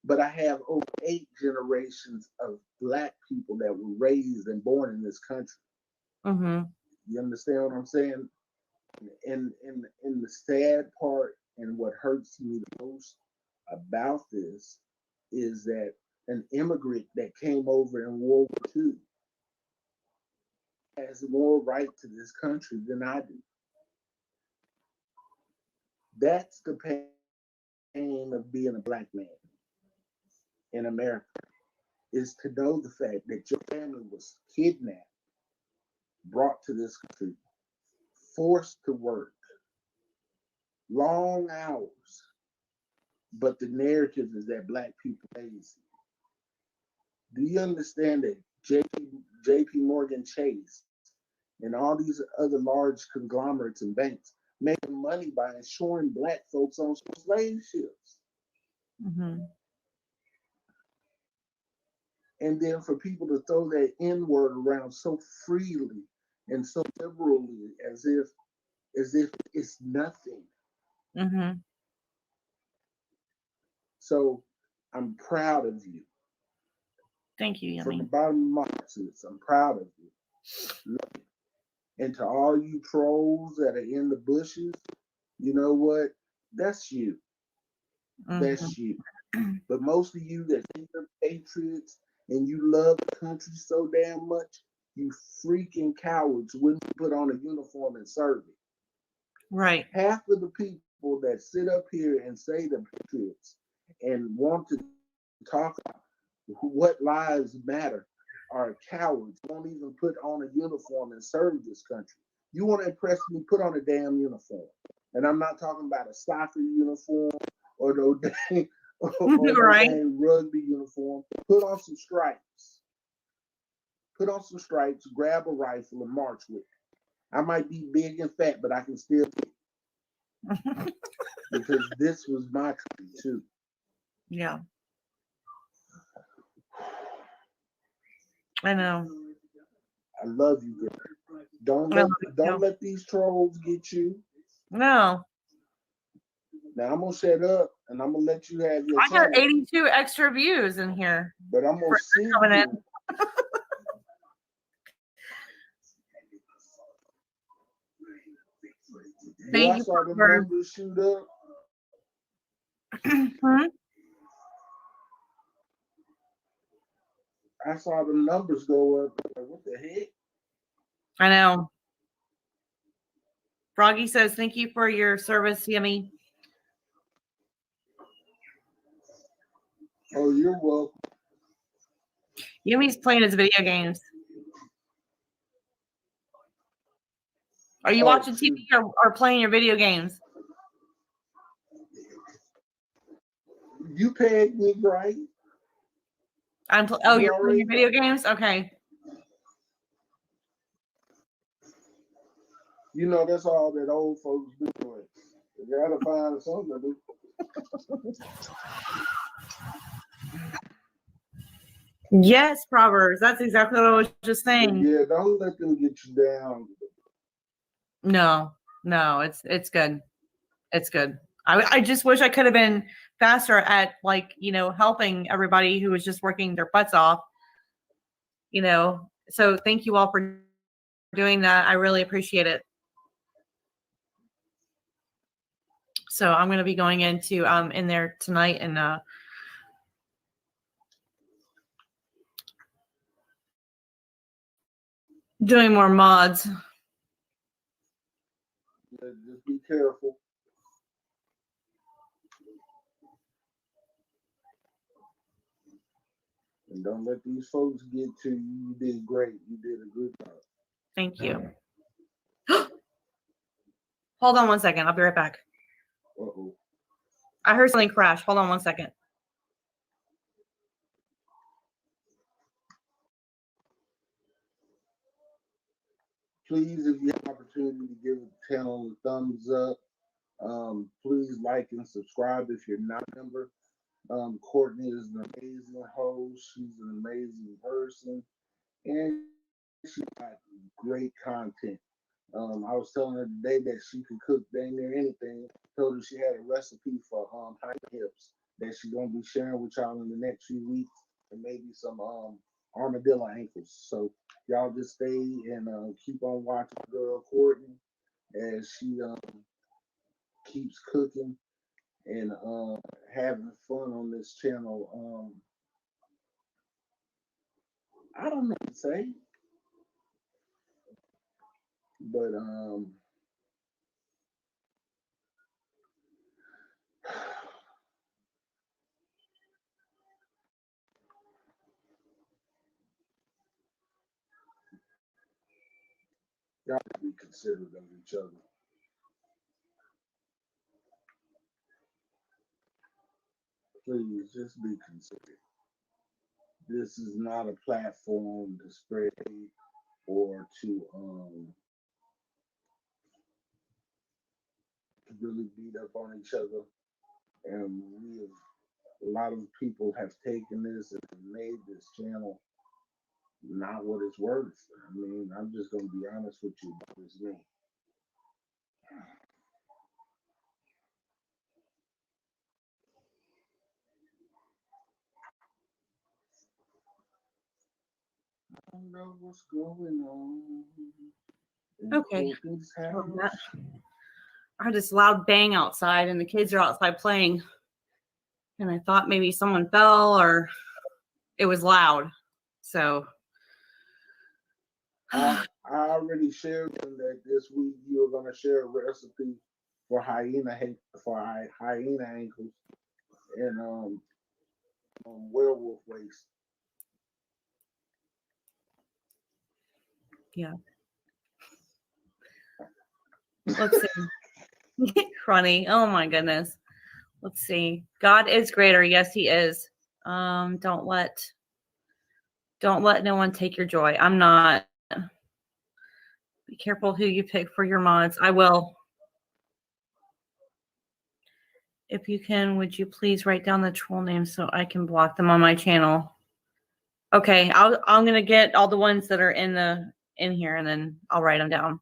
[SPEAKER 13] but I have over 8 generations of Black people that were raised and born in this country. You understand what I'm saying? And the sad part and what hurts me the most about this is that an immigrant that came over in World War II has more right to this country than I do. That's the pain of being a Black man in America, is to know the fact that your family was kidnapped, brought to this country, forced to work, long hours, but the narrative is that Black people are lazy. Do you understand that JP Morgan Chase and all these other large conglomerates and banks making money by insuring Black folks on slave ships? And then for people to throw that N-word around so freely and so liberally as if it's nothing. So I'm proud of you.
[SPEAKER 10] Thank you,
[SPEAKER 13] From the
[SPEAKER 10] Yummy.
[SPEAKER 13] bottom of my heart, sis, I'm proud of you. And to all you trolls that are in the bushes, you know what? That's you. That's you. But most of you that think you're patriots and you love the country so damn much, you freaking cowards wouldn't put on a uniform and serve it.
[SPEAKER 10] Right.
[SPEAKER 13] Half of the people that sit up here and say they're patriots and want to talk about what lives matter are cowards, won't even put on a uniform and serve this country. You want to impress me, put on a damn uniform. And I'm not talking about a soccer uniform or no dang,
[SPEAKER 10] Right.
[SPEAKER 13] dang rugby uniform. Put on some stripes. Put on some stripes, grab a rifle, and march with it. I might be big and fat, but I can still hit. Because this was my country too.
[SPEAKER 10] Yeah. I know.
[SPEAKER 13] I love you, girl. Don't
[SPEAKER 10] I
[SPEAKER 13] let
[SPEAKER 10] love you
[SPEAKER 13] don't
[SPEAKER 10] too.
[SPEAKER 13] let these trolls get you.
[SPEAKER 10] No.
[SPEAKER 13] Now I'm gonna shut up and I'm gonna let you have your
[SPEAKER 10] I got
[SPEAKER 13] channel,
[SPEAKER 10] 82 extra views in here.
[SPEAKER 13] but I'm gonna
[SPEAKER 10] For
[SPEAKER 13] see
[SPEAKER 10] coming in.
[SPEAKER 13] you. Boy,
[SPEAKER 10] Thank
[SPEAKER 13] I
[SPEAKER 10] you
[SPEAKER 13] saw the
[SPEAKER 10] for
[SPEAKER 13] numbers shoot up.
[SPEAKER 10] Hmm?
[SPEAKER 13] I saw the numbers go up. Like, what the heck?
[SPEAKER 10] I know. Froggy says, thank you for your service, Yummy.
[SPEAKER 13] Oh, you're welcome.
[SPEAKER 10] Yumi's playing his video games. Are you
[SPEAKER 13] Oh,
[SPEAKER 10] watching TV
[SPEAKER 13] shoot.
[SPEAKER 10] or playing your video games?
[SPEAKER 13] You pegged me right.
[SPEAKER 10] Oh,
[SPEAKER 13] You
[SPEAKER 10] you're playing
[SPEAKER 13] already
[SPEAKER 10] your video games? Okay.
[SPEAKER 13] You know, that's all that old folks do. They gotta find something to do.
[SPEAKER 10] Yes, Proverbs. That's exactly what I was just
[SPEAKER 13] But
[SPEAKER 10] saying.
[SPEAKER 13] yeah, don't let them get you down.
[SPEAKER 10] No, it's good. It's good. I just wish I could have been faster at helping everybody who was just working their butts off. So thank you all for doing that. I really appreciate it. So I'm going to be going into in there tonight and doing more mods.
[SPEAKER 13] Just be careful. And don't let these folks get to you. You did great. You did a good job.
[SPEAKER 10] Thank you. Hold on one second. I'll be right back.
[SPEAKER 13] Uh-oh.
[SPEAKER 10] I heard something crash. Hold on one second.
[SPEAKER 13] Please, if you have an opportunity to give the channel a thumbs up, please like and subscribe if you're not a member. Courtney is an amazing host. She's an amazing person. And she got great content. I was telling her today that she could cook dang near anything. Told her she had a recipe for hind hips that she's gonna be sharing with y'all in the next few weeks, and maybe some armadillo ankles. So y'all just stay and keep on watching girl Courtney as she keeps cooking and having fun on this channel. I don't know what to say, but y'all be considerate of each other. Please just be considerate. This is not a platform to spread hate or to really beat up on each other. And a lot of people have taken this and made this channel not what it's worth. I mean, I'm just gonna be honest with you about this me. I don't know what's going on.
[SPEAKER 10] Okay. I heard this loud bang outside and the kids are outside playing. And I thought maybe someone fell or it was loud. So
[SPEAKER 13] I already shared with them that this week you were gonna share a recipe for hyena ankles and werewolf waist.
[SPEAKER 10] yeah. Let's see. Crunny. Oh my goodness. Let's see. God is greater. Yes, he is. Don't let no one take your joy. I'm not. Be careful who you pick for your mods. I will. If you can, would you please write down the troll names so I can block them on my channel? Okay, I'm gonna get all the ones that are in here, and then I'll write them down.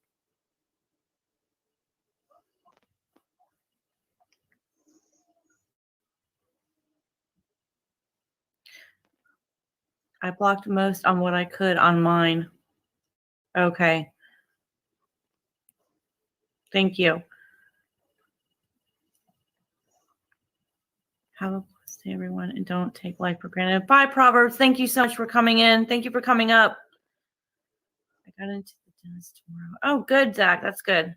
[SPEAKER 10] I blocked most on what I could on mine. Okay. Thank you. Have a blessed day, everyone, and don't take life for granted. Bye, Proverbs. Thank you so much for coming in. Thank you for coming up. I got into the dentist tomorrow. Oh, good, Zach. That's good.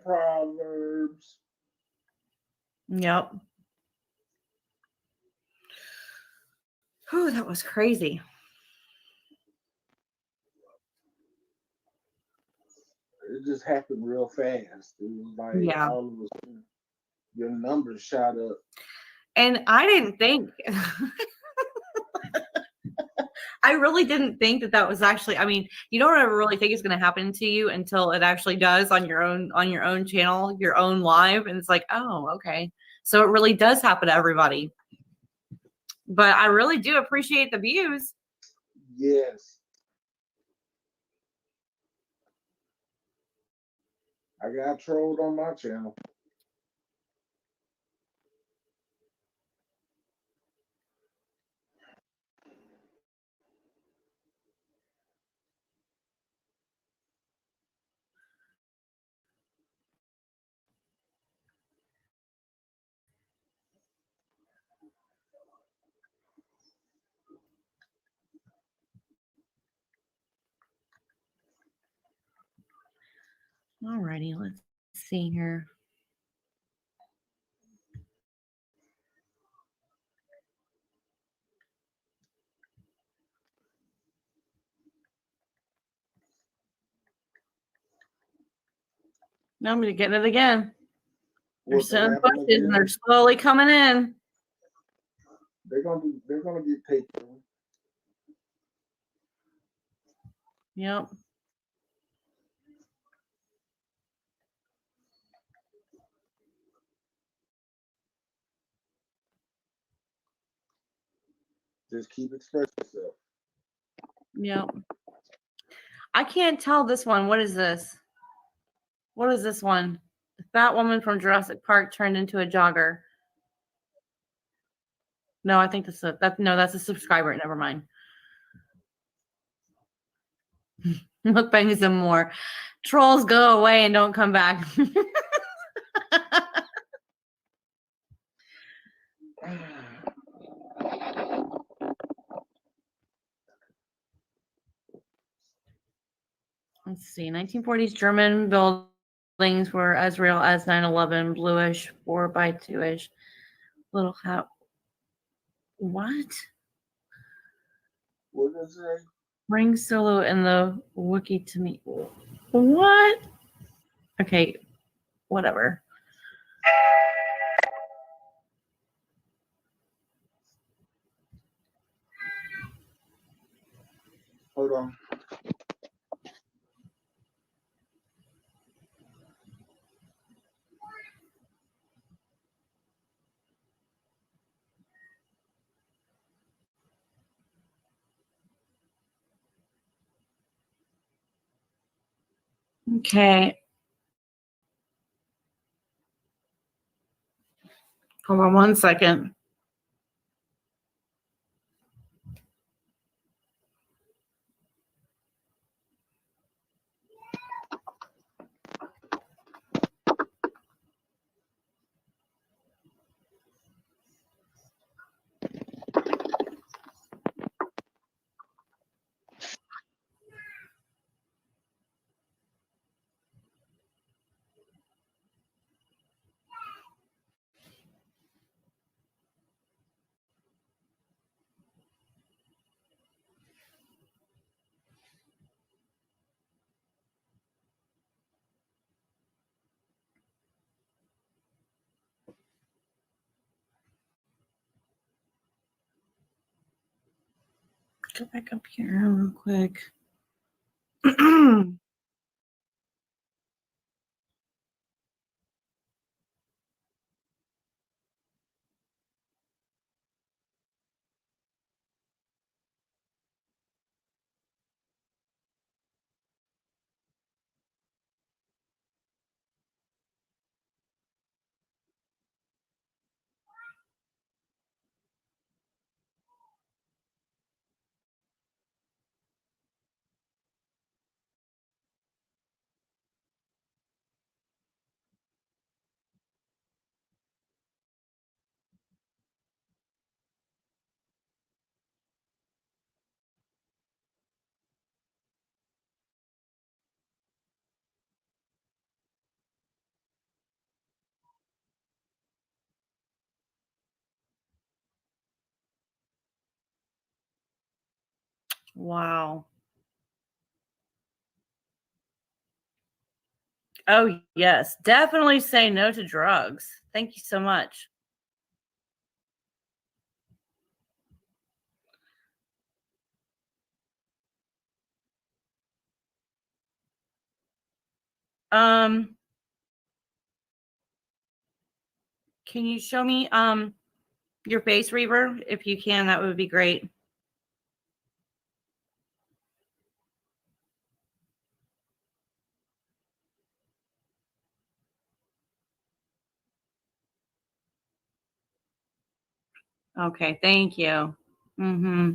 [SPEAKER 13] Proverbs.
[SPEAKER 10] Yep. Oh, that was crazy.
[SPEAKER 13] It just happened real fast. It was like
[SPEAKER 10] Yeah.
[SPEAKER 13] all of a sudden your numbers shot up.
[SPEAKER 10] And I didn't think, I really didn't think that was actually, I mean, you don't ever really think it's going to happen to you until it actually does on your own channel, your own live. And it's like, oh, okay. So it really does happen to everybody. But I really do appreciate the views.
[SPEAKER 13] Yes. I got trolled on my channel.
[SPEAKER 10] Alrighty, let's see here. Now I'm going to get it again. They're
[SPEAKER 13] What, they
[SPEAKER 10] sending
[SPEAKER 13] happened
[SPEAKER 10] questions and
[SPEAKER 13] again?
[SPEAKER 10] they're slowly coming in.
[SPEAKER 13] They're gonna get taken.
[SPEAKER 10] Yep.
[SPEAKER 13] Just keep expressing yourself.
[SPEAKER 10] Yep. I can't tell this one. What is this? What is this one? The fat woman from Jurassic Park turned into a jogger. No, I think that's that's a subscriber. Never mind. Mukbangs and more. Trolls go away and don't come back. Let's see. 1940s German buildings were as real as 9/11. Bluish, 4x2ish. Little hat. What?
[SPEAKER 13] What did I say?
[SPEAKER 10] Ring solo in the Wookiee to me. What? Okay, whatever.
[SPEAKER 13] Hold on.
[SPEAKER 10] Okay. Hold on one second. Go back up here real quick. Wow. Oh, yes. Definitely say no to drugs. Thank you so much. Um, can you show me your face, Reaver? If you can, that would be great. Okay, thank you. Mm-hmm.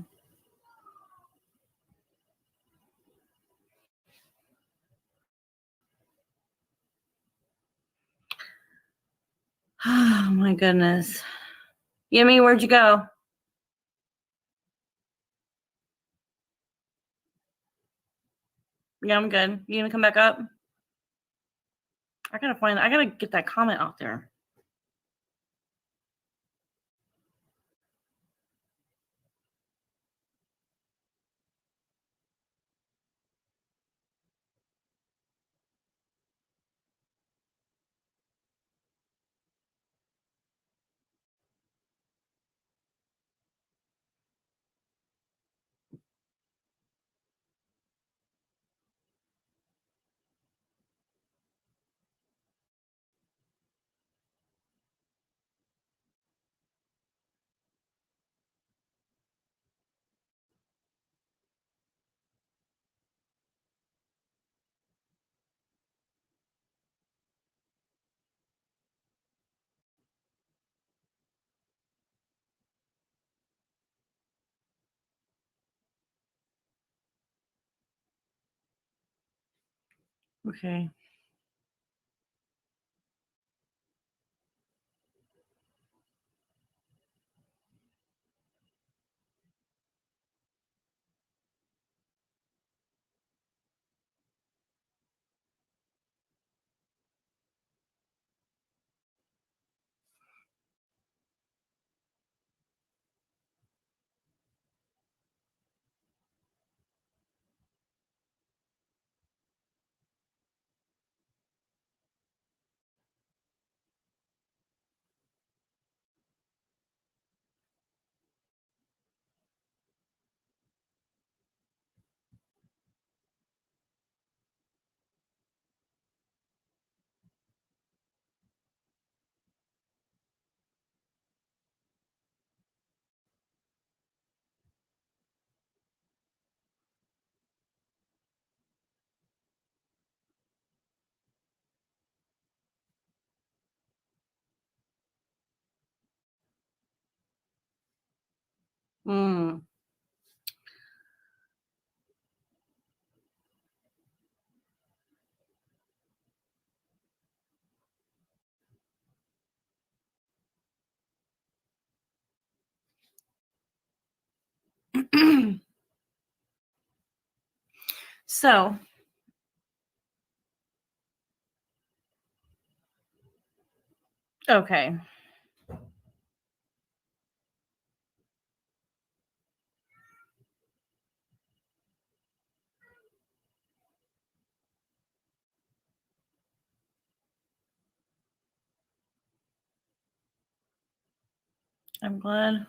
[SPEAKER 10] Oh my goodness. Yemi, where'd you go? Yeah, I'm good. You gonna come back up? I gotta get that comment out there. Okay. Mm. So, okay. I'm glad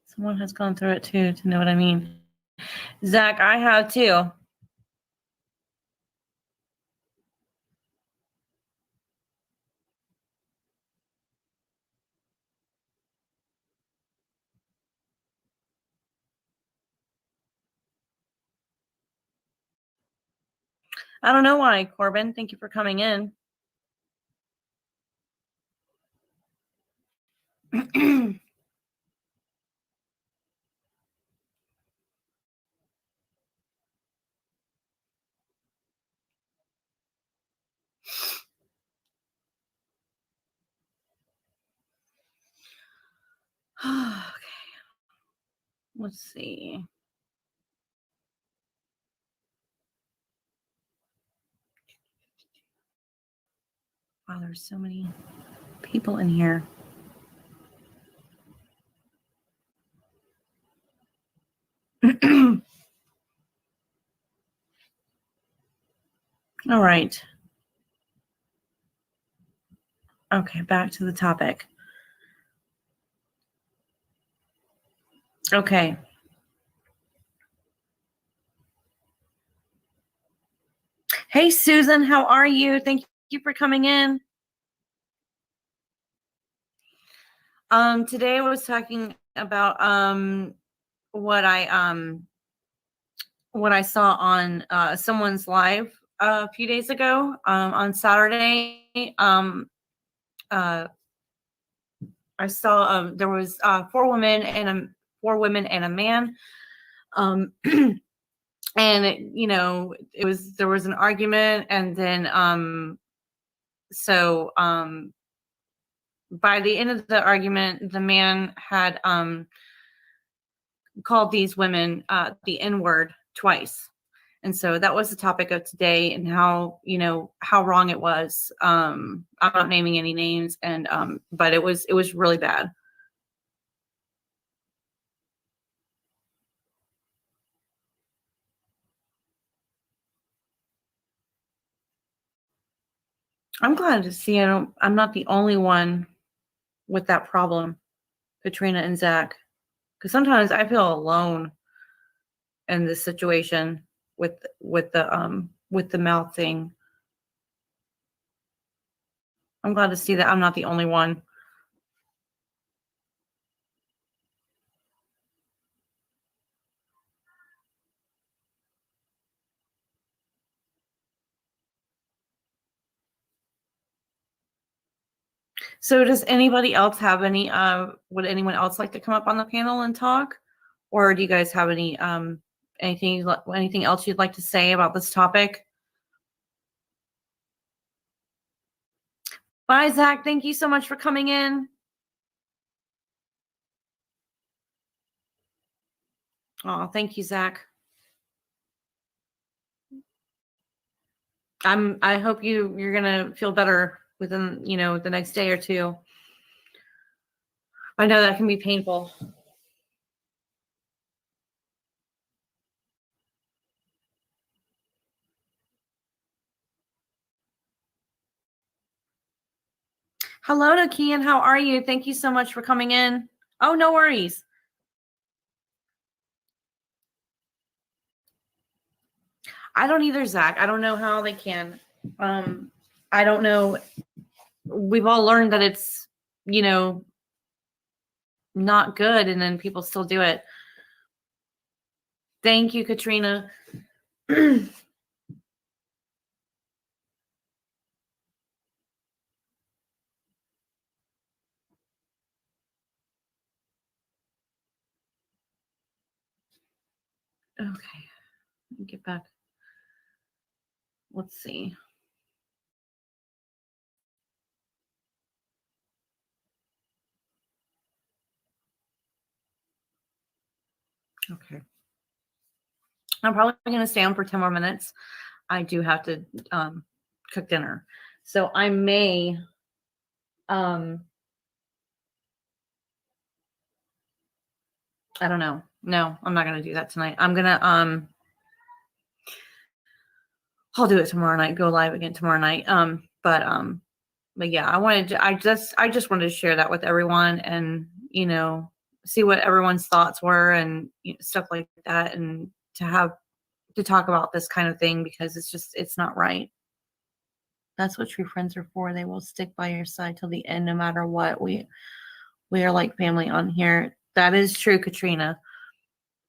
[SPEAKER 10] someone has gone through it too to know what I mean. Zach, I have too. I don't know why, Corbin. Thank you for coming in. Okay. Let's see. Wow, there's so many people in here. All right. Okay, back to the topic. Okay. Hey, Susan, how are you? Thank you for coming in. Today I was talking about what I saw on someone's live a few days ago on Saturday. I saw there was four women and a man. And there was an argument, and then by the end of the argument, the man had called these women the N-word twice. And so that was the topic of today, and how wrong it was. I'm not naming any names, and but it was really bad. I'm glad to see I'm not the only one with that problem, Katrina and Zach, because sometimes I feel alone in this situation with the mouth thing. I'm glad to see that I'm not the only one. So does anybody else have any would anyone else like to come up on the panel and talk? Or do you guys have any anything else you'd like to say about this topic? Bye, Zach. Thank you so much for coming in. Oh, thank you, Zach. I hope you're gonna feel better within the next day or two. I know that can be painful. Hello to Kian. How are you? Thank you so much for coming in. Oh, no worries. I don't either, Zach. I don't know how they can. I don't know. We've all learned that it's, not good, and then people still do it. Thank you, Katrina. Okay, let me get back. Let's see. Okay. I'm probably going to stay on for 10 more minutes. I do have to cook dinner. So I may I don't know. No, I'm not going to do that tonight. I'm going to I'll do it tomorrow night. Go live again tomorrow night. But yeah, I just wanted to share that with everyone, and see what everyone's thoughts were, and stuff like that, and to talk about this kind of thing, because it's not right. That's what true friends are for. They will stick by your side till the end, no matter what. We are like family on here. That is true, Katrina.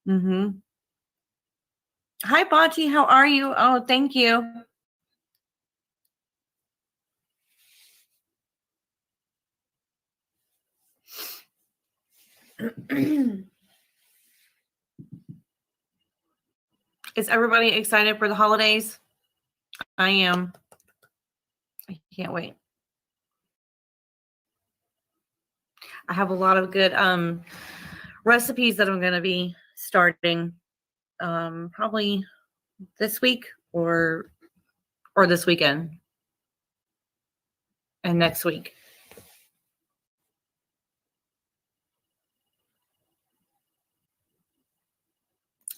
[SPEAKER 10] Mm-hmm. Hi, Bachi. How are you? Oh, thank you. Is everybody excited for the holidays? I am. I can't wait. I have a lot of good recipes that I'm going to be starting probably this week or this weekend and next week.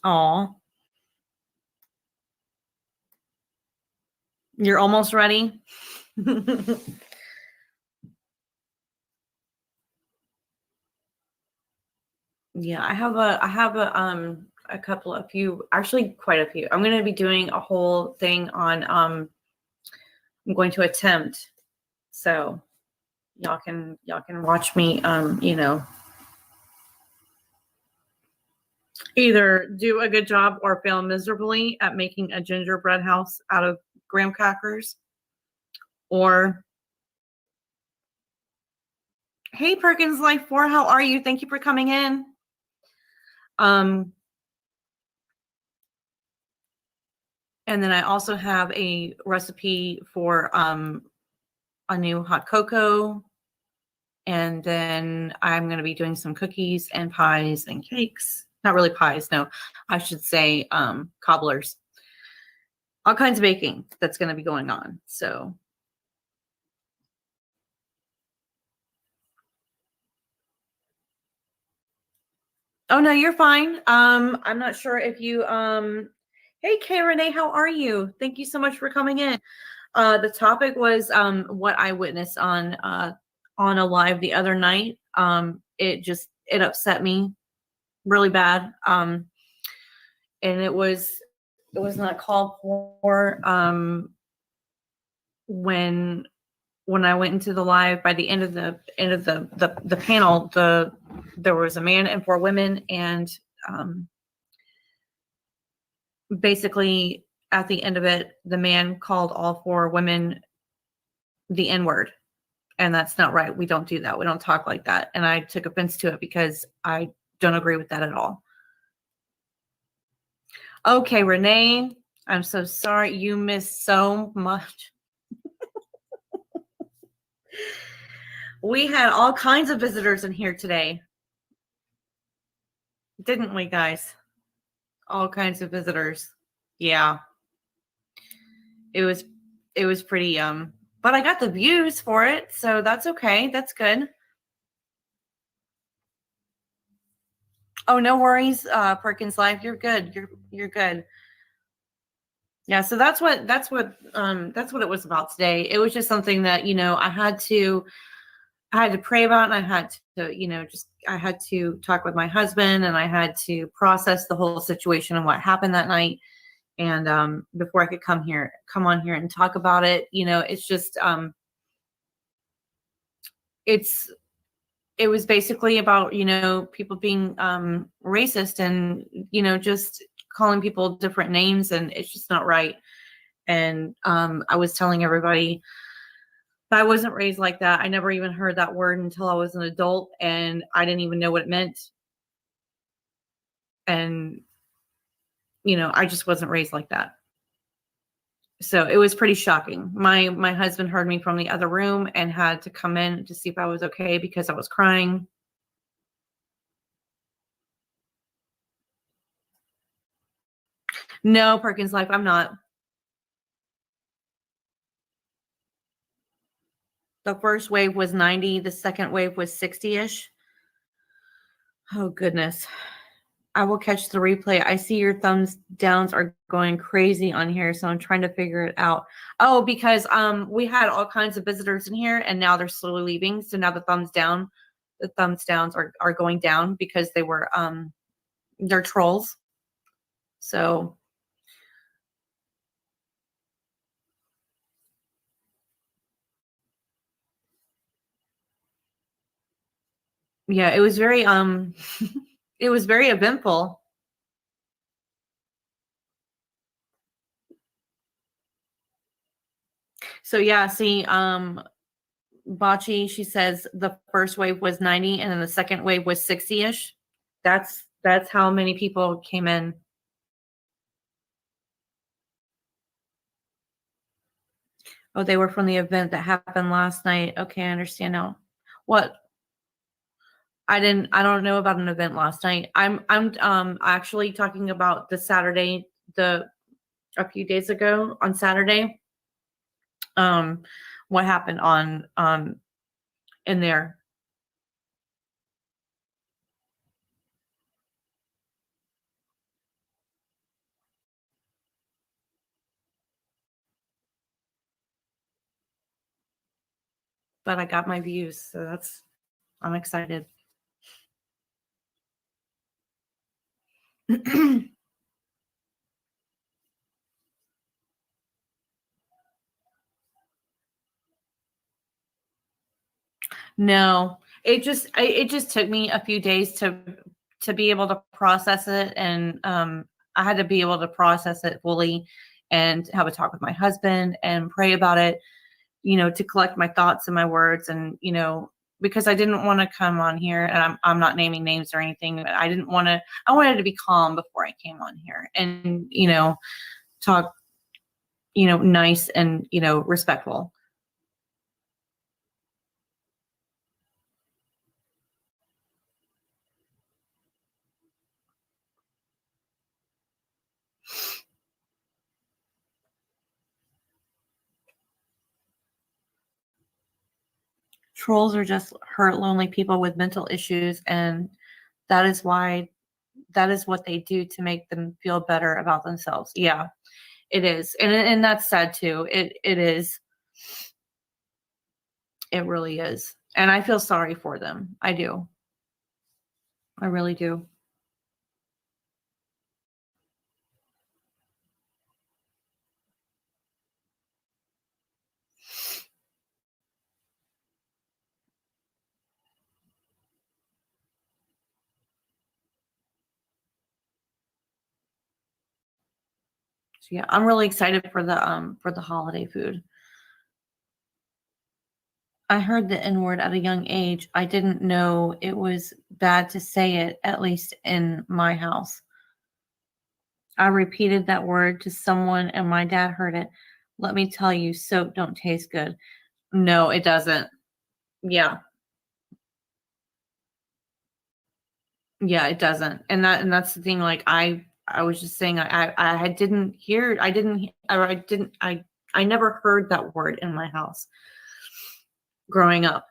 [SPEAKER 10] Aw. You're almost ready. Yeah, I have a couple of few, actually quite a few. I'm going to be doing a whole thing on I'm going to attempt. So y'all can watch me either do a good job or fail miserably at making a gingerbread house out of graham crackers. Or hey, Perkins Life 4, how are you? Thank you for coming in. And then I also have a recipe for a new hot cocoa. And then I'm going to be doing some cookies and pies and cakes. Not really pies, no. I should say cobblers. All kinds of baking that's going to be going on. So oh no, you're fine. I'm not sure if you hey Kay Renee, how are you? Thank you so much for coming in. The topic was what I witnessed on a live the other night. It upset me really bad. And it was not called for. When I went into the live, by the end of the panel, there was a man and 4 women, and basically at the end of it, the man called all 4 women the N-word, and that's not right. We don't do that. We don't talk like that. And I took offense to it because I don't agree with that at all. Okay, Renee, I'm so sorry. You missed so much. We had all kinds of visitors in here today. Didn't we, guys? All kinds of visitors. Yeah. It was pretty but I got the views for it, so that's okay. That's good. Oh, no worries, Perkins Live. You're good. You're good. Yeah, so that's what it was about today. It was just something that, I had to pray about, and I had to, I had to talk with my husband, and I had to process the whole situation and what happened that night. And before I could come on here and talk about it, it's just it was basically about, people being racist and, just calling people different names, and it's just not right. And I was telling everybody that I wasn't raised like that. I never even heard that word until I was an adult, and I didn't even know what it meant. And, I just wasn't raised like that. So it was pretty shocking. My husband heard me from the other room and had to come in to see if I was okay because I was crying. No, Perkins Life, I'm not. The first wave was 90. The second wave was 60-ish. Oh, goodness. I will catch the replay. I see your thumbs downs are going crazy on here, so I'm trying to figure it out. Oh, because we had all kinds of visitors in here, and now they're slowly leaving. So now the thumbs downs are going down because they were they're trolls. So yeah, it was very it was very eventful. So yeah, see, Bocce, she says the first wave was 90 and then the second wave was 60-ish. That's how many people came in. Oh, they were from the event that happened last night. Okay, I understand now. What? I don't know about an event last night. I'm actually talking about the Saturday, a few days ago on Saturday. What happened on in there. but I got my views, so I'm excited. No, it just took me a few days to be able to process it, and I had to be able to process it fully and have a talk with my husband and pray about it, to collect my thoughts and my words, and because I didn't want to come on here, and I'm not naming names or anything. But I wanted to be calm before I came on here and talk nice and respectful. Trolls are just hurt, lonely people with mental issues, and that is what they do to make them feel better about themselves. Yeah, it is, and that's sad too. It is. It really is, and I feel sorry for them. I do. I really do. So yeah, I'm really excited for the holiday food. I heard the N-word at a young age. I didn't know it was bad to say it, at least in my house. I repeated that word to someone and my dad heard it. Let me tell you, soap don't taste good. No, it doesn't. Yeah. Yeah, it doesn't. And that's the thing. Like I was just saying, I didn't hear, I never heard that word in my house growing up.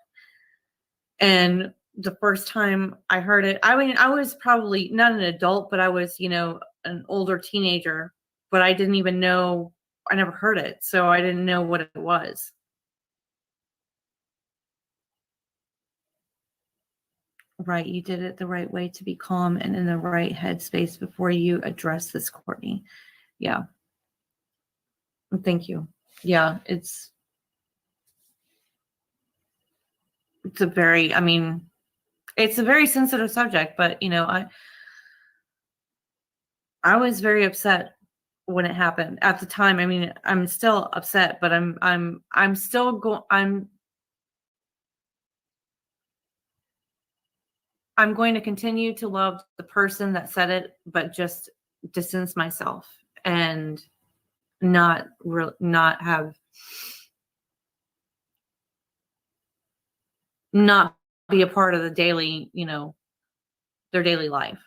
[SPEAKER 10] And the first time I heard it, I mean, I was probably not an adult, but I was, an older teenager, but I didn't even know, I never heard it. So I didn't know what it was. Right. You did it the right way to be calm and in the right headspace before you address this, Courtney. Yeah. Thank you. Yeah. It's a very, it's a very sensitive subject, but I was very upset when it happened at the time. I mean, I'm still upset, but I'm still I'm going to continue to love the person that said it, but just distance myself and not be a part of the daily, their daily life.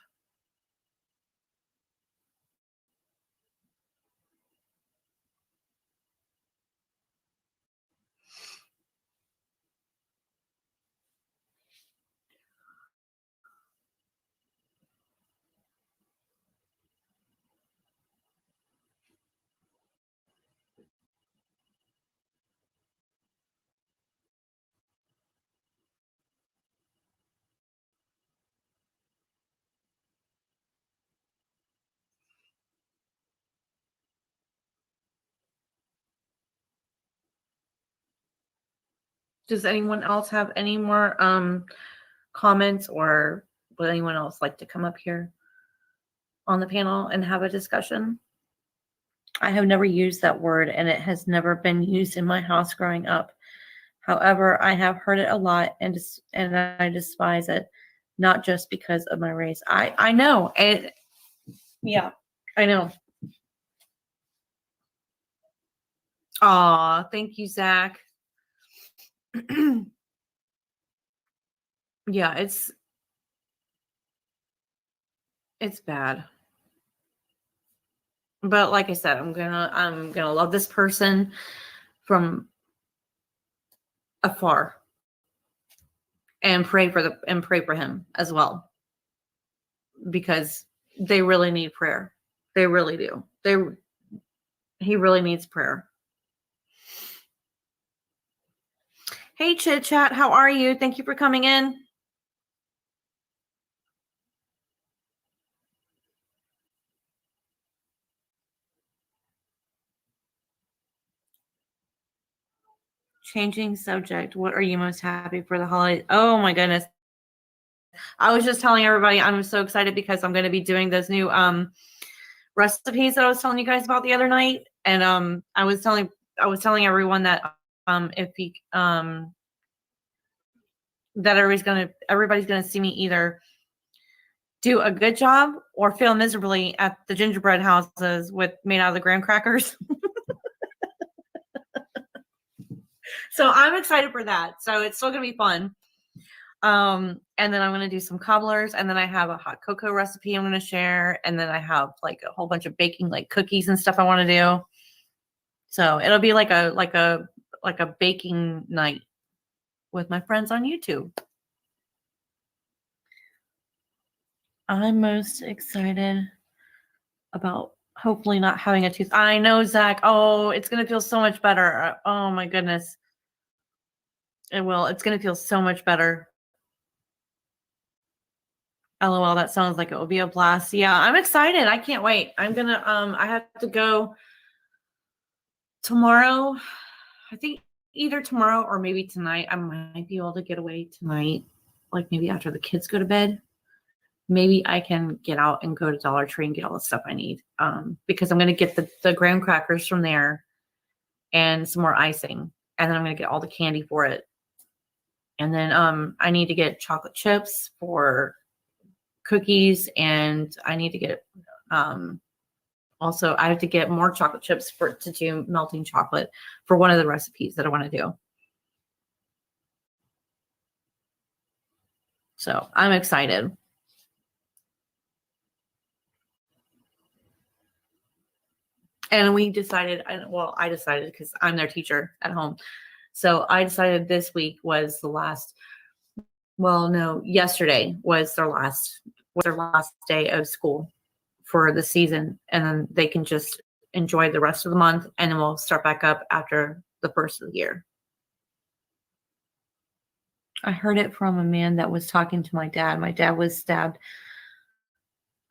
[SPEAKER 10] Does anyone else have any more comments, or would anyone else like to come up here on the panel and have a discussion? I have never used that word, and it has never been used in my house growing up. However, I have heard it a lot, and I despise it, not just because of my race. I know, and yeah, I know. Aw, thank you, Zach. Yeah, it's bad. But like I said, I'm gonna love this person from afar and pray for him as well, because they really need prayer. They really do. He really needs prayer. Hey, Chit Chat, how are you? Thank you for coming in. Changing subject. What are you most happy for the holidays? Oh my goodness. I was just telling everybody I'm so excited because I'm going to be doing those new recipes that I was telling you guys about the other night. And I was telling everyone that if you that everybody's gonna see me either do a good job or fail miserably at the gingerbread houses made out of the graham crackers. So I'm excited for that. So it's still gonna be fun. And then I'm gonna do some cobblers, and then I have a hot cocoa recipe I'm gonna share, and then I have like a whole bunch of baking, like cookies and stuff I want to do. So it'll be like a baking night with my friends on YouTube. I'm most excited about hopefully not having a tooth. I know, Zach. Oh, it's going to feel so much better. Oh, my goodness. It will. It's going to feel so much better. LOL, that sounds like it will be a blast. Yeah, I'm excited. I can't wait. I'm going to, I have to go tomorrow. I think either tomorrow or maybe tonight. I might be able to get away tonight, like maybe after the kids go to bed. Maybe I can get out and go to Dollar Tree and get all the stuff I need, because I'm going to get the graham crackers from there and some more icing. And then I'm going to get all the candy for it. And then I need to get chocolate chips for cookies. And I need to get also, I have to get more chocolate chips to do melting chocolate for one of the recipes that I want to do. So I'm excited. And we decided, I decided because I'm their teacher at home. So I decided this week was the last, yesterday was their last day of school for the season. And then they can just enjoy the rest of the month. And then we'll start back up after the first of the year. I heard it from a man that was talking to my dad. My dad was stabbed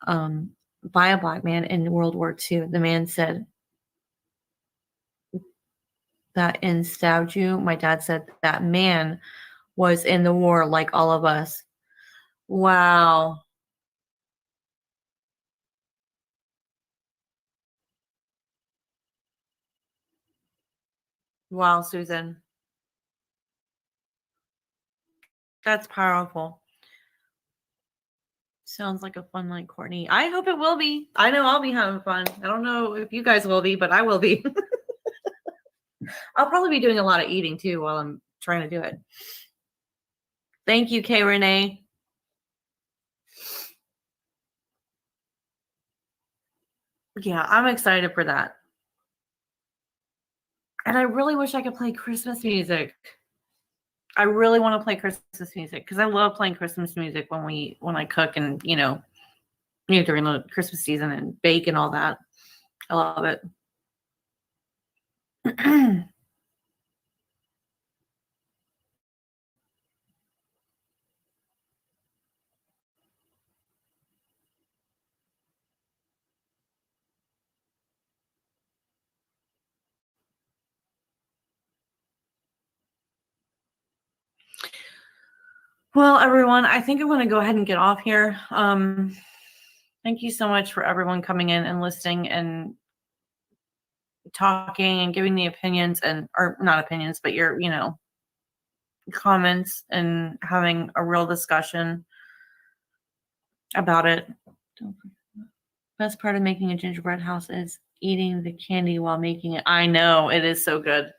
[SPEAKER 10] by a black man in World War II. The man said that stabbed you. My dad said that man was in the war like all of us. Wow. Wow, Susan. That's powerful. Sounds like a fun night, Courtney. I hope it will be. I know I'll be having fun. I don't know if you guys will be, but I will be. I'll probably be doing a lot of eating too while I'm trying to do it. Thank you, Kay Renee. Yeah, I'm excited for that. And I really wish I could play Christmas music. I really want to play Christmas music because I love playing Christmas music when I cook and during the Christmas season and bake and all that. I love it. Well, everyone, I think I'm going to go ahead and get off here. Thank you so much for everyone coming in and listening and talking and giving the opinions or not opinions, but your, comments and having a real discussion about it. Best part of making a gingerbread house is eating the candy while making it. I know, it is so good.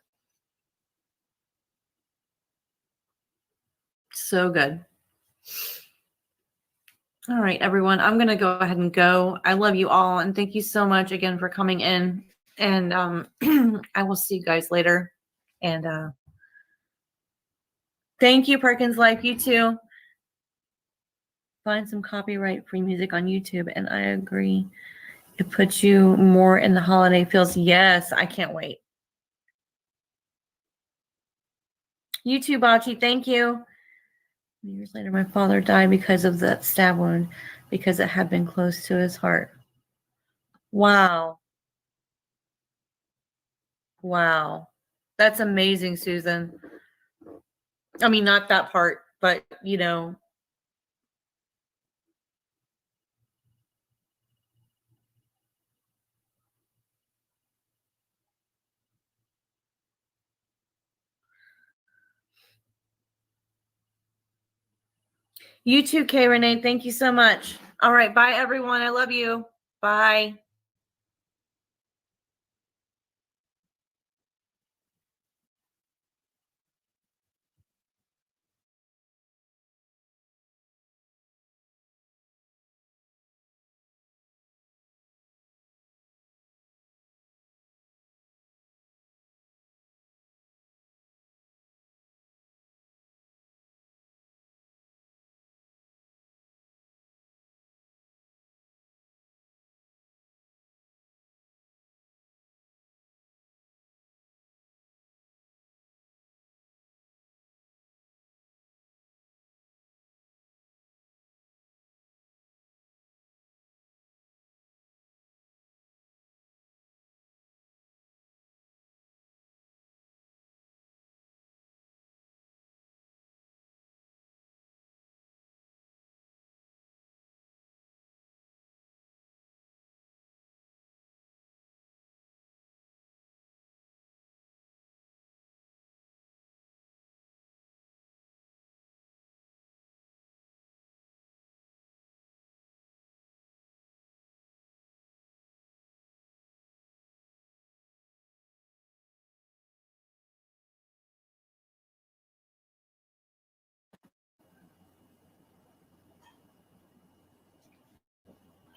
[SPEAKER 10] So good. All right, everyone, I'm going to go ahead and go. I love you all. And thank you so much again for coming in. And I will see you guys later. And thank you, Perkins Life. You too. Find some copyright-free music on YouTube. And I agree. It puts you more in the holiday feels. Yes, I can't wait. You too, Bachi. Thank you. Years later, my father died because of that stab wound, because it had been close to his heart. Wow. Wow. That's amazing, Susan. I mean, not that part, but you know. You too, Kay Renee. Thank you so much. All right. Bye, everyone. I love you. Bye.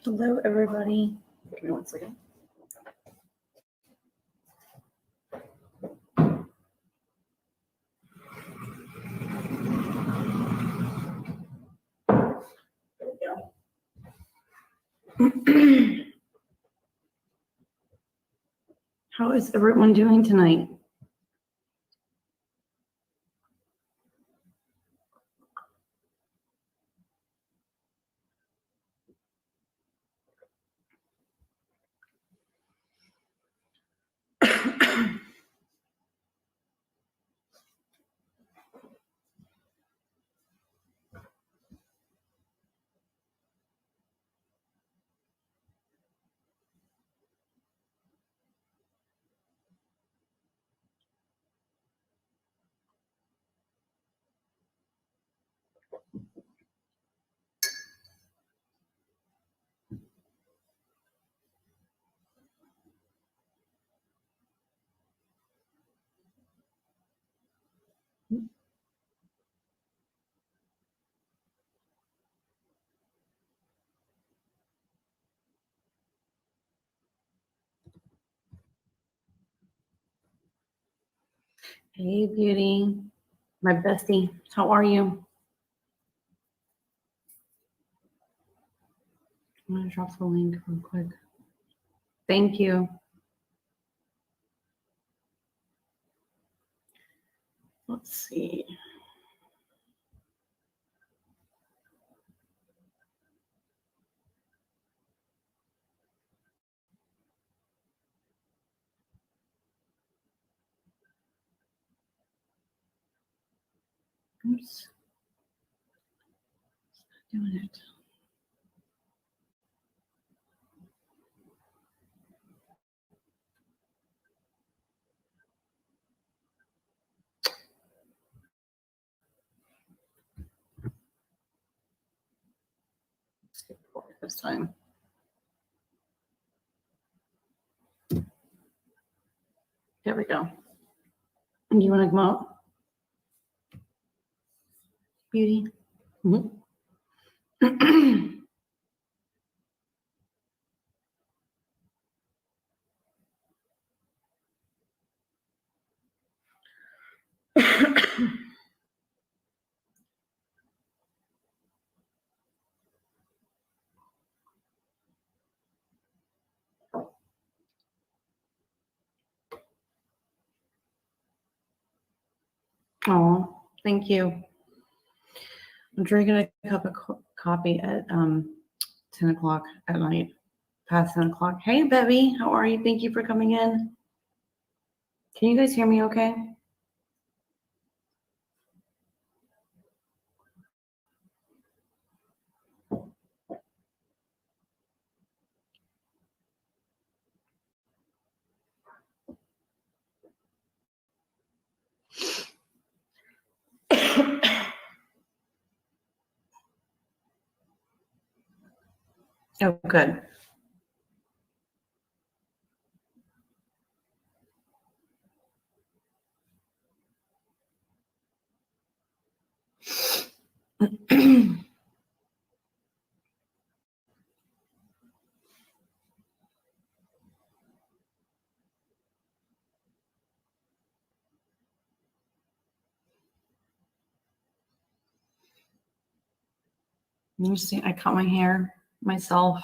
[SPEAKER 10] Hello, everybody. Give me 1 second. How is everyone doing tonight? Hey, beauty. My bestie. How are you? I'm going to drop the link real quick. Thank you. Let's see. Oops. Doing it. Let's get forward this time. There we go. Do you want to come out? Beauty? Mhm.
[SPEAKER 1] Oh, thank you. I'm drinking a cup of coffee at 10 o'clock at night, past 10 o'clock. Hey, Bevy, how are you? Thank you for coming in. Can you guys hear me okay? Oh, good. Let me see. I cut my hair myself.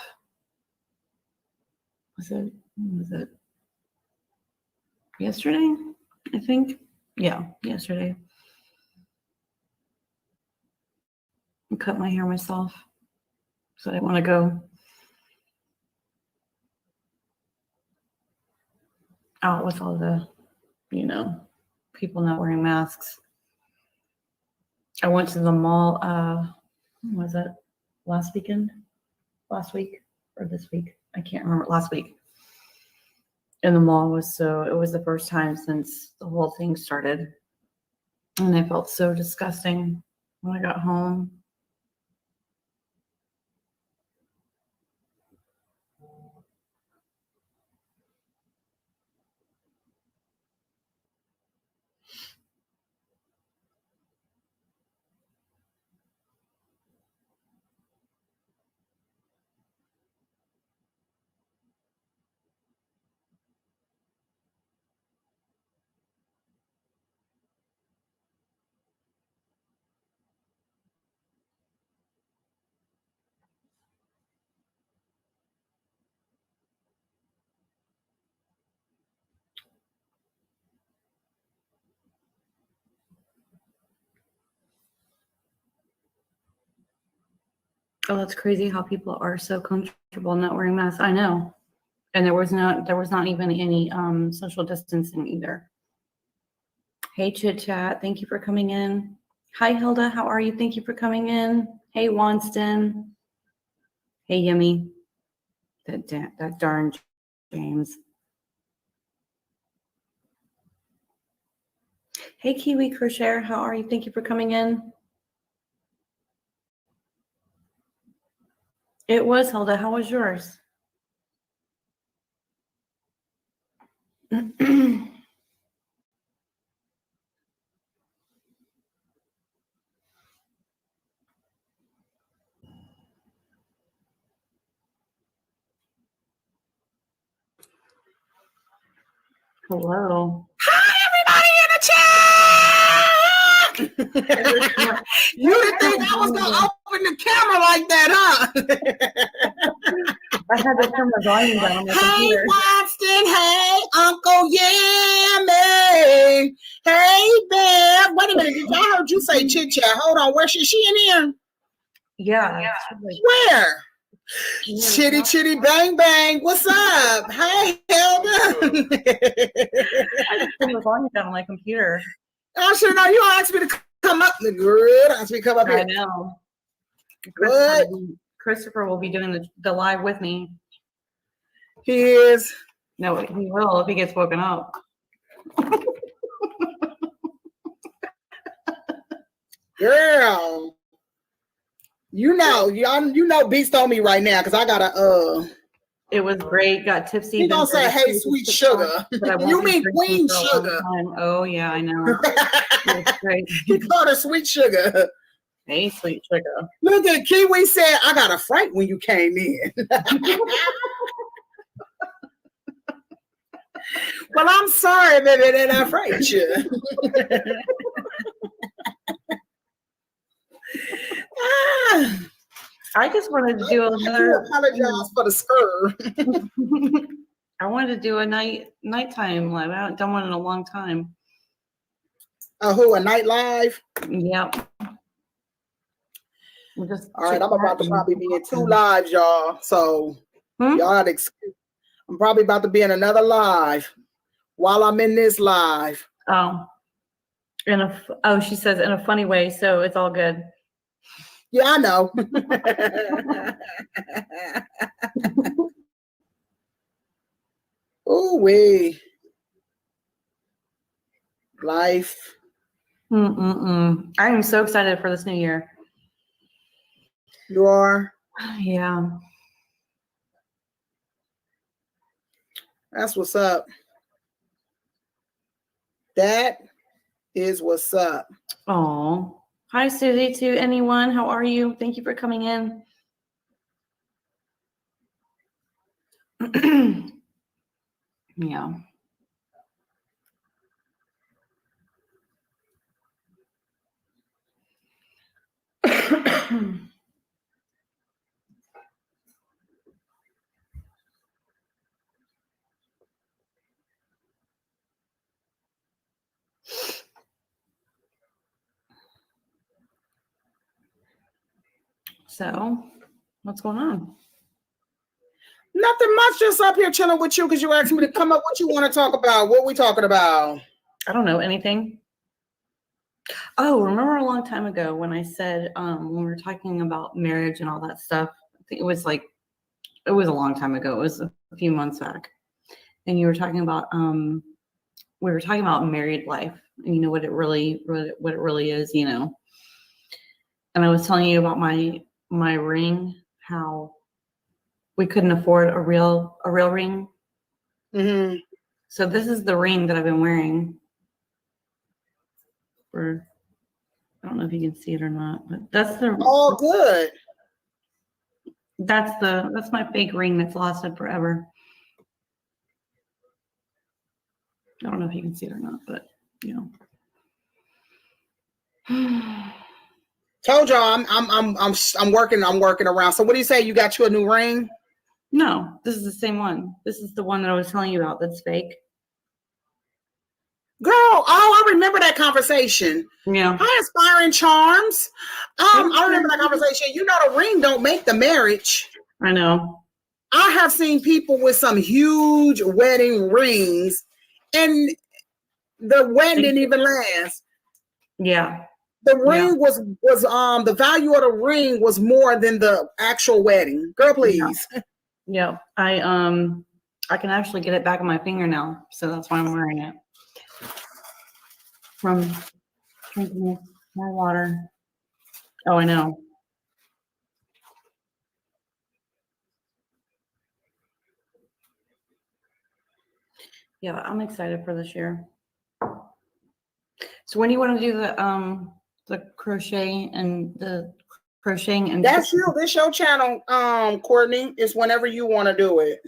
[SPEAKER 1] Was it yesterday? I think. Yeah, yesterday. I cut my hair myself. So I didn't want to go out with all the, people not wearing masks. I went to the mall, was it last week or this week? I can't remember, last week. And the mall it was the first time since the whole thing started. And I felt so disgusting when I got home. Oh, that's crazy how people are so comfortable not wearing masks. I know. And there was not even any social distancing either. Hey, Chit Chat, thank you for coming in. Hi, Hilda, how are you? Thank you for coming in. Hey, Wonston. Hey, Yummy. That darn James. Hey, Kiwi Crocheter, how are you? Thank you for coming in. It was, Hilda. How was yours? Hello.
[SPEAKER 4] Hi, everybody in the chat. You didn't think I was gonna open the camera like that, huh?
[SPEAKER 1] I had to turn my volume down on my
[SPEAKER 4] Hey,
[SPEAKER 1] computer.
[SPEAKER 4] Watson. Hey, Uncle Yammy. Hey, Bev. Wait a minute. Did y'all heard you say chit chat? Hold on. Where's she in here?
[SPEAKER 1] Yeah.
[SPEAKER 4] Where? Chitty chitty bang bang. What's up? Hey, Hilda.
[SPEAKER 1] I just turned the volume down on my computer.
[SPEAKER 4] I should know you asked me to come up. The good. Asked me to come up here.
[SPEAKER 1] I know.
[SPEAKER 4] Good.
[SPEAKER 1] Christopher will be doing the live with me.
[SPEAKER 4] He is.
[SPEAKER 1] No, he will if he gets woken up.
[SPEAKER 4] Girl. You know Beast on me right now because I gotta
[SPEAKER 1] It was great. Got tipsy.
[SPEAKER 4] He gonna say, "Hey, sweet sugar." You mean Queen Sugar?
[SPEAKER 1] Oh yeah, I know. It's great.
[SPEAKER 4] He called her Sweet Sugar.
[SPEAKER 1] Hey, Sweet Sugar.
[SPEAKER 4] Look at Kiwi said, "I got a fright when you came in." Well, I'm sorry, baby, that I frightened you.
[SPEAKER 1] I just wanted to do another.
[SPEAKER 4] I apologize for the skirt.
[SPEAKER 1] I wanted to do a nighttime live. I haven't done one in a long time.
[SPEAKER 4] Who, a night live?
[SPEAKER 1] Yep. We'll just
[SPEAKER 4] All right, I'm about to
[SPEAKER 1] chit-chat
[SPEAKER 4] probably be in
[SPEAKER 1] and-
[SPEAKER 4] 2 lives, y'all. So
[SPEAKER 1] Hmm?
[SPEAKER 4] y'all had I'm probably about to be in another live while I'm in this live.
[SPEAKER 1] Oh. She says in a funny way, so it's all good.
[SPEAKER 4] Yeah, I know. Ooh wee. Life.
[SPEAKER 1] I am so excited for this new year.
[SPEAKER 4] You are?
[SPEAKER 1] Yeah.
[SPEAKER 4] That's what's up. That is what's up.
[SPEAKER 1] Oh. Hi, Susie, to anyone. How are you? Thank you for coming in. Yeah. So, what's going on?
[SPEAKER 4] Nothing much, just up here chilling with you because you asked me to come up. What you want to talk about? What we talking about?
[SPEAKER 1] I don't know anything. Oh, remember a long time ago when I said when we were talking about marriage and all that stuff? I think it was a long time ago. It was a few months back. And you were talking about we were talking about married life and you know what it really is, you know. And I was telling you about my ring, how we couldn't afford a real ring.
[SPEAKER 4] Mm-hmm.
[SPEAKER 1] So this is the ring that I've been wearing for, I don't know if you can see it or not, but that's the
[SPEAKER 4] all good.
[SPEAKER 1] That's my fake ring that's lasted forever. I don't know if you can see it or not, but you know.
[SPEAKER 4] Told y'all I'm working around. So what do you say? You got you a new ring?
[SPEAKER 1] No, this is the same one. This is the one that I was telling you about that's fake.
[SPEAKER 4] Girl, I remember that conversation.
[SPEAKER 1] Yeah.
[SPEAKER 4] Hi, Aspiring Charms. I remember that conversation. You know, the ring don't make the marriage.
[SPEAKER 1] I know.
[SPEAKER 4] I have seen people with some huge wedding rings, and the wedding didn't even last.
[SPEAKER 1] Yeah.
[SPEAKER 4] The ring was the value of the ring was more than the actual wedding. Girl, please.
[SPEAKER 1] Yeah. I can actually get it back on my finger now, so that's why I'm wearing it. From drinking my water. Oh, I know. Yeah, I'm excited for this year. So when do you want to do the crocheting and
[SPEAKER 4] That's you. This your channel, Courtney. It's whenever you want to do it.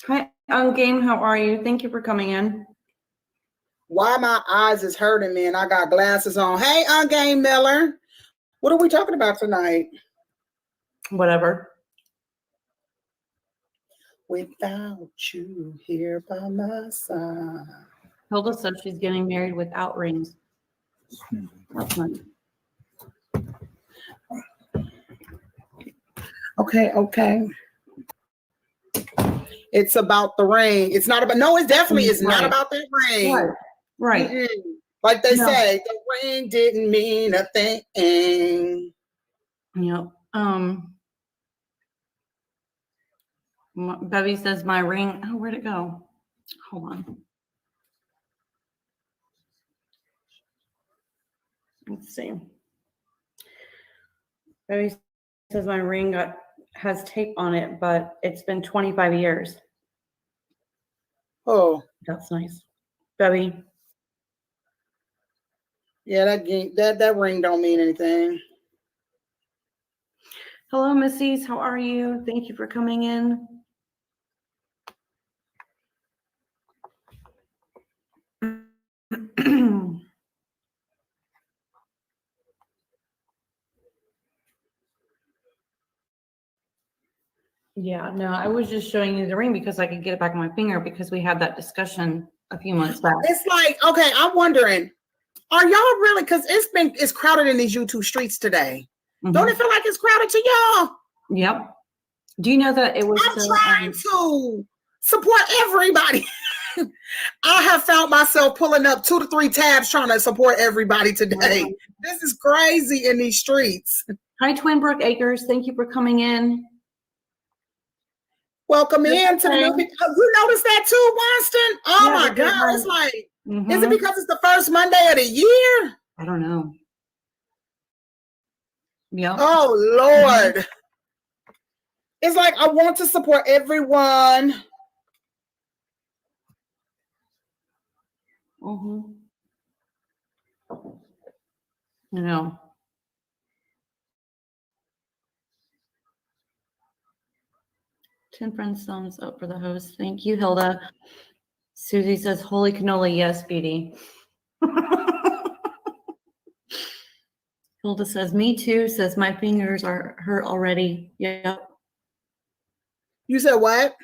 [SPEAKER 1] Hi, Game. How are you? Thank you for coming in.
[SPEAKER 4] Why my eyes is hurting me and I got glasses on. Hey, Game Miller. What are we talking about tonight?
[SPEAKER 1] Whatever.
[SPEAKER 4] Without you here by my side.
[SPEAKER 1] Hilda said she's getting married without rings. That's nice.
[SPEAKER 4] Okay. It's about the ring. It's not about, no, it definitely is not about that ring.
[SPEAKER 1] Right.
[SPEAKER 4] Mm-mm. Like they say, the ring didn't mean a thing.
[SPEAKER 1] Yep. Bevy says my ring. Oh, where'd it go? Hold on. Let's see. Bevy says my ring has tape on it, but it's been 25 years.
[SPEAKER 4] Oh,
[SPEAKER 1] that's nice. Bevy.
[SPEAKER 4] Yeah, that ring don't mean anything.
[SPEAKER 1] Hello, Missies. How are you? Thank you for coming in.
[SPEAKER 10] Yeah, no, I was just showing you the ring because I could get it back on my finger because we had that discussion a few months back.
[SPEAKER 4] It's like, okay, I'm wondering, are y'all really, because it's crowded in these YouTube streets today. Don't it feel like it's crowded to y'all?
[SPEAKER 10] Yep. Do you know that it was
[SPEAKER 4] I'm trying to support everybody. I have found myself pulling up 2 to 3 tabs trying to support everybody today. This is crazy in these streets.
[SPEAKER 10] Hi, Twinbrook Acres. Thank you for coming in.
[SPEAKER 4] Welcome in to the new. You noticed that too, Winston? Oh
[SPEAKER 10] Yeah,
[SPEAKER 4] my God. It's like, is it because it's the first Monday of the year?
[SPEAKER 10] I don't know. Yeah.
[SPEAKER 4] Oh Lord. It's like I want to support everyone.
[SPEAKER 10] I know. Ten friends, thumbs up for the host. Thank you, Hilda. Susie says, "Holy cannoli, yes, Beauty." Hilda says, "Me too." Says, "My fingers are hurt already." Yep.
[SPEAKER 4] You said what?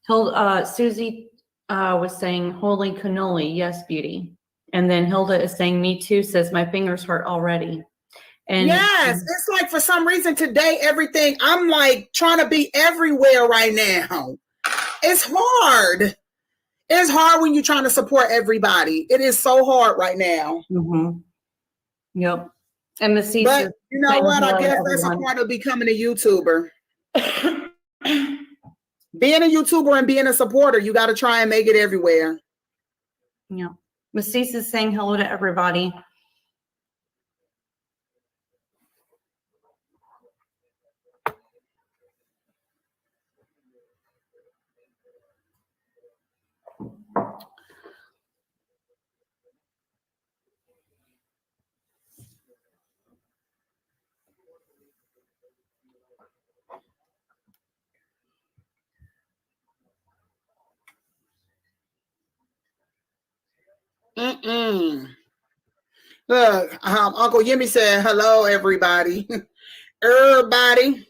[SPEAKER 10] Hilda, Susie was saying, "Holy cannoli, yes, Beauty." And then Hilda is saying, "Me too." Says, "My fingers hurt already." And
[SPEAKER 4] yes, it's like for some reason today, everything, I'm like trying to be everywhere right now. It's hard. It's hard when you're trying to support everybody. It is so hard right now.
[SPEAKER 10] Yep. And Miss C
[SPEAKER 4] But
[SPEAKER 10] says,
[SPEAKER 4] you know what? I guess that's a part of becoming a YouTuber. Being a YouTuber and being a supporter, you got to try and make it everywhere.
[SPEAKER 10] Yeah. Miss C is saying hello to everybody.
[SPEAKER 4] Look, Uncle Yimmy said, hello, everybody. Everybody.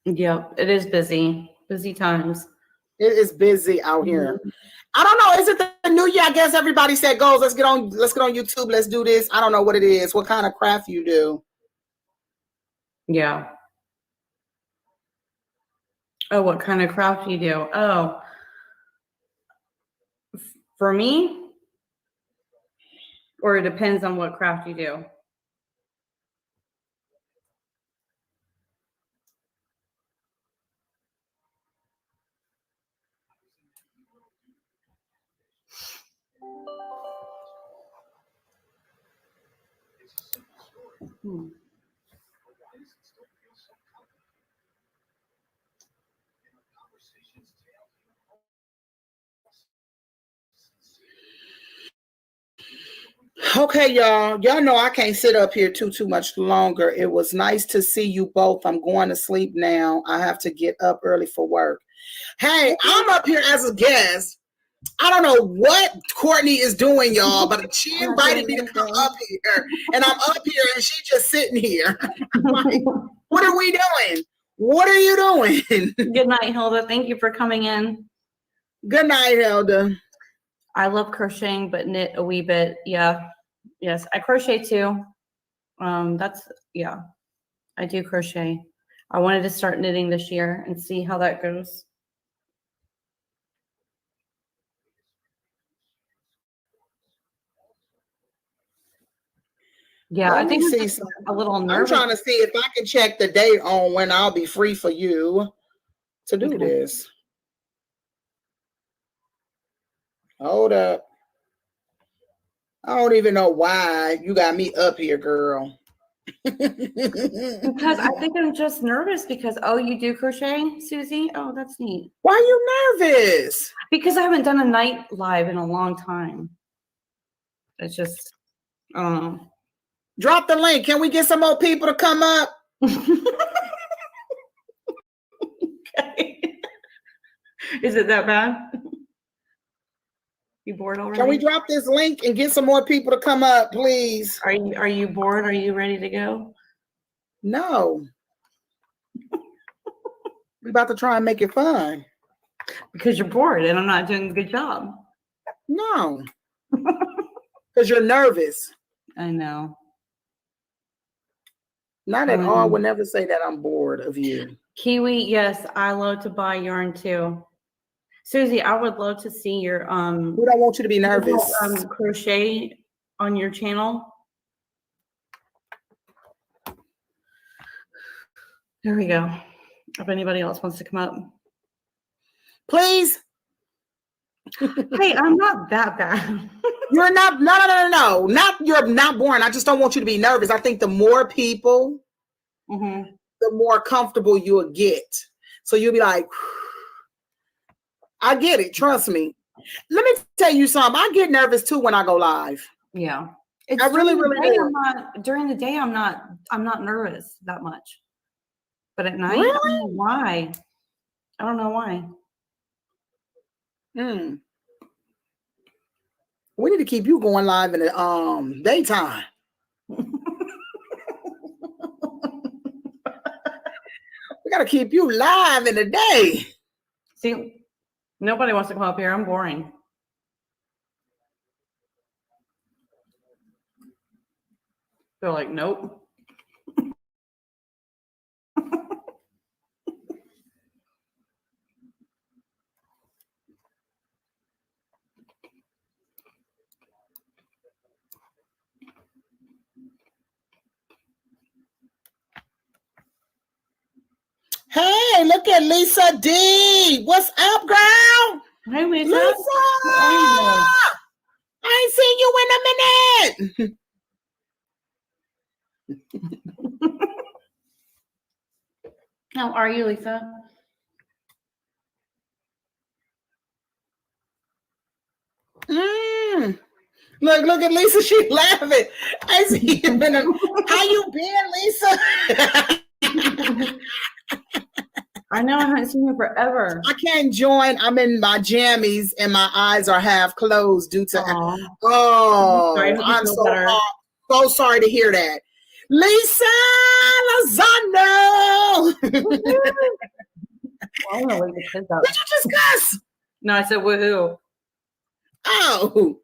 [SPEAKER 10] Yep, it is busy. Busy times.
[SPEAKER 4] It is busy out here. I don't know. Is it the new year? I guess everybody said goes. Let's get on YouTube. Let's do this. I don't know what it is. What kind of craft you do?
[SPEAKER 10] Yeah. Oh, what kind of craft you do? Oh, for me, or it depends on what craft you do.
[SPEAKER 4] Okay, y'all. Y'all know I can't sit up here too much longer. It was nice to see you both. I'm going to sleep now. I have to get up early for work. Hey, I'm up here as a guest. I don't know what Courtney is doing, y'all, but she invited me to come up here, and I'm up here, and she's just sitting here. Like, what are we doing? What are you doing?
[SPEAKER 10] Good night, Hilda. Thank you for coming in.
[SPEAKER 4] Good night, Hilda.
[SPEAKER 10] I love crocheting, but knit a wee bit. Yeah. Yes, I crochet too. Yeah, I do crochet. I wanted to start knitting this year and see how that goes. Yeah, I think I'm just a little nervous.
[SPEAKER 4] I'm trying to see if I can check the date on when I'll be free for you to do this. Hold up. I don't even know why you got me up here, girl.
[SPEAKER 10] Because I think I'm just nervous because, oh, you do crochet, Susie? Oh, that's neat.
[SPEAKER 4] Why are you nervous?
[SPEAKER 10] Because I haven't done a night live in a long time. It's just, I don't know.
[SPEAKER 4] Drop the link. Can we get some more people to come up?
[SPEAKER 10] Okay. Is it that bad?
[SPEAKER 1] You bored already?
[SPEAKER 4] Can we drop this link and get some more people to come up, please?
[SPEAKER 1] Are you bored? Are you ready to go?
[SPEAKER 4] No. We're about to try and make it fun.
[SPEAKER 1] Because you're bored and I'm not doing a good job.
[SPEAKER 4] No. Because you're nervous.
[SPEAKER 1] I know.
[SPEAKER 4] Not at all. I would never say that I'm bored of you.
[SPEAKER 1] Kiwi, yes, I love to buy yarn too. Susie, I would love to see your
[SPEAKER 4] We don't want you to be nervous.
[SPEAKER 1] crochet on your channel. There we go. If anybody else wants to come up.
[SPEAKER 4] Please.
[SPEAKER 1] Hey, I'm not that bad.
[SPEAKER 4] You're not, no. You're not boring. I just don't want you to be nervous. I think the more people, the more comfortable you'll get. So you'll be like, I get it. Trust me. Let me tell you something. I get nervous too when I go live.
[SPEAKER 1] Yeah.
[SPEAKER 4] I really do.
[SPEAKER 1] During the day, I'm not nervous that much. But at night,
[SPEAKER 4] Really?
[SPEAKER 1] I don't know why. I don't know why.
[SPEAKER 4] We need to keep you going live in the daytime. We gotta keep you live in the day.
[SPEAKER 1] See, nobody wants to come up here. I'm boring. They're like, nope.
[SPEAKER 4] Hey, look at Lisa D. What's up, girl?
[SPEAKER 1] Hey, Lisa.
[SPEAKER 4] Lisa! I ain't seen you in a minute.
[SPEAKER 1] How are you, Lisa?
[SPEAKER 4] Look at Lisa. She's laughing. I see you in a. How you been, Lisa?
[SPEAKER 1] I know I haven't seen you forever.
[SPEAKER 4] I can't join. I'm in my jammies and my eyes are half closed due to. I'm so sorry to hear that. Lisa Lozano. Did you just cuss?
[SPEAKER 1] No, I said woohoo.
[SPEAKER 4] Oh.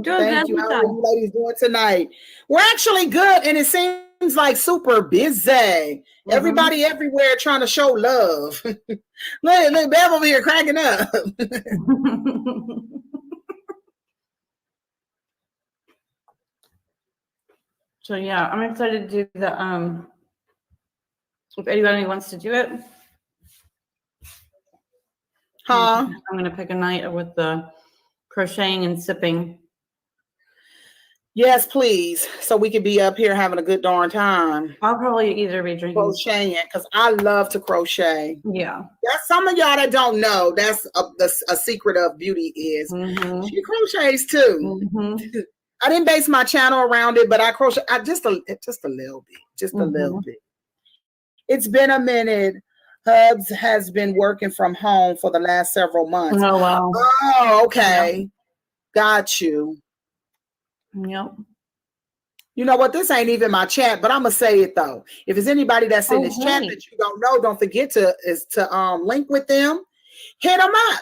[SPEAKER 4] Thank you. How are you ladies doing tonight? We're actually good, and it seems like super busy. Everybody everywhere trying to show love. look, Bev over here cracking up.
[SPEAKER 1] So yeah, I'm excited to do the if anybody wants to do it. I'm gonna pick a night with the crocheting and sipping.
[SPEAKER 4] Yes, please. So we could be up here having a good darn time.
[SPEAKER 1] I'll probably either be drinking
[SPEAKER 4] crocheting because I love to crochet.
[SPEAKER 1] Yeah.
[SPEAKER 4] That's some of y'all that don't know. That's a secret of beauty is she crochets too. I didn't base my channel around it, but I crochet just a little bit. Just a little bit. It's been a minute. Hubs has been working from home for the last several months.
[SPEAKER 1] Oh wow.
[SPEAKER 4] Oh, okay. Yeah. Got you.
[SPEAKER 1] Yep.
[SPEAKER 4] You know what? This ain't even my chat, but I'm gonna say it though. If there's anybody that's in this chat that you don't know, don't forget to link with them. Hit them up.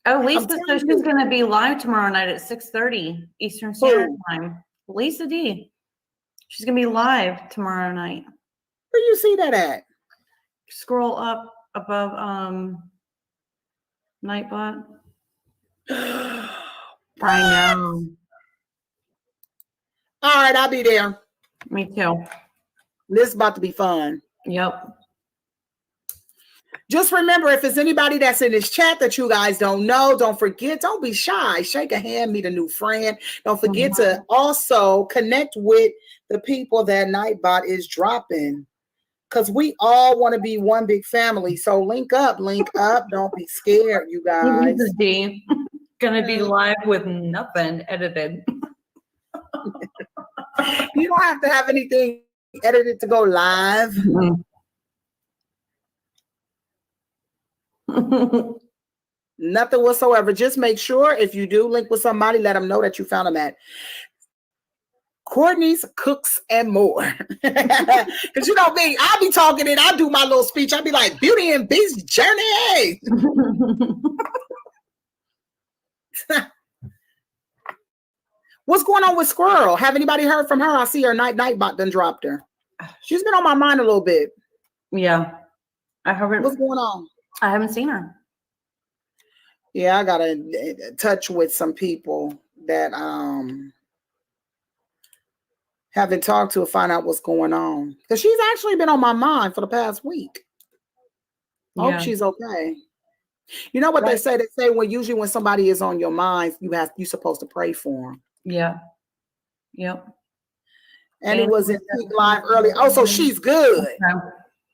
[SPEAKER 1] Oh, Lisa says she's gonna be live tomorrow night at 6:30 Eastern Standard Time. Lisa D. She's gonna be live tomorrow night.
[SPEAKER 4] Where you see that at?
[SPEAKER 1] Scroll up above Nightbot. I know.
[SPEAKER 4] All right, I'll be there.
[SPEAKER 1] Me too.
[SPEAKER 4] This is about to be fun.
[SPEAKER 1] Yep.
[SPEAKER 4] Just remember, if there's anybody that's in this chat that you guys don't know, don't forget, don't be shy. Shake a hand, meet a new friend. Don't forget to also connect with the people that Nightbot is dropping. Because we all want to be one big family. So link up. Don't be scared, you guys.
[SPEAKER 1] This is D. Gonna be live with nothing edited.
[SPEAKER 4] You don't have to have anything edited to go live. Nothing whatsoever. Just make sure if you do link with somebody, let them know that you found them at Courtney's Cooks and More. Because you know me, I'll be talking and I'll do my little speech. I'll be like, Beauty and Beast Journey. What's going on with Squirrel? Have anybody heard from her? I see her Nightbot done dropped her. She's been on my mind a little bit.
[SPEAKER 10] Yeah. I haven't.
[SPEAKER 4] What's going on?
[SPEAKER 10] I haven't seen her.
[SPEAKER 4] Yeah, I got to touch with some people that haven't talked to find out what's going on. Because she's actually been on my mind for the past week. I hope she's okay. You know what they say? They say usually when somebody is on your mind, you're supposed to pray for them.
[SPEAKER 10] Yeah. Yep.
[SPEAKER 4] And it was in Peak Live earlier. Oh, so she's good.
[SPEAKER 10] Okay.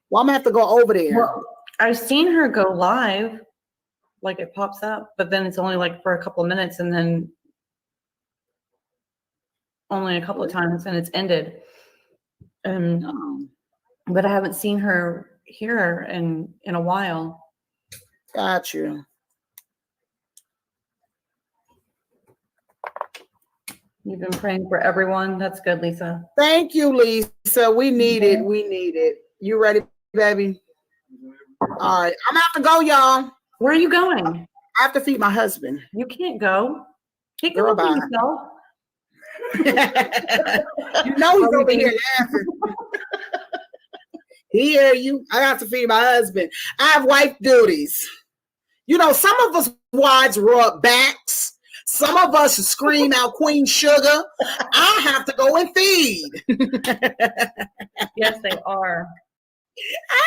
[SPEAKER 4] Well, I'm gonna have to go over there.
[SPEAKER 10] Well, I've seen her go live, like it pops up, but then it's only like for a couple of minutes and then only a couple of times and it's ended. But I haven't seen her here in a while.
[SPEAKER 4] Got you.
[SPEAKER 10] You've been praying for everyone. That's good, Lisa.
[SPEAKER 4] Thank you, Lisa. We need it. We need it. You ready, baby? All right. I'm gonna have to go, y'all.
[SPEAKER 10] Where are you going?
[SPEAKER 4] I have to feed my husband.
[SPEAKER 10] You can't go. Take
[SPEAKER 4] Girl,
[SPEAKER 10] care of
[SPEAKER 4] bye.
[SPEAKER 10] yourself.
[SPEAKER 4] You know he's over here laughing. He hear you. I have to feed my husband. I have wife duties. You know, some of us wives rub backs. Some of us scream out Queen Sugar. I have to go and feed.
[SPEAKER 10] Yes, they are.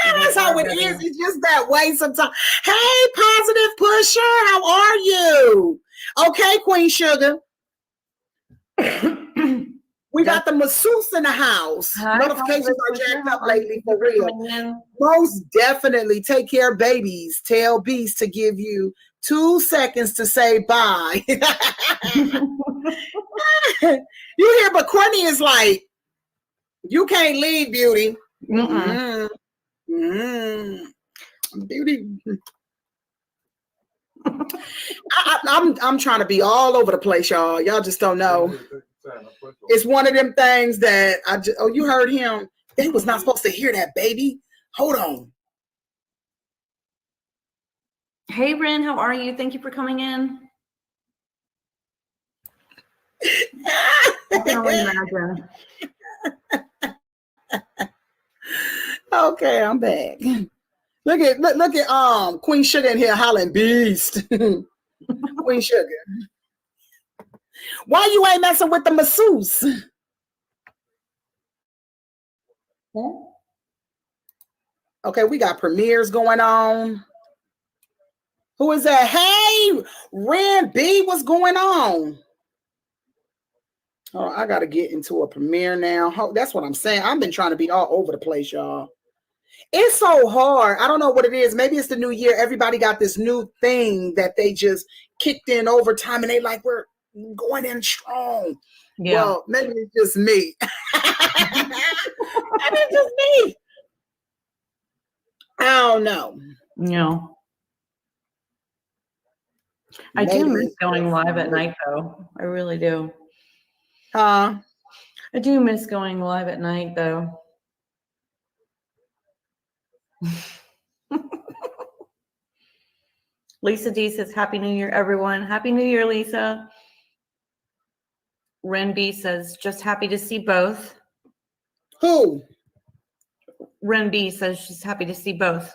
[SPEAKER 4] That's how it is. It's just that way sometimes. Hey, Positive Pusher, how are you? Okay, Queen Sugar. We got the masseuse in the house.
[SPEAKER 10] Hi,
[SPEAKER 4] Notifications are jacked up lately, for
[SPEAKER 10] Thank you
[SPEAKER 4] real.
[SPEAKER 10] coming in.
[SPEAKER 4] Most definitely take care of babies. Tell Beast to give you 2 seconds to say bye. You hear, but Courtney is like, you can't leave, Beauty. Beauty. I'm trying to be all over the place, y'all. Y'all just don't know. It's one of them things that oh, you heard him. They was not supposed to hear that, baby. Hold on.
[SPEAKER 10] Hey, Ren, how are you? Thank you for coming in. I can only imagine.
[SPEAKER 4] Okay, I'm back. Look at Queen Sugar in here hollering Beast. Queen Sugar. Why you ain't messing with the masseuse? Okay, we got premieres going on. Who is that? Hey, Ren B, what's going on? Oh, I gotta get into a premiere now. That's what I'm saying. I've been trying to be all over the place, y'all. It's so hard. I don't know what it is. Maybe it's the new year. Everybody got this new thing that they just kicked in overtime and they like, we're going in strong. Yeah. Well, maybe it's just me. Maybe it's just me. I don't know.
[SPEAKER 10] No. I do miss going live at night, though. I really do. I do miss going live at night, though. Lisa D says, Happy New Year, everyone. Happy New Year, Lisa. Ren B says, just happy to see both.
[SPEAKER 4] Who?
[SPEAKER 10] Ren B says she's happy to see both.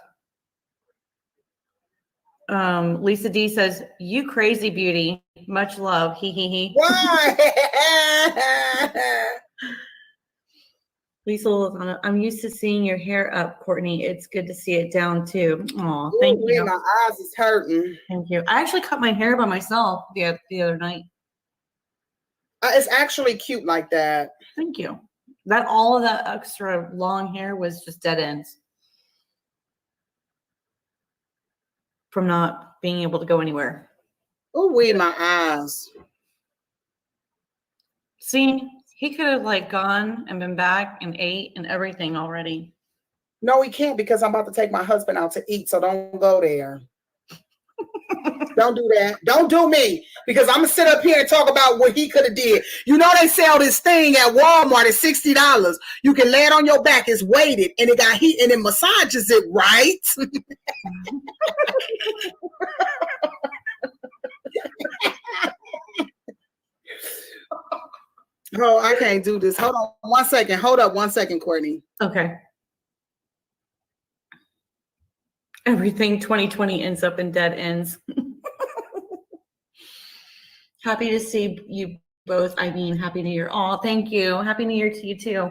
[SPEAKER 10] Lisa D says, you crazy beauty. Much love. He he he.
[SPEAKER 4] Why?
[SPEAKER 10] Lisa Lozano, I'm used to seeing your hair up, Courtney. It's good to see it down too. Oh, thank you.
[SPEAKER 4] My eyes is hurting.
[SPEAKER 10] Thank you. I actually cut my hair by myself the other night.
[SPEAKER 4] It's actually cute like that.
[SPEAKER 10] Thank you. All of that extra long hair was just dead ends from not being able to go anywhere.
[SPEAKER 4] Oh, wait, my eyes.
[SPEAKER 10] See, he could have like gone and been back and ate and everything already.
[SPEAKER 4] No, he can't because I'm about to take my husband out to eat, so don't go there. Don't do that. Don't do me, because I'm gonna sit up here and talk about what he could have did. You know they sell this thing at Walmart at $60. You can lay it on your back. It's weighted and it got heat and it massages it, right? Oh, I can't do this. Hold on 1 second. Hold up 1 second, Courtney.
[SPEAKER 10] Okay. Everything 2020 ends up in dead ends. Happy to see you both. I mean, Happy New Year. Oh, thank you. Happy New Year to you too.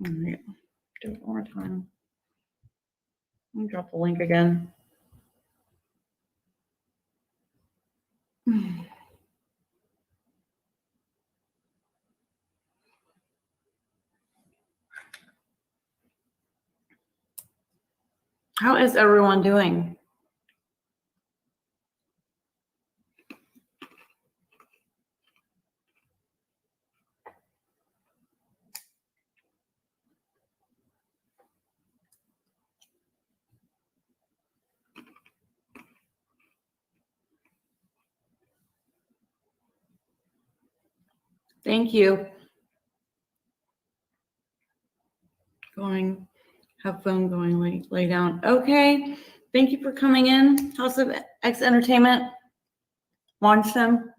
[SPEAKER 10] All right, do it one more time. Let me drop the link again. How is everyone doing? Thank you. Have fun going, lay down. Okay. Thank you for coming in. House of X Entertainment. Launch them.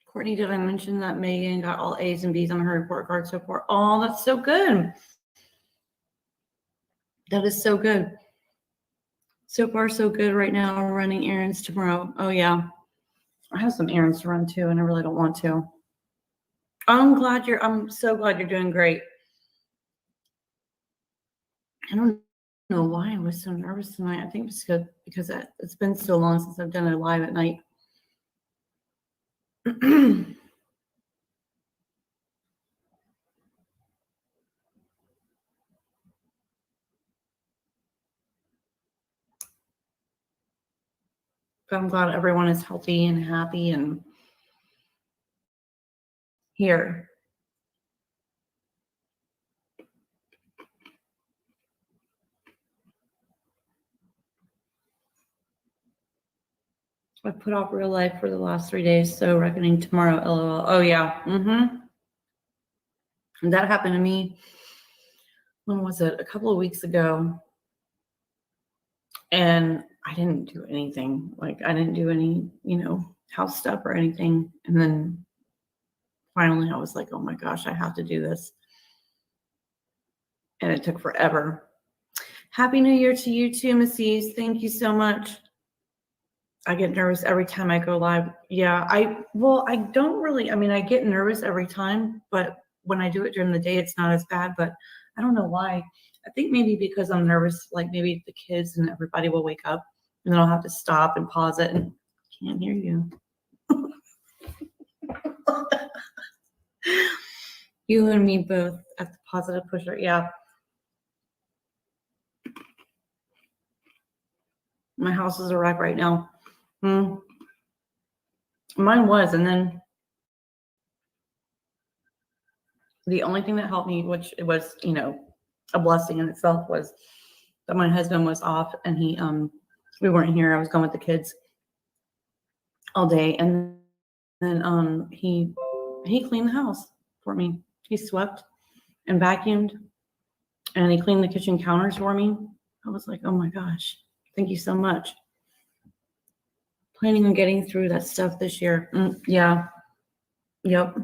[SPEAKER 10] Courtney, did I mention that Megan got all A's and B's on her report card so far? Oh, that's so good. That is so good. So far, so good right now. We're running errands tomorrow. Oh, yeah. I have some errands to run too, and I really don't want to. I'm so glad you're doing great. I don't know why I was so nervous tonight. I think it's good because it's been so long since I've done it live at night. But I'm glad everyone is healthy and happy and here. I put off real life for the last 3 days, so reckoning tomorrow, LOL. Oh, yeah. And that happened to me, when was it? A couple of weeks ago. And I didn't do anything. Like, I didn't do any, house stuff or anything. And then finally I was like, oh my gosh, I have to do this. And it took forever. Happy New Year to you too, Missy's. Thank you so much. I get nervous every time I go live. Yeah, I don't really, I get nervous every time, but when I do it during the day, it's not as bad, but I don't know why. I think maybe because I'm nervous, like maybe the kids and everybody will wake up and then I'll have to stop and pause it and can't hear you. You and me both at the positive pusher. Yeah. My house is a wreck right now. Mine was, and then the only thing that helped me, which it was, a blessing in itself, was that my husband was off and we weren't here. I was gone with the kids all day, and then he cleaned the house for me. He swept and vacuumed, and he cleaned the kitchen counters for me. I was like, oh my gosh, thank you so much. Planning on getting through that stuff this year. Yeah. Yep.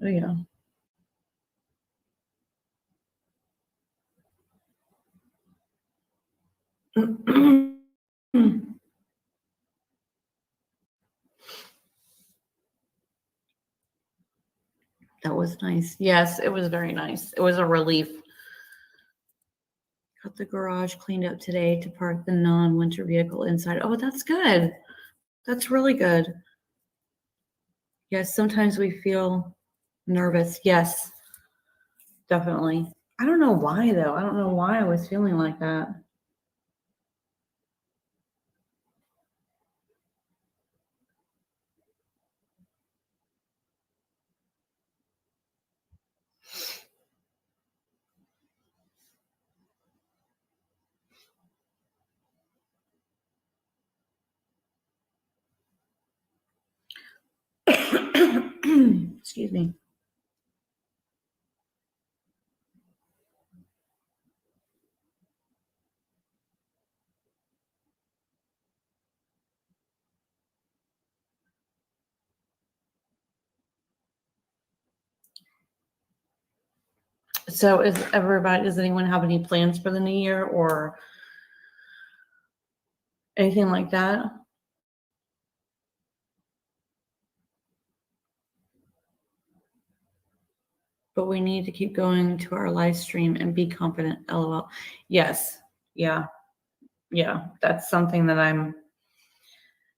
[SPEAKER 10] Oh, yeah. That was nice. Yes, it was very nice. It was a relief. Got the garage cleaned up today to park the non-winter vehicle inside. Oh, that's good. That's really good. Yes, sometimes we feel nervous. Yes, definitely. I don't know why though. I don't know why I was feeling like that. Excuse me. So does anyone have any plans for the new year or anything like that? But we need to keep going to our live stream and be confident. LOL. Yes. Yeah. Yeah. That's something that I'm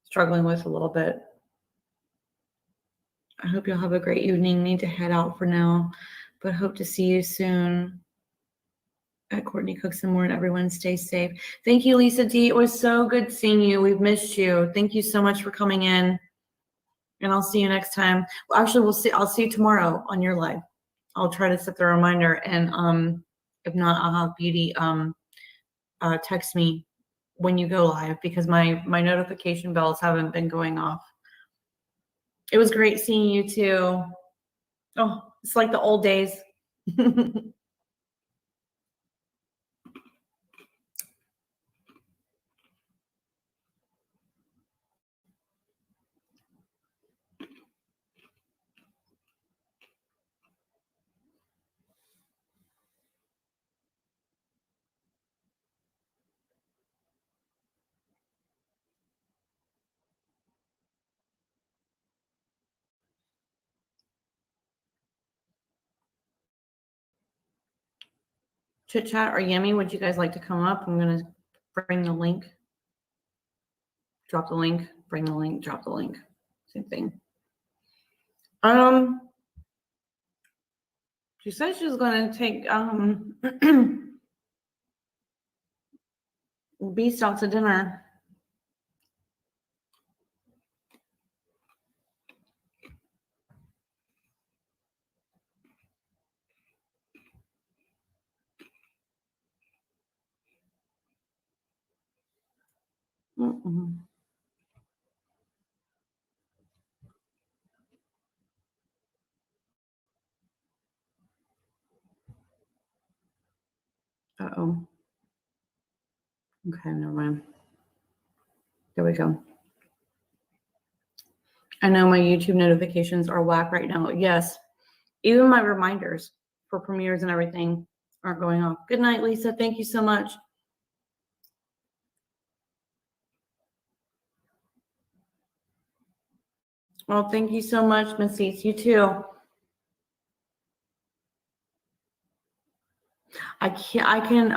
[SPEAKER 10] struggling with a little bit. I hope you'll have a great evening. Need to head out for now, but hope to see you soon at Courtney Cooks and More, and everyone stay safe. Thank you, Lisa D. It was so good seeing you. We've missed you. Thank you so much for coming in, and I'll see you next time. Well, actually, I'll see you tomorrow on your live. I'll try to set the reminder, and if not, I'll have Beauty text me when you go live because my notification bells haven't been going off. It was great seeing you too. Oh, it's like the old days. Chit Chat or Yummy, would you guys like to come up? I'm going to bring the link. Drop the link, bring the link, drop the link. Same thing. She said she was going to take Beast out to dinner. Uh-oh. Okay, never mind. There we go. I know my YouTube notifications are whack right now. Yes. Even my reminders for premieres and everything aren't going off. Good night, Lisa. Thank you so much. Well, thank you so much, Miss Eats. You too. I can't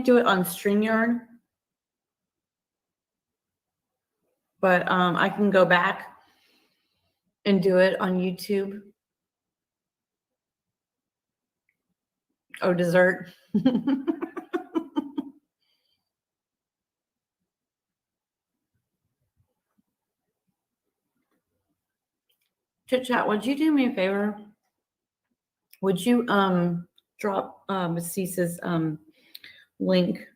[SPEAKER 10] do it on StreamYard, but I can go back and do it on YouTube. Oh, dessert. Chit Chat, would you do me a favor? Would you drop Miss Cease's link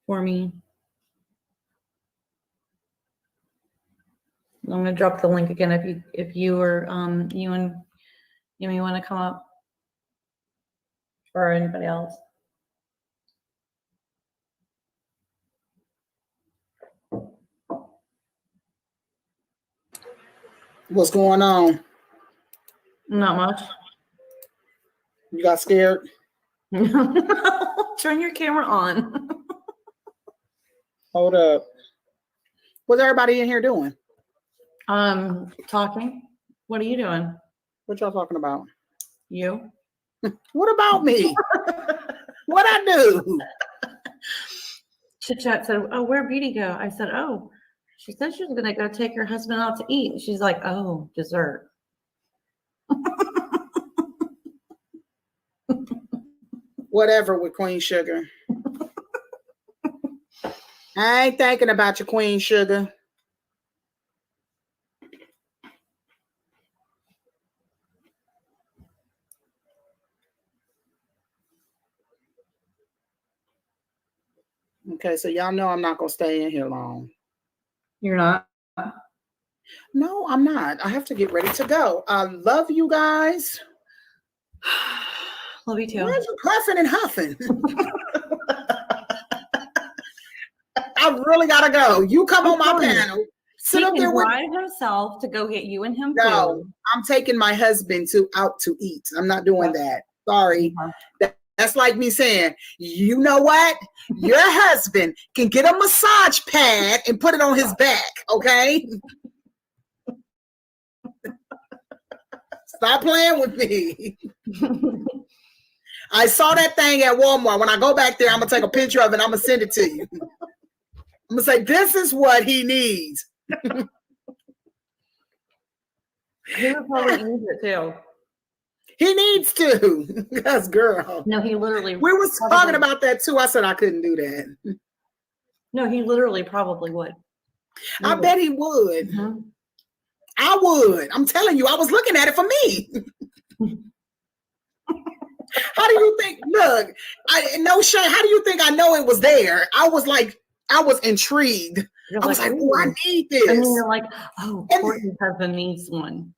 [SPEAKER 10] for me? I'm gonna drop the link again if you or you and Yumi want to come up, or anybody else.
[SPEAKER 4] What's going on?
[SPEAKER 10] Not much.
[SPEAKER 4] You got scared?
[SPEAKER 10] Turn your camera on.
[SPEAKER 4] Hold up. What's everybody in here doing?
[SPEAKER 10] Talking. What are you doing?
[SPEAKER 4] What y'all talking about?
[SPEAKER 10] You?
[SPEAKER 4] What about me? What I do?
[SPEAKER 10] Chit Chat said, "Oh, where'd Beauty go?" I said, "Oh, she said she was gonna go take her husband out to eat." She's like, "Oh, dessert."
[SPEAKER 4] Whatever with Queen Sugar. I ain't thinking about your Queen Sugar. Okay, so y'all know I'm not gonna stay in here long.
[SPEAKER 10] You're not?
[SPEAKER 4] No, I'm not. I have to get ready to go. I love you guys.
[SPEAKER 10] Love you too.
[SPEAKER 4] Why are you puffing and huffing? I really gotta go. You come on my panel. Sit
[SPEAKER 10] He
[SPEAKER 4] up there
[SPEAKER 10] can
[SPEAKER 4] with
[SPEAKER 10] drive himself to go get you and him
[SPEAKER 4] No,
[SPEAKER 10] food.
[SPEAKER 4] I'm taking my husband out to eat. I'm not doing that. Sorry. That's like me saying, you know what? Your husband can get a massage pad and put it on his back, okay? Stop playing with me. I saw that thing at Walmart. When I go back there, I'm going to take a picture of it and I'm going to send it to you. I'm going to say, this is what he needs.
[SPEAKER 10] He would probably use it too.
[SPEAKER 4] He needs to. Because, girl.
[SPEAKER 10] No, he literally.
[SPEAKER 4] We was talking about that too. I said I couldn't do that.
[SPEAKER 10] No, he literally probably would.
[SPEAKER 4] I bet he would.
[SPEAKER 10] Mm-hmm.
[SPEAKER 4] I would. I'm telling you, I was looking at it for me. How do you think? Look, no shame. How do you think I know it was there? I was intrigued. I was like, oh, I need this.
[SPEAKER 10] And then you're like, oh, Courtney's husband needs one.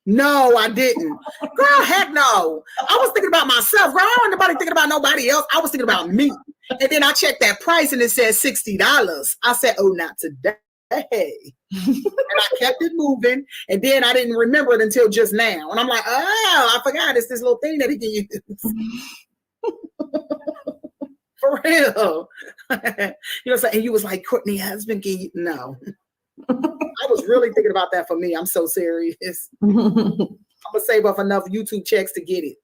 [SPEAKER 4] No, I didn't. Girl, heck no. I was thinking about myself. Girl, I wasn't nobody thinking about nobody else. I was thinking about me. And then I checked that price and it said $60. I said, oh, not today. And I kept it moving. And then I didn't remember it until just now. And I'm like, oh, I forgot it's this little thing that he can use. For real. You know what I'm saying? And you was like, Courtney husband, can you? No. I was really thinking about that for me. I'm so serious. I'm gonna save up enough YouTube checks to get it.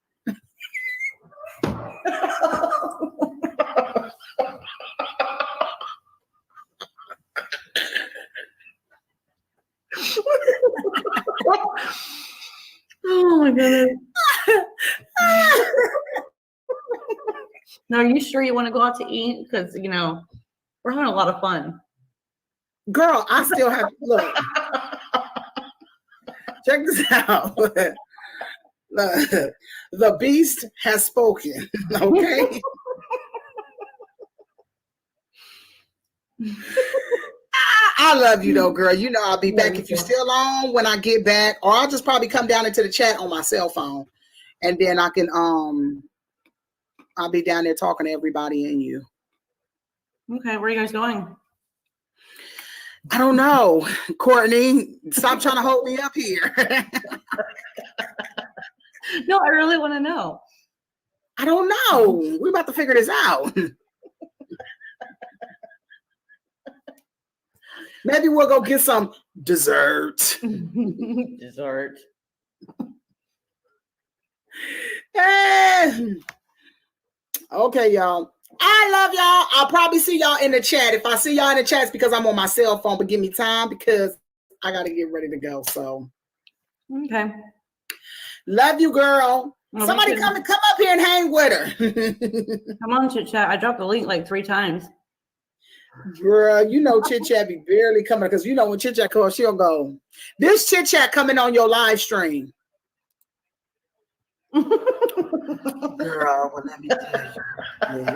[SPEAKER 10] Oh my goodness. Now, are you sure you want to go out to eat? Because, you know, we're having a lot of fun.
[SPEAKER 4] Girl, I still have to look. Check this out. The beast has spoken. Okay. I love you though, girl. You know I'll be back if you're still on when I get back, or I'll just probably come down into the chat on my cell phone, and then I can I'll be down there talking to everybody and you.
[SPEAKER 10] Okay, where are you guys going?
[SPEAKER 4] I don't know, Courtney. Stop trying to hold me up here.
[SPEAKER 10] No, I really want to know.
[SPEAKER 4] I don't know. We're about to figure this out. Maybe we'll go get some dessert.
[SPEAKER 10] Dessert.
[SPEAKER 4] Okay, y'all. I love y'all. I'll probably see y'all in the chat. If I see y'all in the chat, it's because I'm on my cell phone, but give me time because I got to get ready to go. So,
[SPEAKER 10] okay.
[SPEAKER 4] Love you, girl.
[SPEAKER 10] Well,
[SPEAKER 4] somebody come up here and hang with her.
[SPEAKER 10] Come on, Chit Chat. I dropped the link like 3 times.
[SPEAKER 4] Girl, you know Chit Chat be barely coming because you know when Chit Chat calls, she'll go, this Chit Chat coming on your live stream. Girl, well, let me tell you.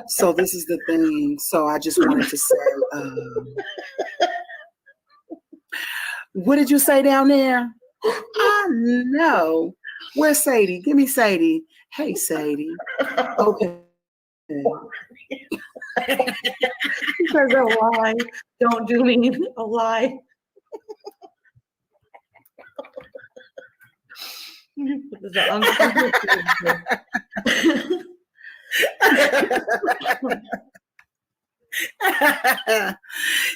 [SPEAKER 4] So this is the thing. So I just wanted to say, what did you say down there? I know. Where's Sadie? Give me Sadie. Hey, Sadie. Okay.
[SPEAKER 10] She says a lie. Don't do me a lie.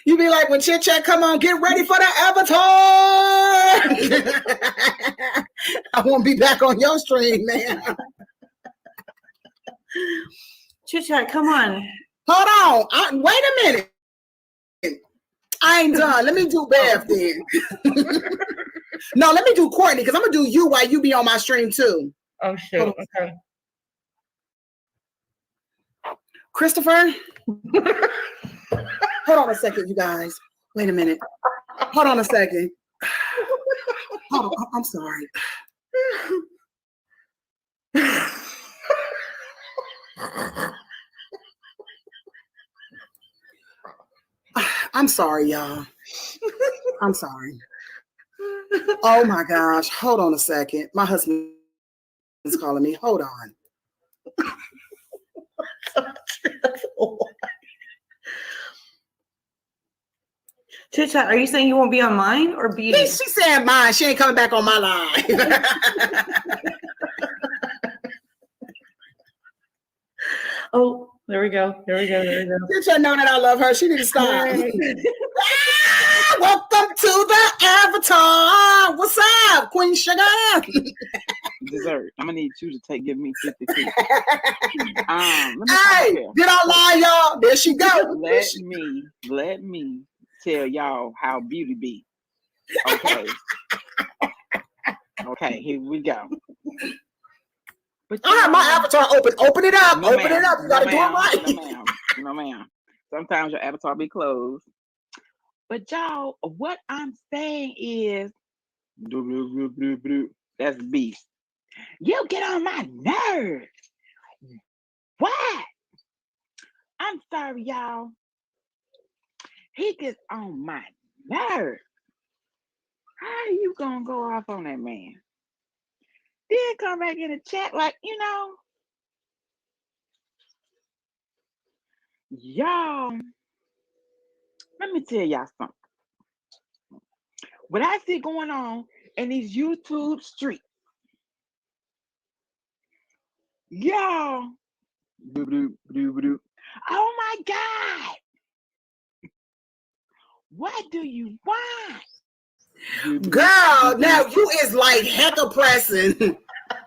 [SPEAKER 4] You be like, when Chit Chat come on, get ready for the Avatar. I won't be back on your stream, man.
[SPEAKER 10] Chit Chat, come on.
[SPEAKER 4] Hold on. Wait a minute. I ain't done. Let me do Bev then. No, let me do Courtney, because I'm going to do you while you be on my stream too.
[SPEAKER 10] Oh, shoot. Okay.
[SPEAKER 4] Christopher? Hold on a second, you guys. Wait a minute. Hold on a second. Hold on. I'm sorry. I'm sorry, y'all. I'm sorry. Oh my gosh. Hold on a second. My husband is calling me. Hold on.
[SPEAKER 10] Chit Chat, are you saying you won't be on mine or Beauty?
[SPEAKER 4] She said mine. She ain't coming back on my line.
[SPEAKER 10] Oh, there we go. There we go.
[SPEAKER 4] Did you know that I love her? She need to stop. Welcome to the Avatar. What's up, Queen Sugar?
[SPEAKER 14] Dessert. I'm gonna need you to give me 50 feet.
[SPEAKER 4] Hey, did I lie, y'all? There she go.
[SPEAKER 14] Let me tell y'all how beauty be. Okay. Okay, here we go. But
[SPEAKER 4] I have my avatar open. Open it up.
[SPEAKER 14] No,
[SPEAKER 4] open it up. You gotta do it right.
[SPEAKER 14] No, ma'am. Sometimes your avatar be closed. But y'all, what I'm saying is, that's beast. You get on my nerves. What? I'm sorry, y'all. He gets on my nerves. How are you gonna go off on that man? Then come back in the chat like, y'all, let me tell y'all something. What I see going on in these YouTube streets, y'all, oh my God, what do you want?
[SPEAKER 4] Girl, now you is like heckle pressing.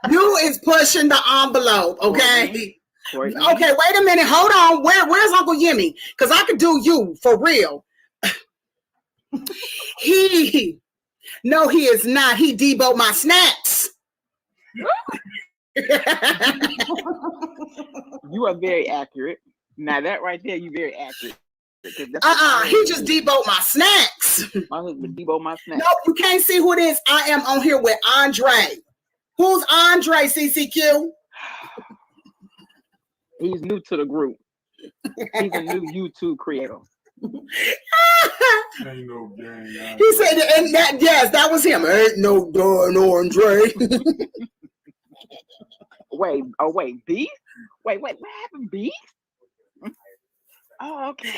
[SPEAKER 4] You is pushing the envelope, okay?
[SPEAKER 14] Courtney.
[SPEAKER 4] Okay, wait a minute. Hold on. Where's Uncle Yimmy? Because I could do you for real. No, he is not. He deboed my snacks.
[SPEAKER 14] You are very accurate. Now that right there, you very accurate.
[SPEAKER 4] He just deboed my snacks.
[SPEAKER 14] My husband deboed my snacks.
[SPEAKER 4] No, you can't see who it is. I am on here with Andre. Who's Andre, CCQ?
[SPEAKER 14] He's new to the group. He's a new YouTube creator.
[SPEAKER 6] Ain't no gang.
[SPEAKER 4] He said, and that, yes, that was him. Ain't no darn Andre.
[SPEAKER 14] Wait, Beast? Wait, what happened, Beast? Oh, okay.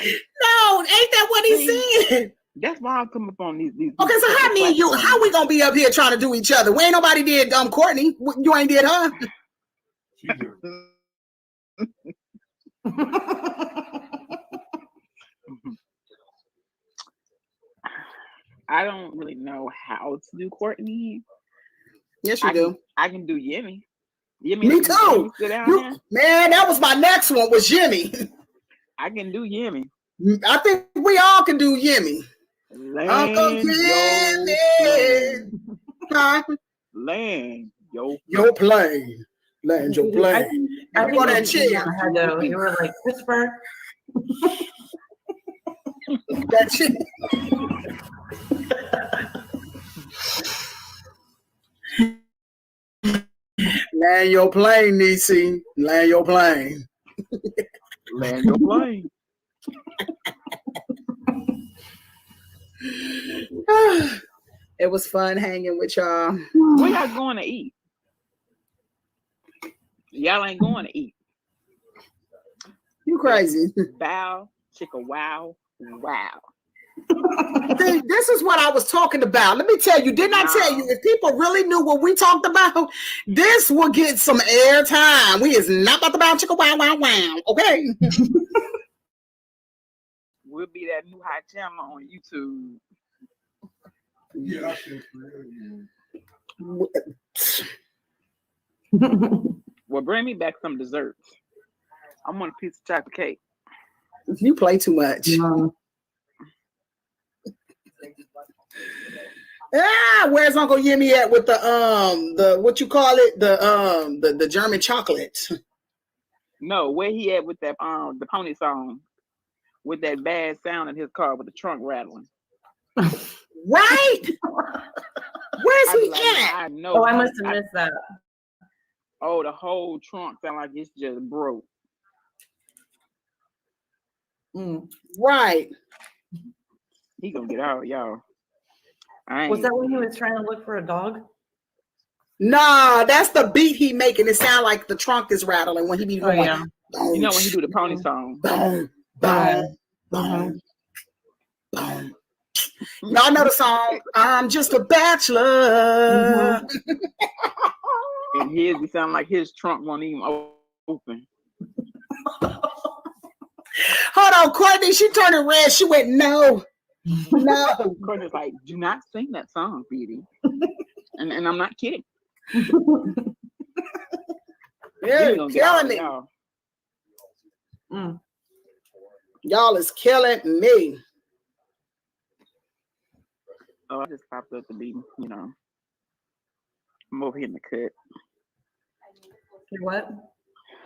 [SPEAKER 4] No, ain't that what he said?
[SPEAKER 14] That's why I'm coming up on these.
[SPEAKER 4] Okay, so how me and you, how we gonna be up here trying to do each other? We ain't nobody did Courtney. You ain't did her.
[SPEAKER 14] I don't really know how to do Courtney.
[SPEAKER 4] Yes, you do.
[SPEAKER 14] I can do Yimmy.
[SPEAKER 4] Me too. Man, that was my next one, was Jimmy.
[SPEAKER 14] I can do Yimmy.
[SPEAKER 4] I think we all can do Yimmy. Uncle
[SPEAKER 14] Yimmy.
[SPEAKER 4] Land
[SPEAKER 14] your
[SPEAKER 4] plane. Land your plane.
[SPEAKER 10] I think that chick. You were like, Christopher.
[SPEAKER 4] That chick. Land your plane, Niecy. Land your plane.
[SPEAKER 14] Land your plane.
[SPEAKER 4] It was fun hanging with y'all.
[SPEAKER 14] Where y'all going to eat? Y'all ain't going to eat.
[SPEAKER 4] You crazy.
[SPEAKER 14] Bow, chicka wow.
[SPEAKER 4] See, this is what I was talking about. Let me tell you, didn't I tell you, if people really knew what we talked about, this will get some air time. We is not about to bow chicka wow, okay?
[SPEAKER 14] We'll be that new hot channel on YouTube.
[SPEAKER 13] Yeah, I should.
[SPEAKER 14] Well, bring me back some desserts. I want a piece of chocolate cake.
[SPEAKER 4] You play too much. Where's Uncle Yimmy at with the what you call it? The German chocolate.
[SPEAKER 14] No, where he at with that the pony song with that bad sound in his car with the trunk rattling.
[SPEAKER 4] Right? Where's
[SPEAKER 14] I be
[SPEAKER 4] he
[SPEAKER 14] like,
[SPEAKER 4] at?
[SPEAKER 14] I know.
[SPEAKER 10] Oh, I must have missed that.
[SPEAKER 14] Oh, the whole trunk sound like it's just broke.
[SPEAKER 4] Right.
[SPEAKER 14] He gonna get out, y'all. I
[SPEAKER 10] Was
[SPEAKER 14] ain't.
[SPEAKER 10] that when he was trying to look for a dog?
[SPEAKER 4] Nah, that's the beat he making. It sound like the trunk is rattling when he be going.
[SPEAKER 10] yeah.
[SPEAKER 14] You know when he do the pony song.
[SPEAKER 4] Boom, boom, boom, boom. Y'all know the song. I'm just a bachelor.
[SPEAKER 14] And his, he sound like his trunk won't even open.
[SPEAKER 4] Hold on, Courtney. She turned it red. She went, no. No.
[SPEAKER 14] Courtney's like, do not sing that song, Petey. and I'm not kidding.
[SPEAKER 4] You're
[SPEAKER 14] Gonna get out
[SPEAKER 4] killing
[SPEAKER 14] of
[SPEAKER 4] me.
[SPEAKER 14] y'all.
[SPEAKER 4] Y'all is killing me.
[SPEAKER 14] Oh, I just popped up to be, I'm over here in the cut.
[SPEAKER 10] What?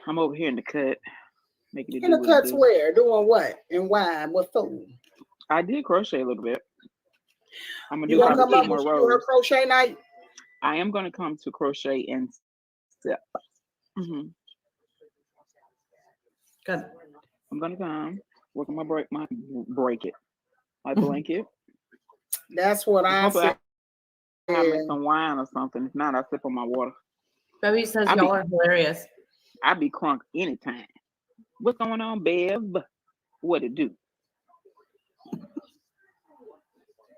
[SPEAKER 14] I'm over here in the cut. Making it
[SPEAKER 4] In the
[SPEAKER 14] do what it
[SPEAKER 4] cuts
[SPEAKER 14] do.
[SPEAKER 4] where? Doing what? And why? What for?
[SPEAKER 14] I did crochet a little bit. I'm gonna
[SPEAKER 4] You
[SPEAKER 14] do
[SPEAKER 4] gonna
[SPEAKER 14] probably
[SPEAKER 4] come
[SPEAKER 14] 2
[SPEAKER 4] up
[SPEAKER 14] more
[SPEAKER 4] when you do her
[SPEAKER 14] rows.
[SPEAKER 4] crochet night?
[SPEAKER 14] I am gonna come to crochet and step. Mm-hmm.
[SPEAKER 10] Good.
[SPEAKER 14] I'm gonna come work on my break it, my blanket.
[SPEAKER 4] That's what I
[SPEAKER 14] Hopefully
[SPEAKER 4] said.
[SPEAKER 14] I have me some wine or something. If not, I sip on my water.
[SPEAKER 10] Baby says
[SPEAKER 14] I
[SPEAKER 10] y'all
[SPEAKER 14] be-
[SPEAKER 10] are hilarious.
[SPEAKER 14] I be crunk anytime. What's going on, Bev? What it do?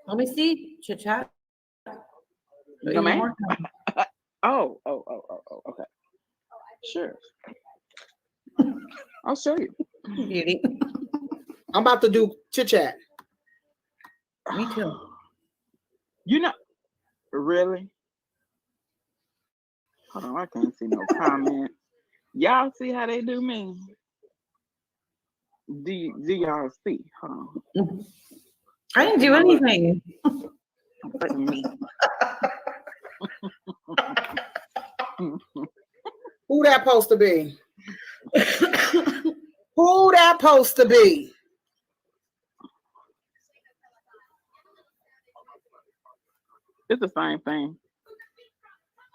[SPEAKER 10] Let me see. Chit chat.
[SPEAKER 14] No, ma'am. Oh, okay. Sure. I'll show you.
[SPEAKER 10] Beauty.
[SPEAKER 4] I'm about to do chit chat.
[SPEAKER 10] Me too.
[SPEAKER 14] You know, really? Hold on, I can't see no comment. Y'all see how they do me? Do y'all see? Hold on.
[SPEAKER 10] I didn't do anything.
[SPEAKER 14] Look at me.
[SPEAKER 4] Who that supposed to be? Who that supposed to be?
[SPEAKER 14] It's the same thing.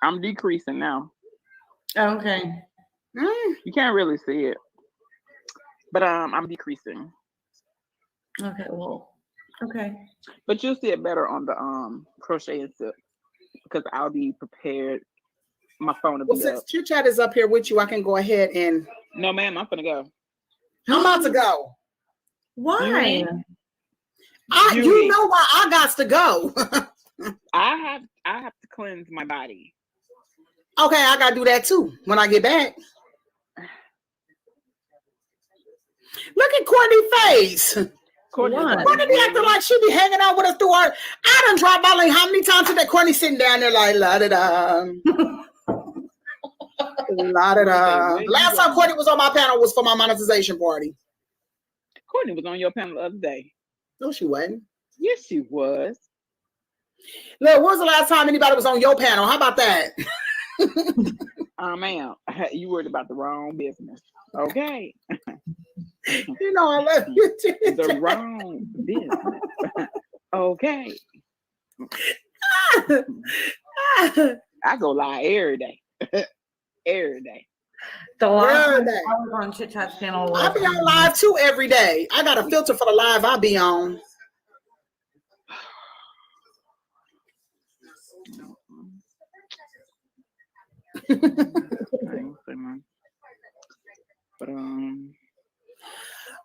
[SPEAKER 14] I'm decreasing now.
[SPEAKER 10] Okay.
[SPEAKER 14] You can't really see it, but I'm decreasing.
[SPEAKER 10] Okay. Well. Okay.
[SPEAKER 14] But you'll see it better on the crochet and silk because I'll be prepared. My phone will
[SPEAKER 4] Well,
[SPEAKER 14] be
[SPEAKER 4] since
[SPEAKER 14] up.
[SPEAKER 4] chit chat is up here with you, I can go ahead and.
[SPEAKER 14] No, ma'am, I'm gonna go.
[SPEAKER 4] I'm about to go.
[SPEAKER 10] Why?
[SPEAKER 4] You know why I got to go.
[SPEAKER 14] I have to cleanse my body.
[SPEAKER 4] Okay, I gotta do that too when I get back. Look at Courtney's face. Courtney be acting like she be hanging out with us through our. I done dropped my link how many times today? Courtney sitting down there like la da da. La da da. Last time Courtney was on my panel was for my monetization party.
[SPEAKER 14] Courtney was on your panel the other day.
[SPEAKER 4] No, she wasn't.
[SPEAKER 14] Yes, she was.
[SPEAKER 4] Look, when was the last time anybody was on your panel? How about that?
[SPEAKER 14] Ma'am, you worried about the wrong business. Okay.
[SPEAKER 4] You know I love you too.
[SPEAKER 14] The wrong business. Okay. I go live every day. Every day.
[SPEAKER 10] The last
[SPEAKER 4] Every
[SPEAKER 10] time
[SPEAKER 4] day.
[SPEAKER 10] I was on Chit Chat's panel.
[SPEAKER 4] I be on live too every day. I got a filter for the live I be on.
[SPEAKER 14] But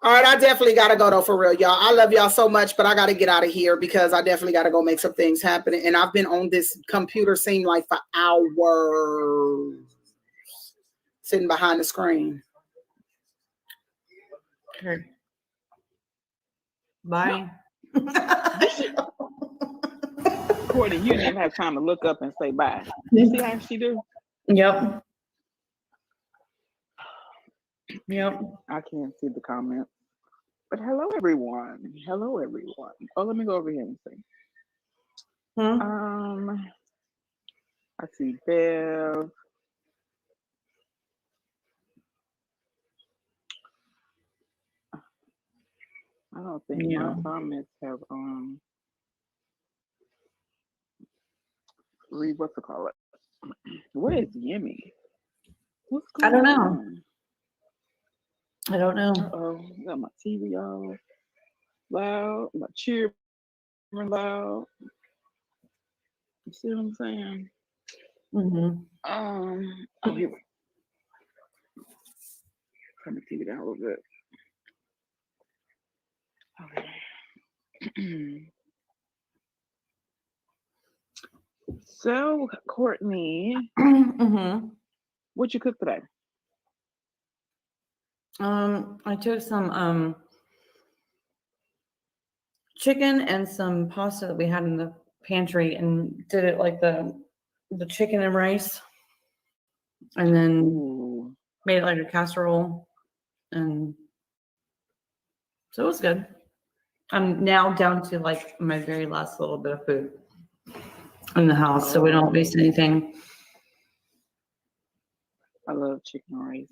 [SPEAKER 4] all right, I definitely gotta go though, for real, y'all. I love y'all so much, but I gotta get out of here because I definitely gotta go make some things happen. And I've been on this computer seem like for hours, sitting behind the screen.
[SPEAKER 10] Okay. Bye.
[SPEAKER 14] Courtney, you didn't even have time to look up and say bye. You see how she do?
[SPEAKER 10] Yep. Yep.
[SPEAKER 14] I can't see the comments. But hello, everyone. Hello, everyone. Oh, let me go over here and see. I see Bev. I don't think my comments have read what's it called? Where is Yemi? What's
[SPEAKER 10] I
[SPEAKER 14] going
[SPEAKER 10] don't know.
[SPEAKER 14] on?
[SPEAKER 10] I don't know.
[SPEAKER 14] Uh-oh, got my TV all loud, my cheer loud. You see what I'm saying?
[SPEAKER 10] Mm-hmm.
[SPEAKER 14] Oh, here we turn the TV down a little bit. Okay. So, Courtney, what'd you cook today?
[SPEAKER 10] I took some chicken and some pasta that we had in the pantry and did it like the chicken and rice, and then made it like a casserole, and so it was good. I'm now down to like my very last little bit of food in the house, so we don't waste anything.
[SPEAKER 14] I love chicken and rice.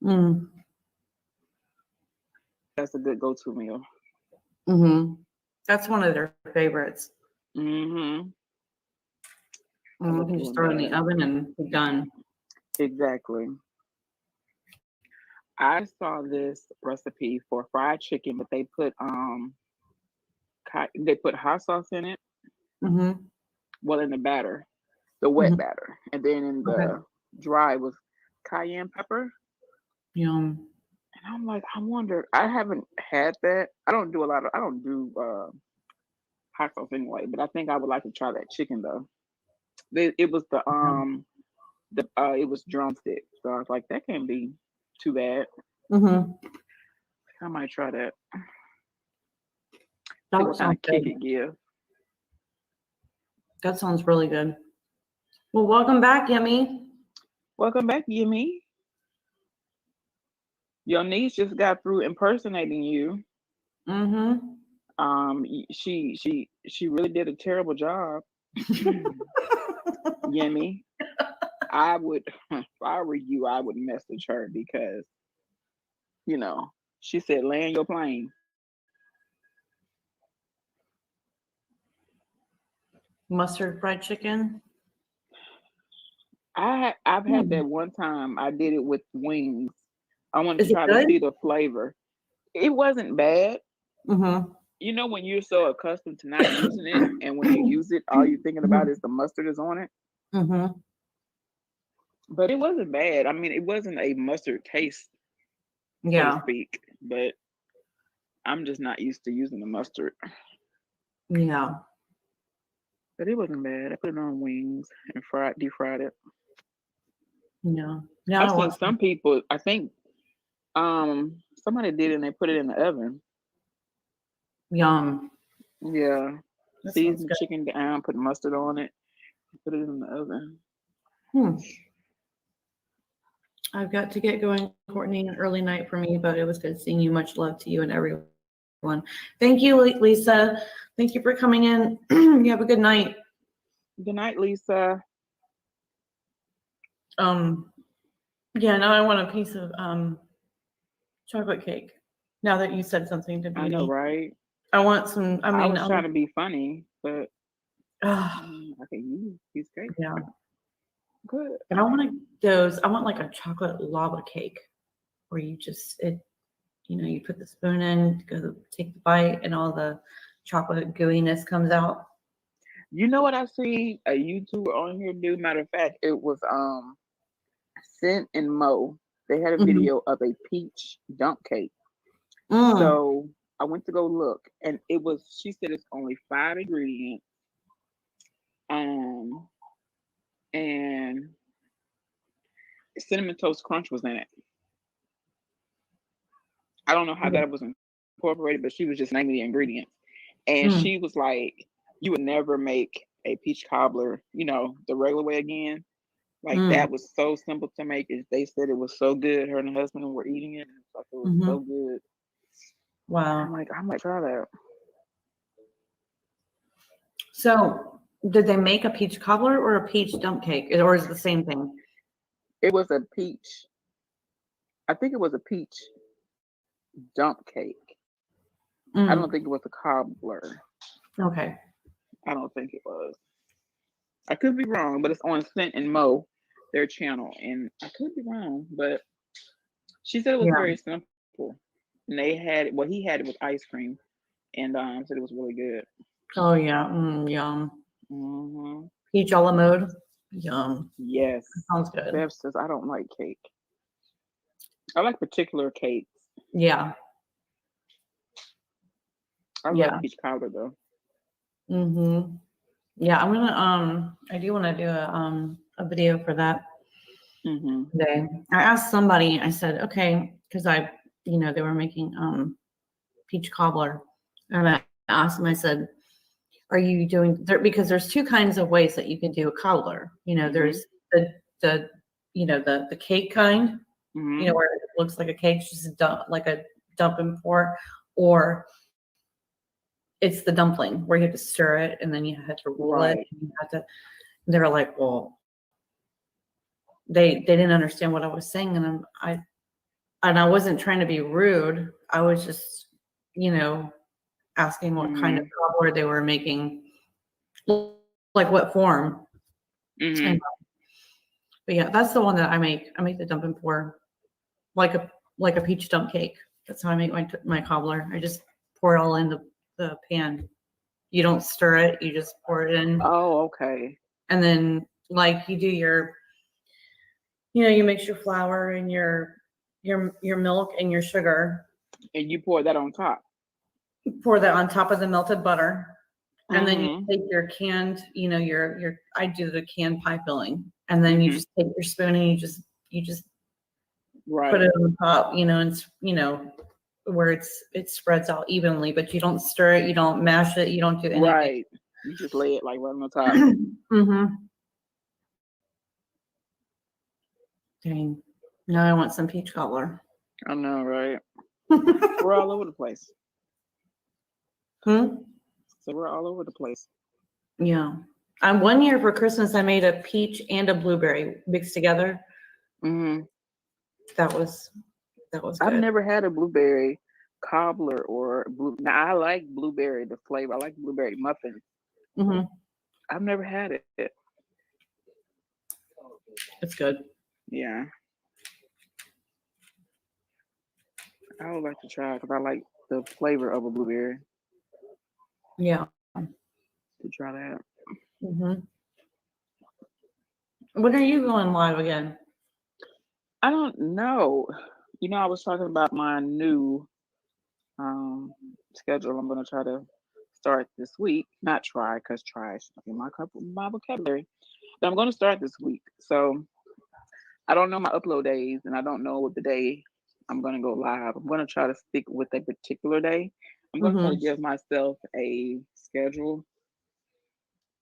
[SPEAKER 10] Mm.
[SPEAKER 14] That's a good go-to meal.
[SPEAKER 10] Mm-hmm. That's one of their favorites.
[SPEAKER 14] Mm-hmm.
[SPEAKER 10] We can just throw it in the oven and be done.
[SPEAKER 14] Exactly. I saw this recipe for fried chicken, but they put hot sauce in it.
[SPEAKER 10] Mm-hmm.
[SPEAKER 14] Well, in the batter, the wet batter, and then in the dry was cayenne pepper.
[SPEAKER 10] Yum.
[SPEAKER 14] And I'm like, I wonder. I haven't had that. I don't do hot sauce anyway, but I think I would like to try that chicken though. It was it was drumstick, so I was like, that can't be too bad.
[SPEAKER 10] Mm-hmm.
[SPEAKER 14] I might try that.
[SPEAKER 10] That sounds good. That sounds really good. Well, welcome back, Yemi.
[SPEAKER 14] Welcome back, Yemi. Your niece just got through impersonating you.
[SPEAKER 10] Mm-hmm.
[SPEAKER 14] She really did a terrible job. Yemi. I would, if I were you, I would message her because, she said, land your plane.
[SPEAKER 10] Mustard fried chicken.
[SPEAKER 14] I've had that one time. I did it with wings. I wanted
[SPEAKER 10] Is
[SPEAKER 14] to
[SPEAKER 10] it
[SPEAKER 14] try
[SPEAKER 10] good?
[SPEAKER 14] to see the flavor. It wasn't bad.
[SPEAKER 10] Mm-hmm.
[SPEAKER 14] You know, when you're so accustomed to not using it, and when you use it, all you're thinking about is the mustard is on it.
[SPEAKER 10] Mm-hmm.
[SPEAKER 14] But it wasn't bad. I mean, it wasn't a mustard taste, so to speak. But I'm just not used to using the mustard.
[SPEAKER 10] Yeah.
[SPEAKER 14] But it wasn't bad. I put it on wings and deep fried it.
[SPEAKER 10] Yeah.
[SPEAKER 14] I've seen some people, I think somebody did it and they put it in the oven.
[SPEAKER 10] Yum.
[SPEAKER 14] Yeah.
[SPEAKER 10] That
[SPEAKER 14] Season the chicken down, put mustard on it, put it in the oven.
[SPEAKER 10] I've got to get going, Courtney. An early night for me, but it was good seeing you. Much love to you and everyone. Thank you, Lisa. Thank you for coming in. You have a good night.
[SPEAKER 14] Good night, Lisa.
[SPEAKER 10] Yeah, now I want a piece of chocolate cake. Now that you said something to Beauty.
[SPEAKER 14] I know, right?
[SPEAKER 10] I want some.
[SPEAKER 14] I was trying to be funny, but I can use piece of cake.
[SPEAKER 10] Yeah.
[SPEAKER 14] Good.
[SPEAKER 10] And I want those. I want like a chocolate lava cake, where you just you put the spoon in, go take the bite, and all the chocolate gooiness comes out.
[SPEAKER 14] You know what I see a YouTuber on here do? Matter of fact, it was Sin and Mo. They had a video of a peach dump cake. So I went to go look, and she said it's only 5 ingredients. And Cinnamon Toast Crunch was in it. I don't know how that was incorporated, but she was just naming the ingredients. And
[SPEAKER 10] Mm.
[SPEAKER 14] she was like, you would never make a peach cobbler, the regular way again. Like
[SPEAKER 10] Mm.
[SPEAKER 14] that was so simple to make. They said it was so good. Her and her husband were eating it. Like it was so good.
[SPEAKER 10] Wow.
[SPEAKER 14] I'm like, I might try that.
[SPEAKER 10] So, did they make a peach cobbler or a peach dump cake, or is it the same thing?
[SPEAKER 14] It was a peach. I think it was a peach dump cake. I
[SPEAKER 10] Mm.
[SPEAKER 14] don't think it was a cobbler.
[SPEAKER 10] Okay.
[SPEAKER 14] I don't think it was. I could be wrong, but it's on Scent and Mo, their channel, and I could be wrong, but she said it was
[SPEAKER 10] Yeah.
[SPEAKER 14] very simple. And they had well, he had it with ice cream, and said it was really good.
[SPEAKER 10] Oh yeah. Yum.
[SPEAKER 14] Mm-hmm.
[SPEAKER 10] Peach a la mode. Yum.
[SPEAKER 14] Yes.
[SPEAKER 10] That sounds good.
[SPEAKER 14] Bev says I don't like cake. I like particular cakes.
[SPEAKER 10] Yeah.
[SPEAKER 14] I
[SPEAKER 10] Yeah.
[SPEAKER 14] love peach cobbler though.
[SPEAKER 10] Mm-hmm. Yeah, I'm gonna I do want to do a video for that
[SPEAKER 14] Mm-hmm.
[SPEAKER 10] today. I asked somebody, I said, okay, because they were making peach cobbler. And I asked them, I said, are you doing there, because there's two kinds of ways that you can do a cobbler. There's the the cake kind,
[SPEAKER 14] Mm-hmm.
[SPEAKER 10] where it looks like a cake, it's just a dump and pour, or it's the dumpling where you have to stir it and then you have to roll it.
[SPEAKER 14] Right.
[SPEAKER 10] And you have to, they were like, well, they didn't understand what I was saying, and I wasn't trying to be rude. I was just, asking what kind of cobbler they were making, like what form.
[SPEAKER 14] Mm-hmm.
[SPEAKER 10] And, but yeah, that's the one that I make. I make the dump and pour, like a peach dump cake. That's how I make my cobbler. I just pour it all in the pan. You don't stir it. You just pour it in.
[SPEAKER 14] Oh, okay.
[SPEAKER 10] And then like you do you mix your flour and your milk and your sugar.
[SPEAKER 14] And you pour that on top.
[SPEAKER 10] Pour that on top of the melted butter. And then you
[SPEAKER 14] Mhm.
[SPEAKER 10] take your canned, your I do the canned pie filling. And then you
[SPEAKER 14] Mhm.
[SPEAKER 10] just take your spoon and you just
[SPEAKER 14] Right.
[SPEAKER 10] put it on top, and it's, where it spreads out evenly, but you don't stir it, you don't mash it, you don't do anything.
[SPEAKER 14] Right. You just lay it like right on the top.
[SPEAKER 10] Mm-hmm. Dang. Now I want some peach cobbler.
[SPEAKER 14] I know, right? We're all over the place.
[SPEAKER 10] Hmm?
[SPEAKER 14] So we're all over the place.
[SPEAKER 10] Yeah. One year for Christmas, I made a peach and a blueberry mixed together.
[SPEAKER 14] Mm-hmm.
[SPEAKER 10] That was good.
[SPEAKER 14] I've never had a blueberry cobbler or blue. Now I like blueberry, the flavor. I like blueberry muffins.
[SPEAKER 10] Mm-hmm.
[SPEAKER 14] I've never had it.
[SPEAKER 10] It's good.
[SPEAKER 14] Yeah. I would like to try because I like the flavor of a blueberry.
[SPEAKER 10] Yeah.
[SPEAKER 14] To try that.
[SPEAKER 10] Mm-hmm. When are you going live again?
[SPEAKER 14] I don't know. I was talking about my new schedule. I'm going to try to start this week. Not try, because try is not in my vocabulary. But I'm going to start this week. So I don't know my upload days, and I don't know what the day I'm going to go live. I'm going to try to stick with a particular day. I'm going to try to give myself a schedule.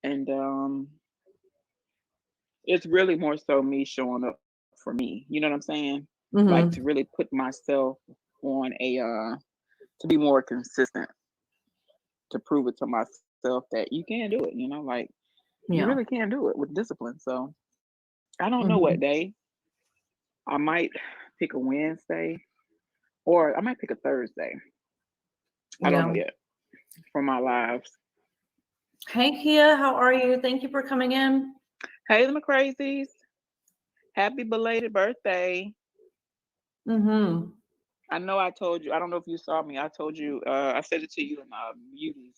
[SPEAKER 14] And it's really more so me showing up for me. You know what I'm saying?
[SPEAKER 10] Mm-hmm.
[SPEAKER 14] Like to really put myself on to be more consistent, to prove it to myself that you can do it. You really can do it with discipline. So I don't know what day. I might pick a Wednesday, or I might pick a Thursday. I don't know yet for my lives.
[SPEAKER 10] Hey Kia, how are you? Thank you for coming in.
[SPEAKER 14] Hey, the McCrazies. Happy belated birthday.
[SPEAKER 10] Mm-hmm.
[SPEAKER 14] I know I told you, I don't know if you saw me. I told you, I said it to you in Beauties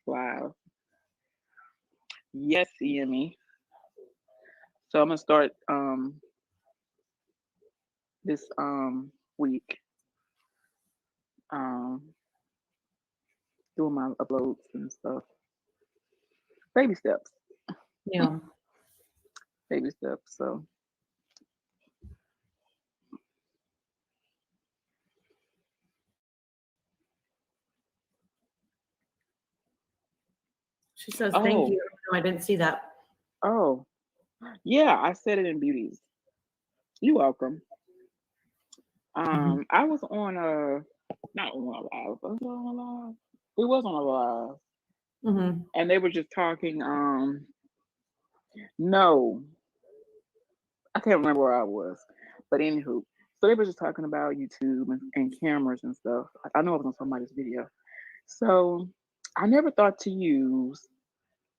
[SPEAKER 14] Live. Yes, Yemi. So I'm gonna start this week doing my uploads and stuff. Baby steps.
[SPEAKER 10] Yeah.
[SPEAKER 14] Baby steps. So
[SPEAKER 10] She says, thank
[SPEAKER 14] Oh,
[SPEAKER 10] you. No, I didn't see that.
[SPEAKER 14] oh, yeah, I said it in beauties. You're welcome. I was on not on a live. Was it on a live? It was on a live,
[SPEAKER 10] Mm-hmm.
[SPEAKER 14] and they were just talking. No, I can't remember where I was, but anywho, so they were just talking about YouTube and cameras and stuff. I know it was on somebody's video. So I never thought to use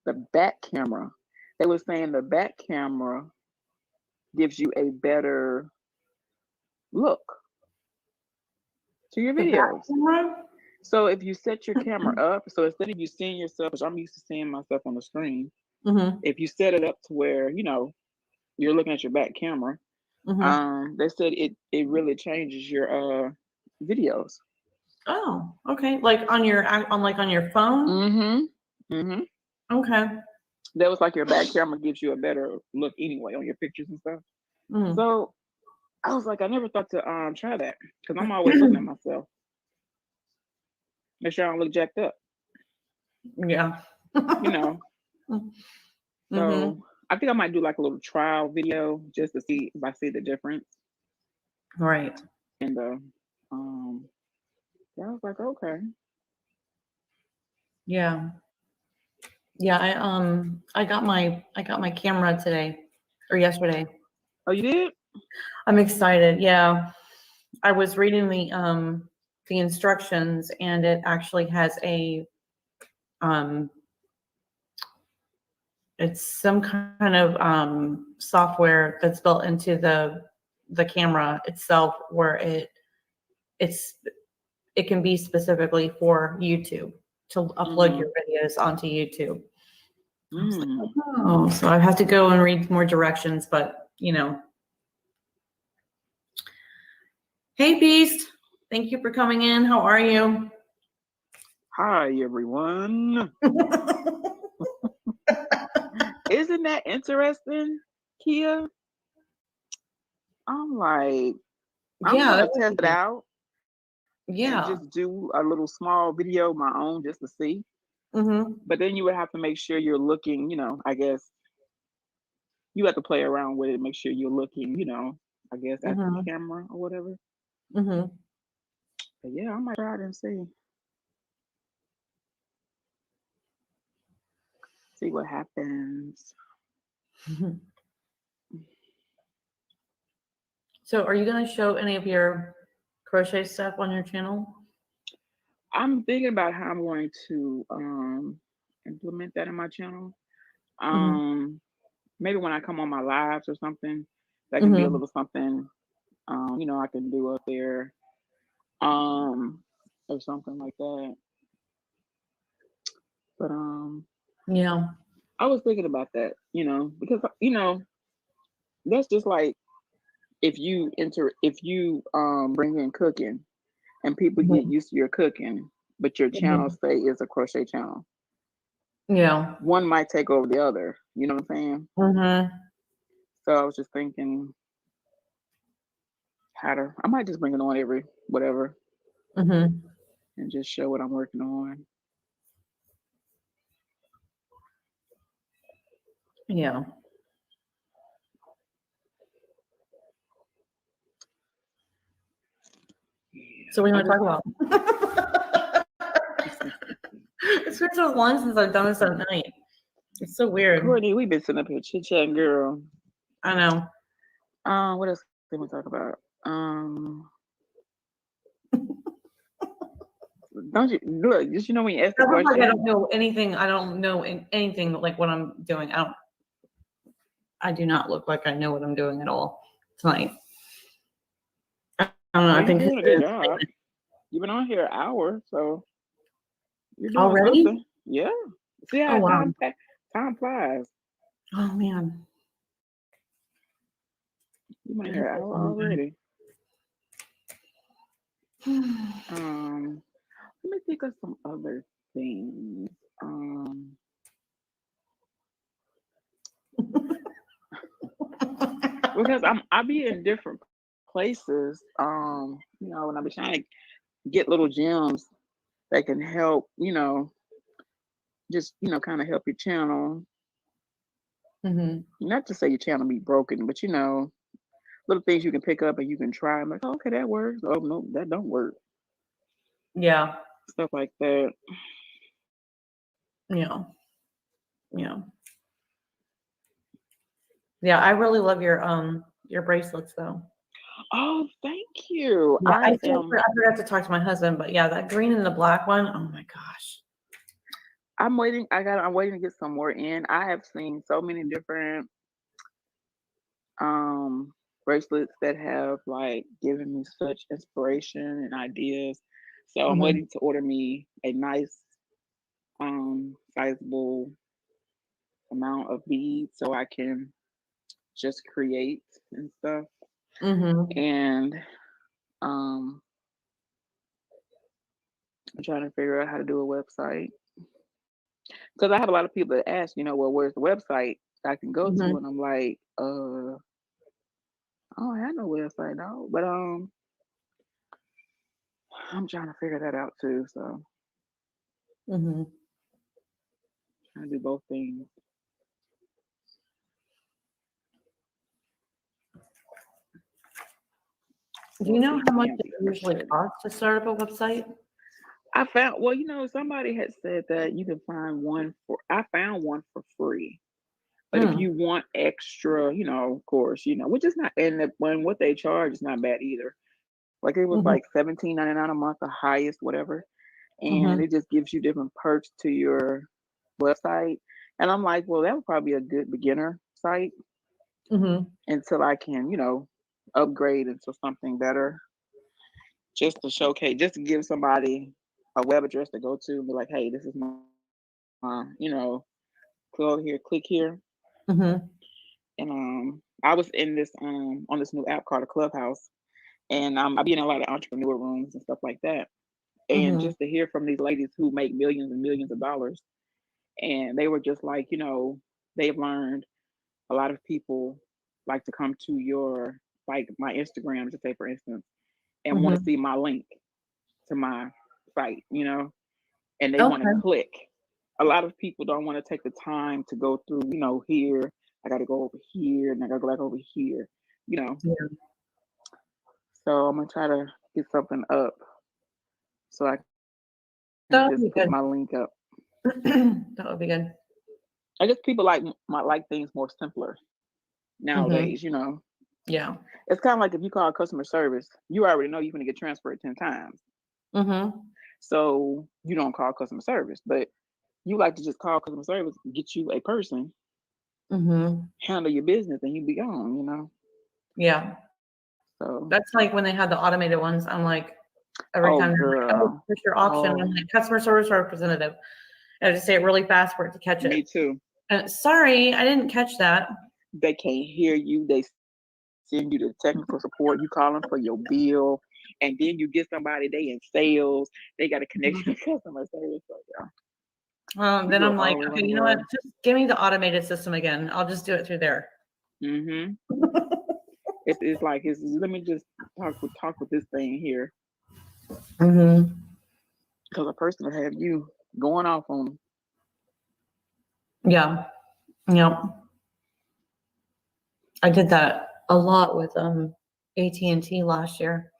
[SPEAKER 14] the back camera. They were saying the back camera gives you a better look to your
[SPEAKER 10] The back
[SPEAKER 14] videos.
[SPEAKER 10] camera?
[SPEAKER 14] So if you set your camera up, so instead of you seeing yourself, because I'm used to seeing myself on the screen,
[SPEAKER 10] Mm-hmm.
[SPEAKER 14] if you set it up to where, you're looking at your back camera,
[SPEAKER 10] Mm-hmm.
[SPEAKER 14] they said it really changes your videos.
[SPEAKER 10] Oh, okay. Like on your phone?
[SPEAKER 14] Mm-hmm. Mm-hmm.
[SPEAKER 10] Okay.
[SPEAKER 14] That was like your back camera gives you a better look anyway on your pictures and stuff.
[SPEAKER 10] Mm.
[SPEAKER 14] So I was like, I never thought to try that because I'm always looking at myself. Make sure I don't look jacked up.
[SPEAKER 10] Yeah.
[SPEAKER 14] So I think I might do like a little trial video just to see if I see the difference.
[SPEAKER 10] Right.
[SPEAKER 14] And I was like, okay.
[SPEAKER 10] Yeah. Yeah, I got my camera today or yesterday.
[SPEAKER 14] Oh, you did?
[SPEAKER 10] I'm excited. Yeah. I was reading the instructions, and it actually has it's some kind of software that's built into the camera itself where it can be specifically for YouTube to upload your videos onto YouTube. I was like, oh, so I have to go and read more directions, but Hey Beast, thank you for coming in. How are you?
[SPEAKER 14] Hi everyone. Isn't that interesting, Kia? I'm like, I'm gonna test it out.
[SPEAKER 10] Yeah.
[SPEAKER 14] And just do a little small video of my own just to see. But then you would have to make sure you're looking, I guess you have to play around with it, make sure you're looking, I guess at the camera or whatever. But yeah, I might try it and see. See what happens.
[SPEAKER 10] So are you going to show any of your crochet stuff on your channel?
[SPEAKER 14] I'm thinking about how I'm going to implement that in my channel. Maybe when I come on my lives or something, that can be a little something I can do up there. Or something like that. But
[SPEAKER 10] yeah.
[SPEAKER 14] I was thinking about that, because that's just like if you bring in cooking and people get used to your cooking, but your channel say is a crochet channel.
[SPEAKER 10] Yeah.
[SPEAKER 14] One might take over the other, you know what I'm saying? So I was just thinking I might just bring it on every whatever. And just show what I'm working on.
[SPEAKER 10] Yeah. So what do you want to talk about? It's been so long since I've done this at night. It's so weird.
[SPEAKER 14] Courtney, we've been sitting up here chit-chatting, girl.
[SPEAKER 10] I know.
[SPEAKER 14] What else can we talk about? Don't you look? Just when you ask the question,
[SPEAKER 10] like I don't know anything. I don't know anything like what I'm doing. I do not look like I know what I'm doing at all tonight. I don't know. I think
[SPEAKER 14] you're doing a good job. You've been on here an hour, so you're doing
[SPEAKER 10] already.
[SPEAKER 14] Something. Yeah. See how time flies.
[SPEAKER 10] Oh man.
[SPEAKER 14] You've been here an hour already. Let me think of some other things. Because I be in different places. When I be trying to get little gems that can help, just, kind of help your channel.
[SPEAKER 10] Mm-hmm.
[SPEAKER 14] Not to say your channel be broken, but little things you can pick up and you can try. I'm like, oh, okay, that works. Oh no, that don't work.
[SPEAKER 10] Yeah.
[SPEAKER 14] Stuff like that.
[SPEAKER 10] Yeah. Yeah. Yeah. I really love your bracelets though.
[SPEAKER 14] Oh, thank you.
[SPEAKER 10] Yeah, I
[SPEAKER 14] I am.
[SPEAKER 10] forgot to talk to my husband, but yeah, that green and the black one. Oh my gosh.
[SPEAKER 14] I'm waiting. I'm waiting to get some more in. I have seen so many different bracelets that have like given me such inspiration and ideas. So I'm
[SPEAKER 10] Mhm.
[SPEAKER 14] waiting to order me a nice sizable amount of beads so I can just create and stuff.
[SPEAKER 10] Mm-hmm.
[SPEAKER 14] And I'm trying to figure out how to do a website. Because I have a lot of people that ask, well, where's the website I can go to?
[SPEAKER 10] Mhm.
[SPEAKER 14] And I'm like, I don't have no website, no. But I'm trying to figure that out too. So
[SPEAKER 10] Mm-hmm.
[SPEAKER 14] trying to do both things.
[SPEAKER 10] Do you know how much
[SPEAKER 14] Can't
[SPEAKER 10] it
[SPEAKER 14] be
[SPEAKER 10] usually
[SPEAKER 14] frustrating.
[SPEAKER 10] costs to start up a website?
[SPEAKER 14] I found, somebody had said that you can find one I found one for free. But if
[SPEAKER 10] Hmm.
[SPEAKER 14] you want extra, of course, which is not, and when what they charge is not bad either. Like it was
[SPEAKER 10] Mm-hmm.
[SPEAKER 14] like $17.99 a month, the highest, whatever. And
[SPEAKER 10] Mm-hmm.
[SPEAKER 14] it just gives you different perks to your website. And I'm like, well, that would probably be a good beginner site
[SPEAKER 10] Mm-hmm.
[SPEAKER 14] until I can, upgrade into something better. Just to showcase, just to give somebody a web address to go to and be like, hey, this is my go over here, click here.
[SPEAKER 10] Mm-hmm.
[SPEAKER 14] And I was in this on this new app called a Clubhouse, and I be in a lot of entrepreneur rooms and stuff like that. And
[SPEAKER 10] Mm-hmm.
[SPEAKER 14] just to hear from these ladies who make millions and millions of dollars, and they were just like, they've learned a lot of people like to come to your, like my Instagram, to say for instance, and want to
[SPEAKER 10] Mm-hmm.
[SPEAKER 14] see my link to my site, and they want to
[SPEAKER 10] Okay.
[SPEAKER 14] click. A lot of people don't want to take the time to go through, here, I got to go over here, and I got to go back over here,
[SPEAKER 10] Yeah.
[SPEAKER 14] So I'm going to try to get something up so I
[SPEAKER 10] That
[SPEAKER 14] can
[SPEAKER 10] would be
[SPEAKER 14] just put
[SPEAKER 10] good.
[SPEAKER 14] my link up.
[SPEAKER 10] That would be good.
[SPEAKER 14] I guess people like things more simpler nowadays,
[SPEAKER 10] Yeah.
[SPEAKER 14] It's kind of like if you call customer service, you already know you're going to get transferred 10 times.
[SPEAKER 10] Mm-hmm.
[SPEAKER 14] So you don't call customer service, but you like to just call customer service, get you a person,
[SPEAKER 10] Mm-hmm.
[SPEAKER 14] handle your business, and you be gone,
[SPEAKER 10] Yeah.
[SPEAKER 14] So
[SPEAKER 10] That's like when they had the automated ones. I'm like, every
[SPEAKER 14] oh
[SPEAKER 10] time they're like, oh,
[SPEAKER 14] girl,
[SPEAKER 10] here's your option. I'm
[SPEAKER 14] oh,
[SPEAKER 10] like, customer service representative. I just say it really fast for it to catch
[SPEAKER 14] me
[SPEAKER 10] it.
[SPEAKER 14] too.
[SPEAKER 10] Sorry, I didn't catch that.
[SPEAKER 14] They can't hear you. They send you to technical support. You call them for your bill, and then you get somebody, they in sales, they got a connection to customer service. So, yeah.
[SPEAKER 10] Then
[SPEAKER 14] You
[SPEAKER 10] I'm like,
[SPEAKER 14] always
[SPEAKER 10] okay,
[SPEAKER 14] wanna
[SPEAKER 10] you know what?
[SPEAKER 14] go.
[SPEAKER 10] Just give me the automated system again. I'll just do it through there.
[SPEAKER 14] Mm-hmm. It's like let me just talk with this thing here,
[SPEAKER 10] Mm-hmm.
[SPEAKER 14] because a person will have you going off on them.
[SPEAKER 10] Yeah. Yep. I did that a lot with AT&T last year.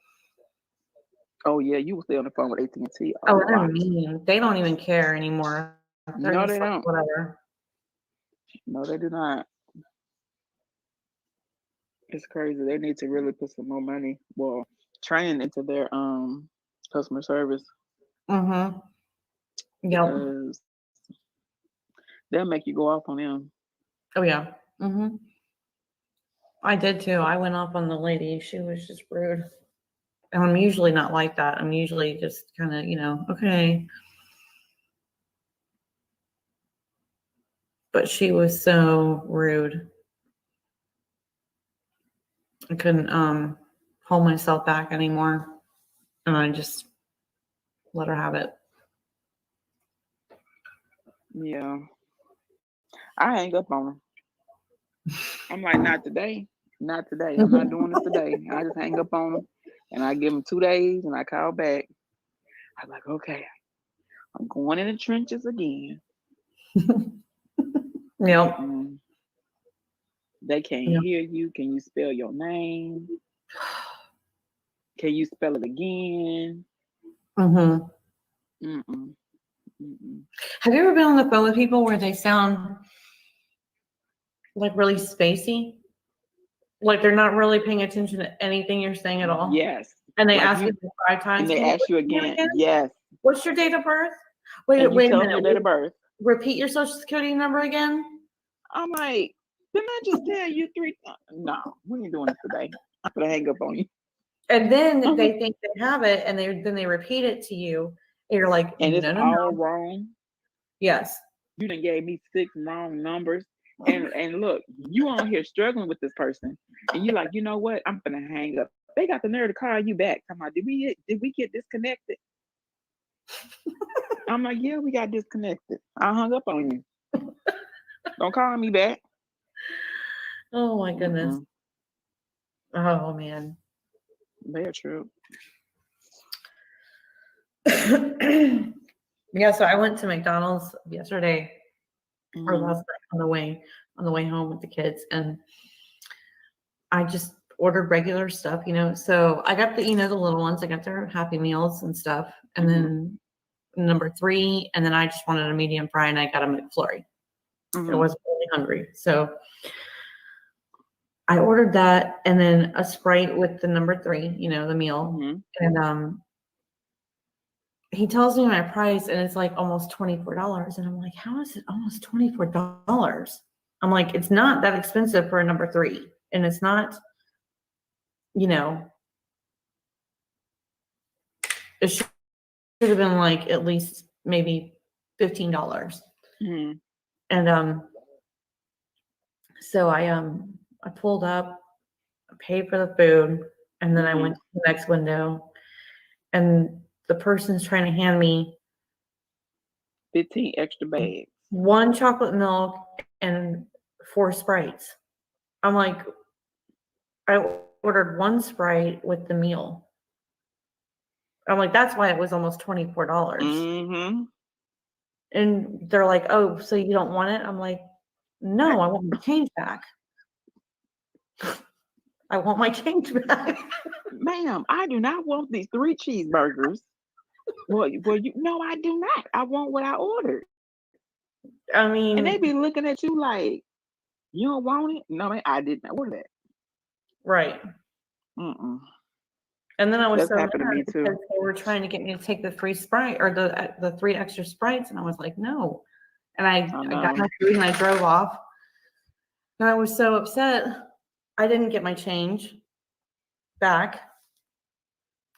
[SPEAKER 14] Oh yeah, you will stay on the phone with AT&T a
[SPEAKER 10] Oh, they're
[SPEAKER 14] lot.
[SPEAKER 10] mean. They don't even care anymore. They're
[SPEAKER 14] No,
[SPEAKER 10] just
[SPEAKER 14] they
[SPEAKER 10] like,
[SPEAKER 14] don't.
[SPEAKER 10] whatever.
[SPEAKER 14] No, they do not. It's crazy. They need to really put some more money, training into their customer service,
[SPEAKER 10] Mm-hmm. Yep.
[SPEAKER 14] because they'll make you go off on them.
[SPEAKER 10] Oh yeah. Mm-hmm. I did too. I went off on the lady. She was just rude. And I'm usually not like that. I'm usually just kind of, okay. But she was so rude. I couldn't hold myself back anymore. And I just let her have it.
[SPEAKER 14] Yeah, I hang up on them. I'm like, not today, not today. I'm not doing this today. I just hang up on them, and I give them 2 days, and I call back. I'm like, okay, I'm going in the trenches again.
[SPEAKER 10] Yep.
[SPEAKER 14] They can't
[SPEAKER 10] Yep.
[SPEAKER 14] hear you. Can you spell your name? Can you spell it again?
[SPEAKER 10] Mm-hmm.
[SPEAKER 14] Mm-mm. Mm-mm.
[SPEAKER 10] Have you ever been on the phone with people where they sound like really spacey? Like they're not really paying attention to anything you're saying at all?
[SPEAKER 14] Yes.
[SPEAKER 10] And they
[SPEAKER 14] Like
[SPEAKER 10] ask
[SPEAKER 14] you,
[SPEAKER 10] you 5 times.
[SPEAKER 14] and they
[SPEAKER 10] "Can you
[SPEAKER 14] ask you
[SPEAKER 10] what's your name
[SPEAKER 14] again. Yes.
[SPEAKER 10] What's your date of birth? Wait,
[SPEAKER 14] And you
[SPEAKER 10] wait a
[SPEAKER 14] tell them
[SPEAKER 10] minute.
[SPEAKER 14] your date of birth.
[SPEAKER 10] Repeat your social security number again.
[SPEAKER 14] I'm like, didn't I just tell you 3 times? No, we ain't doing this today. I'm gonna hang up on you.
[SPEAKER 10] And then they think they have it, and then they repeat it to you, and you're like,
[SPEAKER 14] And it's
[SPEAKER 10] no, no,
[SPEAKER 14] all
[SPEAKER 10] no.
[SPEAKER 14] wrong.
[SPEAKER 10] Yes.
[SPEAKER 14] You done gave me 6 wrong numbers. And look, you on here struggling with this person, and you're like, you know what? I'm gonna hang up. They got the nerve to call you back. Come on, did we get disconnected? I'm like, yeah, we got disconnected. I hung up on you. Don't call me back.
[SPEAKER 10] Oh my goodness. Oh man.
[SPEAKER 14] They're true.
[SPEAKER 10] Yeah, so I went to McDonald's yesterday or
[SPEAKER 14] Mhm.
[SPEAKER 10] last night on the way home with the kids, and I just ordered regular stuff, So I got the little ones. I got their Happy Meals and stuff, and then number 3, and then I just wanted a medium fry, and I got a McFlurry. I wasn't really hungry, so I ordered that, and then a Sprite with the number 3, the meal, and he tells me my price, and it's like almost $24, and I'm like, how is it almost $24? I'm like, it's not that expensive for a number 3, and it's not, it should have been like at least maybe $15. And so I pulled up, I paid for the food, and then I went to the next window, and the person's trying to hand me
[SPEAKER 14] 15 extra bags.
[SPEAKER 10] 1 chocolate milk and 4 Sprites. I'm like, I ordered 1 Sprite with the meal. I'm like, that's why it was almost $24. And they're like, oh, so you don't want it? I'm like, no, I want my change back. I want my change back.
[SPEAKER 14] Ma'am, I do not want these 3 cheeseburgers. Well, no, I do not. I want what I ordered.
[SPEAKER 10] I mean,
[SPEAKER 14] and they be looking at you like, you don't want it? No, man, I didn't order that.
[SPEAKER 10] Right.
[SPEAKER 14] Mm-mm.
[SPEAKER 10] And then I was
[SPEAKER 14] That's
[SPEAKER 10] so
[SPEAKER 14] happened to
[SPEAKER 10] mad
[SPEAKER 14] me too.
[SPEAKER 10] because they were trying to get me to take the free Sprite or the 3 extra Sprites, and I was like, no. And I got my food and I drove off. And I was so upset. I didn't get my change back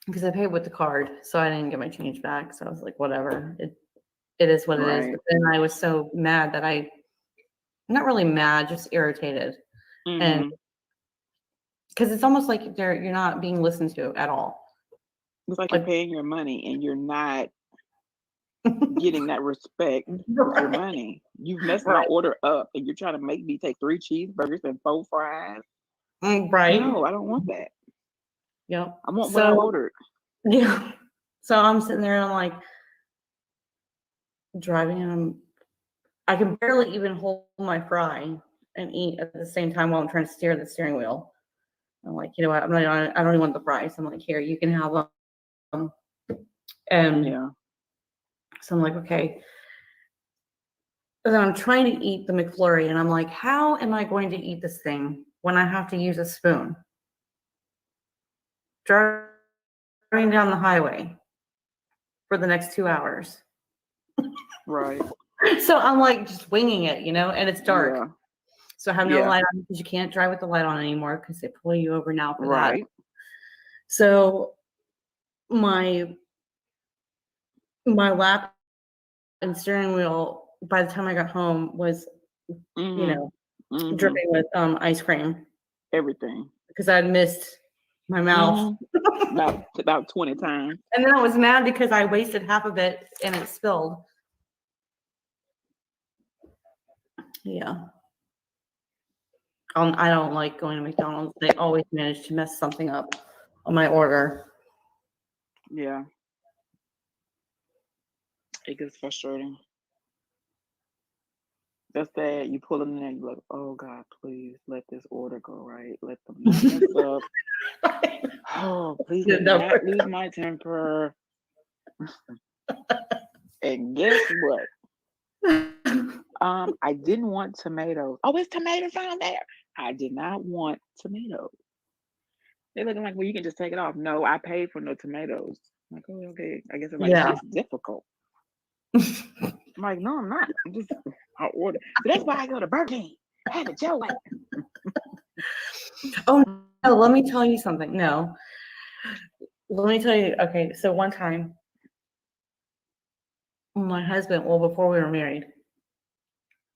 [SPEAKER 10] because I paid with the card, so I didn't get my change back. So I was like, whatever. It is what it is.
[SPEAKER 14] Right.
[SPEAKER 10] But then I was so mad that I'm not really mad, just irritated. And because it's almost like you're not being listened to at all.
[SPEAKER 14] It's like you're paying your money and you're not getting that respect with your money. You've messed my order up and you're trying to make me take 3 cheeseburgers and 4 fries.
[SPEAKER 10] Right.
[SPEAKER 14] No, I don't want that.
[SPEAKER 10] Yep.
[SPEAKER 14] I want what I ordered.
[SPEAKER 10] Yeah. So I'm sitting there and I'm like driving, and I can barely even hold my fry and eat at the same time while I'm trying to steer the steering wheel. I'm like, you know what? I don't even want the fries. I'm like, here, you can have them. And so I'm like, okay. And then I'm trying to eat the McFlurry, and I'm like, how am I going to eat this thing when I have to use a spoon? Driving down the highway for the next 2 hours.
[SPEAKER 14] Right.
[SPEAKER 10] So I'm like just winging it, and it's dark.
[SPEAKER 14] Yeah.
[SPEAKER 10] So I have no light on because you can't drive with the light on anymore because they pull you over now for that. So my lap and steering wheel, by the time I got home, was, dripping with ice cream.
[SPEAKER 14] Everything.
[SPEAKER 10] Because I had missed my mouth.
[SPEAKER 14] About 20 times.
[SPEAKER 10] And then I was mad because I wasted half of it and it spilled. Yeah. I don't like going to McDonald's. They always manage to mess something up on my order.
[SPEAKER 14] Yeah. It gets frustrating. That's sad. You pull them in there, you're like, oh God, please let this order go right. Let them not mess up. Oh, please let me not lose my temper. And guess what? I didn't want tomatoes. Oh, it's tomatoes down there. I did not want tomatoes. They're looking like, well, you can just take it off. No, I paid for no tomatoes. I'm like, oh, okay. I guess it's like,
[SPEAKER 10] Yeah.
[SPEAKER 14] it's difficult. I'm like, no, I'm not. I'm just, I'll order. So that's why I go to Burger King. Have it your way.
[SPEAKER 10] Oh no, let me tell you something. No. Let me tell you, okay, so one time my husband, well, before we were married,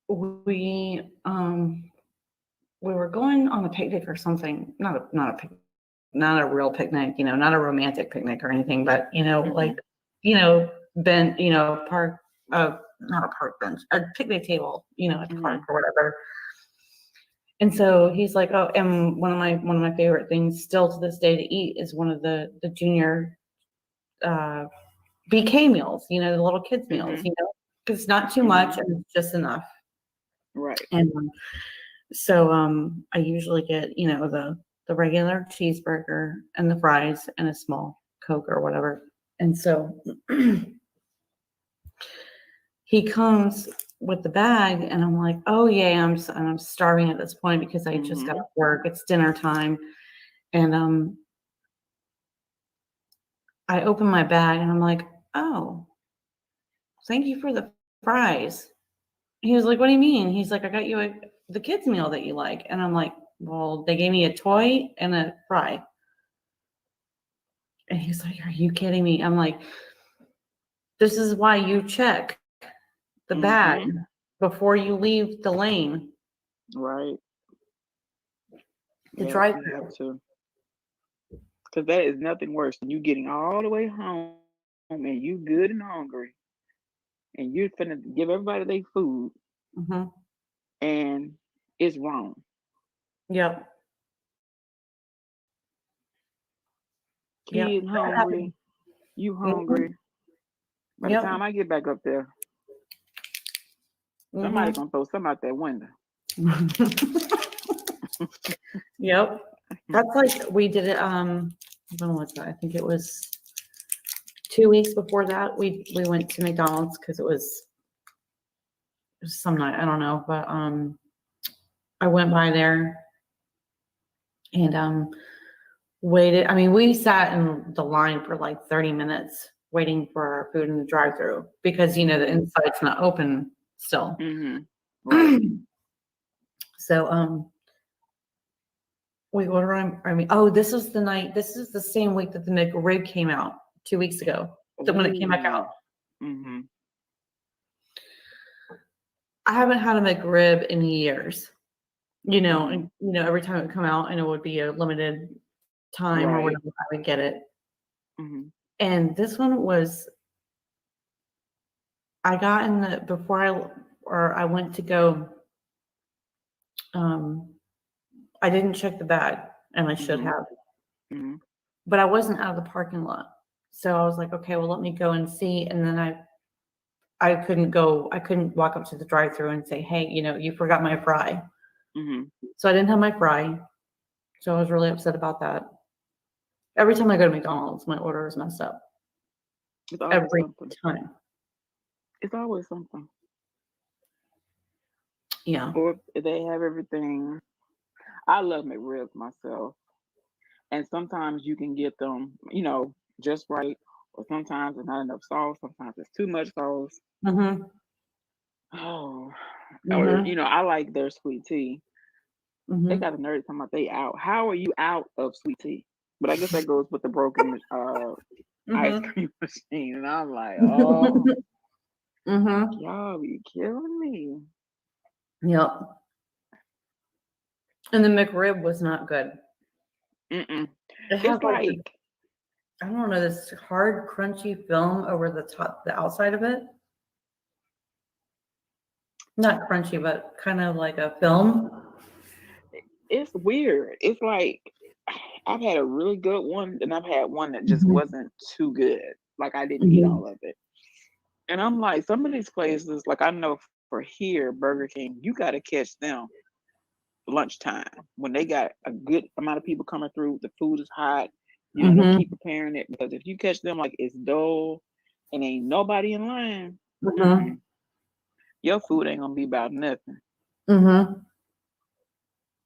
[SPEAKER 10] we were going on a picnic or something. Not a real picnic, not a romantic picnic or anything, but like, park, not a park bench, a picnic table, at the park or whatever. And so he's like, oh, and one of my favorite things still to this day to eat is one of the junior BK meals, the little kids meals, because it's not too much and it's just enough.
[SPEAKER 14] Right.
[SPEAKER 10] And so I usually get, the regular cheeseburger and the fries and a small Coke or whatever. And so he comes with the bag and I'm like, oh yeah, I'm starving at this point because I just got to work. It's dinner time. And I open my bag and I'm like, oh, thank you for the fries. He was like, what do you mean? He's like, I got you the kids meal that you like. And I'm like, well, they gave me a toy and a fry. And he's like, are you kidding me? I'm like, this is why you check the bag before you leave the lane.
[SPEAKER 14] Right.
[SPEAKER 10] The drive
[SPEAKER 14] you have to. Because that is nothing worse than you getting all the way home and you good and hungry. And you're finna give everybody their food. And it's wrong.
[SPEAKER 10] Yep.
[SPEAKER 14] Kids hungry. You hungry. By the time I get back up there, somebody's gonna throw something out that window.
[SPEAKER 10] Yep. That's like we did it. When was that? I think it was 2 weeks before that. We went to McDonald's because it was some night. I don't know, but I went by there and waited. I mean, we sat in the line for like 30 minutes waiting for our food in the drive-thru because the inside's not open still.
[SPEAKER 14] Right.
[SPEAKER 10] So we order. This is the same week that the McRib came out 2 weeks ago. When it came back out. I haven't had a McRib in years. And every time it would come out and it would be a limited time or whatever, I would get it. And this one was, I got in the, before I went to go, I didn't check the bag and I should have, but I wasn't out of the parking lot. So I was like, okay, well, let me go and see. And then I couldn't walk up to the drive-thru and say, hey, you forgot my fry. So I didn't have my fry. So I was really upset about that. Every time I go to McDonald's, my order is messed up. Every time.
[SPEAKER 14] It's always something.
[SPEAKER 10] Yeah.
[SPEAKER 14] Or if they have everything. I love McRibs myself. And sometimes you can get them, just right. Or sometimes there's not enough sauce. Sometimes there's too much sauce. Oh. Or, I like their sweet tea. They got a nerd talking about they out. How are you out of sweet tea? But I guess that goes with the broken ice cream machine. And I'm like, oh, y'all be killing me.
[SPEAKER 10] Yep. And the McRib was not good. It had like, I don't know, this hard, crunchy film over the outside of it. Not crunchy, but kind of like a film.
[SPEAKER 14] It's weird. It's like, I've had a really good one, and I've had one that just wasn't too good. Like I didn't eat all of it. And I'm like, some of these places, like I know for here, Burger King, you got to catch them lunchtime when they got a good amount of people coming through. The food is hot. You know, they keep preparing it, because if you catch them like it's dull and ain't nobody in line, your food ain't gonna be about nothing.
[SPEAKER 10] Mm-hmm.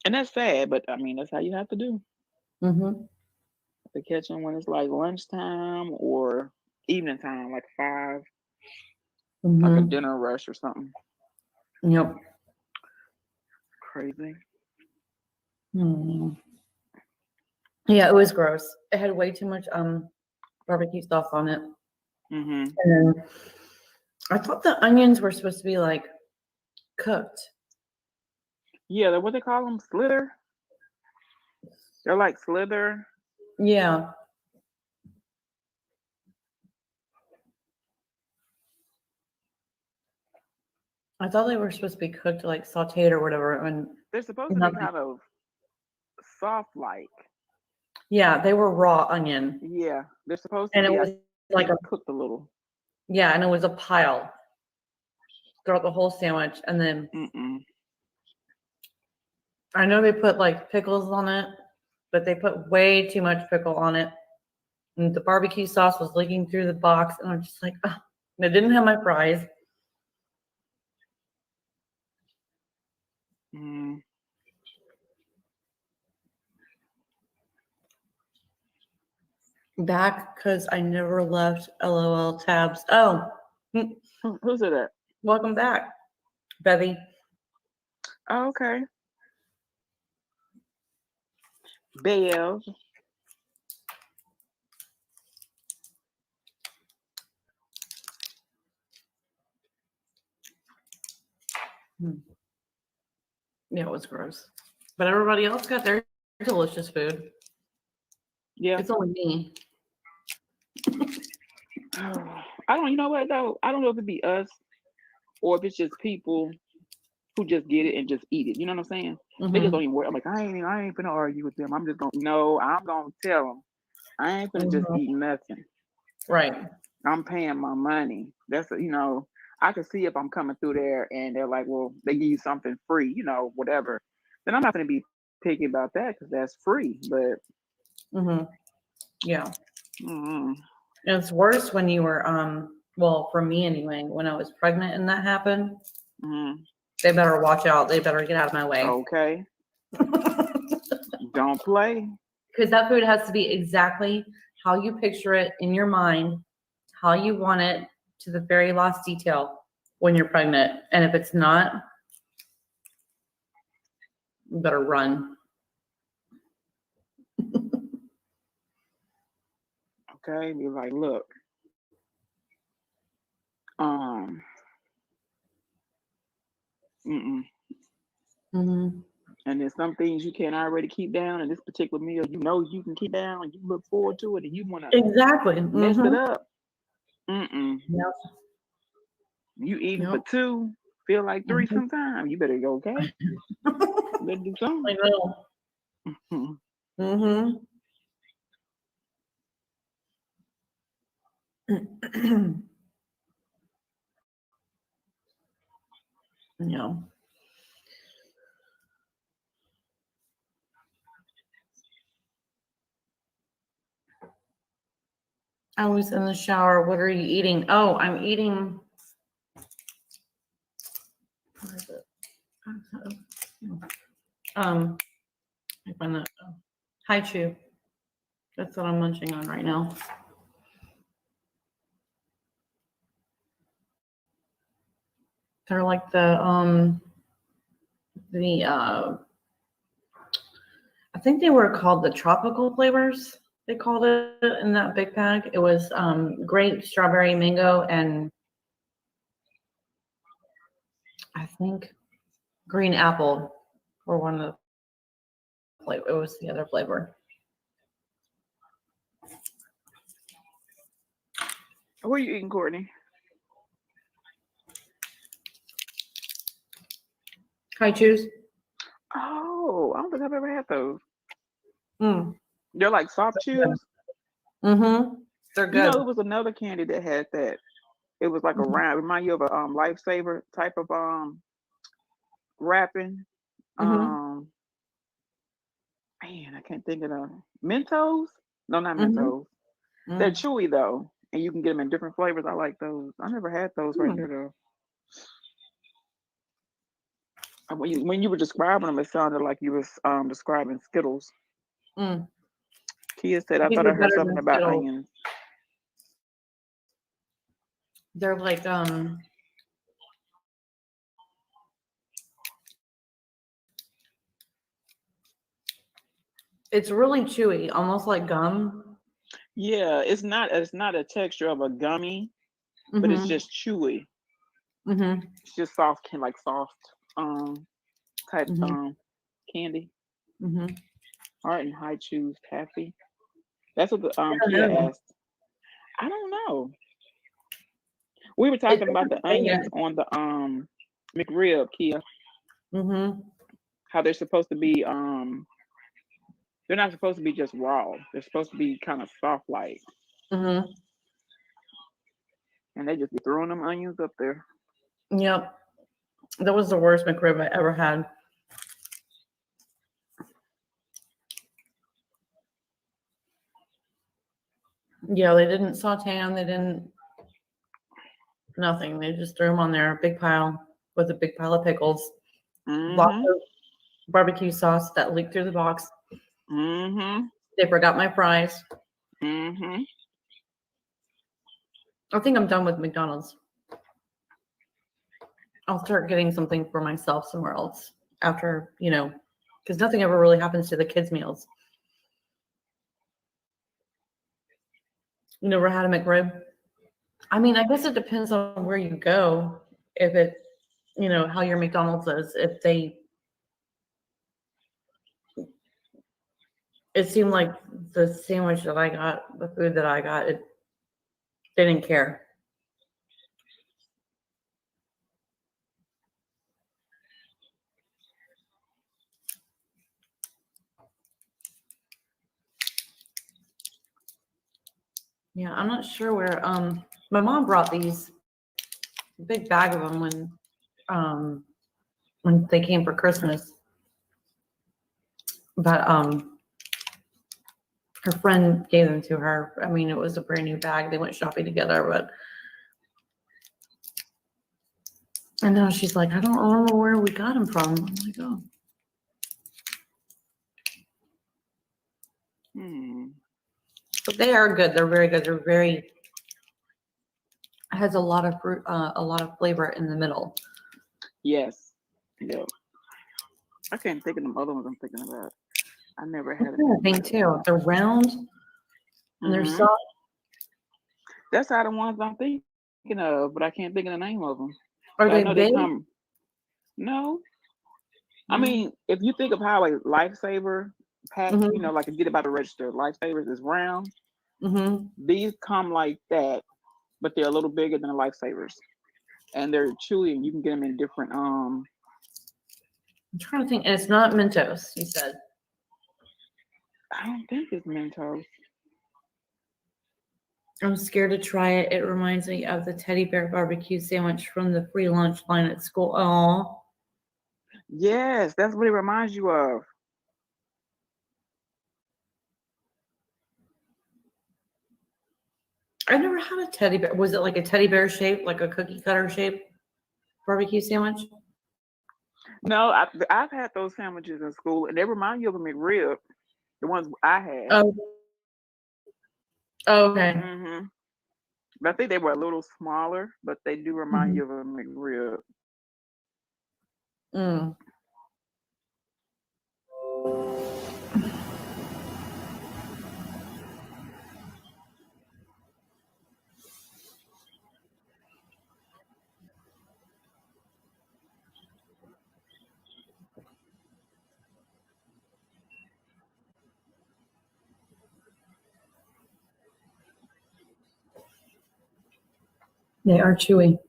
[SPEAKER 14] And that's sad, but I mean, that's how you have to do.
[SPEAKER 10] Mm-hmm.
[SPEAKER 14] To catch them when it's like lunchtime or evening time, like 5, like a dinner rush or something.
[SPEAKER 10] Yep.
[SPEAKER 14] Crazy.
[SPEAKER 10] Yeah, it was gross. It had way too much barbecue sauce on it.
[SPEAKER 14] Mm-hmm.
[SPEAKER 10] And then I thought the onions were supposed to be like cooked.
[SPEAKER 14] Yeah, what they call them, slither. They're like slither.
[SPEAKER 10] Yeah. I thought they were supposed to be cooked, like sauteed or whatever. And
[SPEAKER 14] They're supposed to be kind of soft, like.
[SPEAKER 10] Yeah, they were raw onion.
[SPEAKER 14] Yeah, they're supposed to
[SPEAKER 10] And
[SPEAKER 14] be.
[SPEAKER 10] it was like
[SPEAKER 14] cooked a little.
[SPEAKER 10] Yeah, and it was a pile throughout the whole sandwich. And then I know they put like pickles on it, but they put way too much pickle on it. And the barbecue sauce was leaking through the box. And I'm just like, oh. And it didn't have my fries. Back because I never left LOL tabs. Oh.
[SPEAKER 14] Who's it at?
[SPEAKER 10] Welcome back, Bevy.
[SPEAKER 14] Oh, okay. Bells.
[SPEAKER 10] Yeah, it was gross. But everybody else got their delicious food.
[SPEAKER 14] Yeah.
[SPEAKER 10] It's only me.
[SPEAKER 14] I don't, you know what though? I don't know if it be us or if it's just people who just get it and just eat it. You know what I'm saying? They just don't even worry. I'm like, I ain't gonna argue with them. I'm just gonna I'm gonna tell them. I ain't gonna just eat nothing.
[SPEAKER 10] Right.
[SPEAKER 14] I'm paying my money. That's I can see if I'm coming through there and they're like, well, they give you something free, whatever. Then I'm not gonna be picky about that because that's free. But
[SPEAKER 10] yeah. It's worse when you were well, for me anyway, when I was pregnant and that happened. They better watch out. They better get out of my way.
[SPEAKER 14] Okay. Don't play.
[SPEAKER 10] Because that food has to be exactly how you picture it in your mind, how you want it to the very last detail when you're pregnant. And if it's not, you better run.
[SPEAKER 14] Okay, be like, look. And there's some things you can already keep down, and this particular meal, you can keep down, and you look forward to it, and you want to
[SPEAKER 10] exactly
[SPEAKER 14] mess it up.
[SPEAKER 10] Yep.
[SPEAKER 14] You eating for 2, feel like 3 sometimes. You better go, okay? Let's do something.
[SPEAKER 10] I know. Yeah. I was in the shower. What are you eating? Oh, I'm eating. Where is it? I find that. Hi, Chew. That's what I'm munching on right now. They're like I think they were called the tropical flavors. They called it in that big bag. It was grape, strawberry, mango, and I think green apple were one of the flavor. It was the other flavor.
[SPEAKER 14] What are you eating, Courtney?
[SPEAKER 10] Hi, Chews.
[SPEAKER 14] Oh, I don't think I've ever had those.
[SPEAKER 10] Mm.
[SPEAKER 14] They're like soft chews.
[SPEAKER 10] Mm-hmm. They're good.
[SPEAKER 14] It was another candy that had that. It was like a round, remind you of a lifesaver type of wrapping.
[SPEAKER 10] Mhm.
[SPEAKER 14] Man, I can't think of the Mentos. No, not
[SPEAKER 10] Mhm.
[SPEAKER 14] Mentos. They're
[SPEAKER 10] Mm.
[SPEAKER 14] chewy though, and you can get them in different flavors. I like those. I never had those right
[SPEAKER 10] Hmm.
[SPEAKER 14] there though. And when you were describing them, it sounded like you was describing Skittles.
[SPEAKER 10] Mm.
[SPEAKER 14] Kia said, I
[SPEAKER 10] These
[SPEAKER 14] thought
[SPEAKER 10] are
[SPEAKER 14] I heard
[SPEAKER 10] better
[SPEAKER 14] something
[SPEAKER 10] than
[SPEAKER 14] about
[SPEAKER 10] Skittles.
[SPEAKER 14] onions.
[SPEAKER 10] They're like it's really chewy, almost like gum.
[SPEAKER 14] Yeah, it's not a texture of a gummy, but it's
[SPEAKER 10] Mhm.
[SPEAKER 14] just chewy.
[SPEAKER 10] Mhm.
[SPEAKER 14] It's just soft, like soft type
[SPEAKER 10] Mhm.
[SPEAKER 14] candy.
[SPEAKER 10] Mhm.
[SPEAKER 14] Art and High Chews Taffy. That's what the
[SPEAKER 10] I don't
[SPEAKER 14] Kia
[SPEAKER 10] know.
[SPEAKER 14] asked. I don't know. We were
[SPEAKER 10] It
[SPEAKER 14] talking about
[SPEAKER 10] doesn't
[SPEAKER 14] the
[SPEAKER 10] say
[SPEAKER 14] onions
[SPEAKER 10] yet.
[SPEAKER 14] on the McRib, Kia.
[SPEAKER 10] Mhm.
[SPEAKER 14] How they're supposed to be they're not supposed to be just raw. They're supposed to be kind of soft like.
[SPEAKER 10] Mhm.
[SPEAKER 14] And they just be throwing them onions up there.
[SPEAKER 10] Yep. That was the worst McRib I ever had. Yeah, they didn't saute them. They didn't nothing. They just threw them on there, a big pile with a big pile of pickles, lots
[SPEAKER 14] Mm-hmm.
[SPEAKER 10] of barbecue sauce that leaked through the box.
[SPEAKER 14] Mm-hmm.
[SPEAKER 10] They forgot my fries.
[SPEAKER 14] Mm-hmm.
[SPEAKER 10] I think I'm done with McDonald's. I'll start getting something for myself somewhere else after, because nothing ever really happens to the kids' meals. You never had a McRib? I mean, I guess it depends on where you go. If it, how your McDonald's is. If they, it seemed like the sandwich that I got, the food that I got, they didn't care. Yeah, I'm not sure where. My mom brought these big bag of them when they came for Christmas. But her friend gave them to her. I mean, it was a brand new bag. They went shopping together, but and now she's like, I don't remember where we got them from. I'm like, oh. But they are good. They're very good. They're very. It has a lot of fruit, a lot of flavor in the middle.
[SPEAKER 14] Yes. Yeah. I can't think of them other ones I'm thinking about. I never had
[SPEAKER 10] That's the thing too. They're round and they're soft.
[SPEAKER 14] That's how the ones I'm thinking of, but I can't think of the name of them.
[SPEAKER 10] Are
[SPEAKER 14] But I
[SPEAKER 10] they
[SPEAKER 14] know
[SPEAKER 10] big?
[SPEAKER 14] they come. No. I mean, if you think of how a lifesaver pack,
[SPEAKER 10] Mhm.
[SPEAKER 14] like you get about the register, lifesavers is round.
[SPEAKER 10] Mhm.
[SPEAKER 14] These come like that, but they're a little bigger than the lifesavers, and they're chewy, and you can get them in different.
[SPEAKER 10] I'm trying to think, and it's not Mentos. You said.
[SPEAKER 14] I don't think it's Mentos.
[SPEAKER 10] I'm scared to try it. It reminds me of the teddy bear barbecue sandwich from the free lunch line at school. Oh,
[SPEAKER 14] Yes, that's what it reminds you of.
[SPEAKER 10] I never had a teddy bear. Was it like a teddy bear shape, like a cookie cutter shape barbecue sandwich?
[SPEAKER 14] No, I've had those sandwiches in school, and they remind you of a McRib, the ones I had.
[SPEAKER 10] Oh, okay.
[SPEAKER 14] But I think they were a little smaller, but they do remind you of a McRib.
[SPEAKER 10] Mm. They are chewy.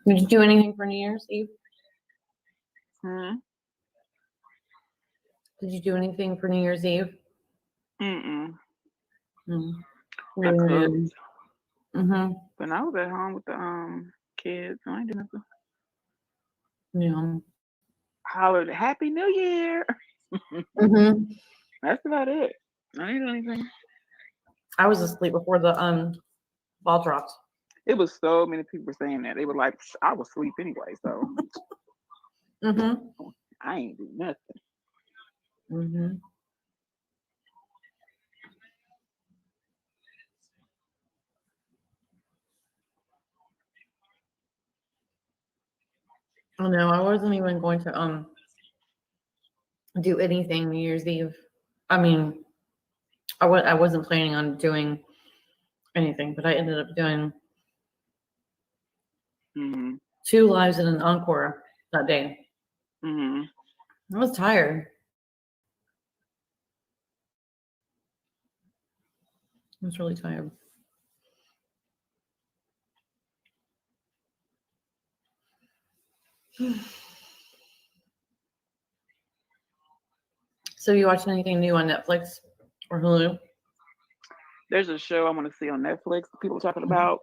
[SPEAKER 10] Did you do anything for New Year's Eve?
[SPEAKER 14] Hmm.
[SPEAKER 10] Did you do anything for New Year's Eve?
[SPEAKER 14] Mm-mm.
[SPEAKER 10] Mm.
[SPEAKER 14] I cooked,
[SPEAKER 10] Mm-hmm.
[SPEAKER 14] but I was at home with the kids. I ain't doing nothing.
[SPEAKER 10] Yeah.
[SPEAKER 14] Hollered Happy New Year.
[SPEAKER 10] Mm-hmm.
[SPEAKER 14] That's about it. I ain't doing anything.
[SPEAKER 10] I was asleep before the ball dropped.
[SPEAKER 14] It was so many people saying that. They were like, I was asleep anyway, so
[SPEAKER 10] Mm-hmm.
[SPEAKER 14] I ain't do nothing.
[SPEAKER 10] Mm-hmm. Oh no, I wasn't even going to do anything New Year's Eve. I mean, I wasn't planning on doing anything, but I ended up doing
[SPEAKER 14] Mm-hmm.
[SPEAKER 10] 2 lives and an encore that day.
[SPEAKER 14] Mm-hmm.
[SPEAKER 10] I was tired. I was really tired. So you watching anything new on Netflix or Hulu?
[SPEAKER 14] There's a show I want to see on Netflix. People talking about.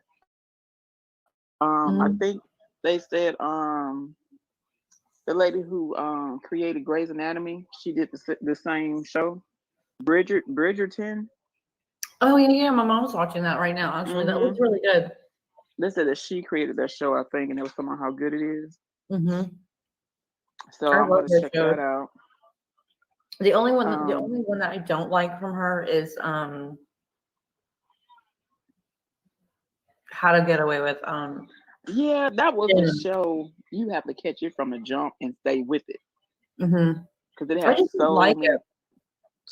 [SPEAKER 14] I
[SPEAKER 10] Mhm.
[SPEAKER 14] think they said the lady who created Grey's Anatomy, she did the same show. Bridgerton.
[SPEAKER 10] Oh yeah, my mom's watching that right now. Actually, that looks
[SPEAKER 14] Mm-hmm.
[SPEAKER 10] really good.
[SPEAKER 14] They said that she created that show, I think, and it was talking about how good it is.
[SPEAKER 10] Mm-hmm.
[SPEAKER 14] So
[SPEAKER 10] I
[SPEAKER 14] I'm
[SPEAKER 10] love
[SPEAKER 14] gonna
[SPEAKER 10] her
[SPEAKER 14] check
[SPEAKER 10] show.
[SPEAKER 14] that out.
[SPEAKER 10] The only one that I don't like from her is How to Get Away with
[SPEAKER 14] Yeah, that was a
[SPEAKER 10] Jen.
[SPEAKER 14] show. You have to catch it from the jump and stay with it
[SPEAKER 10] Mm-hmm.
[SPEAKER 14] because it
[SPEAKER 10] I
[SPEAKER 14] has
[SPEAKER 10] just didn't
[SPEAKER 14] so
[SPEAKER 10] like
[SPEAKER 14] many
[SPEAKER 10] it.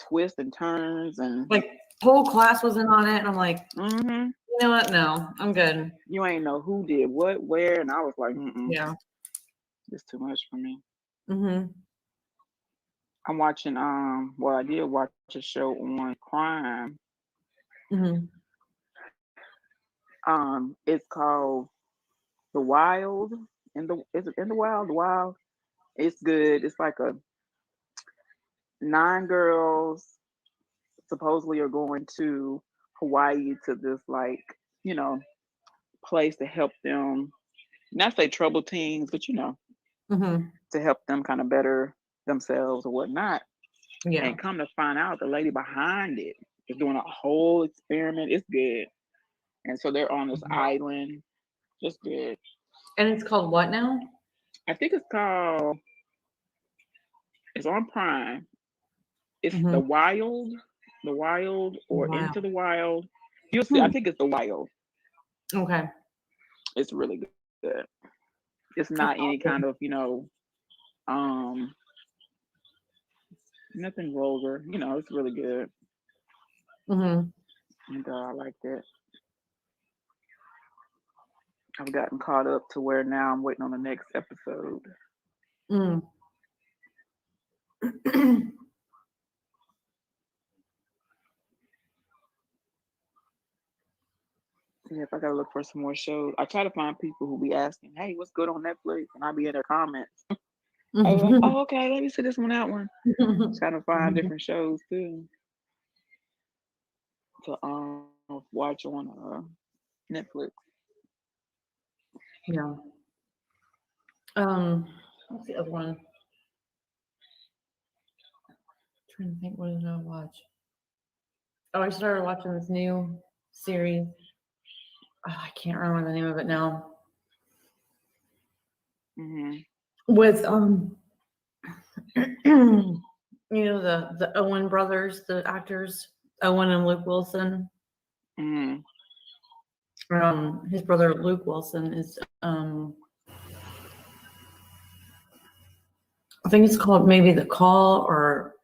[SPEAKER 14] twists and turns and
[SPEAKER 10] Like whole class was in on it, and I'm like,
[SPEAKER 14] mm-hmm.
[SPEAKER 10] you know what? No, I'm good.
[SPEAKER 14] You ain't know who did what, where, and I was like,
[SPEAKER 10] Yeah.
[SPEAKER 14] it's too much for me.
[SPEAKER 10] Mm-hmm.
[SPEAKER 14] I'm watching well, I did watch a show on crime.
[SPEAKER 10] Mm-hmm.
[SPEAKER 14] It's called The Wild. Is it In the Wild? The Wild. It's good. It's like 9 girls supposedly are going to Hawaii to this place to help them, not say trouble teens, but
[SPEAKER 10] Mm-hmm.
[SPEAKER 14] to help them kind of better themselves or whatnot.
[SPEAKER 10] Yeah.
[SPEAKER 14] And come to find out, the lady behind it is doing a whole experiment. It's good. And so they're on this island. Just good.
[SPEAKER 10] And it's called what now?
[SPEAKER 14] I think it's on Prime. It's
[SPEAKER 10] Mm-hmm.
[SPEAKER 14] The Wild or
[SPEAKER 10] Wow.
[SPEAKER 14] Into the Wild. You'll see. I think it's The Wild.
[SPEAKER 10] Okay.
[SPEAKER 14] It's really good. It's not any kind of, nothing vulgar. It's really good.
[SPEAKER 10] Mm-hmm.
[SPEAKER 14] And I liked it. I've gotten caught up to where now I'm waiting on the next episode.
[SPEAKER 10] Mm.
[SPEAKER 14] Yeah, if I gotta look for some more shows, I try to find people who be asking, "Hey, what's good on Netflix?" And I be in their comments. I was like, "Oh, okay, let me see this one, that one." Trying to find different shows too to watch on Netflix.
[SPEAKER 10] Yeah. What's the other one? Trying to think, what did I watch? Oh, I started watching this new series. Oh, I can't remember the name of it now.
[SPEAKER 14] Mm-hmm.
[SPEAKER 10] With the Owen brothers, the actors, Owen and Luke Wilson.
[SPEAKER 14] Mm-hmm.
[SPEAKER 10] His brother Luke Wilson is I think it's called maybe The Call or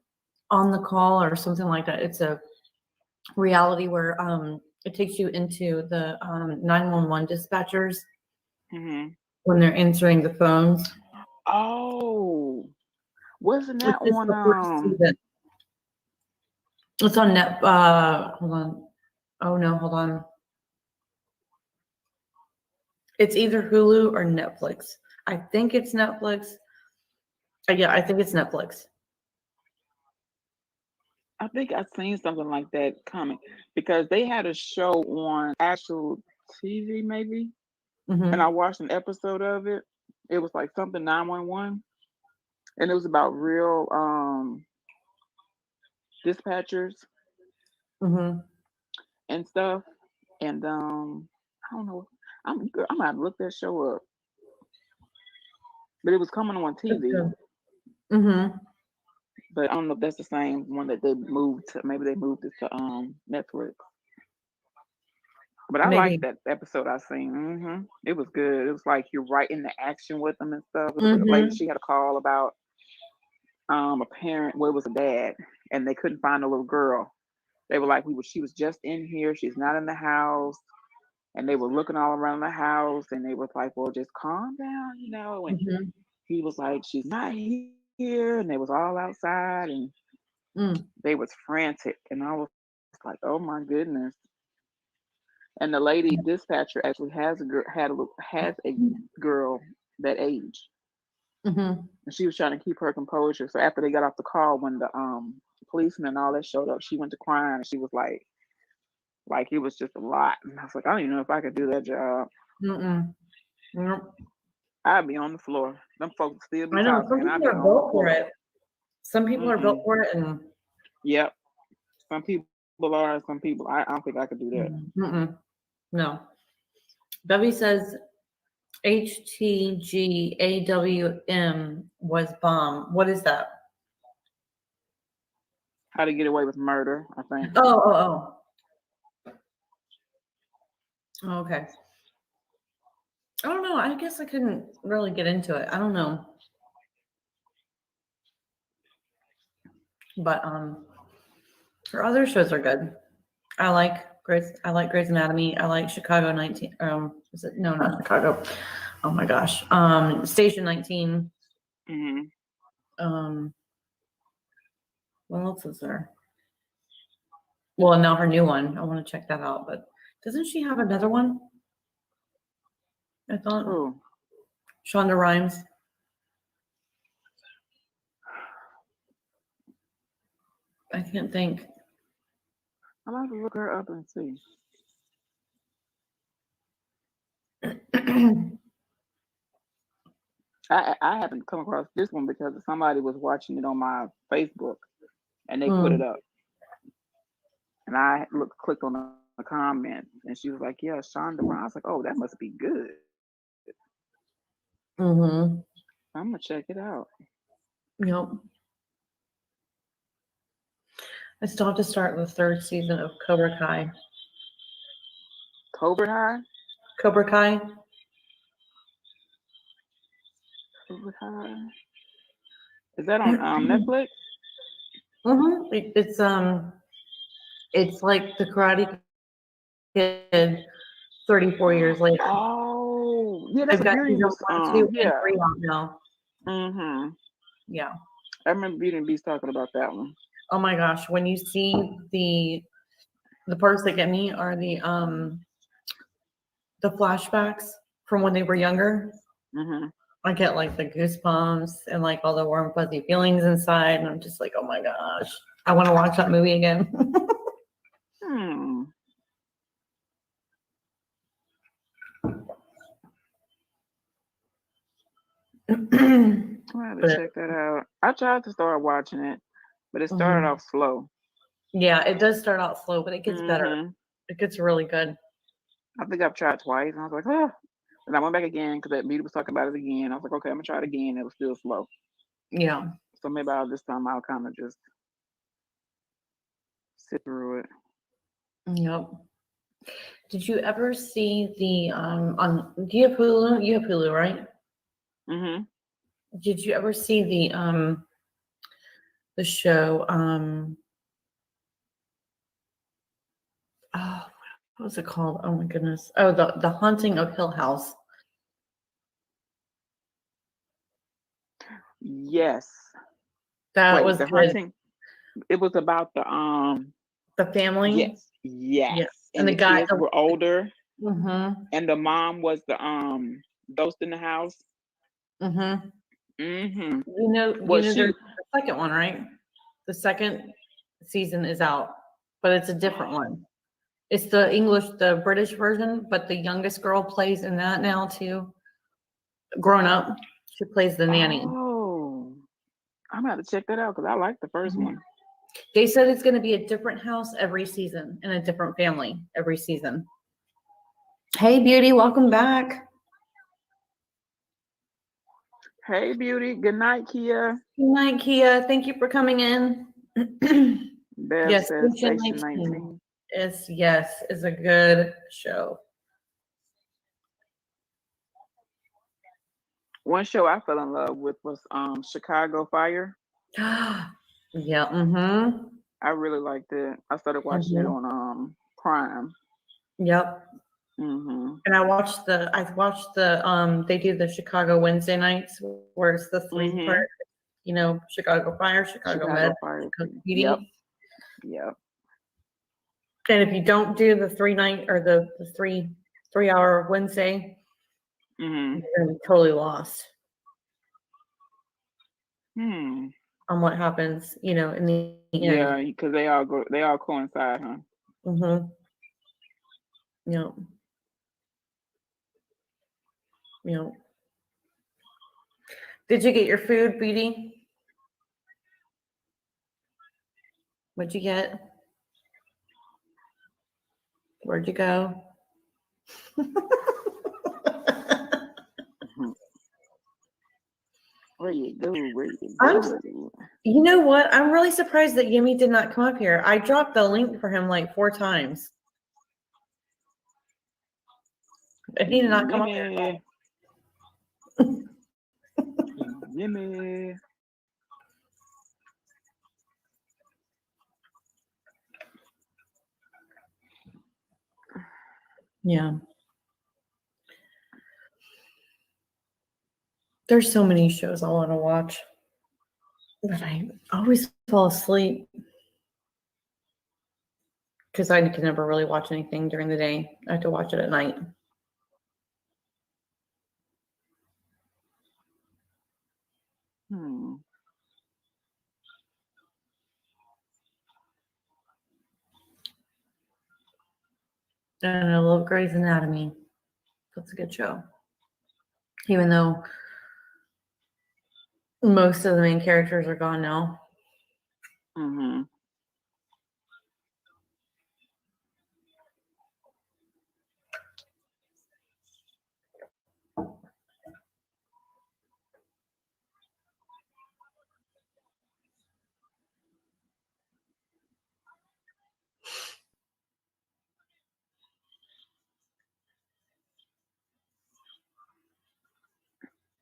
[SPEAKER 10] On the Call or something like that. It's a reality where it takes you into the 911 dispatchers when they're answering the phones.
[SPEAKER 14] Oh, wasn't that
[SPEAKER 10] It's
[SPEAKER 14] on?
[SPEAKER 10] the first season. It's on net. Hold on. Oh no, hold on. It's either Hulu or Netflix. I think it's Netflix. Yeah, I think it's Netflix.
[SPEAKER 14] I think I've seen something like that coming because they had a show on actual TV, maybe,
[SPEAKER 10] Mhm.
[SPEAKER 14] and I watched an episode of it. It was like something 911, and it was about real dispatchers
[SPEAKER 10] Mhm.
[SPEAKER 14] and stuff. And I don't know. I'm gonna have to look that show up. But it was coming on TV.
[SPEAKER 10] Mhm.
[SPEAKER 14] But I don't know if that's the same one that they moved to. Maybe they moved it to Netflix. But I
[SPEAKER 10] Maybe.
[SPEAKER 14] liked that episode I seen. It was good. It was like you're right in the action with them and stuff. It was a lady,
[SPEAKER 10] Mhm.
[SPEAKER 14] she had a call about a parent, well, it was a dad, and they couldn't find a little girl. They were like, she was just in here, she's not in the house. And they were looking all around the house and they was like, well, just calm down, you know. And
[SPEAKER 10] Mhm.
[SPEAKER 14] he was like, she's not here. And they was all outside and they was frantic. And I was like, oh my goodness. And the lady dispatcher actually has a girl that age.
[SPEAKER 10] Mhm.
[SPEAKER 14] And she was trying to keep her composure. So after they got off the call, when the policemen and all that showed up, she went to crying and she was like it was just a lot. And I was like, I don't even know if I could do that job.
[SPEAKER 10] Mm-mm. Nope.
[SPEAKER 14] I'd be on the floor. Them folks still be
[SPEAKER 10] I know some
[SPEAKER 14] talking, and I'd
[SPEAKER 10] people
[SPEAKER 14] be
[SPEAKER 10] are
[SPEAKER 14] on the
[SPEAKER 10] built for
[SPEAKER 14] floor.
[SPEAKER 10] it. Some people are built
[SPEAKER 14] Mm-mm.
[SPEAKER 10] for it, and
[SPEAKER 14] Yep. Some people are. Some people. I don't think I could do that.
[SPEAKER 10] mm-mm. No. Bevy says HTGAWM was bomb. What is that?
[SPEAKER 14] How to Get Away with Murder, I think.
[SPEAKER 10] Oh. Okay. I don't know. I guess I couldn't really get into it. I don't know. But her other shows are good. I like Grey's Anatomy. I like Chicago 19. Is it? No, not Chicago. Oh my gosh. Station 19.
[SPEAKER 14] Mm-hmm.
[SPEAKER 10] What else is there? Well, now her new one. I want to check that out. But doesn't she have another one? I thought.
[SPEAKER 14] Who?
[SPEAKER 10] Shonda Rhimes. I can't think.
[SPEAKER 14] I'll have to look her up and see. I happened to come across this one because somebody was watching it on my Facebook, and they put it up, and I clicked on the comment, and she was like, "Yeah, Shonda Rhimes." I was like, "Oh, that must be good."
[SPEAKER 10] Mm-hmm.
[SPEAKER 14] I'm gonna check it out.
[SPEAKER 10] Yep. I still have to start the third season of Cobra Kai.
[SPEAKER 14] Cobra Kai?
[SPEAKER 10] Cobra Kai.
[SPEAKER 14] Cobra Kai. Is that on Netflix?
[SPEAKER 10] Mm-hmm. It's like the Karate Kid 34 years later.
[SPEAKER 14] Oh, yeah, that's
[SPEAKER 10] They've
[SPEAKER 14] what
[SPEAKER 10] got
[SPEAKER 14] Beauty
[SPEAKER 10] season
[SPEAKER 14] was
[SPEAKER 10] 1, 2, and
[SPEAKER 14] yeah.
[SPEAKER 10] 3 out now.
[SPEAKER 14] Mm-hmm.
[SPEAKER 10] Yeah.
[SPEAKER 14] I remember Beauty and Beast talking about that one.
[SPEAKER 10] Oh my gosh, when you see the parts that get me are the flashbacks from when they were younger.
[SPEAKER 14] Mm-hmm.
[SPEAKER 10] I get like the goosebumps and like all the warm fuzzy feelings inside, and I'm just like, oh my gosh, I want to watch that movie again.
[SPEAKER 14] I have to check that out. I tried to start watching it, but it started off slow.
[SPEAKER 10] Yeah, it does start out slow, but it gets better. It gets really good.
[SPEAKER 14] I think I've tried twice, and I was like, oh. And I went back again because that Beauty was talking about it again. I was like, okay, I'm gonna try it again. It was still slow.
[SPEAKER 10] Yeah.
[SPEAKER 14] So maybe this time I'll kind of just sit through it.
[SPEAKER 10] Yep. Did you ever see the do you have Hulu? You have Hulu, right?
[SPEAKER 14] Mm-hmm.
[SPEAKER 10] Did you ever see the show oh, what was it called? Oh my goodness. Oh, the Haunting of Hill House.
[SPEAKER 14] Yes.
[SPEAKER 10] That was
[SPEAKER 14] the
[SPEAKER 10] good.
[SPEAKER 14] Haunting. It was about the
[SPEAKER 10] family.
[SPEAKER 14] Yes.
[SPEAKER 10] Yeah. And the guy
[SPEAKER 14] kids were older.
[SPEAKER 10] Mm-hmm.
[SPEAKER 14] and the mom was the ghost in the house.
[SPEAKER 10] Mm-hmm.
[SPEAKER 14] Mm-hmm.
[SPEAKER 10] You know, there's the second one, right? The second season is out, but it's a different one. It's the British version, but the youngest girl plays in that now too. Grown up, she plays the nanny.
[SPEAKER 14] Oh, I'm about to check that out because I like the 1st one.
[SPEAKER 10] They said it's going to be a different house every season and a different family every season. Hey, Beauty, welcome back.
[SPEAKER 14] Hey, Beauty. Good night, Kia.
[SPEAKER 10] Good night, Kia. Thank you for coming in.
[SPEAKER 14] Bev
[SPEAKER 10] Yes,
[SPEAKER 14] says
[SPEAKER 10] Station
[SPEAKER 14] Station
[SPEAKER 10] 19
[SPEAKER 14] 19.
[SPEAKER 10] is a good show.
[SPEAKER 14] One show I fell in love with was Chicago Fire.
[SPEAKER 10] Yeah. Mm-hmm.
[SPEAKER 14] I really liked it. I started watching it on Prime.
[SPEAKER 10] Yep.
[SPEAKER 14] Mm-hmm.
[SPEAKER 10] And I watched the they do the Chicago Wednesday nights where it's the three part, you know, Chicago Fire, Chicago Med,
[SPEAKER 14] Fire.
[SPEAKER 10] Chicago PD.
[SPEAKER 14] Yep. Yep.
[SPEAKER 10] And if you don't do the 3-night or the 3-hour Wednesday, you're gonna be totally lost on what happens, you know, in the end.
[SPEAKER 14] Yeah, because they all coincide, huh?
[SPEAKER 10] Mm-hmm. Yep. Yep. Did you get your food, Beauty? What'd you get? Where'd you go?
[SPEAKER 14] Where you go?
[SPEAKER 10] You know what? I'm really surprised that Yemi did not come up here. I dropped the link for him like 4 times. And he did not come up here.
[SPEAKER 14] Yemi.
[SPEAKER 10] Yeah. There's so many shows I want to watch, but I always fall asleep because I can never really watch anything during the day. I have to watch it at night. And I love Grey's Anatomy. That's a good show. Even though most of the main characters are gone now.
[SPEAKER 14] Mm-hmm.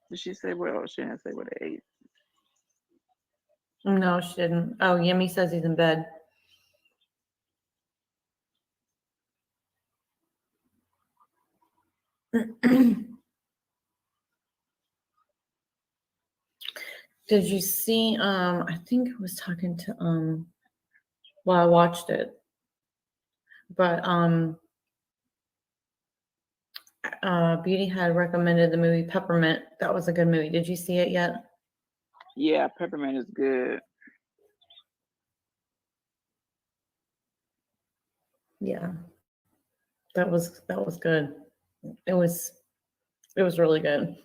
[SPEAKER 14] Did she say what? Oh, she didn't say what they ate.
[SPEAKER 10] No, she didn't. Oh, Yemi says he's in bed. Did you see I think I was talking to well, I watched it. But Beauty had recommended the movie Peppermint. That was a good movie. Did you see it yet?
[SPEAKER 14] Yeah, Peppermint is good.
[SPEAKER 10] Yeah. That was good. It was really good.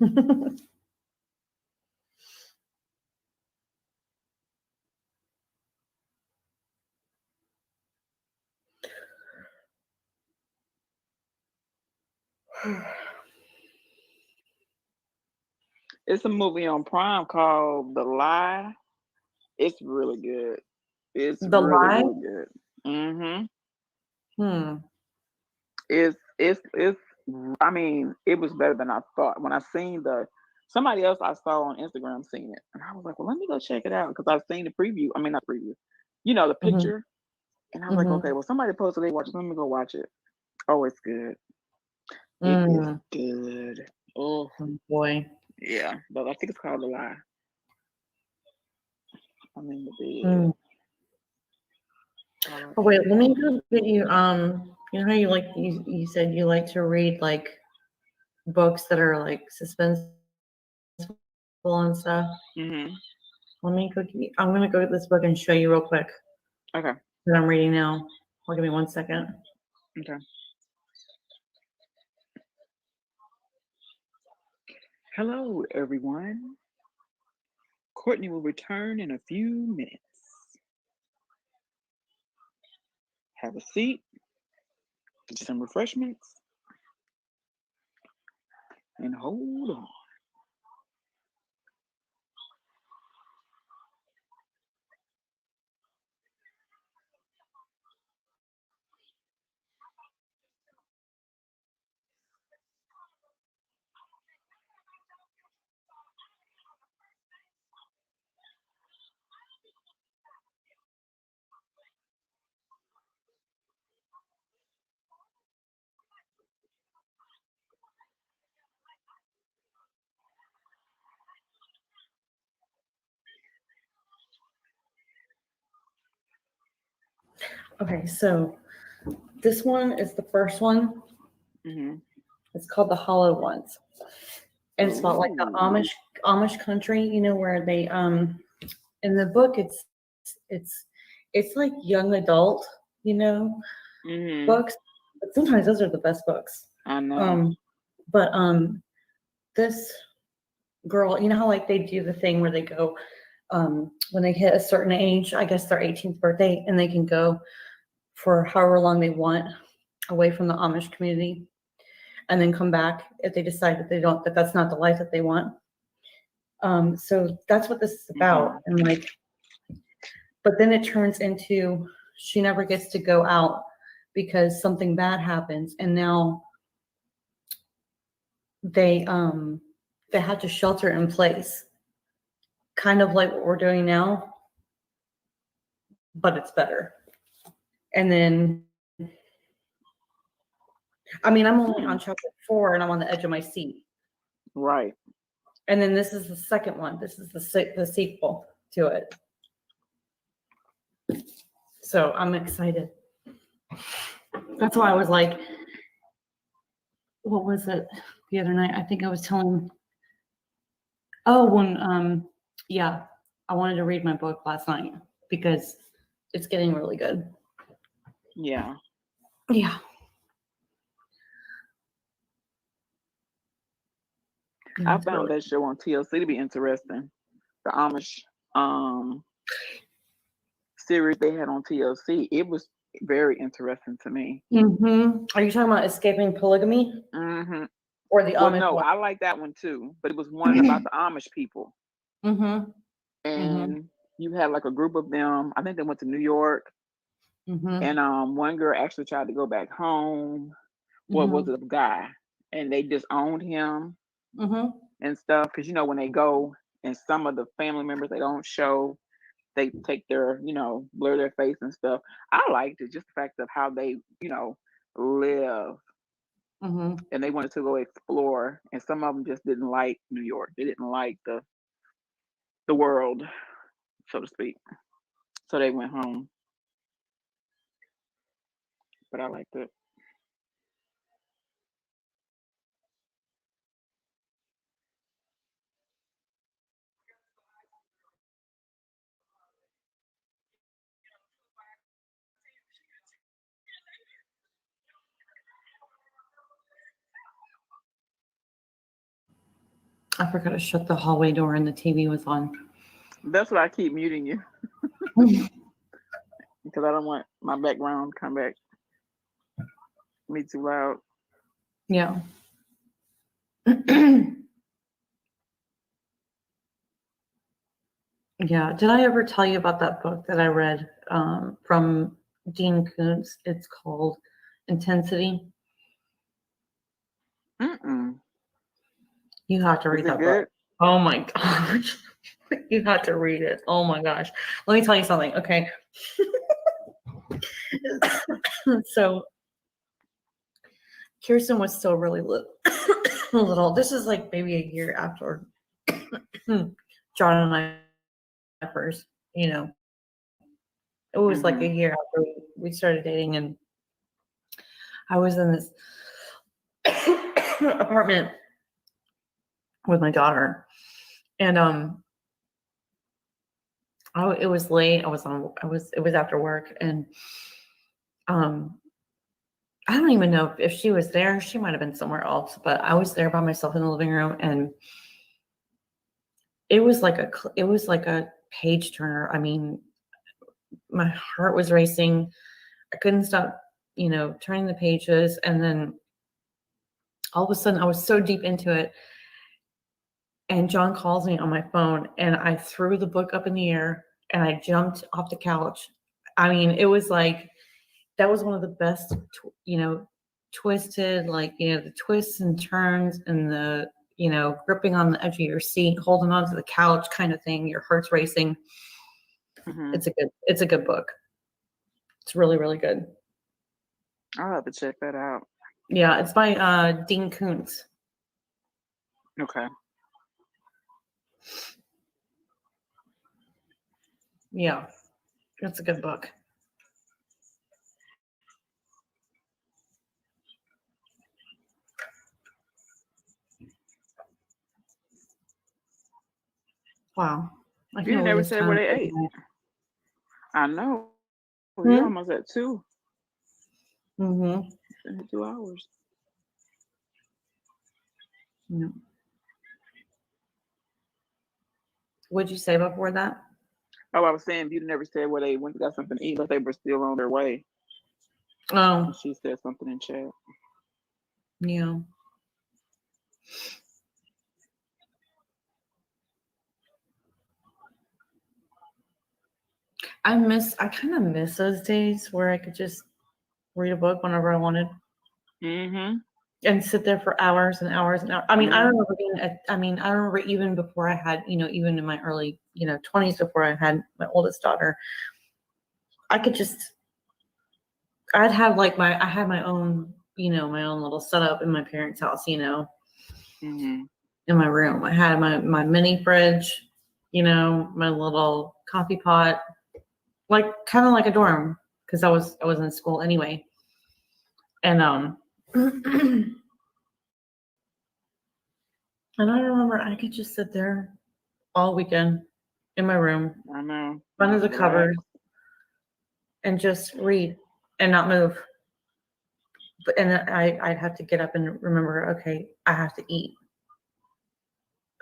[SPEAKER 14] It's a movie on Prime called The Lie. It's really good. It's
[SPEAKER 10] The
[SPEAKER 14] really,
[SPEAKER 10] Lie?
[SPEAKER 14] really good.
[SPEAKER 10] Hmm.
[SPEAKER 14] It's I mean, it was better than I thought. When I seen somebody else I saw on Instagram seen it, and I was like, well, let me go check it out because I've seen the preview. I mean, not preview, the picture. And I was like, okay, well, somebody posted they watch it. Let me go watch it. Oh, it's good. It is good. Oh
[SPEAKER 10] boy.
[SPEAKER 14] Yeah, but I think it's called The Lie. I'm in the bed.
[SPEAKER 10] Oh wait, let me go get you You know how you said you like to read like books that are like suspenseful and stuff.
[SPEAKER 14] Mm-hmm.
[SPEAKER 10] I'm gonna go to this book and show you real quick
[SPEAKER 14] Okay.
[SPEAKER 10] that I'm reading now. Give me 1 second.
[SPEAKER 14] Okay. Hello, everyone. Courtney will return in a few minutes. Have a seat, get some refreshments, and hold on.
[SPEAKER 10] Okay, so this one is the first one.
[SPEAKER 14] Mm-hmm.
[SPEAKER 10] It's called The Hollow Ones. And it's about like the Amish country, you know, where they in the book it's like young adult, you know,
[SPEAKER 14] Mm-hmm.
[SPEAKER 10] books. But sometimes those are the best books.
[SPEAKER 14] I know.
[SPEAKER 10] But this girl, you know how like they do the thing where they go when they hit a certain age, I guess their 18th birthday, and they can go for however long they want away from the Amish community and then come back if they decide that that's not the life that they want. So that's what this is about. And like, but then it turns into she never gets to go out because something bad happens, and now they have to shelter in place, kind of like what we're doing now, but it's better. And then, I mean, I'm only on chapter 4 and I'm on the edge of my seat.
[SPEAKER 14] Right.
[SPEAKER 10] And then this is the second one. This is the sequel to it. So I'm excited. That's why I was like, what was it the other night? I think I was telling, yeah, I wanted to read my book last night because it's getting really good.
[SPEAKER 14] Yeah.
[SPEAKER 10] Yeah.
[SPEAKER 14] I found that show on TLC to be interesting. The Amish series they had on TLC. It was very interesting to me.
[SPEAKER 10] Mm-hmm. Are you talking about Escaping Polygamy?
[SPEAKER 14] Mm-hmm.
[SPEAKER 10] Or the
[SPEAKER 14] Well,
[SPEAKER 10] Amish
[SPEAKER 14] no,
[SPEAKER 10] one?
[SPEAKER 14] I like that one too, but it was one about the Amish people.
[SPEAKER 10] Mm-hmm.
[SPEAKER 14] And you had like a group of them. I think they went to New York.
[SPEAKER 10] Mm-hmm.
[SPEAKER 14] And one girl actually tried to go back home. What was it, a guy? And they disowned him and stuff. Because, you know, when they go and some of the family members, they don't show, they take their, you know, blur their face and stuff. I liked it, just the fact of how they, you know, live. And they wanted to go explore. And some of them just didn't like New York. They didn't like the world, so to speak. So they went home. But I liked it.
[SPEAKER 10] I forgot to shut the hallway door and the TV was on.
[SPEAKER 14] That's why I keep muting you. Because I don't want my background to come back me too loud.
[SPEAKER 10] Yeah. Yeah. Did I ever tell you about that book that I read from Dean Koontz? It's called Intensity.
[SPEAKER 14] Mm-mm.
[SPEAKER 10] You have to read
[SPEAKER 14] Is it
[SPEAKER 10] that
[SPEAKER 14] good?
[SPEAKER 10] book. Oh my gosh. You have to read it. Oh my gosh. Let me tell you something. Okay. So Kirsten was still really little. This is like maybe a year after John and I first, you know, it was like a year after we started dating, and I was in this apartment with my daughter, and it was late. It was after work, and I don't even know if she was there. She might have been somewhere else, but I was there by myself in the living room, and it was like a page turner. I mean, my heart was racing. I couldn't stop, turning the pages, and then all of a sudden I was so deep into it, and John calls me on my phone, and I threw the book up in the air and I jumped off the couch. I mean, it was like, that was one of the best, twisted, the twists and turns and the, gripping on the edge of your seat, holding onto the couch kind of thing. Your heart's racing.
[SPEAKER 14] Mhm.
[SPEAKER 10] It's a good book. It's really, really good.
[SPEAKER 14] I'll have to check that out.
[SPEAKER 10] Yeah, it's by Dean Koontz.
[SPEAKER 14] Okay.
[SPEAKER 10] Yeah, it's a good book. Wow. I
[SPEAKER 14] You
[SPEAKER 10] can't believe
[SPEAKER 14] never
[SPEAKER 10] it's
[SPEAKER 14] said what
[SPEAKER 10] time.
[SPEAKER 14] they ate. I know.
[SPEAKER 10] Hmm?
[SPEAKER 14] You're almost at 2.
[SPEAKER 10] Mm-hmm.
[SPEAKER 14] In 2 hours.
[SPEAKER 10] Yeah. What'd you say before that?
[SPEAKER 14] Oh, I was saying you never said where they went and got something to eat, but they were still on their way.
[SPEAKER 10] Oh,
[SPEAKER 14] And she said something in chat.
[SPEAKER 10] yeah. I kind of miss those days where I could just read a book whenever I wanted
[SPEAKER 14] Mm-hmm.
[SPEAKER 10] and sit there for hours and hours and hours. I mean, I remember I remember even before I had, even in my early, 20s, before I had my oldest daughter, I had I had my own, my own little setup in my parents' house,
[SPEAKER 14] Mm-hmm.
[SPEAKER 10] in my room. I had my mini fridge, my little coffee pot, kind of like a dorm, because I was in school anyway. And and I remember I could just sit there all weekend in my room,
[SPEAKER 14] I know.
[SPEAKER 10] under the
[SPEAKER 14] Relax.
[SPEAKER 10] covers, and just read and not move. But I'd have to get up and remember, okay, I have to eat.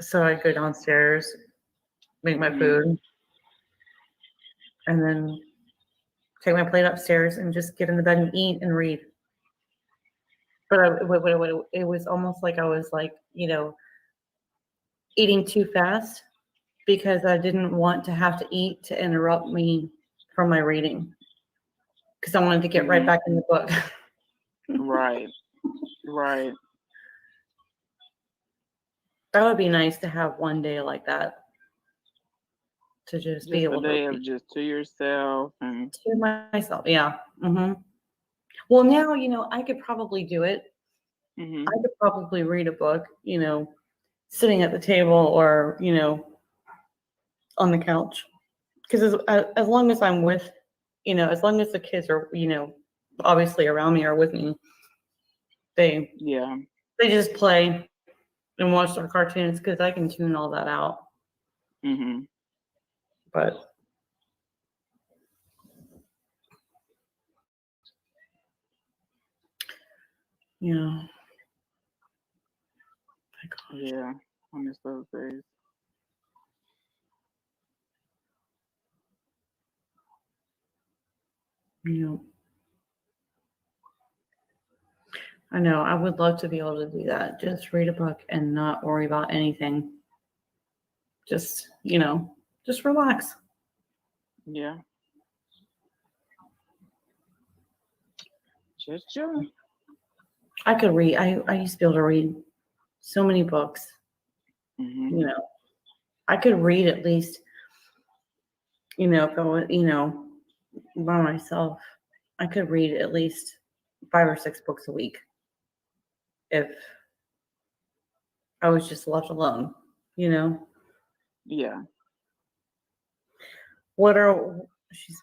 [SPEAKER 10] So I'd go downstairs, make my food, and then take my plate upstairs and just get in the bed and eat and read. But it was almost like I was eating too fast, because I didn't want to have to eat to interrupt me from my reading, because I wanted to get right back in the book.
[SPEAKER 14] Right. Right.
[SPEAKER 10] That would be nice to have one day like that, to just be
[SPEAKER 14] Just a
[SPEAKER 10] able to
[SPEAKER 14] day
[SPEAKER 10] read
[SPEAKER 14] of just to yourself and
[SPEAKER 10] to myself. Yeah. Mm-hmm. Well, now, I could probably do it.
[SPEAKER 14] mm-hmm.
[SPEAKER 10] I could probably read a book, sitting at the table or, on the couch. Because as long as I'm with, as long as the kids are, obviously around me or with me, they just play and watch their cartoons, because I can tune all that out.
[SPEAKER 14] Mm-hmm.
[SPEAKER 10] But yeah.
[SPEAKER 14] Yeah, I miss those days.
[SPEAKER 10] Yeah. I know. I would love to be able to do that. Just read a book and not worry about anything. Just, just relax.
[SPEAKER 14] Yeah. Just chilling.
[SPEAKER 10] I could read. I used to be able to read so many books.
[SPEAKER 14] Mm-hmm.
[SPEAKER 10] I could read at least, if I was, by myself, I could read at least 5 or 6 books a week if I was just left alone,
[SPEAKER 14] Yeah.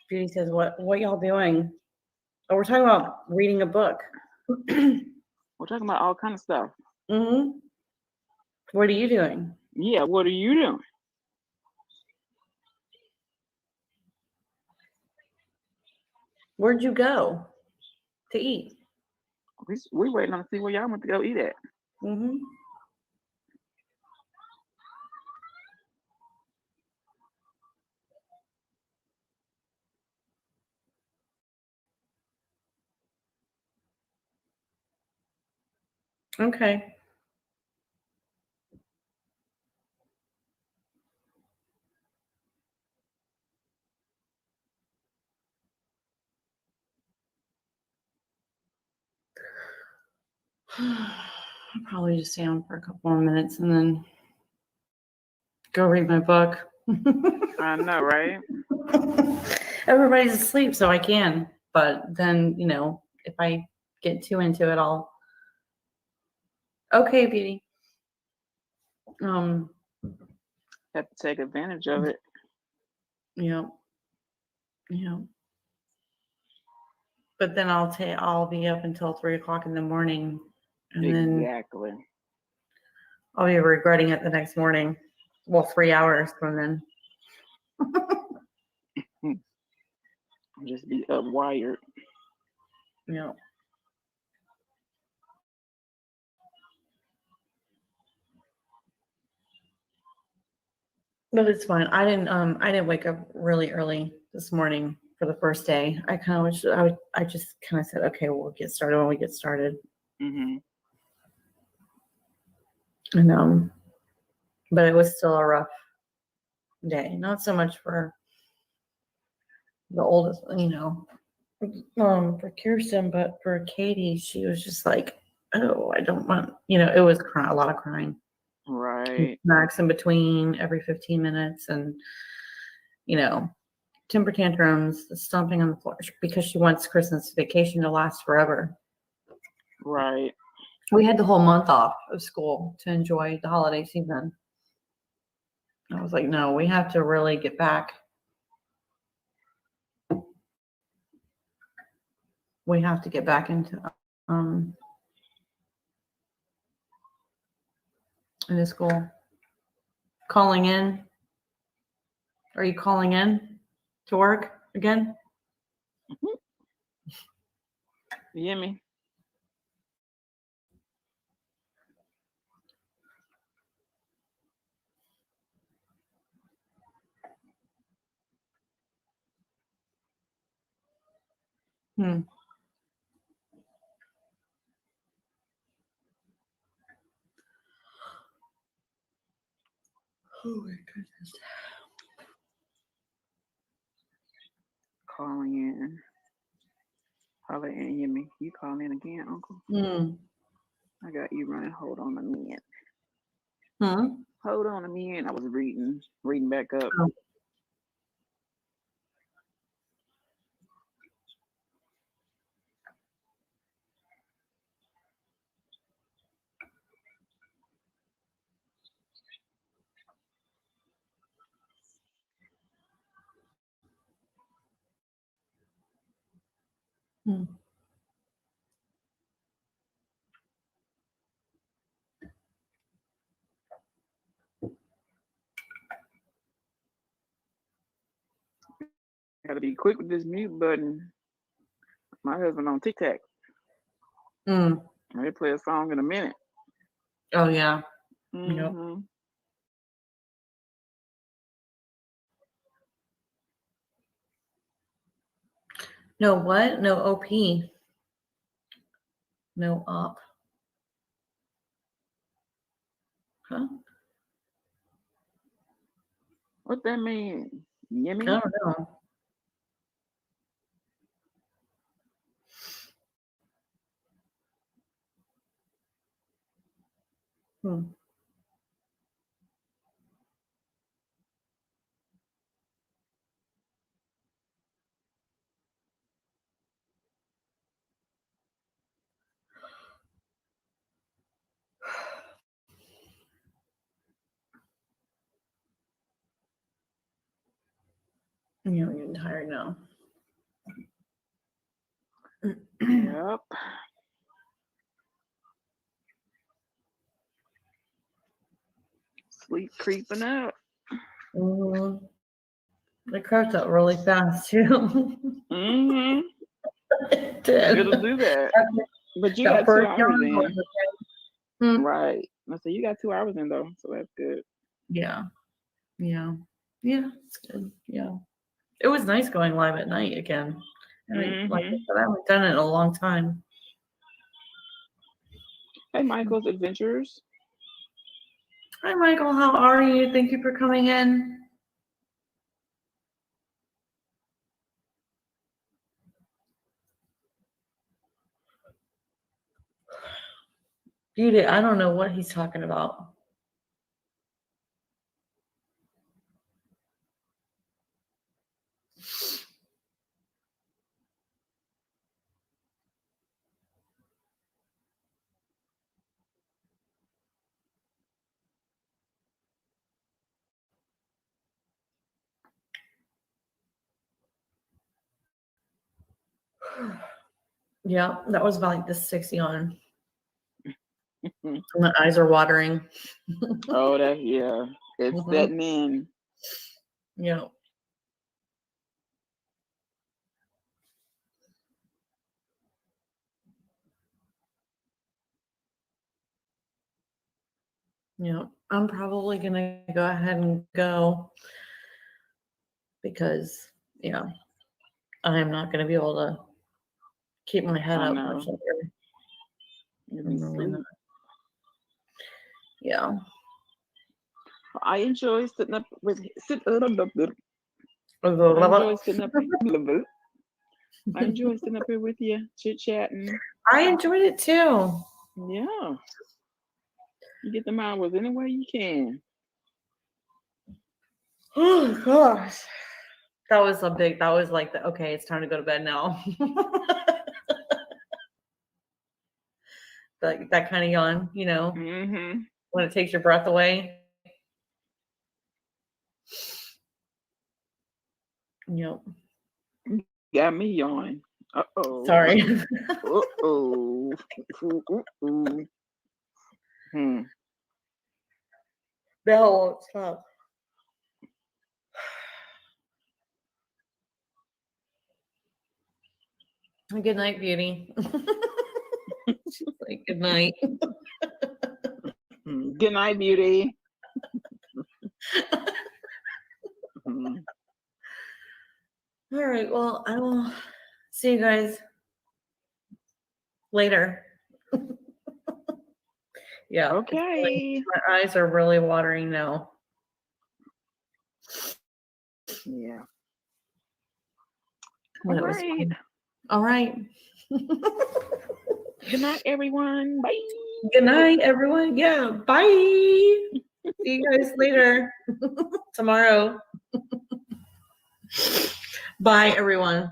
[SPEAKER 10] Beauty says, what y'all doing? Oh, we're talking about reading a book.
[SPEAKER 14] We're talking about all kind of stuff.
[SPEAKER 10] Mm-hmm. What are you doing?
[SPEAKER 14] Yeah, what are you doing?
[SPEAKER 10] Where'd you go to eat?
[SPEAKER 14] We waiting on to see where y'all want to go eat at.
[SPEAKER 10] Mm-hmm. Okay. I'll probably just stay on for a couple more minutes and then go read my book.
[SPEAKER 14] I know, right?
[SPEAKER 10] Everybody's asleep, so I can. But then, you know, if I get too into it, I'll. Okay, Beauty.
[SPEAKER 14] Have to take advantage of it.
[SPEAKER 10] Yeah. Yeah. But then I'll be up until 3 o'clock in the morning, and then
[SPEAKER 14] Exactly.
[SPEAKER 10] I'll be regretting it the next morning. Well, 3 hours from then.
[SPEAKER 14] Just be up wired.
[SPEAKER 10] Yeah. But it's fine. I didn't wake up really early this morning for the first day. I kind of wish I just kind of said, okay, we'll get started when we get started.
[SPEAKER 14] Mm-hmm.
[SPEAKER 10] And but it was still a rough day. Not so much for the oldest, you know, for Kirsten, but for Katie, she was just like, oh, I don't want, you know, it was a lot of crying.
[SPEAKER 14] Right.
[SPEAKER 10] Snacks in between every 15 minutes and, you know, temper tantrums, stomping on the floor because she wants Christmas vacation to last forever.
[SPEAKER 14] Right.
[SPEAKER 10] We had the whole month off of school to enjoy the holiday season. I was like, no, we have to really get back. We have to get back into school. Calling in. Are you calling in to work again?
[SPEAKER 14] You hear me?
[SPEAKER 10] Hmm. Oh my goodness.
[SPEAKER 14] Calling in. Holler and hear me. You call in again, Uncle? I got you running. Hold on a minute. Hold on a minute. I was reading back up.
[SPEAKER 10] Oh.
[SPEAKER 14] Gotta be quick with this mute button. My husband on TikTok. They play a song in a minute.
[SPEAKER 10] Oh yeah.
[SPEAKER 14] Mm-hmm.
[SPEAKER 10] Yep. No what? No OP. No op. Huh?
[SPEAKER 14] What that mean? Yummy?
[SPEAKER 10] I don't know. Yeah, I'm getting tired now.
[SPEAKER 14] Yep. He's creeping up.
[SPEAKER 10] Mhm. It crept up really fast too.
[SPEAKER 14] Mm-hmm.
[SPEAKER 10] It did.
[SPEAKER 14] It'll do that. But you
[SPEAKER 10] That
[SPEAKER 14] got 2
[SPEAKER 10] first
[SPEAKER 14] hours
[SPEAKER 10] yawn
[SPEAKER 14] in.
[SPEAKER 10] was okay. Hmm.
[SPEAKER 14] Right. I said you got 2 hours in though, so that's good.
[SPEAKER 10] Yeah. Yeah. Yeah. It's good. Yeah. It was nice going live at night again. Like I
[SPEAKER 14] Mm-hmm.
[SPEAKER 10] said, I haven't done it in a long time.
[SPEAKER 14] Hey, Michael's Adventures.
[SPEAKER 10] Hi, Michael. How are you? Thank you for coming in. Beauty, I don't know what he's talking about. Yeah, that was about like the 6 yawn. My eyes are watering.
[SPEAKER 14] Oh, that yeah. It's
[SPEAKER 10] Mhm.
[SPEAKER 14] setting in.
[SPEAKER 10] Yeah. Yeah. I'm probably gonna go ahead and go because yeah, I'm not gonna be able to keep my head
[SPEAKER 14] I
[SPEAKER 10] up much
[SPEAKER 14] know.
[SPEAKER 10] longer.
[SPEAKER 14] You'll
[SPEAKER 10] I'm
[SPEAKER 14] be
[SPEAKER 10] really not.
[SPEAKER 14] asleep.
[SPEAKER 10] Yeah.
[SPEAKER 14] I enjoy sitting up with I enjoy sitting up here with you, chit chatting.
[SPEAKER 10] I enjoyed it too.
[SPEAKER 14] Yeah. You get them hours any way you can.
[SPEAKER 10] Oh gosh. That was like the okay, it's time to go to bed now. that kind of yawn, you know,
[SPEAKER 14] Mm-hmm.
[SPEAKER 10] when it takes your breath away. Yep.
[SPEAKER 14] Got me yawning. Uh-oh.
[SPEAKER 10] Sorry.
[SPEAKER 14] Uh-oh. Ooh. Hmm.
[SPEAKER 10] Bell won't stop. Good night, beauty. She's like, good night.
[SPEAKER 14] Good night, beauty. Mhm.
[SPEAKER 10] All right. Well, I will see you guys later. Yeah. it's
[SPEAKER 14] Okay.
[SPEAKER 10] my eyes are really watering now.
[SPEAKER 14] Yeah.
[SPEAKER 10] When
[SPEAKER 14] All
[SPEAKER 10] it was
[SPEAKER 14] right.
[SPEAKER 10] fun. All right.
[SPEAKER 14] Good night, everyone. Bye.
[SPEAKER 10] Good night, everyone. Yeah. Bye. See you guys later. Tomorrow. Bye, everyone.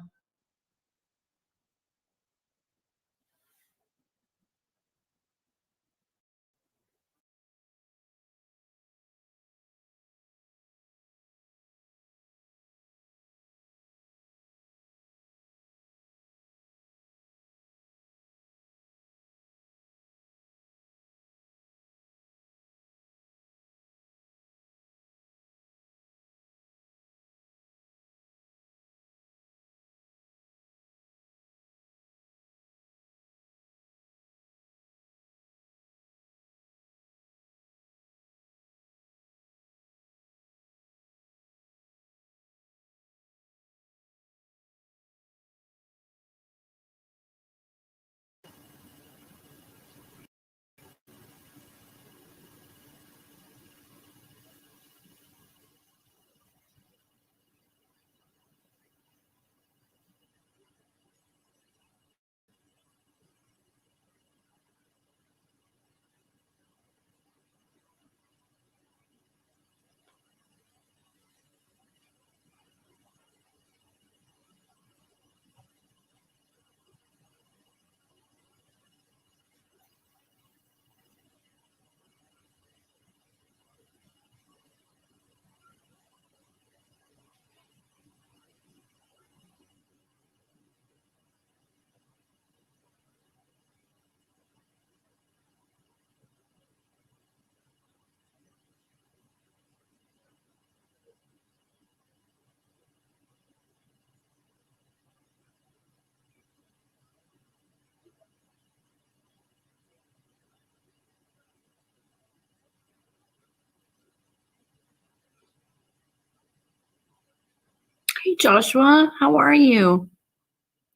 [SPEAKER 10] Joshua, how are you?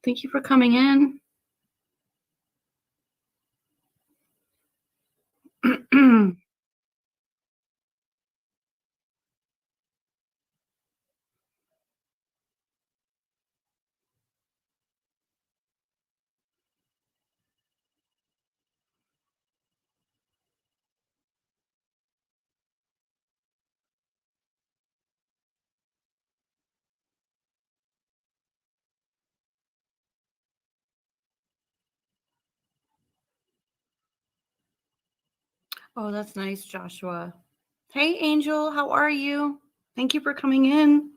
[SPEAKER 10] Thank you for coming in. Oh, that's nice, Joshua. Hey, Angel, how are you? Thank you for coming in.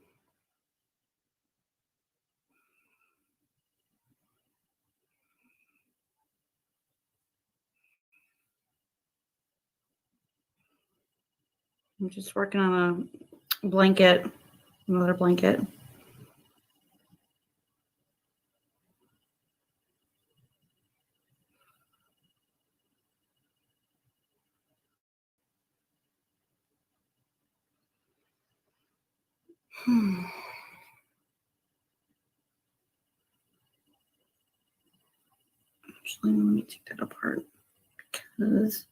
[SPEAKER 10] I'm just working on a blanket, another blanket. Actually, let me take that apart because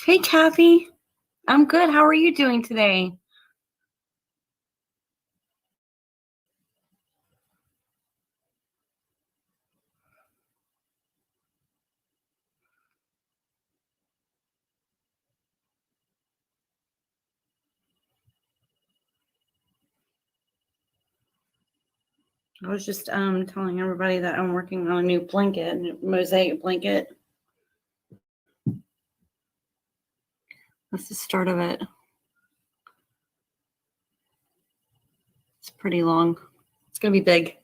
[SPEAKER 10] hey, Kathy. I'm good. How are you doing today? I was just telling everybody that I'm working on a new blanket, a mosaic blanket. That's the start of it. It's pretty long. It's gonna be big.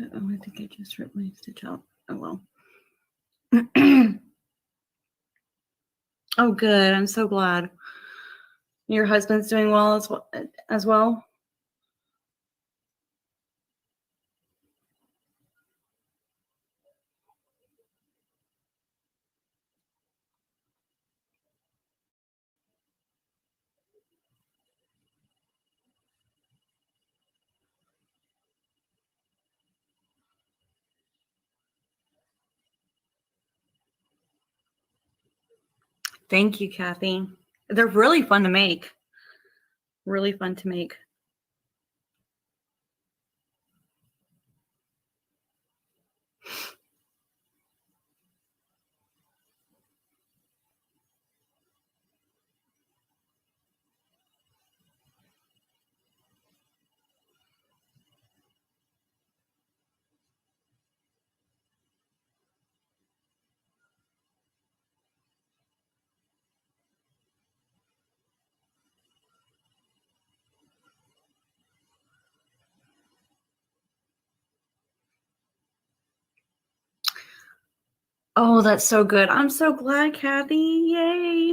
[SPEAKER 10] Oh, I think I just ripped my stitch out. Oh well. Oh, good. I'm so glad. Your husband's doing well as well. Thank you, Kathy. They're really fun to make. Really fun to make. Oh, that's so good. I'm so glad, Kathy. Yay.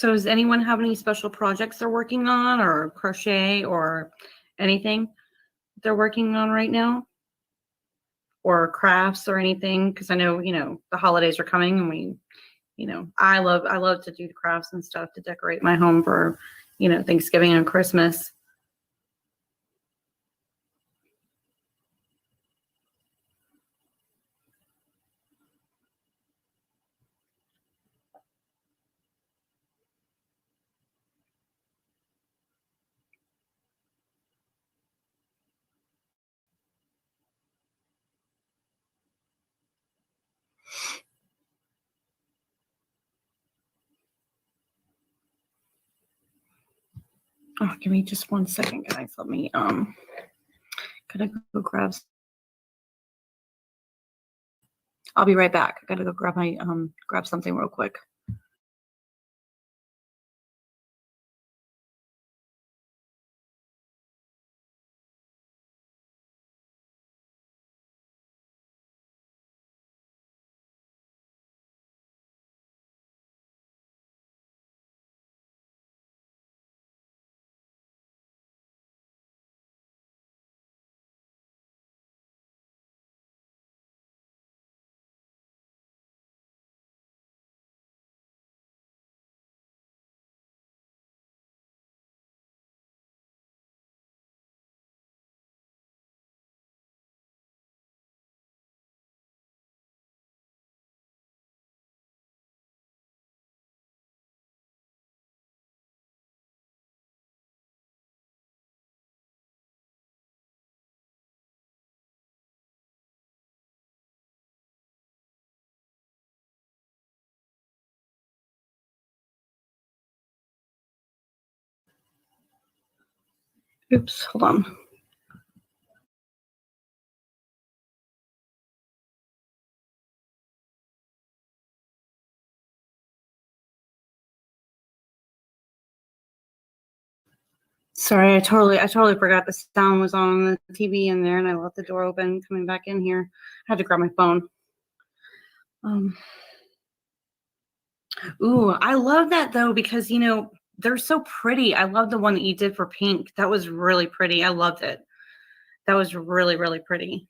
[SPEAKER 10] So does anyone have any special projects they're working on, or crochet, or anything they're working on right now? Or crafts or anything? Because I know, the holidays are coming, and I love to do crafts and stuff to decorate my home for, Thanksgiving and Christmas. Oh, give me just 1 second, guys. Let me gotta go grab. I'll be right back. I gotta go grab my grab something real quick. Oops, hold on. Sorry, I totally forgot the sound was on the TV in there, and I left the door open coming back in here. I had to grab my phone. Ooh, I love that though, because they're so pretty. I love the one that you did for pink. That was really pretty. I loved it. That was really, really pretty.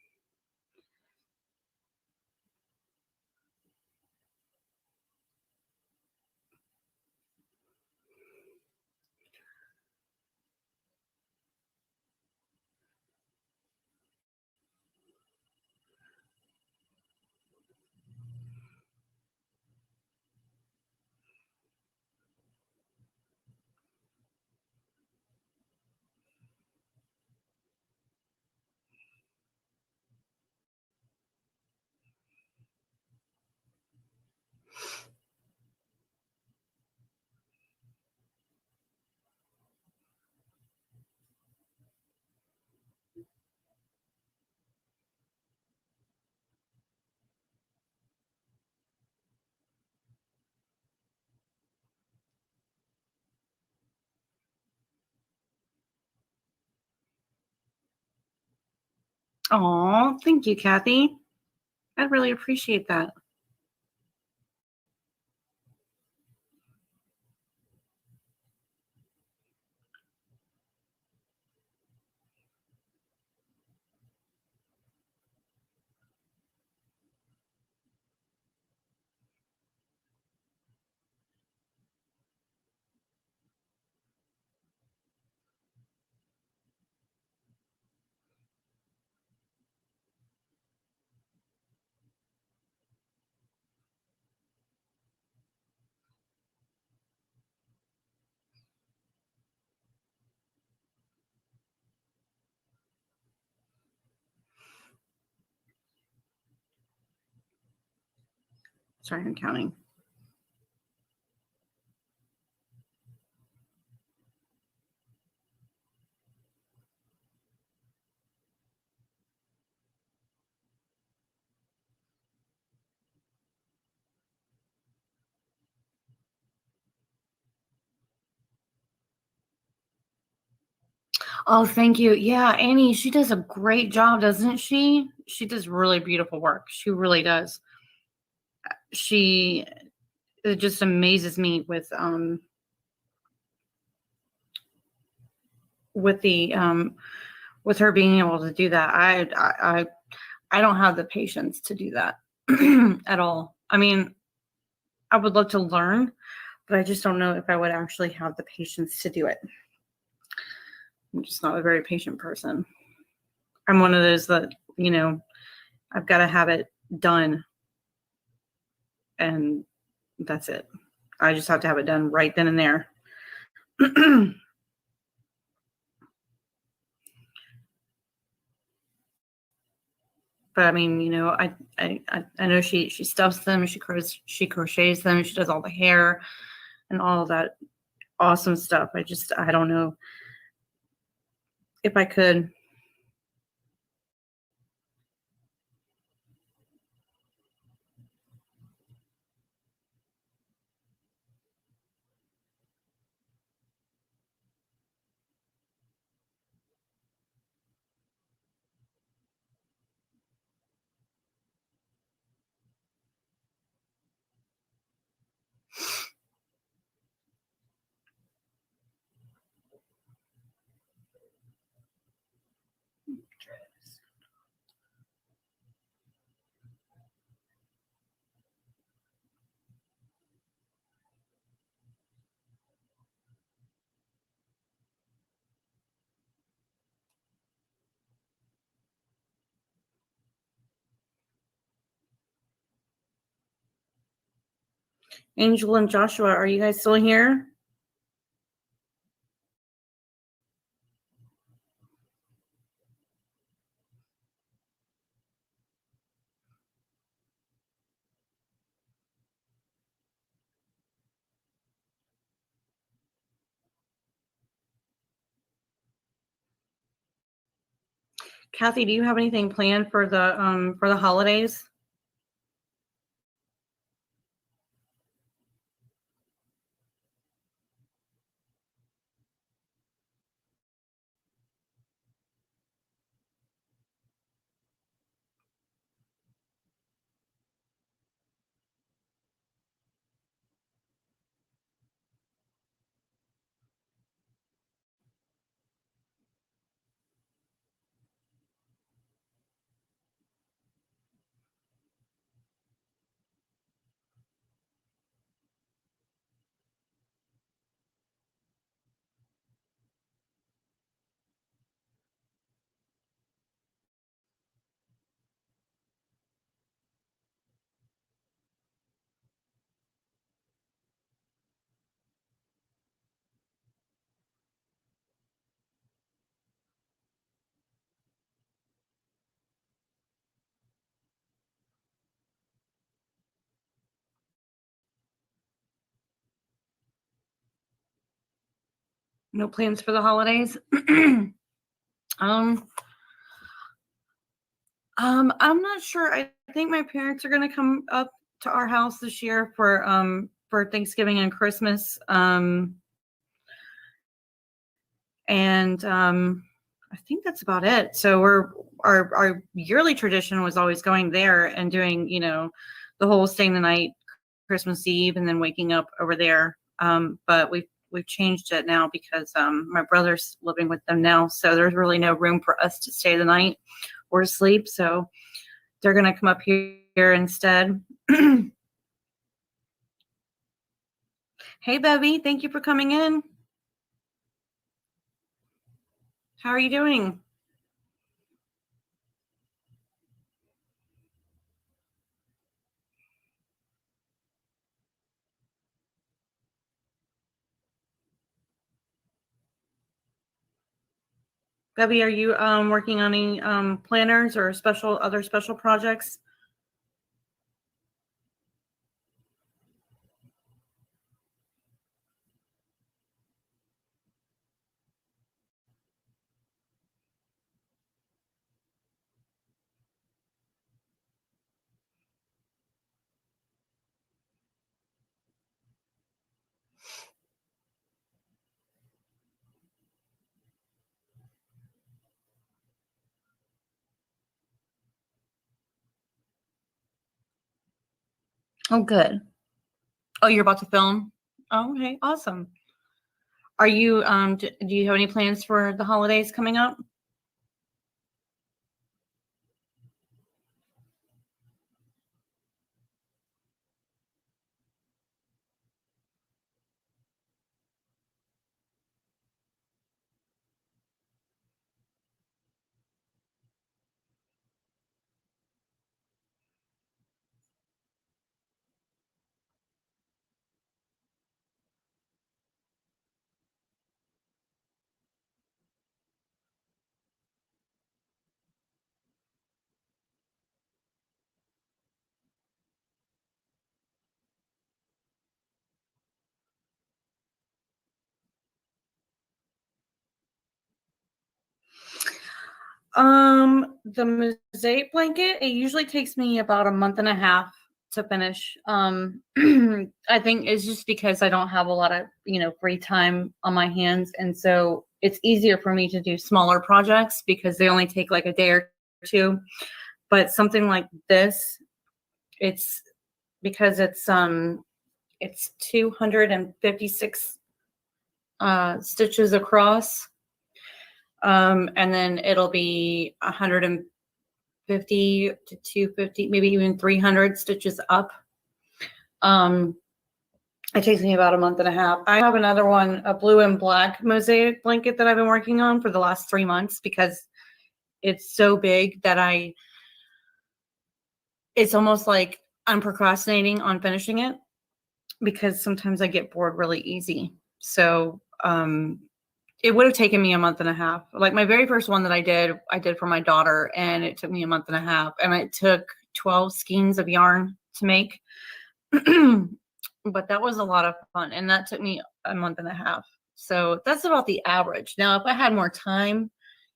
[SPEAKER 10] Oh, thank you, Kathy. I really appreciate that. Sorry, I'm counting. Oh, thank you. Yeah, Annie, she does a great job, doesn't she? She does really beautiful work. She really does. She It just amazes me with with the with her being able to do that. I don't have the patience to do that at all. I mean, I would love to learn, but I just don't know if I would actually have the patience to do it. I'm just not a very patient person. I'm one of those that, you know, I've got to have it done, and that's it. I just have to have it done right then and there. But I mean, you know, I know she stuffs them, she crochets them, she does all the hair and all that awesome stuff. I don't know if I could. Angel and Joshua, are you guys still here? Kathy, do you have anything planned for the holidays? No plans for the holidays? I'm not sure. I think my parents are gonna come up to our house this year for Thanksgiving and Christmas. And I think that's about it. So our yearly tradition was always going there and doing, you know, the whole staying the night, Christmas Eve, and then waking up over there. But we've changed it now because my brother's living with them now, so there's really no room for us to stay the night or to sleep. So they're gonna come up here instead. Hey, Bevy, thank you for coming in. How are you doing? Bevy, are you working on any planners or other special projects? Oh, good. Oh, you're about to film? Oh, okay, awesome. Are you do you have any plans for the holidays coming up? The mosaic blanket, it usually takes me about a month and a half to finish. I think it's just because I don't have a lot of, free time on my hands. And so it's easier for me to do smaller projects because they only take like a day or two. But something like this, it's because it's 256 stitches across. And then it'll be 150 to 250, maybe even 300 stitches up. It takes me about a month and a half. I have another one, a blue and black mosaic blanket that I've been working on for the last 3 months because it's so big that it's almost like I'm procrastinating on finishing it because sometimes I get bored really easy. So, it would have taken me a month and a half. Like my very first one that I did for my daughter, and it took me a month and a half, and it took 12 skeins of yarn to make. But that was a lot of fun, and that took me a month and a half. So that's about the average. Now, if I had more time,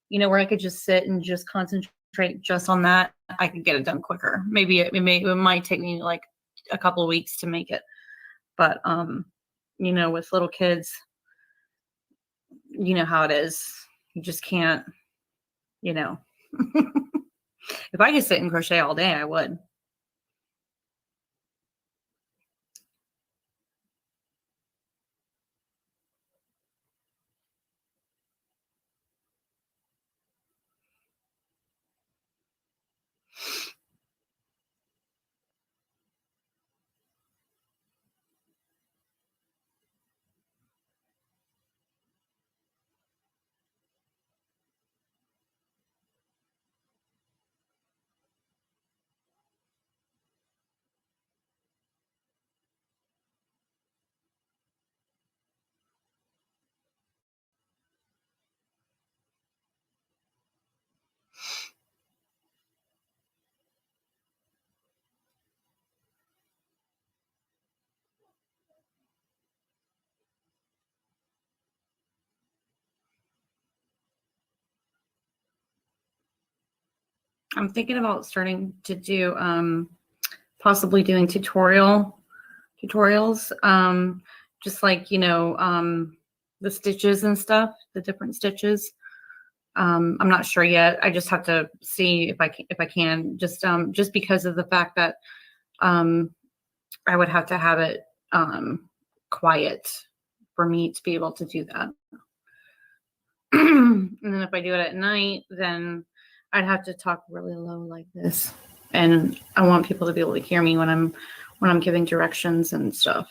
[SPEAKER 10] where I could just sit and just concentrate just on that, I could get it done quicker. Maybe it might take me like a couple of weeks to make it. But with little kids, you know how it is. You just can't, if I could sit and crochet all day, I would. I'm thinking about starting to do possibly doing tutorials, just like the stitches and stuff, the different stitches. I'm not sure yet. I just have to see if I can just because of the fact that I would have to have it quiet for me to be able to do that. And then if I do it at night, then I'd have to talk really low like this. And I want people to be able to hear me when I'm giving directions and stuff.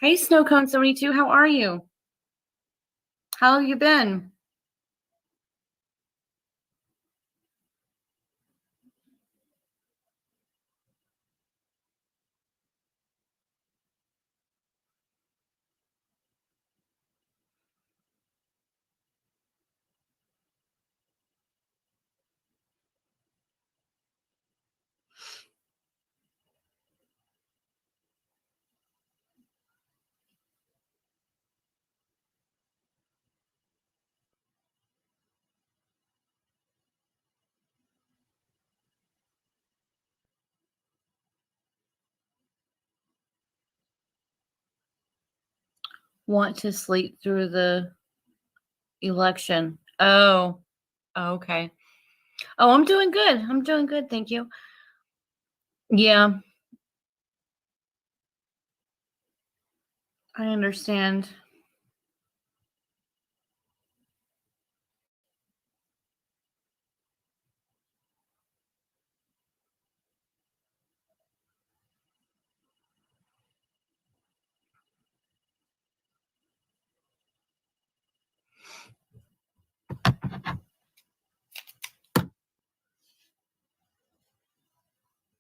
[SPEAKER 10] Hey, Snowcone72, how are you? How have you been? Want to sleep through the election. Oh, okay. Oh, I'm doing good. Thank you. Yeah, I understand.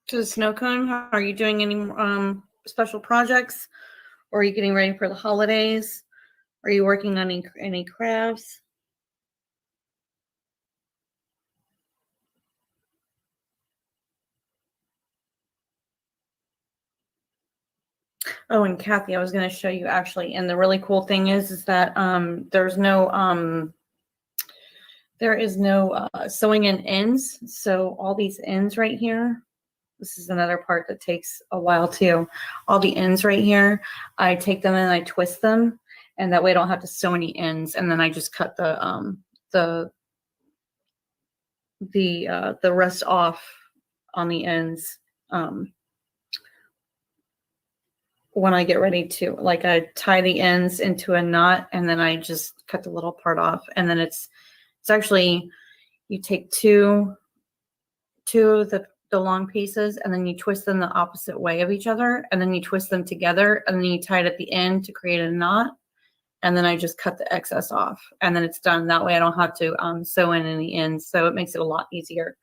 [SPEAKER 10] To the snow cone, are you doing any special projects, or are you getting ready for the holidays? Are you working on any crafts? Oh, and Kathy, I was going to show you actually, and the really cool thing is that there is no sewing in ends. So all these ends right here, this is another part that takes a while too. All the ends right here, I take them and I twist them, and that way I don't have to sew any ends. And then I just cut the rest off on the ends when I get ready to, like, I tie the ends into a knot and then I just cut the little part off. And then it's actually, you take two of the long pieces and then you twist them the opposite way of each other, and then you twist them together and then you tie it at the end to create a knot. And then I just cut the excess off and then it's done. That way I don't have to sew in any ends. So it makes it a lot easier.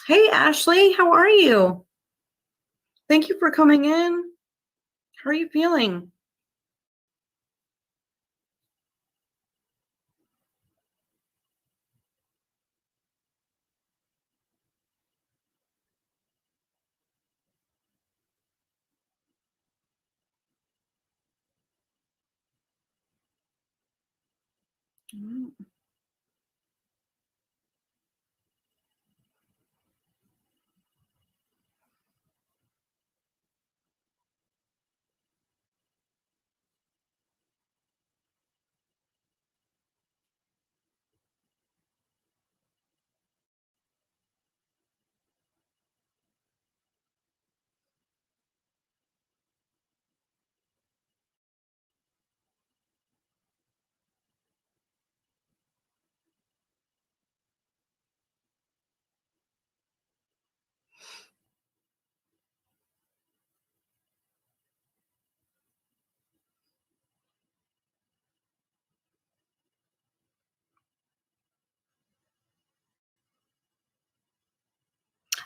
[SPEAKER 10] Hey, Ashley, how are you? Thank you for coming in. How are you feeling? Mm.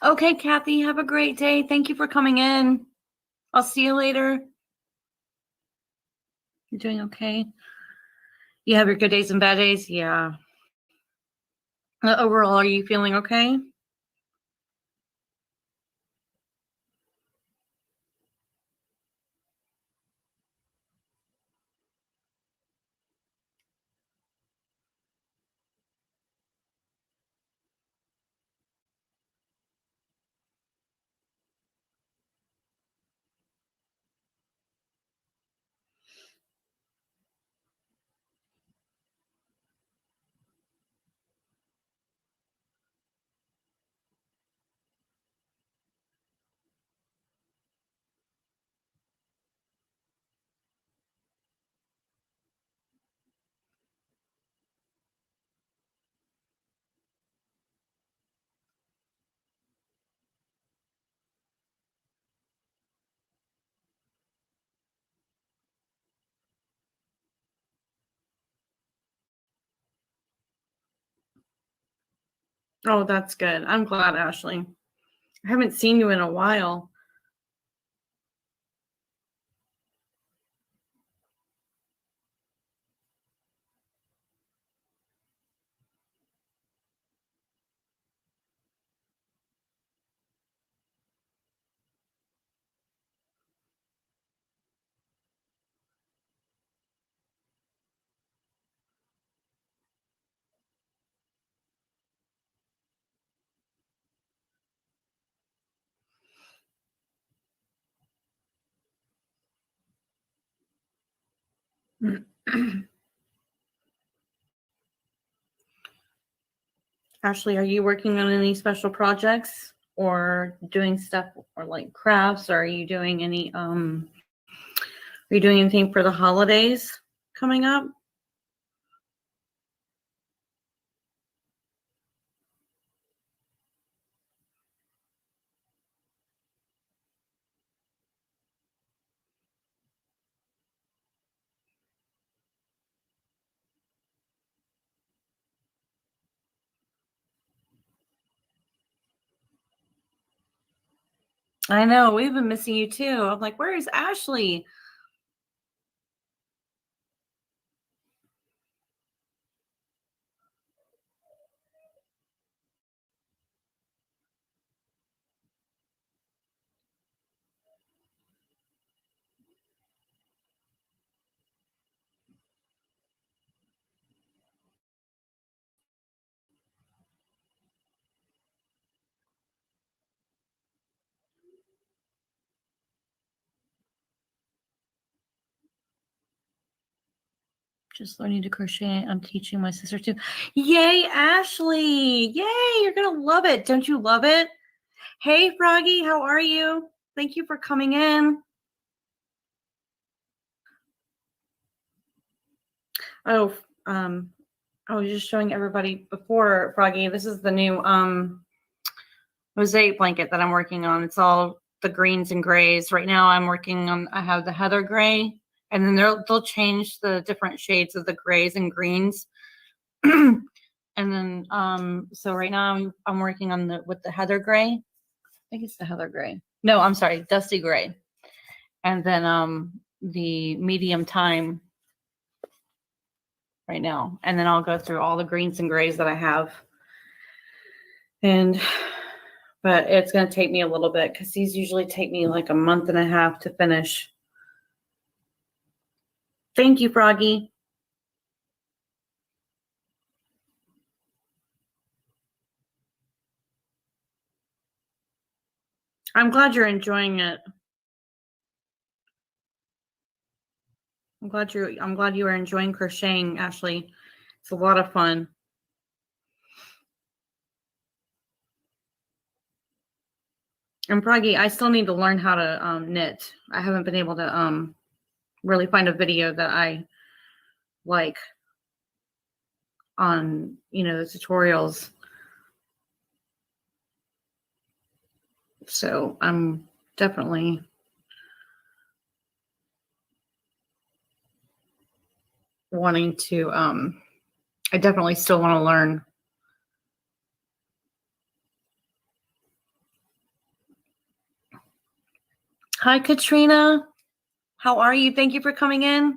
[SPEAKER 10] Okay, Kathy, have a great day. Thank you for coming in. I'll see you later. You're doing okay? You have your good days and bad days? Yeah. Overall, are you feeling okay? Oh, that's good. I'm glad, Ashley. I haven't seen you in a while. Ashley, are you working on any special projects or doing stuff or like crafts? Or are you doing any are you doing anything for the holidays coming up? I know, we've been missing you too. I'm like, where is Ashley? Just learning to crochet. I'm teaching my sister too. Yay, Ashley. Yay, you're going to love it. Don't you love it? Hey, Froggy, how are you? Thank you for coming in. Oh, I was just showing everybody before, Froggy. This is the new mosaic blanket that I'm working on. It's all the greens and grays. Right now I'm working on, I have the heather gray, and then they'll change the different shades of the grays and greens. And then so right now I'm working on with the heather gray. I think it's the heather gray. No, I'm sorry, dusty gray. And then the medium thyme right now. And then I'll go through all the greens and grays that I have. But it's going to take me a little bit because these usually take me like a month and a half to finish. Thank you, Froggy. I'm glad you're enjoying it. I'm glad you are enjoying crocheting, Ashley. It's a lot of fun. And Froggy, I still need to learn how to knit. I haven't been able to really find a video that I like on, the tutorials. So I'm definitely wanting to, I definitely still want to learn. Hi, Katrina. How are you? Thank you for coming in.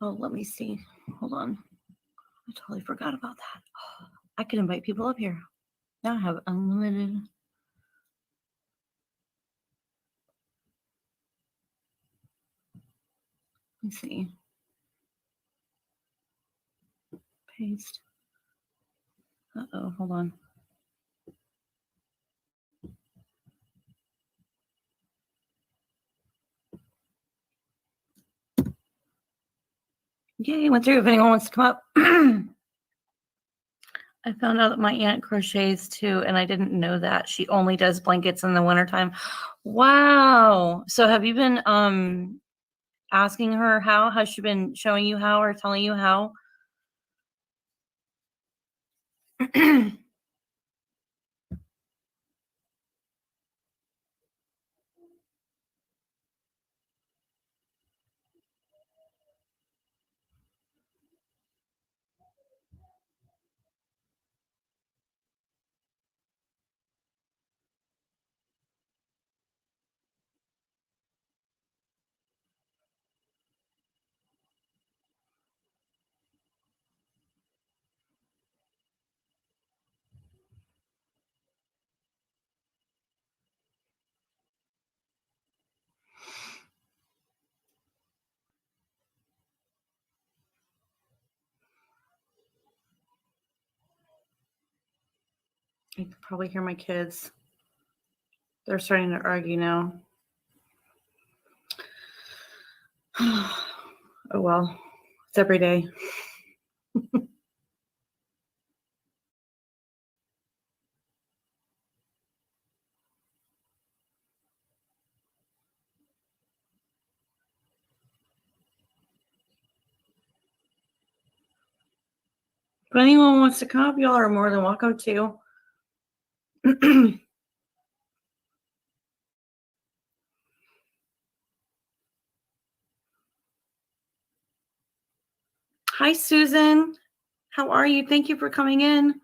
[SPEAKER 10] Oh, let me see. Hold on. I totally forgot about that. I can invite people up here. Now I have unlimited. Let's see. Paste. Uh-oh, hold on. Yay, went through. If anyone wants to come up. I found out that my aunt crochets too, and I didn't know that. She only does blankets in the wintertime. Wow. So have you been asking her how? Has she been showing you how or telling you how? You can probably hear my kids. They're starting to argue now. Oh well, it's every day. If anyone wants to come up, y'all are more than welcome to. Hi, Susan. How are you? Thank you for coming in.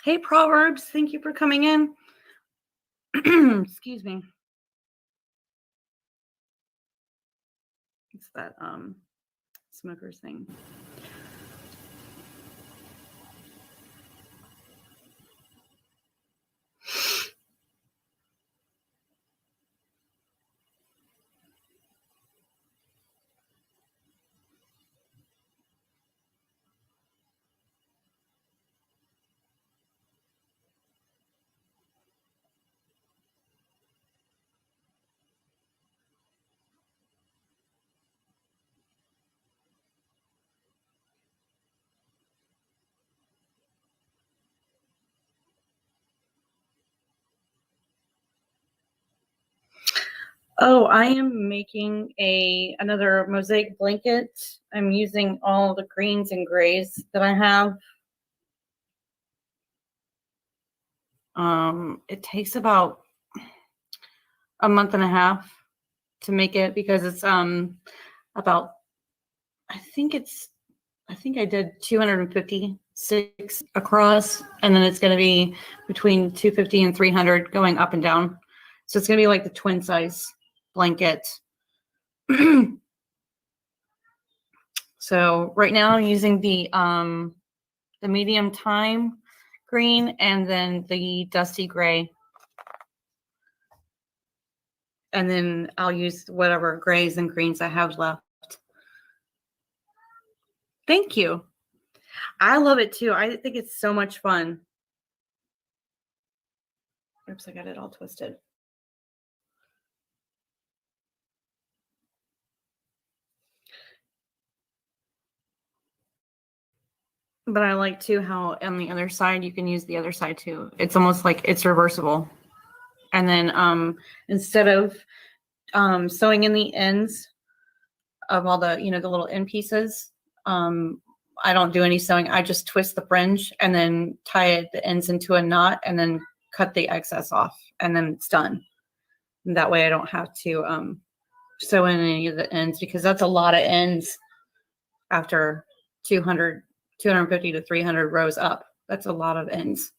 [SPEAKER 10] Hey, Proverbs. Thank you for coming in. Excuse me. It's that smokers thing. Oh, I am making another mosaic blanket. I'm using all the greens and grays that I have. It takes about a month and a half to make it because it's about I think I did 256 across, and then it's going to be between 250 and 300 going up and down. So it's going to be like the twin size blanket. So right now I'm using the medium thyme green and then the dusty gray. And then I'll use whatever grays and greens I have left. Thank you. I love it too. I think it's so much fun. Oops, I got it all twisted. But I like too how on the other side you can use the other side too. It's almost like it's reversible. And then instead of sewing in the ends of all the, the little end pieces, I don't do any sewing. I just twist the fringe and then tie the ends into a knot and then cut the excess off, and then it's done. And that way I don't have to sew in any of the ends, because that's a lot of ends after 250 to 300 rows up. That's a lot of ends.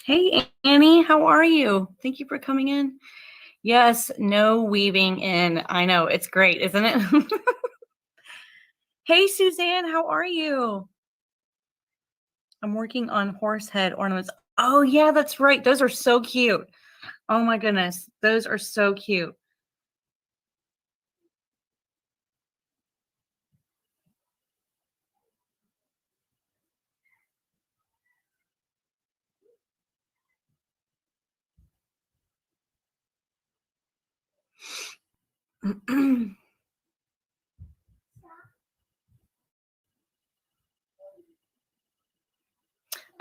[SPEAKER 10] Hey, Annie, how are you? Thank you for coming in. Yes, no weaving in. I know, it's great, isn't it? Hey, Suzanne, how are you? I'm working on horse head ornaments. Oh, yeah, that's right. Those are so cute. Oh, my goodness. Those are so cute.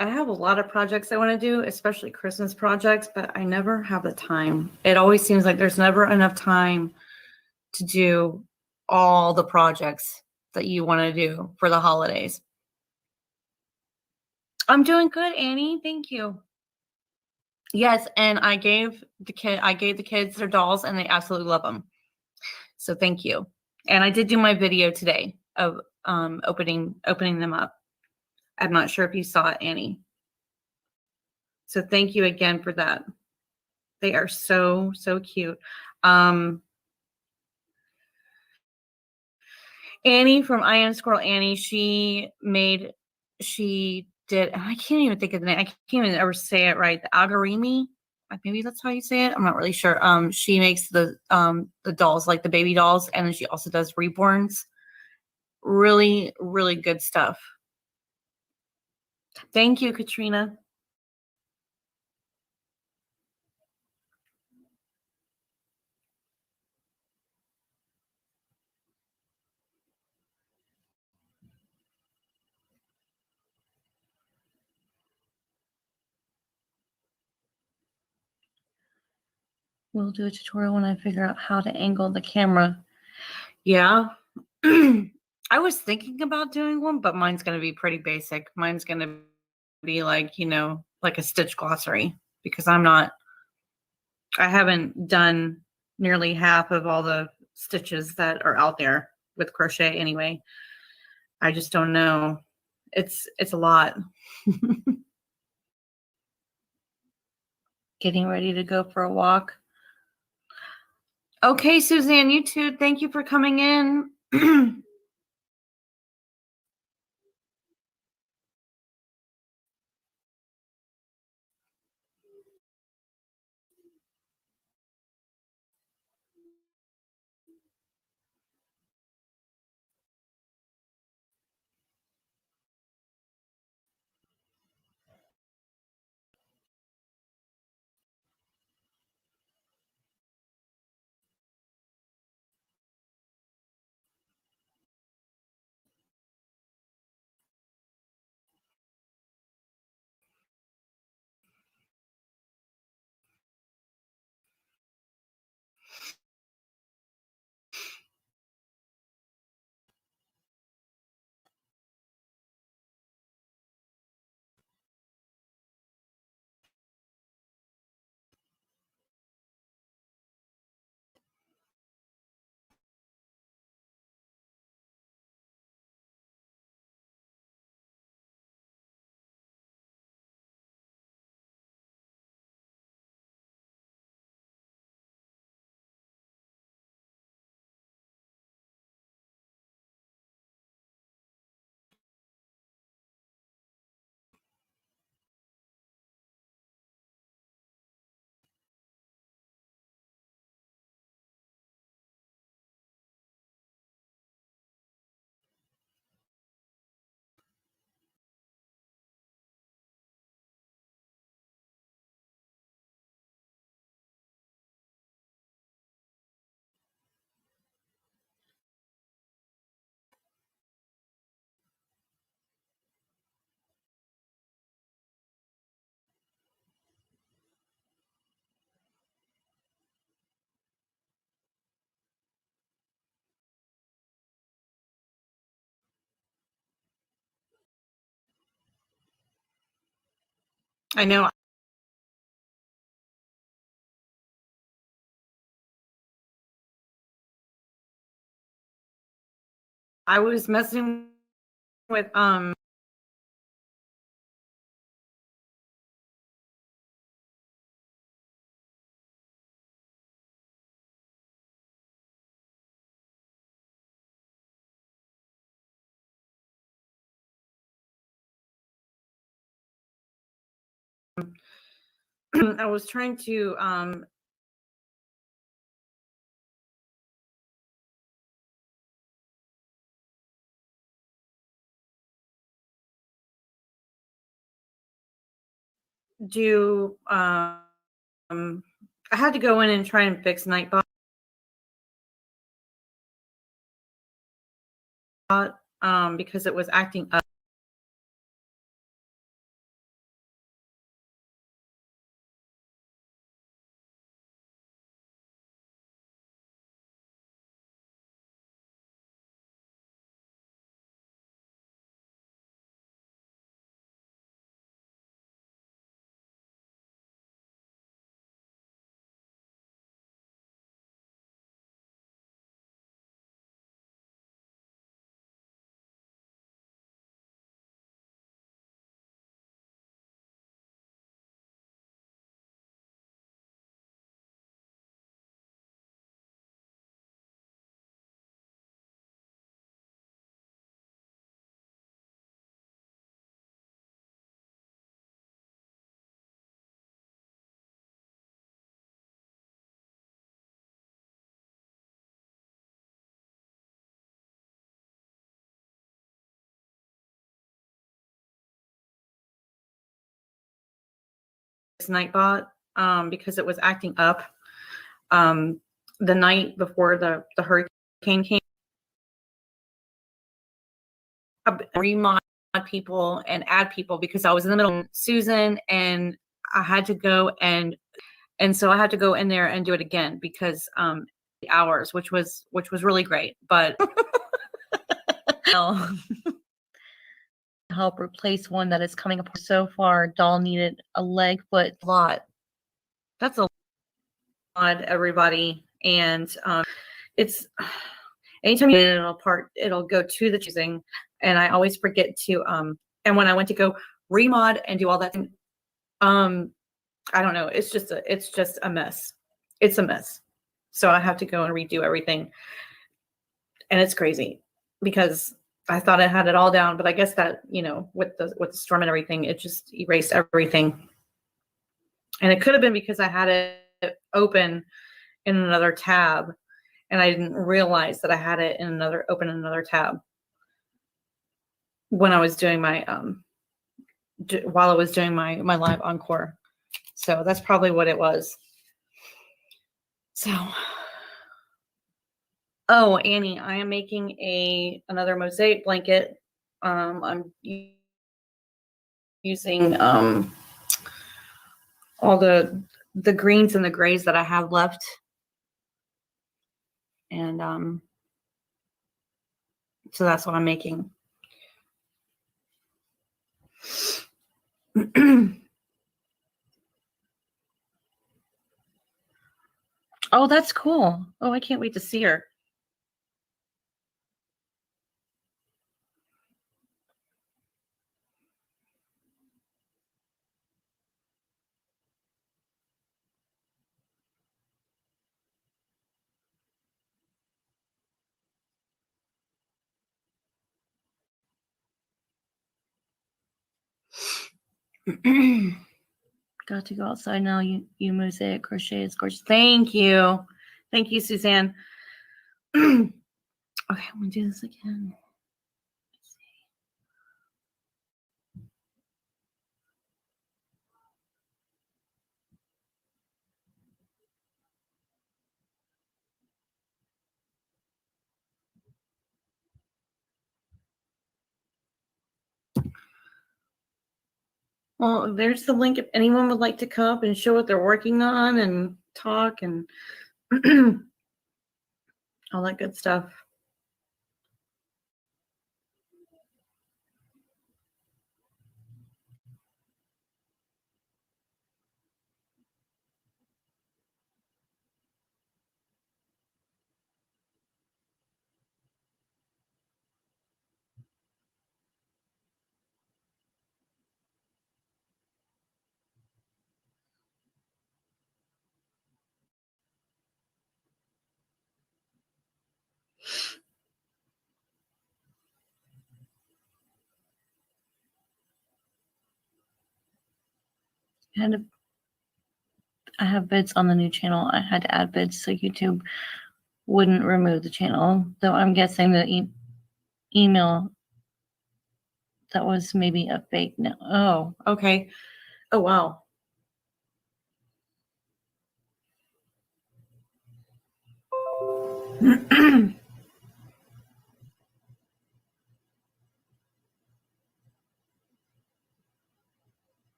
[SPEAKER 10] I have a lot of projects I want to do, especially Christmas projects, but I never have the time. It always seems like there's never enough time to do all the projects that you want to do for the holidays. I'm doing good, Annie. Thank you. Yes, and I gave the kids their dolls and they absolutely love them. So thank you. And I did do my video today of opening them up. I'm not sure if you saw it, Annie. So thank you again for that. They are so cute. Annie from I Am Squirrel Annie, she did, I can't even think of the name. I can't even ever say it right. The Algarimi, maybe that's how you say it. I'm not really sure. She makes the dolls, like the baby dolls, and then she also does reborns. Really, really good stuff. Thank you, Katrina. We'll do a tutorial when I figure out how to angle the camera. Yeah. I was thinking about doing one, but mine's going to be pretty basic. Mine's going to be like, like a stitch glossary, because I haven't done nearly half of all the stitches that are out there with crochet anyway. I just don't know. It's a lot. Getting ready to go for a walk. Okay, Suzanne, you too. Thank you for coming in. I know. I was messing with I was trying to do I had to go in and try and fix Nightbot because it was acting up. Nightbot because it was acting up the night before the hurricane came. Remod people and add people because I was in the middle of Susan and I had to go and so I had to go in there and do it again because the hours, which was really great, but help replace one that is coming apart. So far, doll needed a leg, foot, lot. That's a lot, everybody. And it's anytime you get it apart, it'll go to the choosing. And I always forget to and when I went to go remod and do all that, I don't know, it's just a mess. It's a mess. So I have to go and redo everything. And it's crazy because I thought I had it all down, but I guess that, you know, with the storm and everything, it just erased everything. And it could have been because I had it open in another tab and I didn't realize that I had it in another tab when I was doing my while I was doing my live encore. So that's probably what it was. So oh, Annie, I am making another mosaic blanket. I'm using all the greens and the grays that I have left. And so that's what I'm making. Oh, that's cool. Oh, I can't wait to see her. Got to go outside now. You mosaic crochet is gorgeous. Thank you. Thank you, Suzanne. Okay, I'm gonna do this again. Well, there's the link if anyone would like to come up and show what they're working on and talk and all that good stuff. I have bids on the new channel. I had to add bids so YouTube wouldn't remove the channel. Though I'm guessing the email that was maybe a fake. No. Oh, okay. Oh, wow.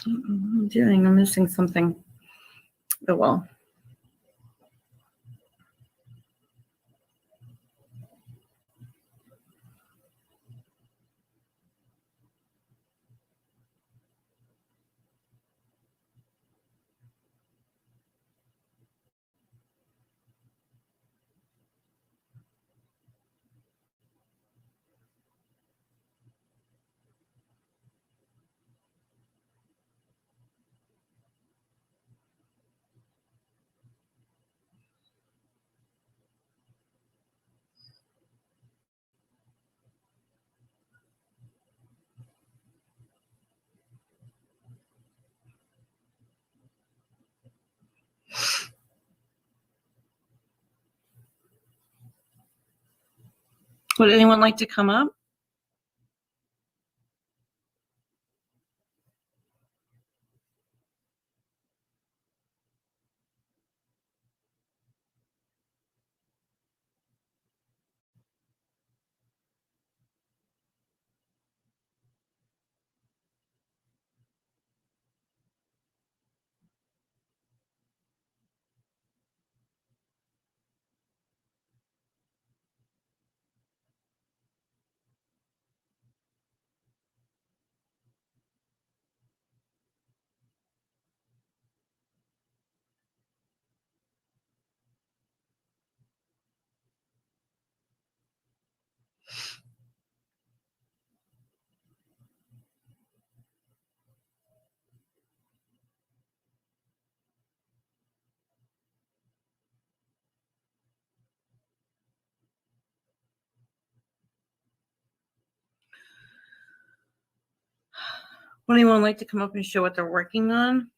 [SPEAKER 10] I'm doing. I'm missing something. Oh well. Would anyone like to come up? Would anyone like to come up and show what they're working on?